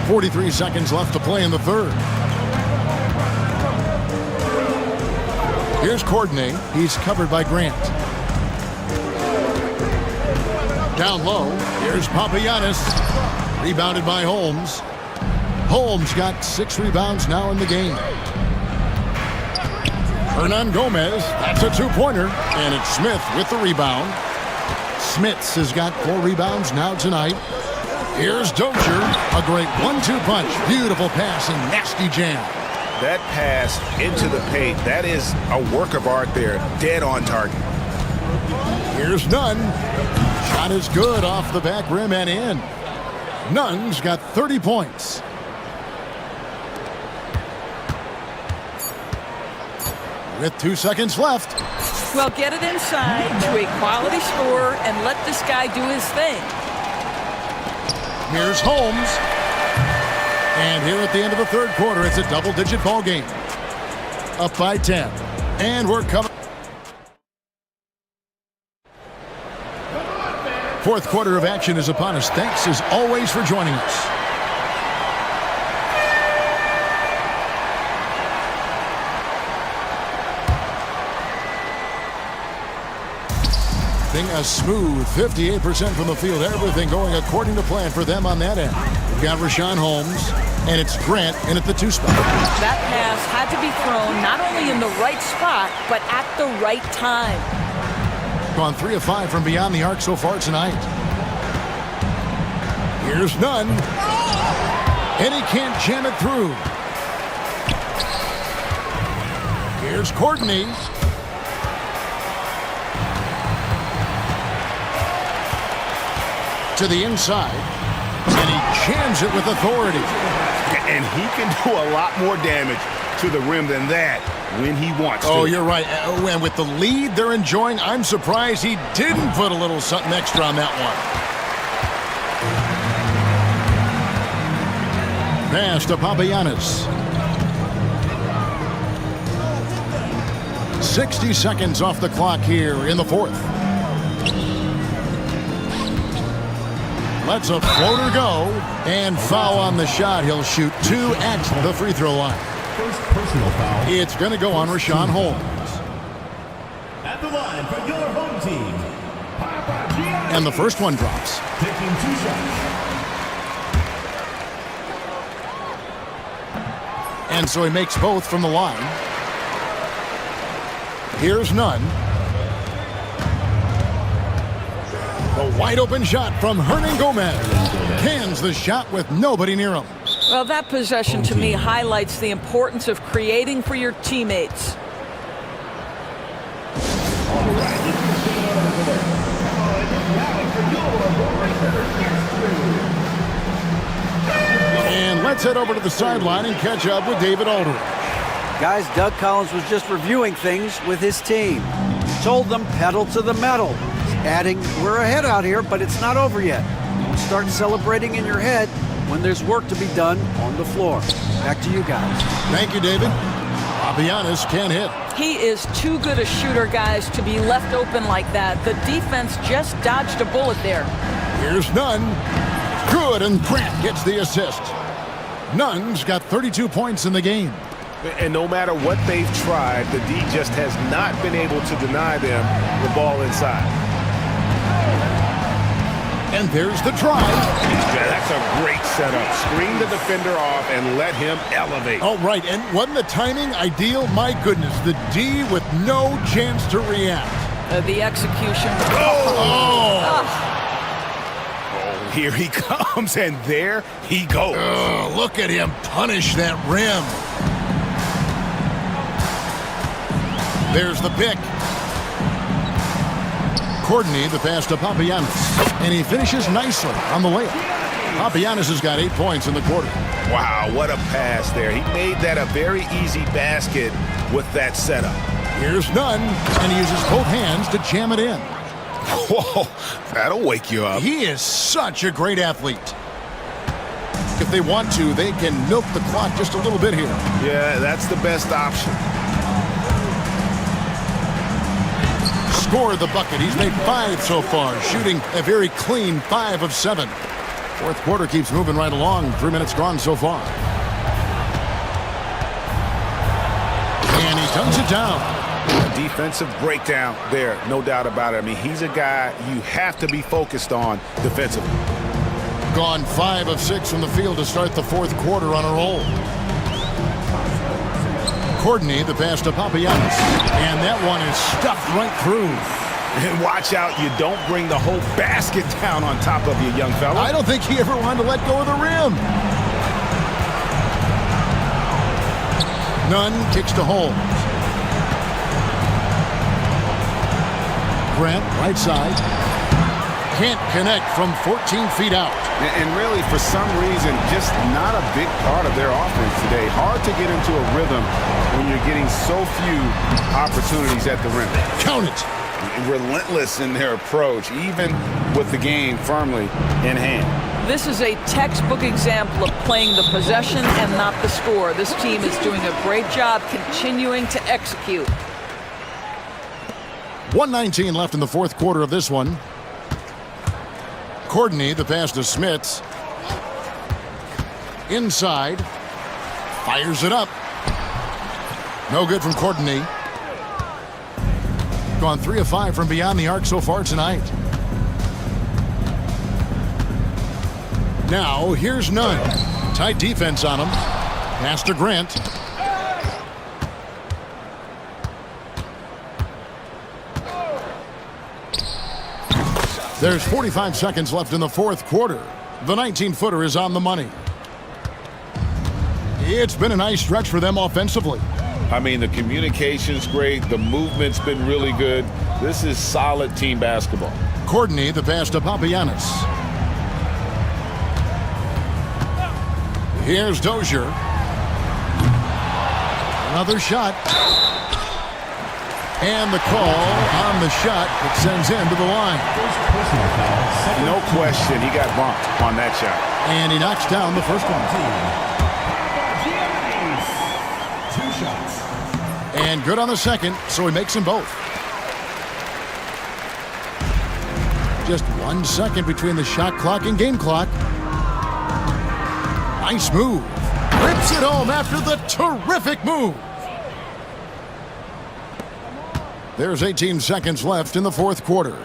.43 seconds left to play in the third. Here's Courtney. He's covered by Grant. Down low, here's Papagiannis. Rebounded by Holmes. Holmes got 6 rebounds now in the game. Hernan Gomez, that's a two-pointer. And it's Smith with the rebound. Smits has got 4 rebounds now tonight. Here's Dozier, a great 1-2 punch. Beautiful pass and nasty jam. That pass into the paint, that is a work of art there. Dead on target. Here's Nunn. Shot is good off the back rim and in. Nunn's got 30 points. With 2 seconds left. Well, get it inside to a quality scorer and let this guy do his thing. Here's Holmes. And here at the end of the third quarter, it's a double-digit ball game. Up by 10. And we're coming. Fourth quarter of action is upon us. Thanks as always for joining us. A smooth 58% from the field. Everything going according to plan for them on that end. We've got Rashawn Holmes, and it's Grant in at the 2 spot. That pass had to be thrown not only in the right spot, but at the right time. Gone 3 of 5 from beyond the arc so far tonight. Here's Nunn. And he can't jam it through. Here's Courtney. To the inside, and he jams it with authority. And he can do a lot more damage to the rim than that when he wants to. Oh, you're right. And with the lead they're enjoying, I'm surprised he didn't put a little something extra on that one. Pass to Papagiannis. 60 seconds off the clock here in the fourth. Lets a floater go, and foul on the shot. He'll shoot 2 at the free throw line. First personal foul. It's going to go on Rashawn Holmes. At the line for your home team, And the first one drops. taking 2 shots. And so he makes both from the line. Here's Nunn. The wide open shot from Hernan Gomez. Cans the shot with nobody near him. Well, that possession to me highlights the importance of creating for your teammates. And let's head over to the sideline and catch up with David Aldridge. Guys, Doug Collins was just reviewing things with his team. He told them pedal to the metal. Adding, we're ahead out here, but it's not over yet. Don't start celebrating in your head when there's work to be done on the floor. Back to you guys. Thank you, David. Papagiannis can't hit. He is too good a shooter, guys, to be left open like that. The defense just dodged a bullet there. Here's Nunn. Good, and Grant gets the assist. Nunn's got 32 points in the game. And no matter what they've tried, the D just has not been able to deny them the ball inside. And there's the drive. That's a great setup. Screen the defender off and let him elevate. Oh, right. And wasn't the timing ideal? My goodness, the D with no chance to react. The execution. Oh, here he comes, and there he goes. Oh, look at him punish that rim. There's the pick. Courtney, the pass to Papagiannis. And he finishes nicely on the layup. Papagiannis has got 8 points in the quarter. Wow, what a pass there. He made that a very easy basket with that setup. Here's Nunn, and he uses both hands to jam it in. Whoa, that'll wake you up. He is such a great athlete. they want to, they can milk the clock just a little bit here. Yeah, that's the best option. Scored the bucket. He's made 5 so far, shooting a very clean 5 of 7. Fourth quarter keeps moving right along. 3 minutes gone so far. And he tugs it down. A defensive breakdown there, no doubt about it. I mean, he's a guy you have to be focused on defensively. Gone 5 of 6 from the field to start the fourth quarter on a roll. Courtney, the pass to Papagiannis. And that one is stuffed right through. And watch out, you don't bring the whole basket down on top of you, young fella. I don't think he ever wanted to let go of the rim. Nunn kicks to Holmes. Grant, right side. Can't connect from 14 feet out. And really, for some reason, just not a big part of their offense today. Hard to get into a rhythm when you're getting so few opportunities at the rim. Count it. Relentless in their approach, even with the game firmly in hand. This is a textbook example of playing the possession and not the score. This team is doing a great job continuing to execute. 1:19 left in the fourth quarter of this one. Courtney, the pass to Smits. Inside. Fires it up. No good from Courtney. Gone 3 of 5 from beyond the arc so far tonight. Now, here's Nunn. Tight defense on him. Pass to Grant. There's 45 seconds left in the fourth quarter. The 19-footer is on the money. It's been a nice stretch for them offensively. I mean, the communication's great. The movement's been really good. This is solid team basketball. Courtney, the pass to Papagiannis. Here's Dozier. Another shot. And the call on the shot that sends him to the line. No question, he got bumped on that shot. And he knocks down the first one. 2 shots. And good on the second, so he makes them both. Just 1 second between the shot clock and game clock. Nice move. Rips it home after the terrific move. There's 18 seconds left in the fourth quarter.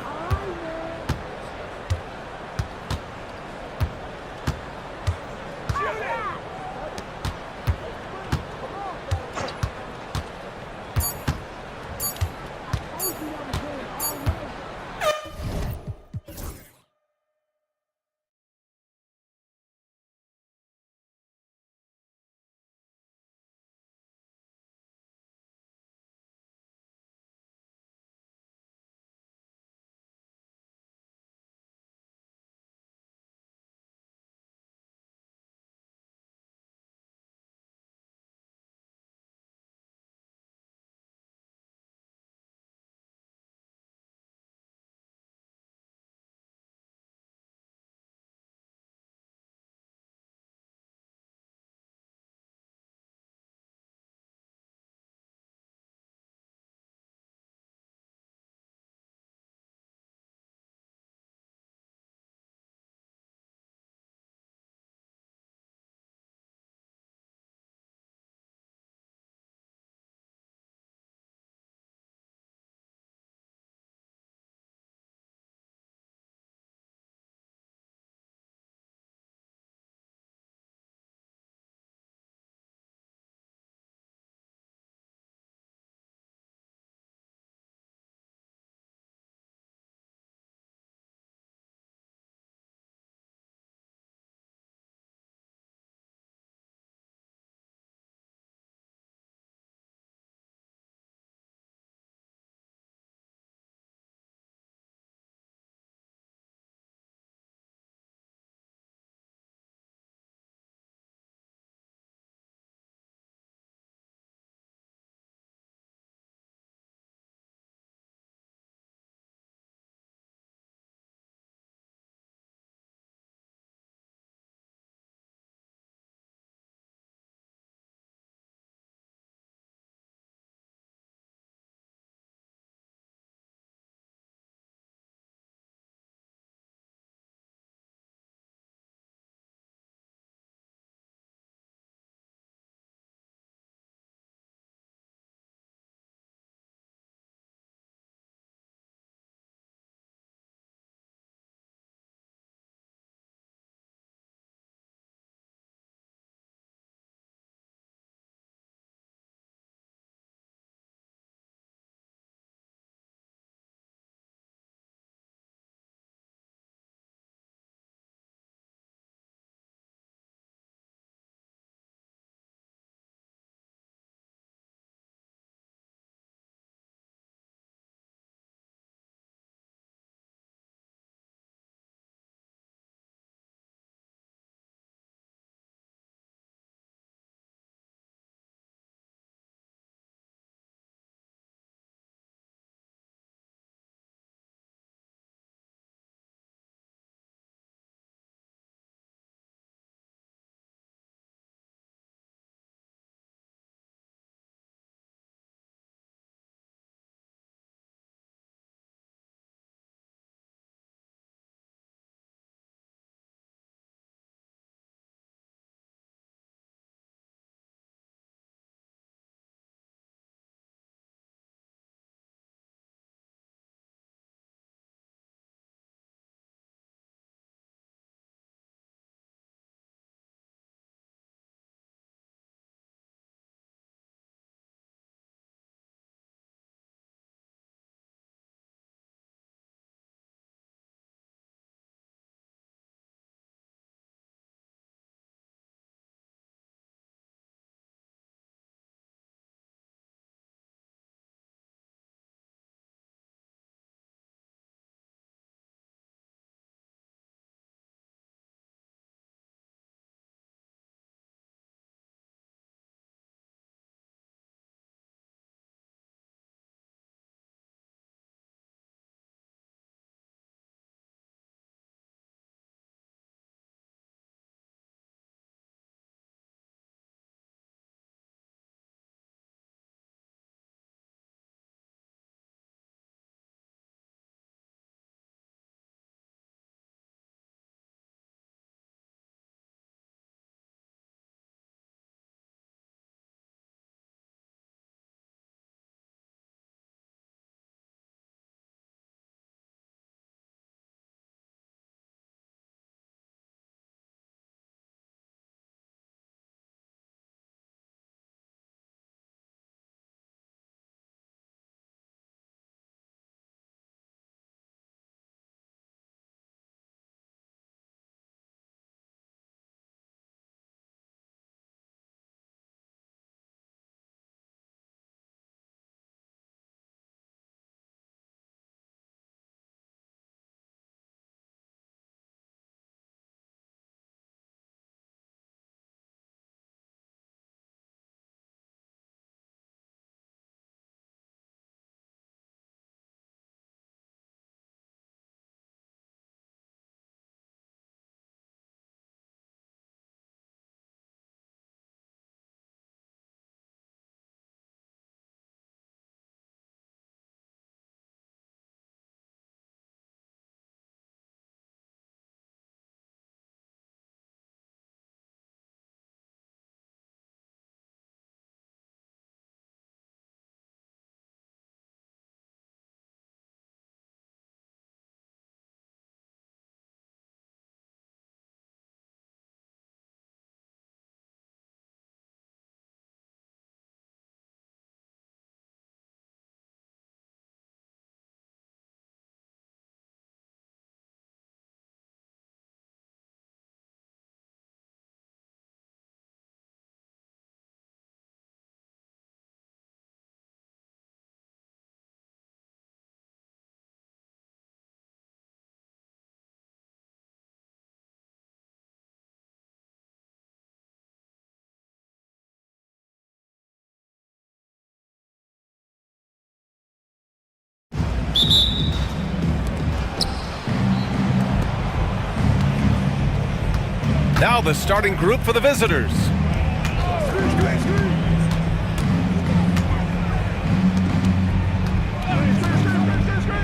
Now the starting group for the visitors.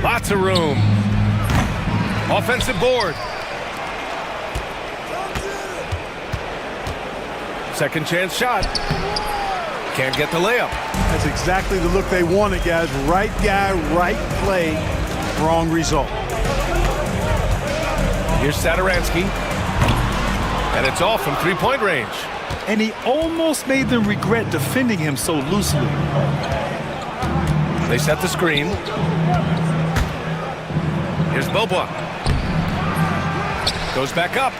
Lots of room. Offensive board. Second chance shot. Can't get the layup. That's exactly the look they wanted, guys. Right guy, right play, wrong result. Here's Sadaransky. And it's off from three-point range. And he almost made them regret defending him so loosely. They set the screen. Here's Boba. Goes back up.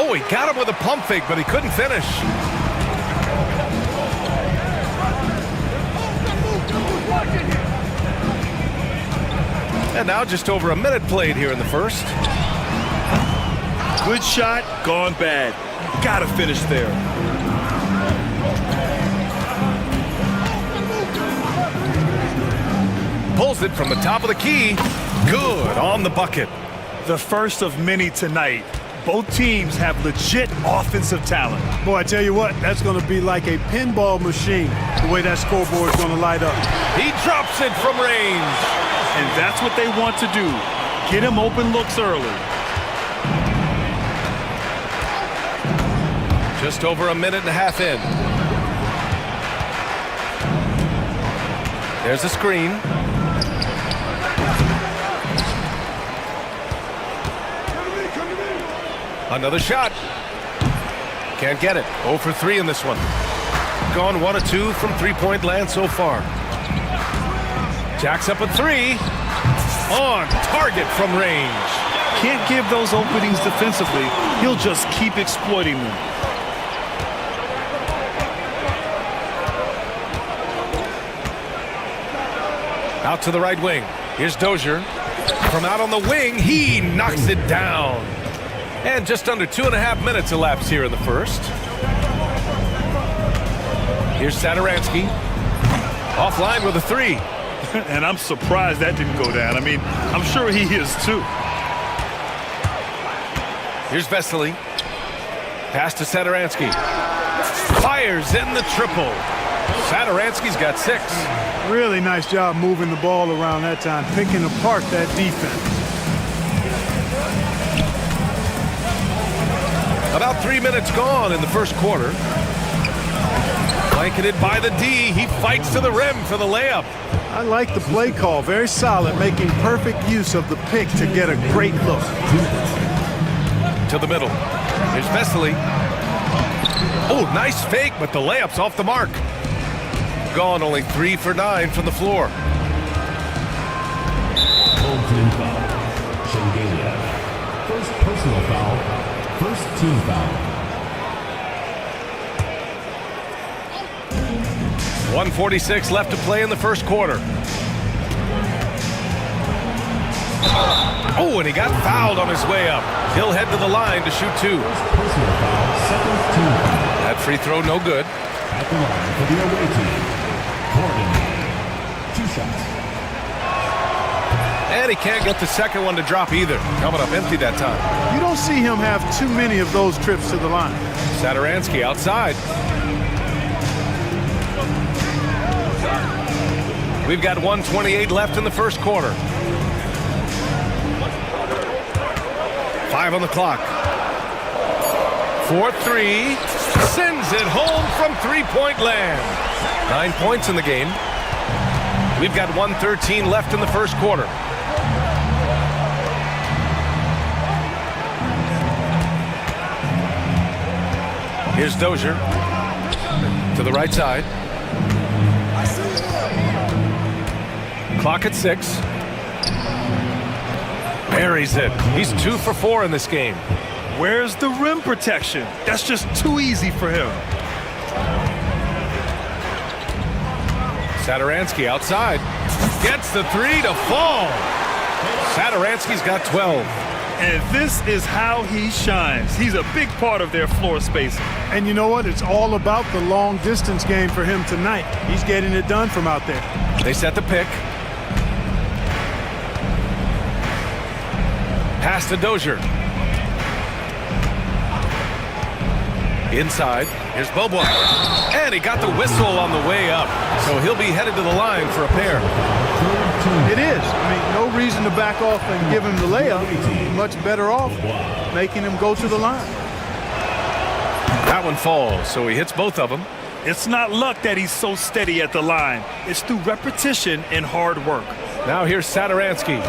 Oh, he got him with a pump fake, but he couldn't finish. And now just over a minute played here in the first. Good shot, gone bad. Gotta finish there. Pulls it from the top of the key. Good on the bucket. The first of many tonight. Both teams have legit offensive talent. Boy, I tell you what, that's going to be like a pinball machine, the way that scoreboard is going to light up. He drops it from range. And that's what they want to do. Get him open looks early. Just over a minute and a half in. There's a screen. Another shot. Can't get it. 0 for 3 in this one. Gone 1 of 2 from three-point land so far. Jacks up a 3. On target from range. Can't give those openings defensively. He'll just keep exploiting them. Out to the right wing. Here's Dozier. From out on the wing, he knocks it down. And just under 2.5 minutes elapsed here in the first. Here's Sadaransky. Offline with a 3. And I'm surprised that didn't go down. I mean, I'm sure he is too. Here's Vesely. Pass to Sadaransky. Fires in the triple. Sadaransky's got 6. Really nice job moving the ball around that time, picking apart that defense. About 3 minutes gone in the first quarter. Blanketed by the D. He fights to the rim for the layup. I like the play call. Very solid, making perfect use of the pick to get a great look. To the middle. Here's Vesely. Oh, nice fake, but the layup's off the mark. Gone only 3 for 9 from the floor. Old foul. Shengelia. First personal foul. First team foul. 1:46 left to play in the first quarter. Oh, and he got fouled on his way up. He'll head to the line to shoot 2. Personal foul. Second team foul. That free throw no good. At the line for the away team. Gordon. 2 shots. And he can't get the second one to drop either. Coming up empty that time. You don't see him have too many of those trips to the line. Sadaransky outside. We've got 1:28 left in the first quarter. 5 on the clock. 4-3. Sends it home from three-point land. 9 points in the game. We've got 1:13 left in the first quarter. Here's Dozier to the right side. Clock at 6. Buries it. He's 2 for 4 in this game. Where's the rim protection? That's just too easy for him. Sadaransky outside. Gets the 3 to fall. Sadaransky's got 12. And this is how he shines. He's a big part of their floor spacing. And you know what? It's all about the long distance game for him tonight. He's getting it done from out there. They set the pick. Pass to Dozier. Inside, here's Bobois. And he got the whistle on the way up. So he'll be headed to the line for a pair. It is. I mean, no reason to back off and give him the layup. Much better off making him go to the line. That one falls, so he hits both of them. It's not luck that he's so steady at the line. It's through repetition and hard work. Now here's Sadaransky.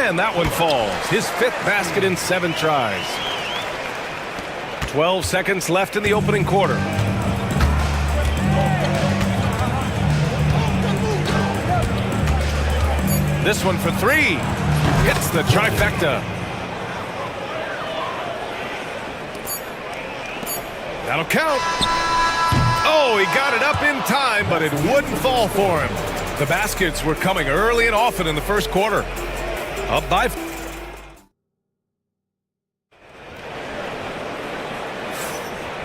And that one falls. His 5th basket in 7 tries. 12 seconds left in the opening quarter. This one for 3. Hits the trifecta. That'll count. Oh, he got it up in time, but it wouldn't fall for him. The baskets were coming early and often in the first quarter. Up by...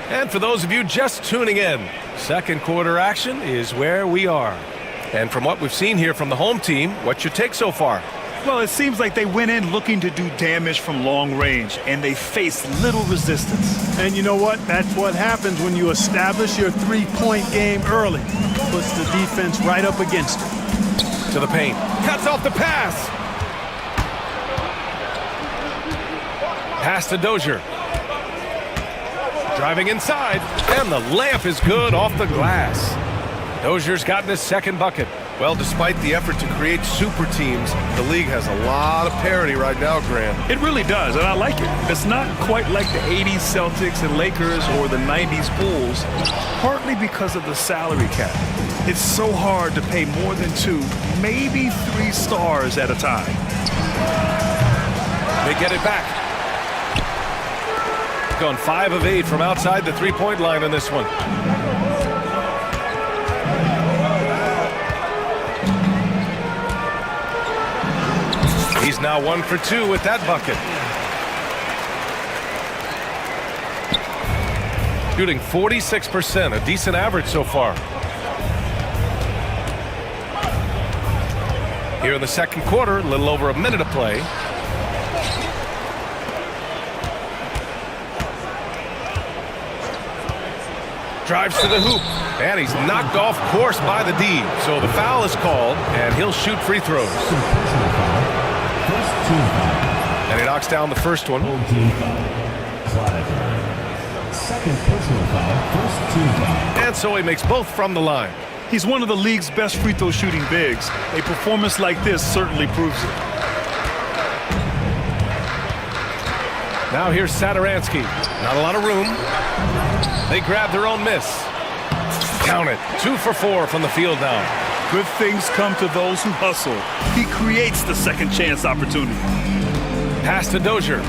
And for those of you just tuning in, second quarter action is where we are. And from what we've seen here from the home team, what's your take so far? Well, it seems like they went in looking to do damage from long range, and they faced little resistance. And you know what? That's what happens when you establish your three-point game early. Puts the defense right up against it. To the paint. Cuts off the pass. Pass to Dozier. Driving inside, and the layup is good off the glass. Dozier's gotten his second bucket. Well, despite the effort to create super teams, the league has a lot of parity right now, Grant. It really does, and I like it. It's not quite like the 80s Celtics and Lakers or the 90s Bulls, partly because of the salary cap. It's so hard to pay more than 2, maybe 3 stars at a time. They get it back. Gone 5 of 8 from outside the three-point line on this one. He's now 1 for 2 with that bucket. Shooting 46%, a decent average so far. Here in the second quarter, a little over a minute of play. Drives to the hoop, and he's knocked off course by the D. So the foul is called, and he'll shoot free throws. And he knocks down the first one. Second personal foul, first team foul. And so he makes both from the line. He's one of the league's best free throw shooting bigs. A performance like this certainly proves it. Now here's Sadaransky. Not a lot of room. They grab their own miss. Count it. 2 for 4 from the field now. Good things come to those who hustle. He creates the second chance opportunity. Pass to Dozier.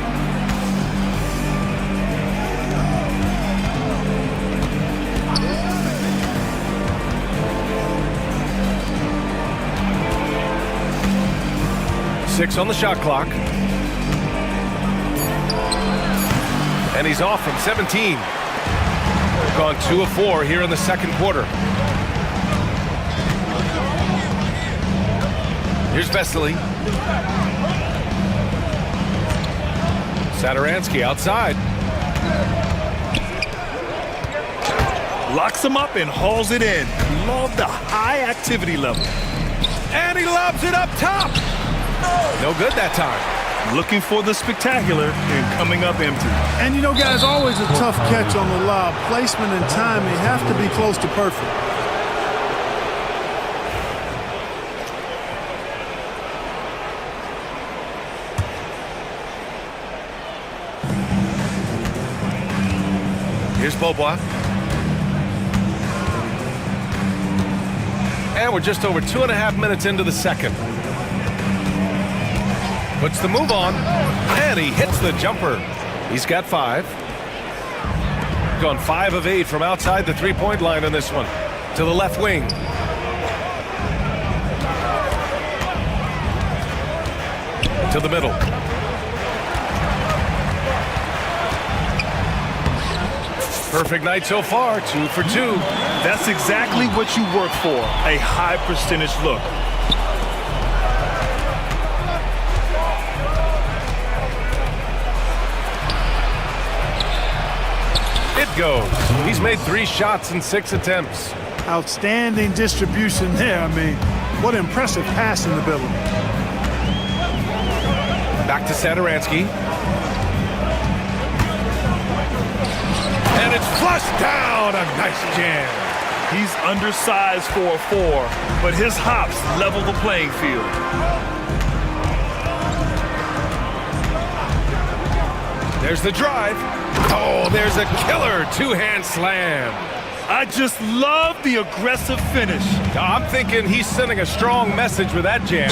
Six on the shot clock. And he's off from 17. Gone 2 of 4 here in the second quarter. Here's Vesely. Sadaransky outside. Locks him up and hauls it in. Love the high activity level. And he lobs it up top. No good that time. Looking for the spectacular and coming up empty. And you know, guys, always a tough catch on the lob. Placement and timing have to be close to perfect. Here's Bobois. And we're just over 2.5 minutes into the second. Puts the move on, and he hits the jumper. He's got 5. Gone 5 of 8 from outside the three-point line on this one. To the left wing. To the middle. Perfect night so far, 2 for 2. That's exactly what you work for, a high percentage look. It goes. He's made 3 shots in 6 attempts. Outstanding distribution there. I mean, what impressive passing ability. Back to Sadaransky. And it's flushed down. A nice jam. He's undersized for a 4, but his hops level the playing field. There's the drive. Oh, there's a killer 2-hand slam. I just love the aggressive finish. I'm thinking he's sending a strong message with that jam.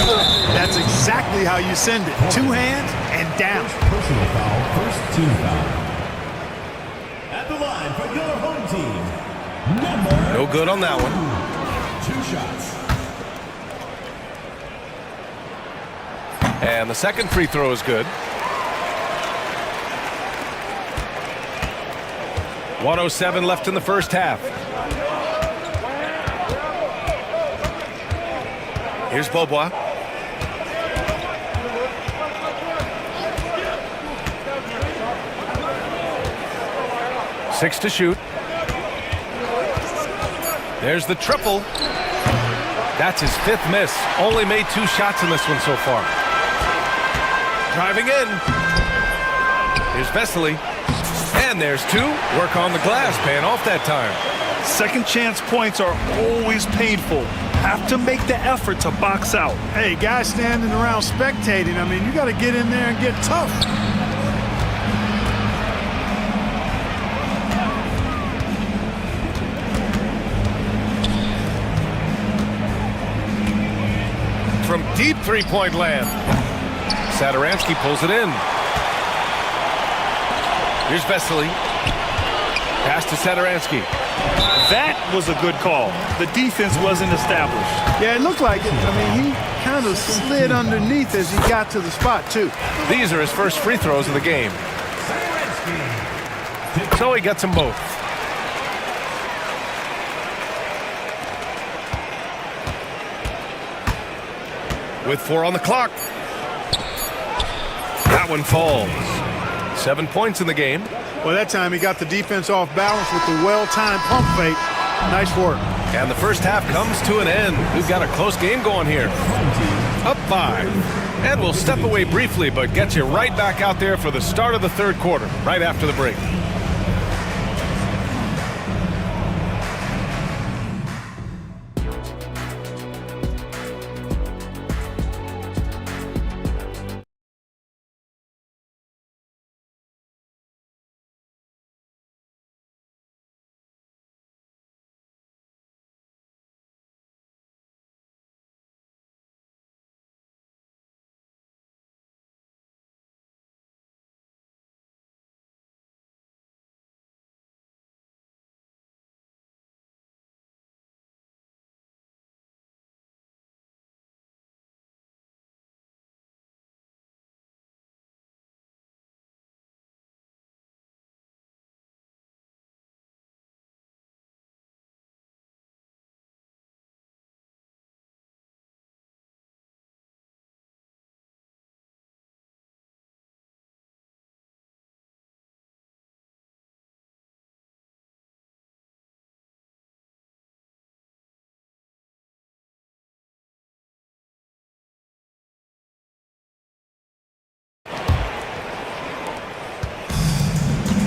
That's exactly how you send it. 2 hands and down. Personal foul, first team foul. At the line for your home team, number No good on that one. 2 shots. And the second free throw is good. 1:07 left in the first half. Here's Beaubois. Six to shoot. There's the triple. That's his 5th miss. Only made 2 shots in this one so far. Driving in. Here's Vesely. And there's 2. Work on the glass, paying off that time. Second chance points are always painful. Have to make the effort to box out. Hey, guys standing around spectating, I mean, you got to get in there and get tough. From deep 3-point land. Sadaransky pulls it in. Here's Vesely. Pass to Sadaransky. That was a good call. The defense wasn't established. Yeah, it looked like it. I mean, he kind of slid underneath as he got to the spot, too. These are his first free throws of the game. So he gets them both. With 4 on the clock. That one falls. 7 points in the game. Well, that time he got the defense off balance with the well-timed pump fake. Nice work. And the first half comes to an end. We've got a close game going here. Up 5. And we'll step away briefly, but get you right back out there for the start of the 3rd quarter, right after the break.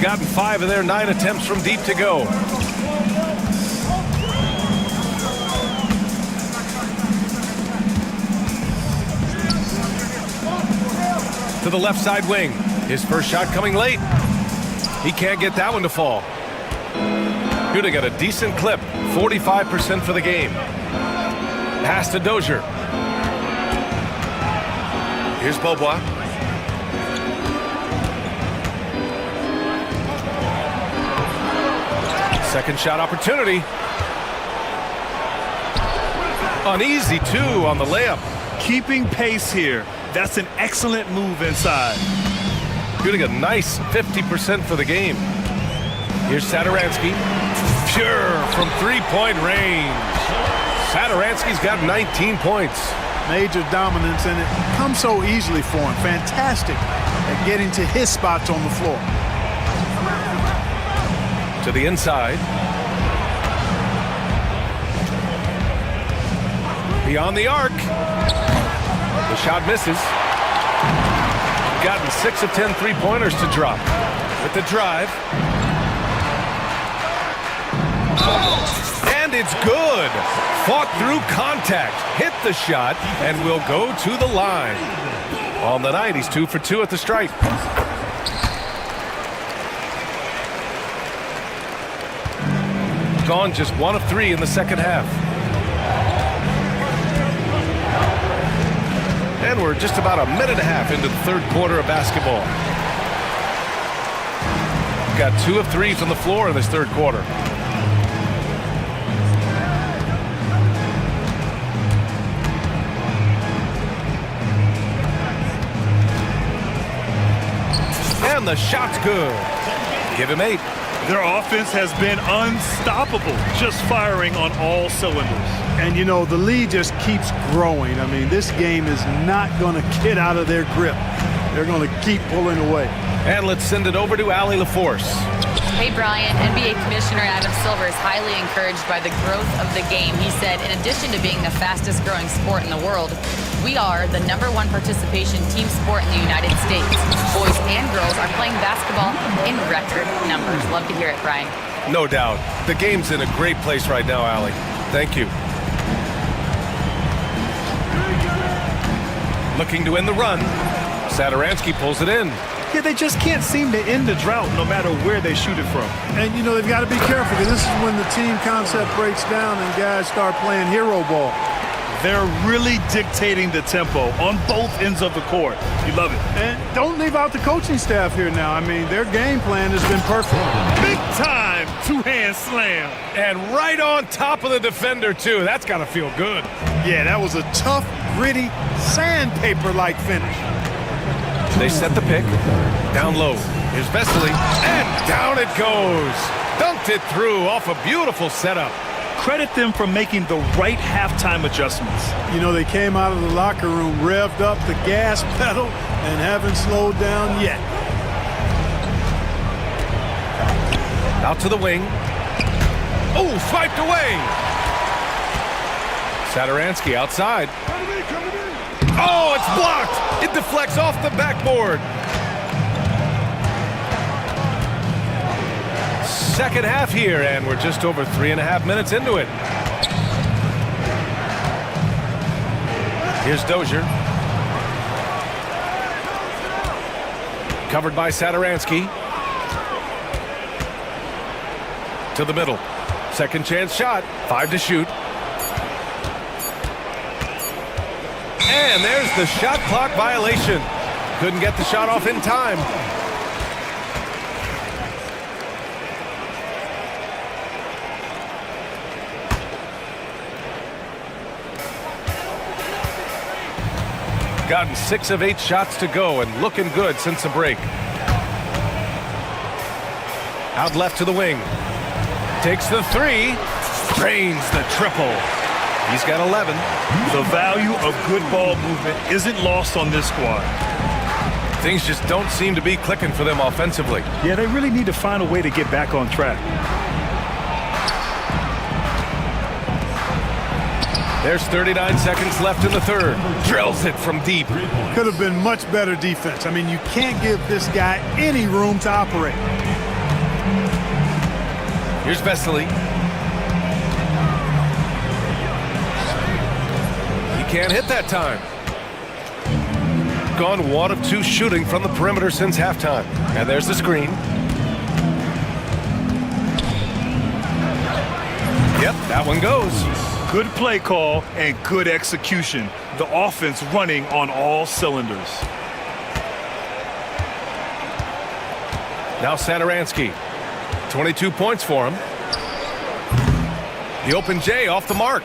Gotten 5 of their 9 attempts from deep to go. To the left side wing. His first shot coming late. He can't get that one to fall. Shooting at a decent clip. 45% for the game. Pass to Dozier. Here's Beaubois. Second shot opportunity. Uneasy, 2 on the layup. Keeping pace here. That's an excellent move inside. Shooting a nice 50% for the game. Here's Sadaransky. Pure from 3-point range. Sadaransky's got 19 points. Major dominance, and it comes so easily for him. Fantastic at getting to his spots on the floor. To the inside. Beyond the arc. The shot misses. Gotten 6 of 10 three-pointers to drop. With the drive. And it's good. Fought through contact. Hit the shot and will go to the line. On the night, he's 2 for 2 at the stripe. Gone just 1 of 3 in the second half. And we're just about a minute and a half into the third quarter of basketball. Got 2 of 3 from the floor in this third quarter. And the shot's good. Give him 8. Their offense has been unstoppable, just firing on all cylinders. And, you know, the lead just keeps growing. I mean, this game is not going to get out of their grip. They're going to keep pulling away. And let's send it over to Allie LaForce. Hey, Brian, NBA Commissioner Adam Silver is highly encouraged by the growth of the game. He said, in addition to being the fastest growing sport in the world, we are the #1 participation team sport in the United States. Boys and girls are playing basketball in record numbers. Love to hear it, Brian. No doubt. The game's in a great place right now, Allie. Thank you. Looking to end the run. Satoransky pulls it in. Yeah, they just can't seem to end the drought no matter where they shoot it from. And, you know, they've got to be careful because this is when the team concept breaks down and guys start playing hero ball. They're really dictating the tempo on both ends of the court. You love it. And don't leave out the coaching staff here now. I mean, their game plan has been perfect. Big time two-hand slam. And right on top of the defender, too. That's got to feel good. Yeah, that was a tough, gritty, sandpaper-like finish. They set the pick. Down low. Here's Vesely. And down it goes. Dunked it through off a beautiful setup. Credit them for making the right halftime adjustments. You know, they came out of the locker room, revved up the gas pedal, and haven't slowed down yet. Out to the wing. Oh, swiped away. Satoransky outside. Oh, it's blocked. It deflects off the backboard. Second half here, and we're just over 3.5 minutes into it. Here's Dozier. Covered by Satoransky. To the middle. Second chance shot. 5 to shoot. And there's the shot clock violation. Couldn't get the shot off in time. Gotten 6 of 8 shots to go and looking good since the break. Out left to the wing. Takes the 3. Drains the triple. He's got 11. The value of good ball movement isn't lost on this squad. Things just don't seem to be clicking for them offensively. Yeah, they really need to find a way to get back on track. There's 39 seconds left in the third. Drills it from deep. Could have been much better defense. I mean, you can't give this guy any room to operate. Here's Vesely. He can't hit that time. Gone 1 of 2 shooting from the perimeter since halftime. And there's the screen. Yep, that one goes. Good play call and good execution. The offense running on all cylinders. Now Satoransky. 22 points for him. The open J off the mark.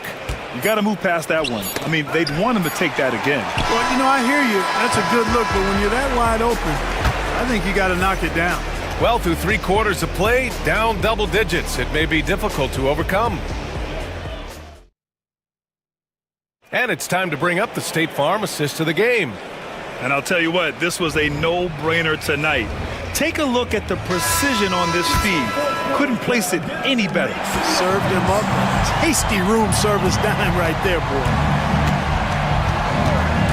You got to move past that one. I mean, they'd want him to take that again. Well, you know, I hear you. That's a good look, but when you're that wide open, I think you got to knock it down. Well, through 3 quarters of play, down double digits. It may be difficult to overcome. And it's time to bring up the State Farm assist of the game. And I'll tell you what, this was a no-brainer tonight. Take a look at the precision on this feed. couldn't place it any better. Served him up. Tasty room service dime right there, boy.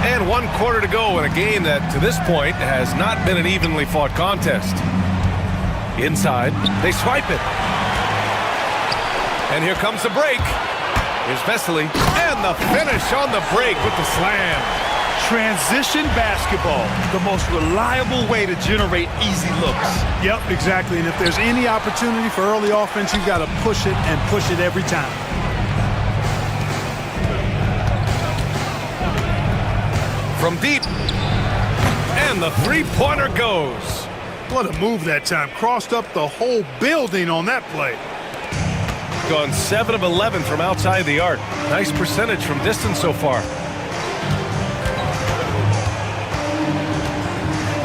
And 1 quarter to go in a game that, to this point, has not been an evenly fought contest. Inside, they swipe it. And here comes the break. Here's Vesely, and the finish on the break with the slam. Transition basketball, the most reliable way to generate easy looks. Yep, exactly. And if there's any opportunity for early offense, you've got to push it and push it every time. From deep, and the three-pointer goes. What a move that time. Crossed up the whole building on that play. Gone 7 of 11 from outside the arc. Nice percentage from distance so far.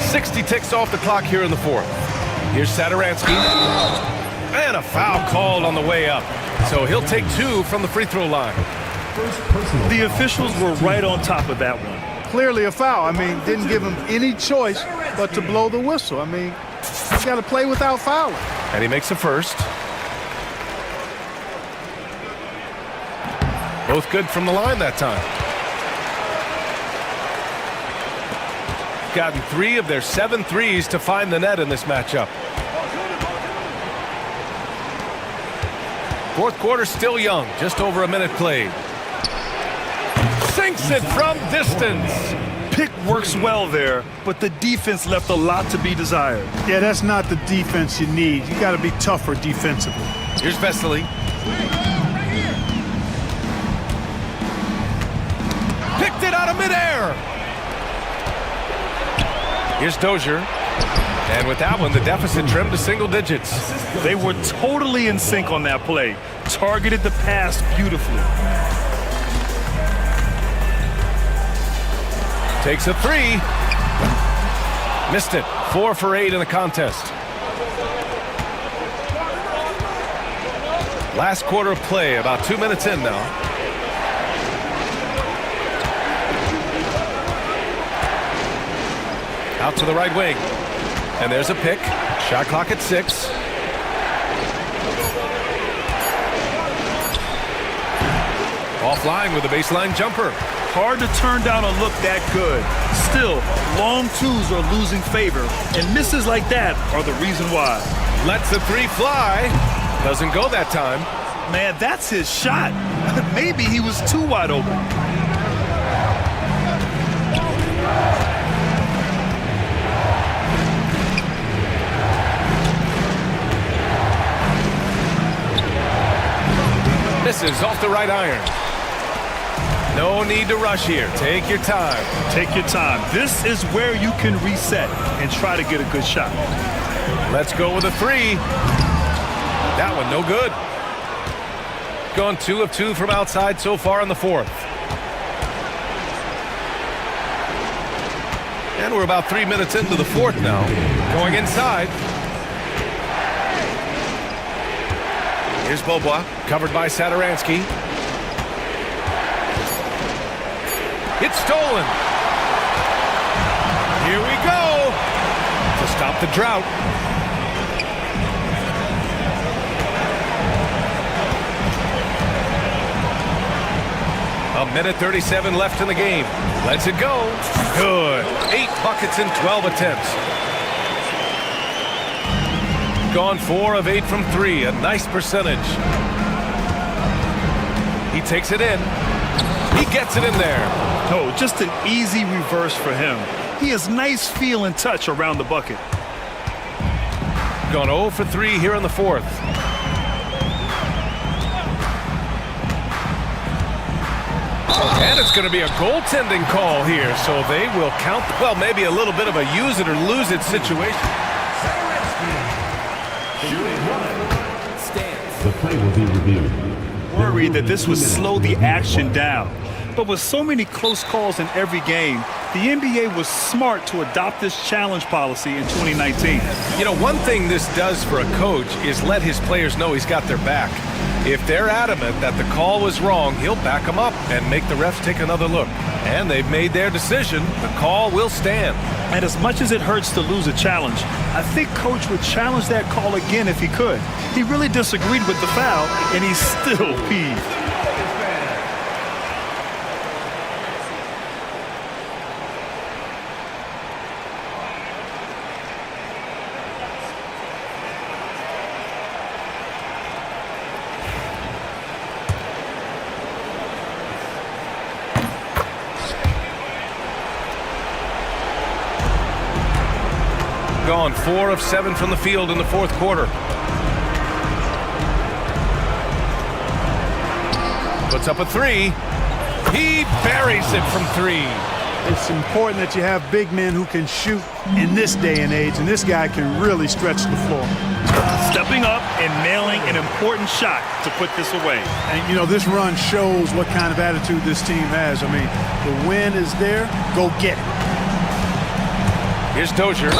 60 ticks off the clock here in the fourth. Here's Sadaransky. And a foul called on the way up. So he'll take 2 from the free throw line. The officials were right on top of that one. Clearly a foul. I mean, didn't give him any choice but to blow the whistle. I mean, you got to play without fouling. And he makes a first. Both good from the line that time. Gotten 3 of their 7 threes to find the net in this matchup. Fourth quarter still young, just over a minute played. Sinks it from distance. Pick works well there, but the defense left a lot to be desired. Yeah, that's not the defense you need. You got to be tougher defensively. Here's Vesely. Picked it out of midair. Here's Dozier. And with that one, the deficit trimmed to single digits. They were totally in sync on that play. Targeted the pass beautifully. Takes a 3. Missed it. 4 for 8 in the contest. Last quarter of play, about 2 minutes in now. Out to the right wing. And there's a pick. Shot clock at 6. Offline with a baseline jumper. Hard to turn down a look that good. Still, long twos are losing favor, and misses like that are the reason why. Lets the 3 fly. Doesn't go that time. Man, that's his shot. Maybe he was too wide open. Misses off the right iron. No need to rush here. Take your time. Take your time. This is where you can reset and try to get a good shot. Let's go with a 3. That one no good. Gone 2 of 2 from outside so far in the fourth. And we're about 3 minutes into the fourth now. Going inside. Here's Beaubois, covered by Sadaransky. It's stolen. Here we go. To stop the drought. A minute 37 left in the game. Lets it go. Good. 8 buckets in 12 attempts. Gone 4 of 8 from 3. A nice percentage. He takes it in. He gets it in there. No, just an easy reverse for him. He has nice feel and touch around the bucket. Gone 0 for 3 here in the fourth. And it's going to be a goaltending call here, so they will count, well, maybe a little bit of a use it or lose it situation. The play will be reviewed. Worried that this would slow the action down. But with so many close calls in every game, the NBA was smart to adopt this challenge policy in 2019. You know, one thing this does for a coach is let his players know he's got their back. If they're adamant that the call was wrong, he'll back them up and make the refs take another look. And they've made their decision. The call will stand. And as much as it hurts to lose a challenge, I think Coach would challenge that call again if he could. He really disagreed with the foul, and he's still peeved. Gone 4 of 7 from the field in the fourth quarter. Puts up a 3. He buries it from 3. It's important that you have big men who can shoot in this day and age, and this guy can really stretch the floor. Stepping up and nailing an important shot to put this away. And, you know, this run shows what kind of attitude this team has. I mean, the win is there. Go get it. Here's Dozier.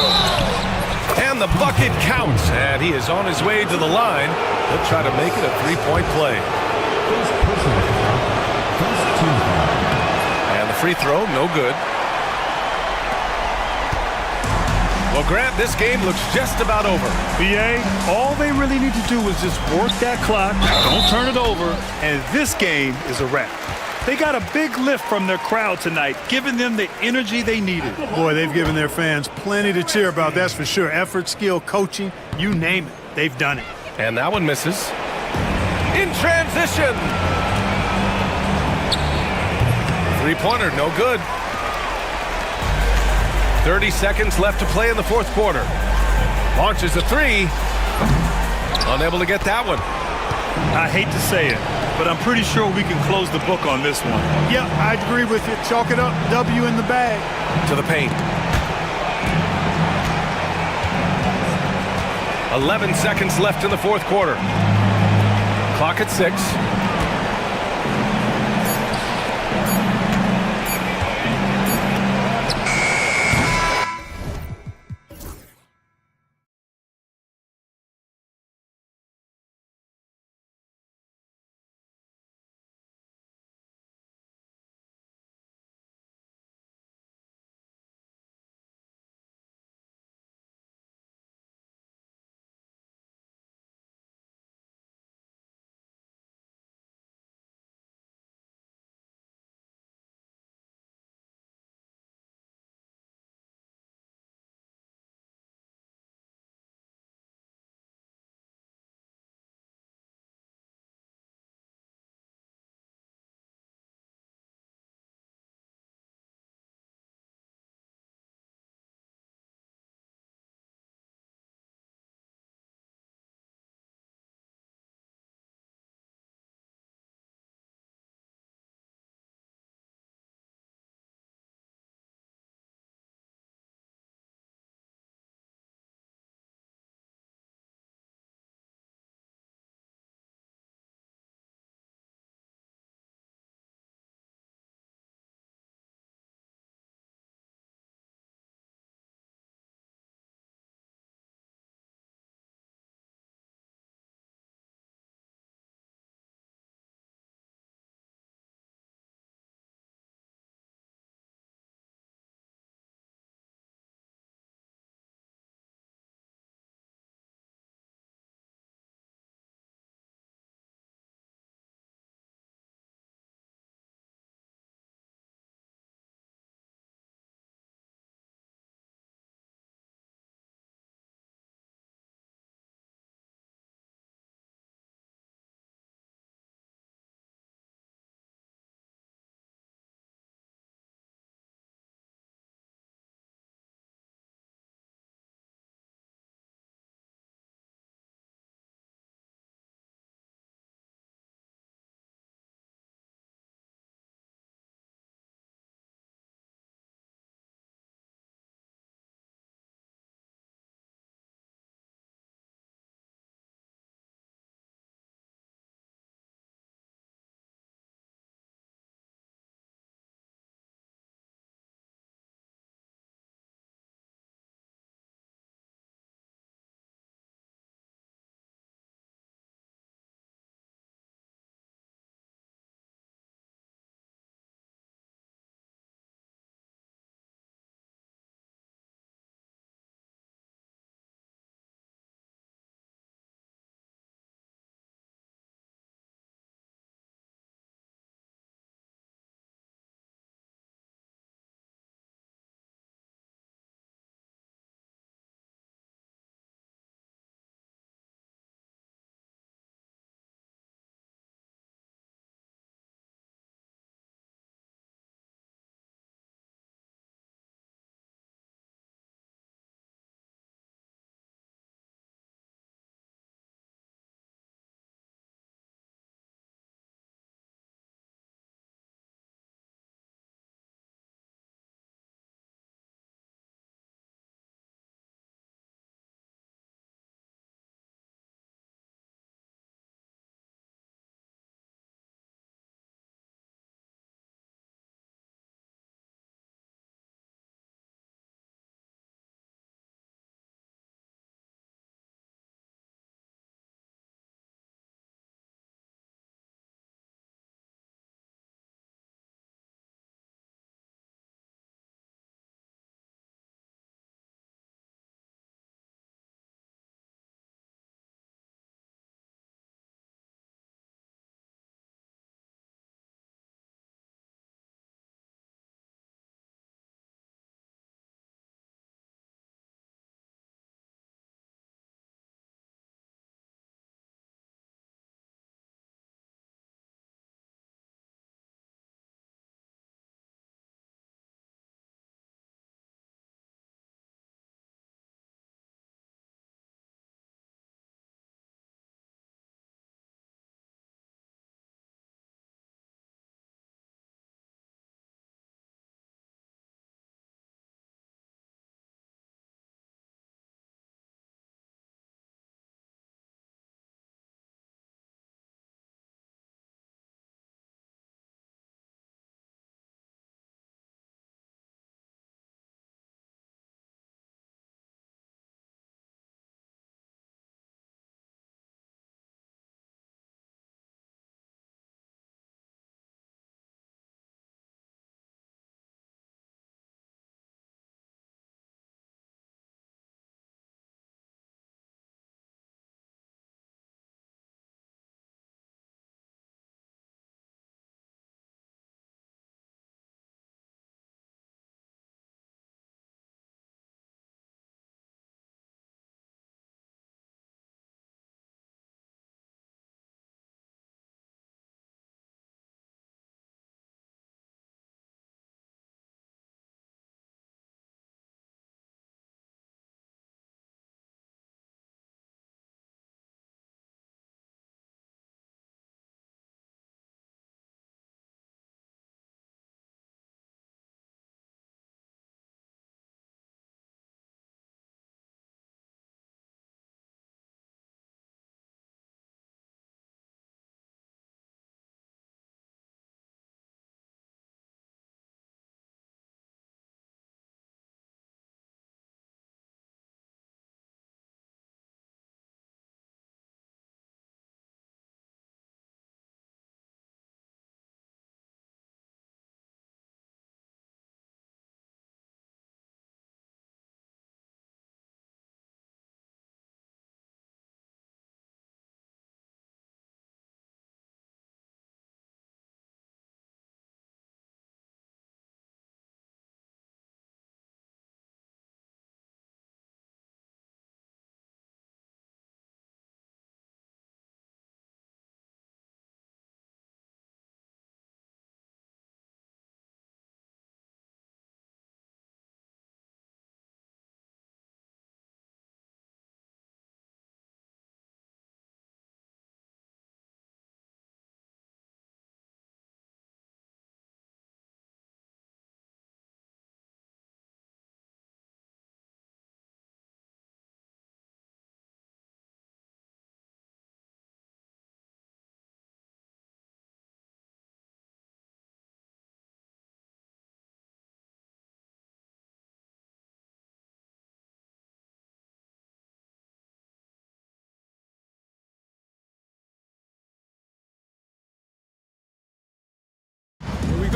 And the bucket counts. And he is on his way to the line. He'll try to make it a three-point play. And the free throw, no good. Well, Grant, this game looks just about over. BA, all they really need to do is just work that clock, don't turn it over, and this game is a wrap. They got a big lift from their crowd tonight, giving them the energy they needed. Boy, they've given their fans plenty to cheer about, that's for sure. Effort, skill, coaching, you name it, they've done it. And that one misses. In transition. Three-pointer, no good. 30 seconds left to play in the fourth quarter. Launches a 3. Unable to get that one. I hate to say it, but I'm pretty sure we can close the book on this one. Yeah, I agree with you. Chalk it up. W in the bag. To the paint. 11 seconds left in the fourth quarter. Clock at 6.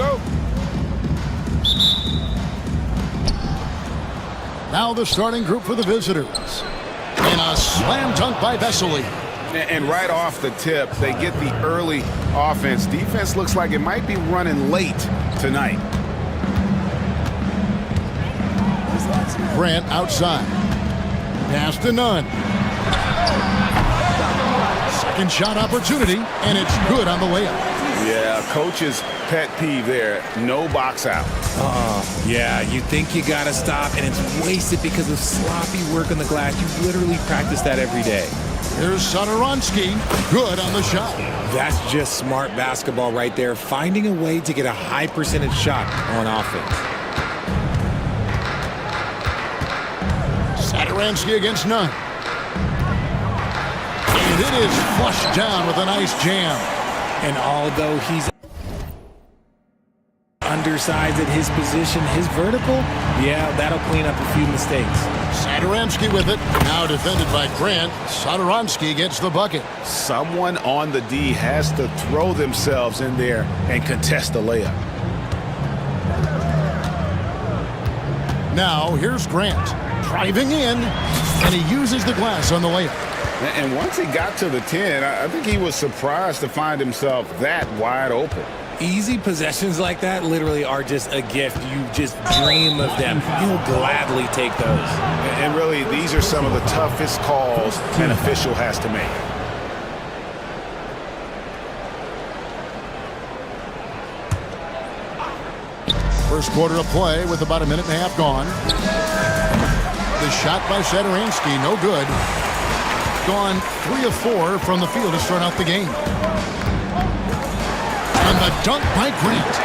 go. Now the starting group for the visitors. And a slam dunk by Vesely. And right off the tip, they get the early offense. Defense looks like it might be running late tonight. Grant outside. Pass to Nunn. Second shot opportunity, and it's good on the layup. Yeah, coach's pet peeve there. No box out. Yeah, you think you got to stop, and it's wasted because of sloppy work on the glass. You literally practice that every day. Here's Satoransky. Good on the shot. That's just smart basketball right there, finding a way to get a high percentage shot on offense. Satoransky against Nunn. And it is flushed down with a nice jam. And although he's undersized at his position, his vertical, yeah, that'll clean up a few mistakes. Satoransky with it. Now defended by Grant. Satoransky gets the bucket. Someone on the D has to throw themselves in there and contest the layup. Now here's Grant. Driving in, and he uses the glass on the layup. And once he got to the 10, I think he was surprised to find himself that wide open. Easy possessions like that literally are just a gift. You just dream of them. You'll gladly take those. And really, these are some of the toughest calls an official has to make. First quarter of play with about a minute and a half gone. The shot by Satoransky, no good. Gone 3 of 4 from the field to start out the game. And the dunk by Grant.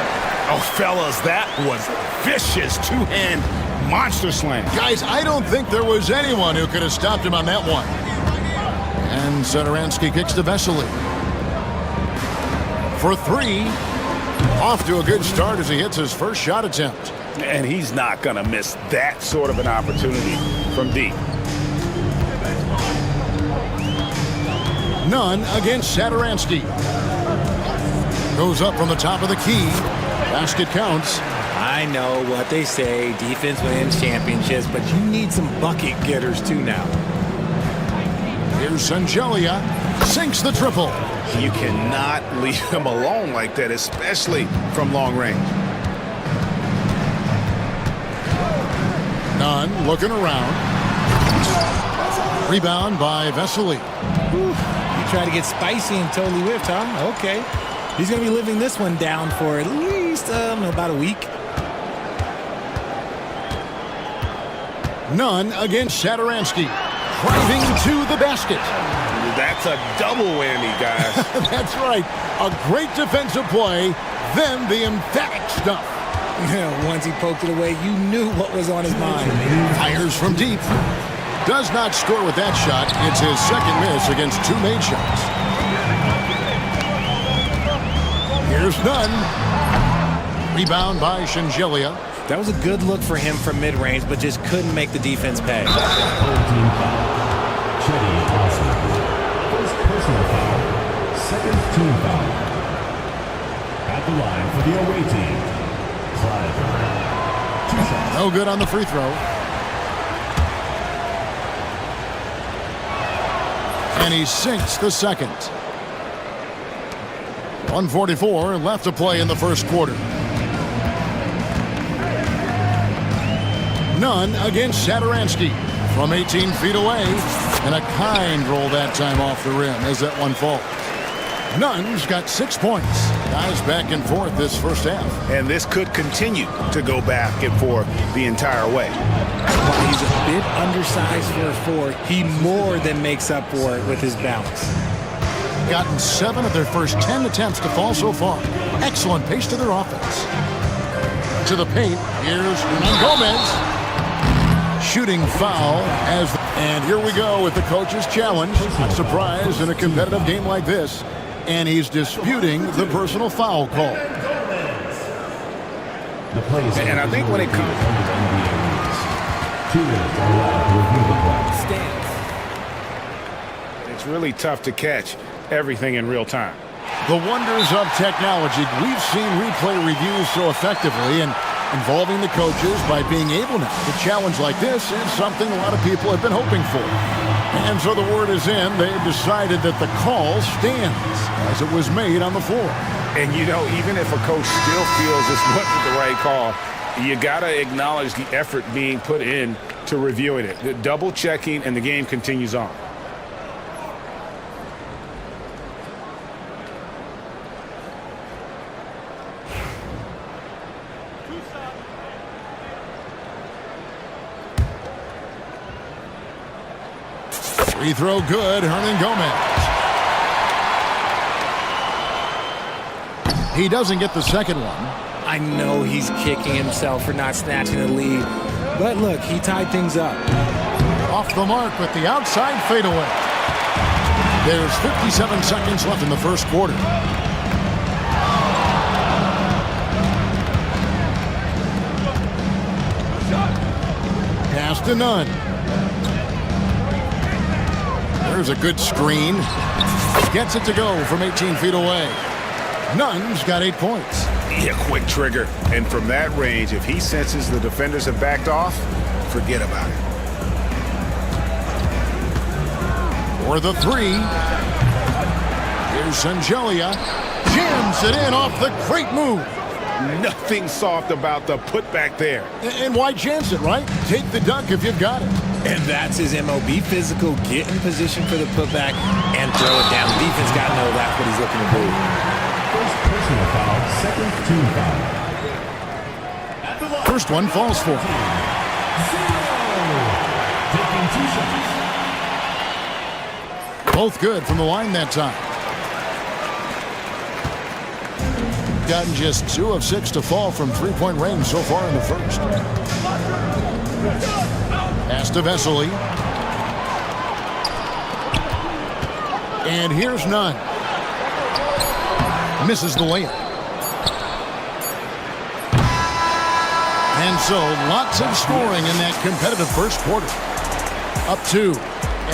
Oh, fellas, that was vicious two-hand monster slam. Guys, I don't think there was anyone who could have stopped him on that one. And Satoransky kicks to Vesely. For 3. Off to a good start as he hits his first shot attempt. And he's not going to miss that sort of an opportunity from deep. Nunn against Satoransky. Goes up from the top of the key. Basket counts. I know what they say, defense wins championships, but you need some bucket getters too now. Here's Sangelia. Sinks the triple. You cannot leave him alone like that, especially from long range. Nunn looking around. Rebound by Vesely. You try to get spicy and totally whiffed, huh? Okay. He's going to be living this one down for at least about a week. Nunn against Satoransky. Driving to the basket. That's a double whammy, guys. That's right. A great defensive play, then the emphatic stuff. Once he poked it away, you knew what was on his mind. Fires from deep. Does not score with that shot. It's his second miss against 2 made shots. Here's Nunn. Rebound by Sangelia. That was a good look for him from mid-range, but just couldn't make the defense pay. First personal foul, second team foul. At the line for the away team, Clyde. 2 shots. No good on the free throw. And he sinks the second. 1:44 left to play in the first quarter. Nunn against Satoransky from 18 feet away. And a kind roll that time off the rim as that one falls. Nunn's got 6 points. Guys back and forth this first half. And this could continue to go back and forth the entire way. While he's a bit undersized for a 4, he more than makes up for it with his balance. Gotten 7 of their first 10 attempts to fall so far. Excellent pace to their offense. To the paint, here's Gomez. Shooting foul and here we go with the coach's challenge. Not surprised in a competitive game like this. And he's disputing the personal foul call. And I think when it comes... 2 minutes allowed to review the play. It's really tough to catch everything in real time. The wonders of technology. We've seen replay reviews so effectively, and involving the coaches by being able now to challenge like this is something a lot of people have been hoping for. And so the word is in. They've decided that the call stands as it was made on the floor. And, you know, even if a coach still feels this wasn't the right call, you got to acknowledge the effort being put in to reviewing it. The double checking, and the game continues on. Free throw good, Hernan Gomez. He doesn't get the second one. I know he's kicking himself for not snatching the lead, but look, he tied things up. Off the mark with the outside fadeaway. There's 57 seconds left in the first quarter. Pass to Nunn. There's a good screen. Gets it to go from 18 feet away. Nunn's got 8 points. Yeah, quick trigger. And from that range, if he senses the defenders have backed off, forget about it. For the three. Here's Sangelia. Jams it in off the great move. Nothing soft about the putback there. And why chance it, right? Take the dunk if you've got it. And that's his MO. Be physical, get in position for the putback, and throw it down. Defense got to know that's what he's looking to do. First personal foul, second team foul. First one falls for him. Taking 2 shots. Both good from the line that time. Gotten just 2 of 6 to fall from three-point range so far in the first. Pass to Vesely. And here's Nunn. Misses the layup. And so lots of scoring in that competitive first quarter. Up 2.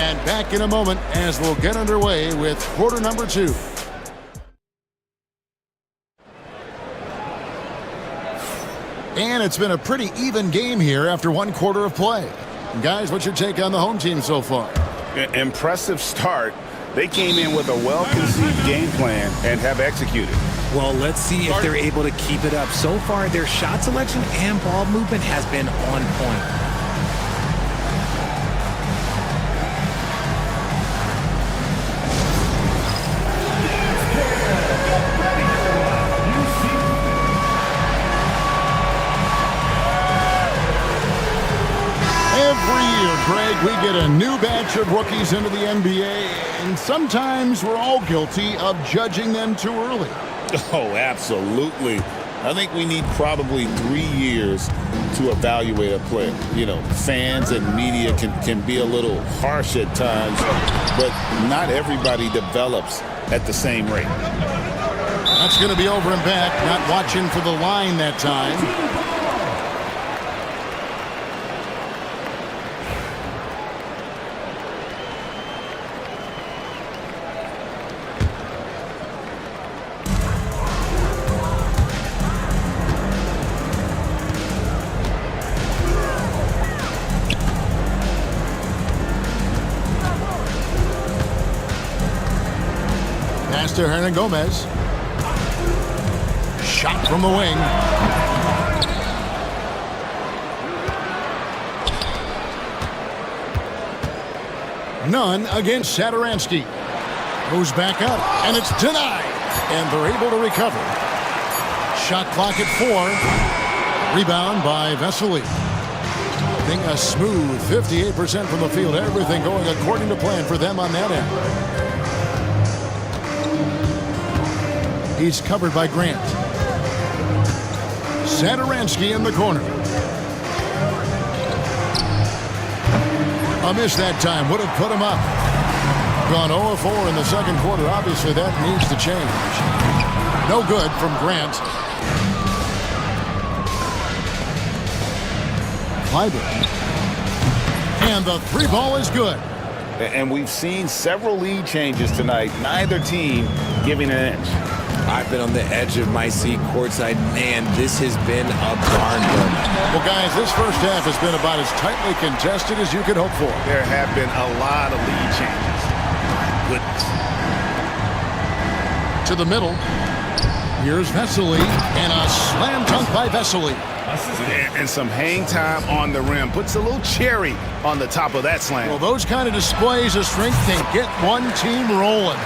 And back in a moment as we'll get underway with quarter number 2. And it's been a pretty even game here after 1 quarter of play. Guys, what's your take on the home team so far? Impressive start. They came in with a well-conceived game plan and have executed. Well, let's see if they're able to keep it up. So far, their shot selection and ball movement has been on point. Greg, we get a new batch of rookies into the NBA, and sometimes we're all guilty of judging them too early. Oh, absolutely. I think we need probably 3 years to evaluate a player. You know, fans and media can be a little harsh at times, but not everybody develops at the same rate. That's going to be over and back, not watching for the line that time. To Hernan Gomez. Shot from the wing. Nunn against Satoransky. Goes back up, and it's denied. And they're able to recover. Shot clock at 4. Rebound by Vesely. Being a smooth 58% from the field. Everything going according to plan for them on that end. He's covered by Grant. Satoransky in the corner. A miss that time. Would have put him up. Gone 0-4 in the second quarter. Obviously, that needs to change. No good from Grant. Clyburn. And the 3 ball is good. And we've seen several lead changes tonight. Neither team giving an edge. I've been on the edge of my seat courtside. Man, this has been a barn burner. Well, guys, this first half has been about as tightly contested as you could hope for. There have been a lot of lead changes. Goodness. To the middle. Here's Vesely, and a slam dunk by Vesely. And some hang time on the rim. Puts a little cherry on the top of that slam. Well, those kind of displays of strength can get one team rolling.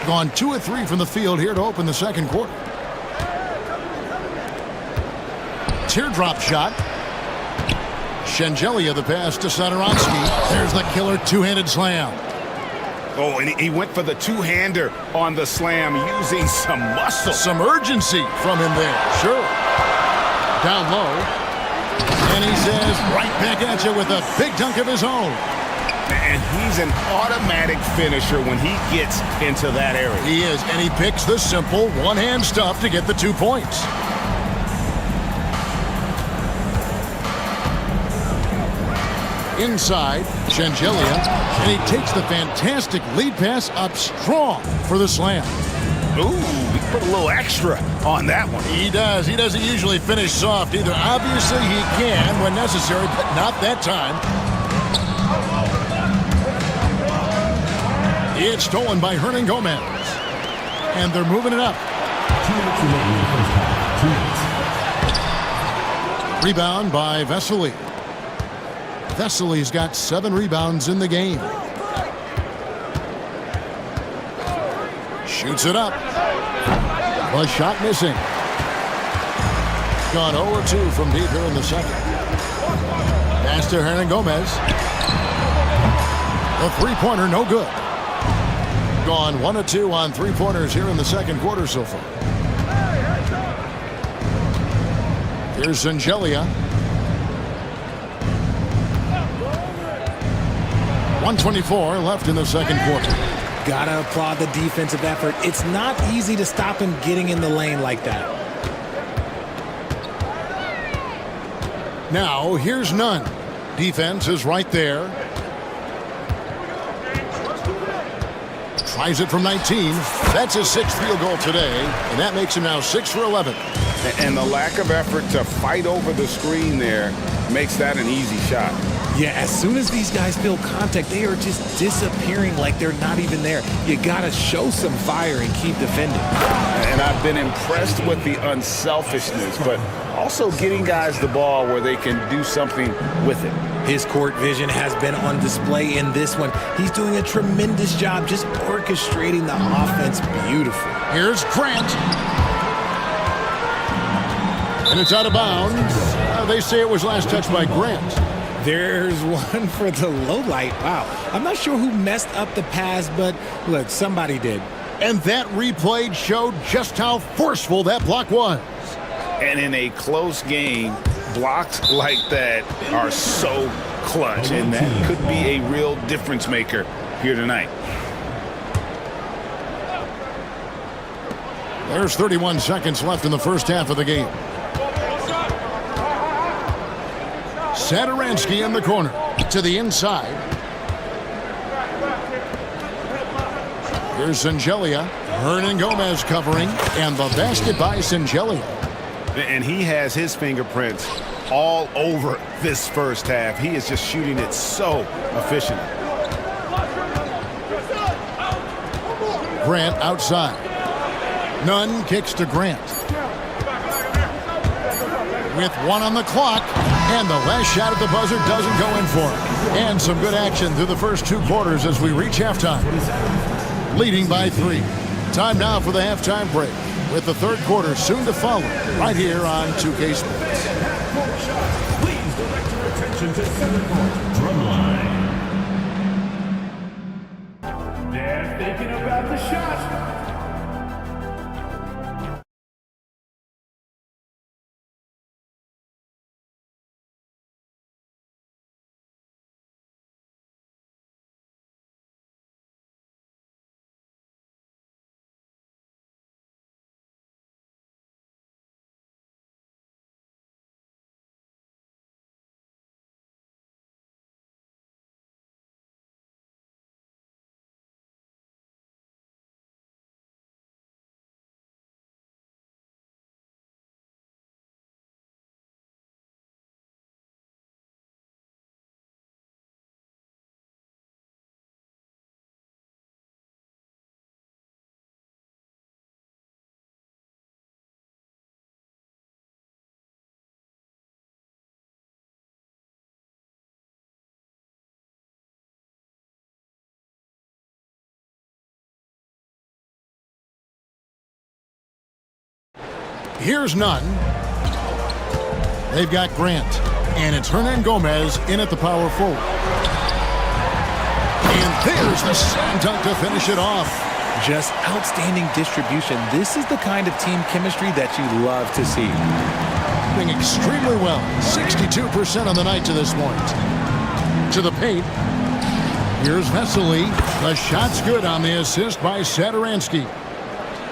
Gone 2 of 3 from the field here to open the second quarter. Teardrop shot. Shengelia the pass to Sadaransky. There's the killer two-handed slam. Oh, and he went for the two-hander on the slam using some muscle. Some urgency from him there. Sure. Down low. And he says right back at you with a big dunk of his own. And he's an automatic finisher when he gets into that area. He is, and he picks the simple one-hand stuff to get the 2 points. Inside, Shengelia, and he takes the fantastic lead pass up strong for the slam. Ooh, he put a little extra on that one. He does. He doesn't usually finish soft either. Obviously, he can when necessary, but not that time. It's stolen by Hernan Gomez. And they're moving it up. 2 minutes remaining in the first half. 2 minutes. Rebound by Vesely. Vesely's got 7 rebounds in the game. Shoots it up. The shot missing. Gone 0-2 from deep here in the second. Pass to Hernan Gomez. The three-pointer no good. Gone 1-2 on three-pointers here in the second quarter so far. Here's Shengelia. 1:24 left in the second quarter. Gotta applaud the defensive effort. It's not easy to stop him getting in the lane like that. Now, here's Nunn. Defense is right there. Tries it from 19. That's his 6th field goal today, and that makes him now 6 for 11. And the lack of effort to fight over the screen there makes that an easy shot. Yeah, as soon as these guys feel contact, they are just disappearing like they're not even there. You gotta show some fire and keep defending. And I've been impressed with the unselfishness, but also getting guys the ball where they can do something with it. His court vision has been on display in this one. He's doing a tremendous job just orchestrating the offense beautifully. Here's Grant. And it's out of bounds. They say it was last touched by Grant. There's one for the low light. Wow. I'm not sure who messed up the pass, but look, somebody did. And that replay showed just how forceful that block was. And in a close game, blocks like that are so clutch, and that could be a real difference maker here tonight. There's 31 seconds left in the first half of the game. Sadaransky in the corner to the inside. Here's Shengelia. Hernan Gomez covering, and the basket by Shengelia. And he has his fingerprints all over this first half. He is just shooting it so efficient. Grant outside. Nunn kicks to Grant. With 1 on the clock, and the last shot at the buzzer doesn't go in for him. And some good action through the first 2 quarters as we reach halftime. Leading by 3. Time now for the halftime break, with the third quarter soon to follow, right here on 2K Sports. Please direct your attention to center court. Drumline. They're thinking about the shot. Here's none. They've got Grant. And it's Hernan Gomez in at the power forward. And there's the slam dunk to finish it off. Just outstanding distribution. This is the kind of team chemistry that you love to see. Doing extremely well. 62% on the night to this point. To the paint. Here's Vesely. The shot's good on the assist by Sadaransky.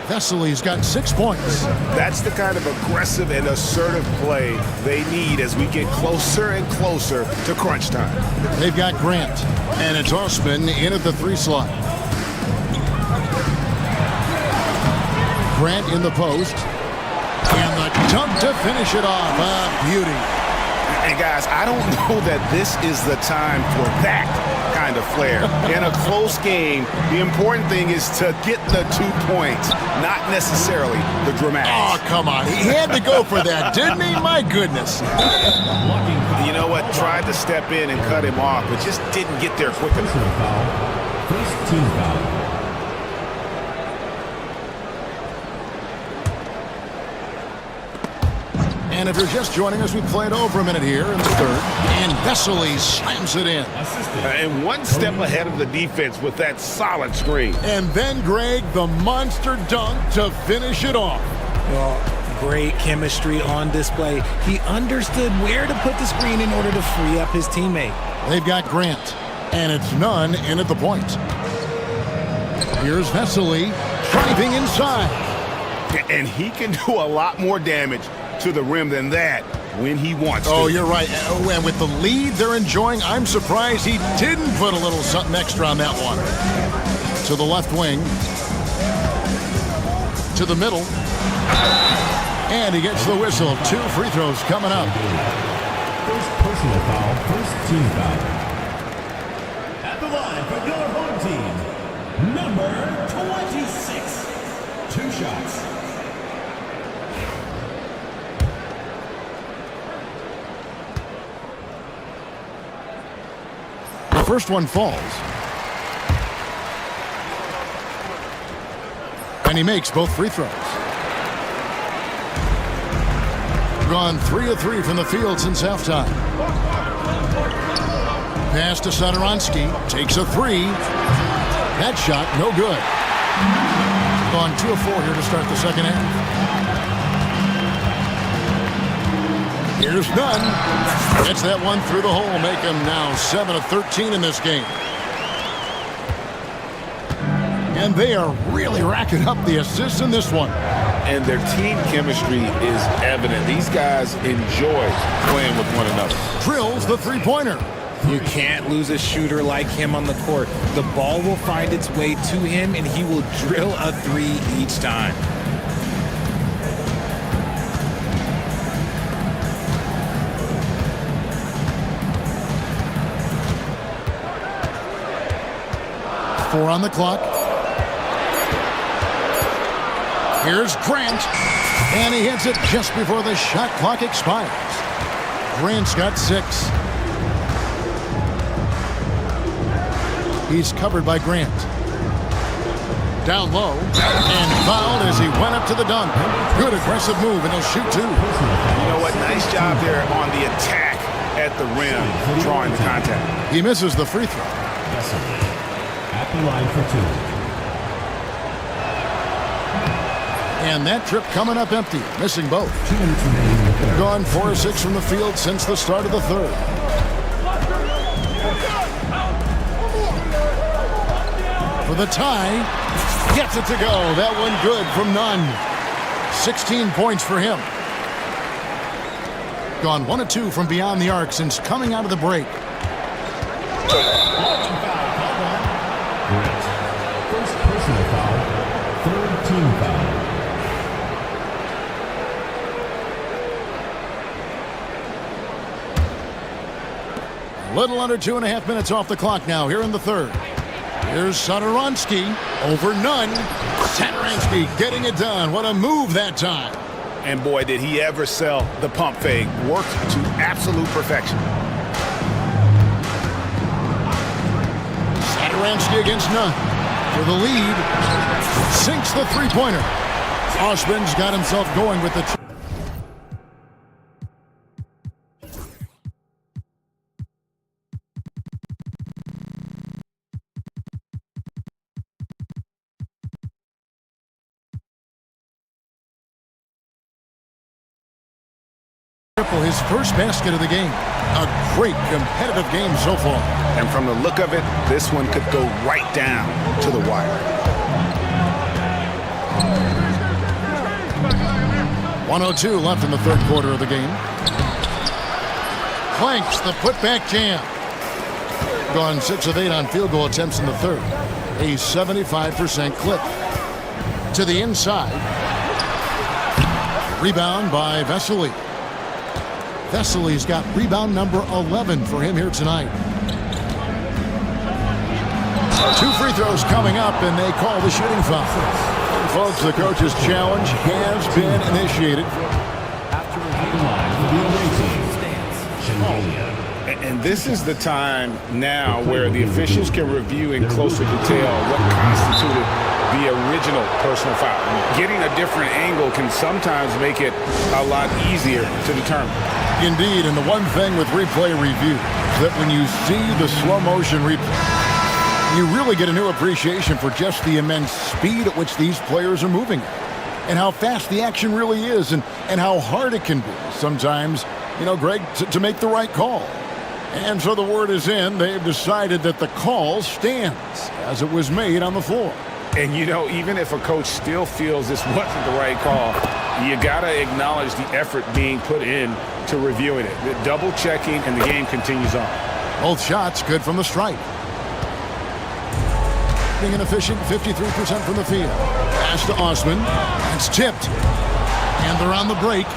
Vesely's got 6 points. That's the kind of aggressive and assertive play they need as we get closer and closer to crunch time. They've got Grant. And it's Osman in at the 3 slot. Grant in the post. And the dunk to finish it off. Beauty. And guys, I don't know that this is the time for that kind of flair. In a close game, the important thing is to get the 2 points, not necessarily the dramatics. Oh, come on. He had to go for that, didn't he? My goodness. You know what? Tried to step in and cut him off, but just didn't get there quick enough. First team foul. And if you're just joining us, we played over a minute here in the third. And Vesely slams it in. And one step ahead of the defense with that solid screen. And then, Greg, the monster dunk to finish it off. Well, great chemistry on display. He understood where to put the screen in order to free up his teammate. They've got Grant. And it's none in at the point. Here's Vesely driving inside. And he can do a lot more damage to the rim than that when he wants to. Oh, you're right. And with the lead they're enjoying, I'm surprised he didn't put a little something extra on that one. To the left wing. To the middle. And he gets the whistle. 2 free throws coming up. First personal foul, first team foul. At the line for your home team, number 26. 2 shots. The first one falls. And he makes both free throws. Gone 3 of 3 from the field since halftime. Pass to Sadaransky. Takes a 3. That shot, no good. Gone 2 of 4 here to start the second half. Here's none. Gets that one through the hole. Make him now 7 of 13 in this game. And they are really racking up the assists in this one. And their team chemistry is evident. These guys enjoy playing with one another. Drills the three-pointer. You can't lose a shooter like him on the court. The ball will find its way to him, and he will drill a 3 each time. Four on the clock. Here's Grant. And he hits it just before the shot clock expires. Grant's got 6. He's covered by Grant. Down low. And fouled as he went up to the dunk. Good aggressive move, and he'll shoot 2. You know what? Nice job there on the attack at the rim, drawing the contact. He misses the free throw. At the line for 2. And that trip coming up empty, missing both. Gone 4 of 6 from the field since the start of the third. For the tie, gets it to go. That one good from none. 16 points for him. Gone 1 of 2 from beyond the arc since coming out of the break. First personal foul, third team foul. Little under 2.5 minutes off the clock now here in the third. Here's Sadaransky over none. Sadaransky getting it done. What a move that time. And boy, did he ever sell the pump fake. Worked to absolute perfection. Sadaransky against none. For the lead. Sinks the three-pointer. Osman's got himself going with the... His first basket of the game. A great competitive game so far. And from the look of it, this one could go right down to the wire. 1:02 left in the third quarter of the game. Clanks the putback jam. Gone 6 of 8 on field goal attempts in the third. A 75% clip. To the inside. Rebound by Vesely. Vesely's got rebound number 11 for him here tonight. 2 free throws coming up, and they call the shooting foul. Folks, the coach's challenge has been initiated. After review line will be awaiting. And this is the time now where the officials can review in closer detail what constituted the original personal foul. Getting a different angle can sometimes make it a lot easier to determine. Indeed, and the one thing with replay review is that when you see the slow motion replay, you really get a new appreciation for just the immense speed at which these players are moving and how fast the action really is and how hard it can be sometimes, you know, Greg, to make the right call. And so the word is in. They've decided that the call stands as it was made on the floor. And, you know, even if a coach still feels this wasn't the right call, you got to acknowledge the effort being put in to reviewing it. The double checking, and the game continues on. Both shots good from the stripe. Being an efficient 53% from the field. Pass to Osman. It's tipped. And they're on the break.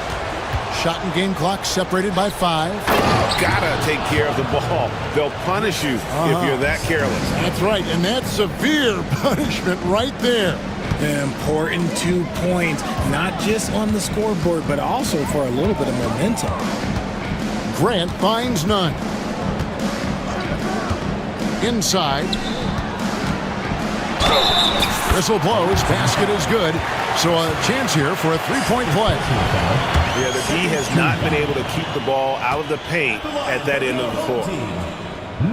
Shot and game clock separated by 5. Gotta take care of the ball. They'll punish you if you're that careless. That's right, and that's severe punishment right there. An important 2 points, not just on the scoreboard, but also for a little bit of momentum. Grant finds none. Inside. Whistle blows, basket is good. So a chance here for a 3-point play. Yeah, the D has not been able to keep the ball out of the paint at that end of the floor.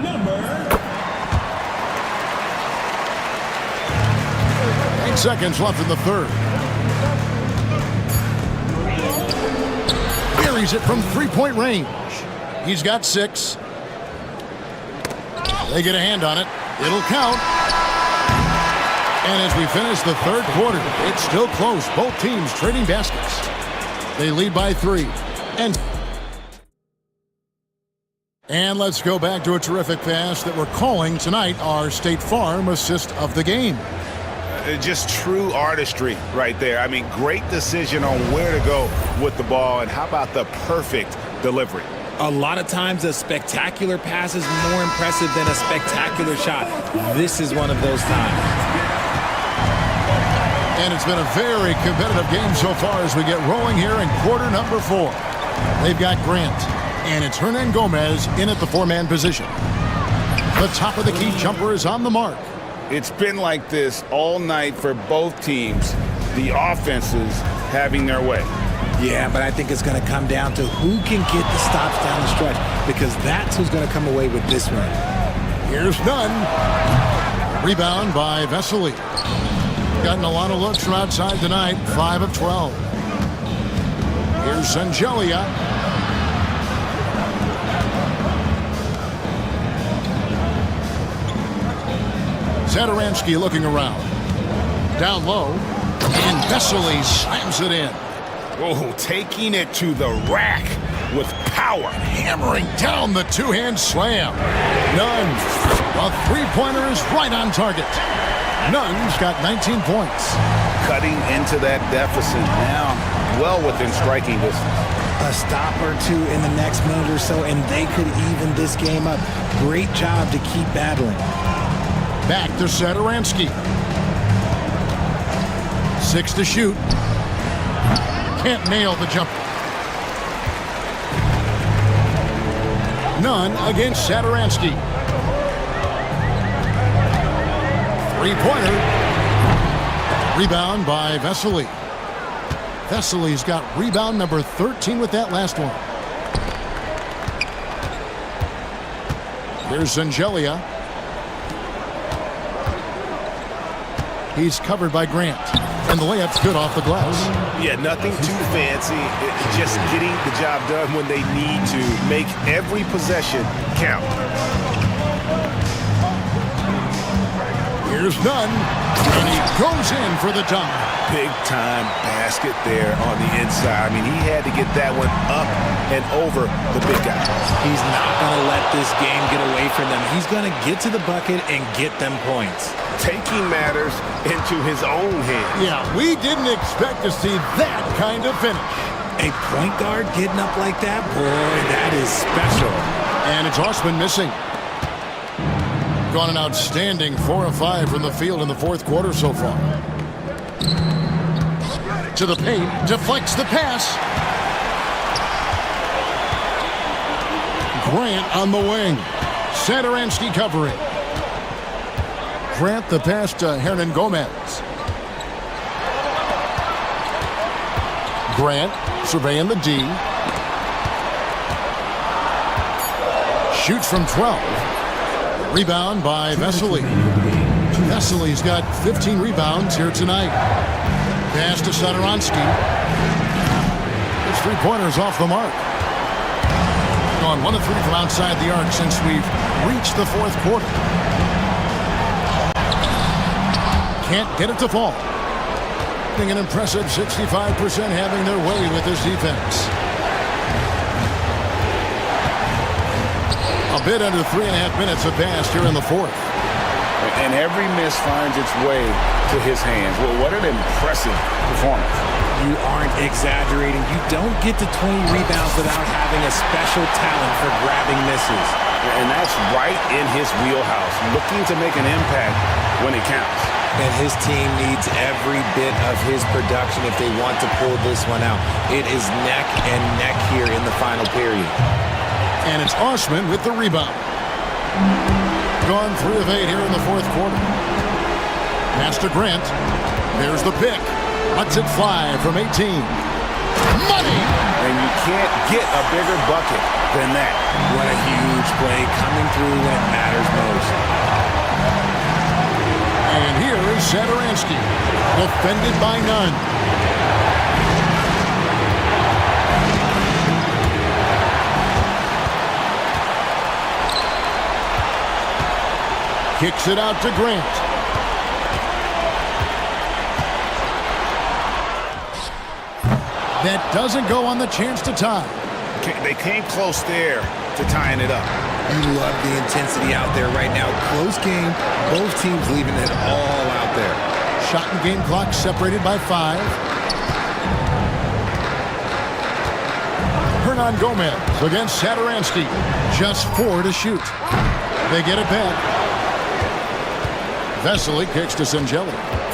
Number 8 seconds left in the third. Buries it from 3-point range. He's got 6. They get a hand on it. It'll count. And as we finish the third quarter, it's still close. Both teams trading baskets. They lead by 3. And let's go back to a terrific pass that we're calling tonight our State Farm assist of the game. Just true artistry right there. I mean, great decision on where to go with the ball, and how about the perfect delivery? A lot of times a spectacular pass is more impressive than a spectacular shot. This is one of those times. And it's been a very competitive game so far as we get rolling here in quarter number 4. They've got Grant, and it's Hernan Gomez in at the 4-man position. The top of the key jumper is on the mark. It's been like this all night for both teams. The offenses having their way. Yeah, but I think it's going to come down to who can get the stops down the stretch, because that's who's going to come away with this one. Here's none. Rebound by Vesely. Gotten a lot of looks from outside tonight. 5 of 12. Here's Sangelia. Zadaransky looking around. Down low. And Vesely slams it in. Oh, taking it to the rack with power. Hammering down the 2-hand slam. Nunn. A 3-pointer is right on target. Nunn's got 19 points. Cutting into that deficit now, well within striking distance. A stop or two in the next minute or so, and they could even this game up. Great job to keep battling. Back to Zadaransky. 6 to shoot. Can't nail the jumper. Nunn against Zadaransky. 3-pointer. Rebound by Vesely. Vesely's got rebound number 13 with that last one. Here's Zangelia. He's covered by Grant. And the layup's good off the glass. Yeah, nothing too fancy. Just getting the job done when they need to. Make every possession count. Here's Nunn. And he goes in for the dunk. Big time basket there on the inside. I mean, he had to get that one up and over the big guy. He's not going to let this game get away from them. He's going to get to the bucket and get them points. Taking matters into his own hands. Yeah, we didn't expect to see that kind of finish. A point guard getting up like that, boy, that is special. And it's Osman missing. Gone an outstanding 4 of 5 from the field in the fourth quarter so far. To the paint, deflects the pass. Grant on the wing. Satoransky covering. Grant the pass to Hernan Gomez. Grant surveying the D. Shoots from 12. Rebound by Vesely. Vesely's got 15 rebounds here tonight. Pass to Satoransky. His three-pointers off the mark. Gone 1 of 3 from outside the arc since we've reached the fourth quarter. Can't get it to fall. An impressive 65% having their way with this defense. A bit under 3.5 minutes have passed here in the fourth. And every miss finds its way to his hands. Well, what an impressive performance. You aren't exaggerating. You don't get to 20 rebounds without having a special talent for grabbing misses. And that's right in his wheelhouse, looking to make an impact when it counts. And his team needs every bit of his production if they want to pull this one out. It is neck and neck here in the final period. And it's Osman with the rebound. Gone 3 of 8 here in the fourth quarter. Pass to Grant. There's the pick. Lets it fly from 18. Money! And you can't get a bigger bucket than that. What a huge play coming through when it matters most. And here is Satoransky, defended by Nunn. Kicks it out to Grant. That doesn't go on the chance to tie. They came close there to tying it up. You love the intensity out there right now. Close game. Both teams leaving it all out there. Shot and game clock separated by 5. Hernan Gomez against Satoransky. Just 4 to shoot. They get it back. Vesely kicks to Zangelia.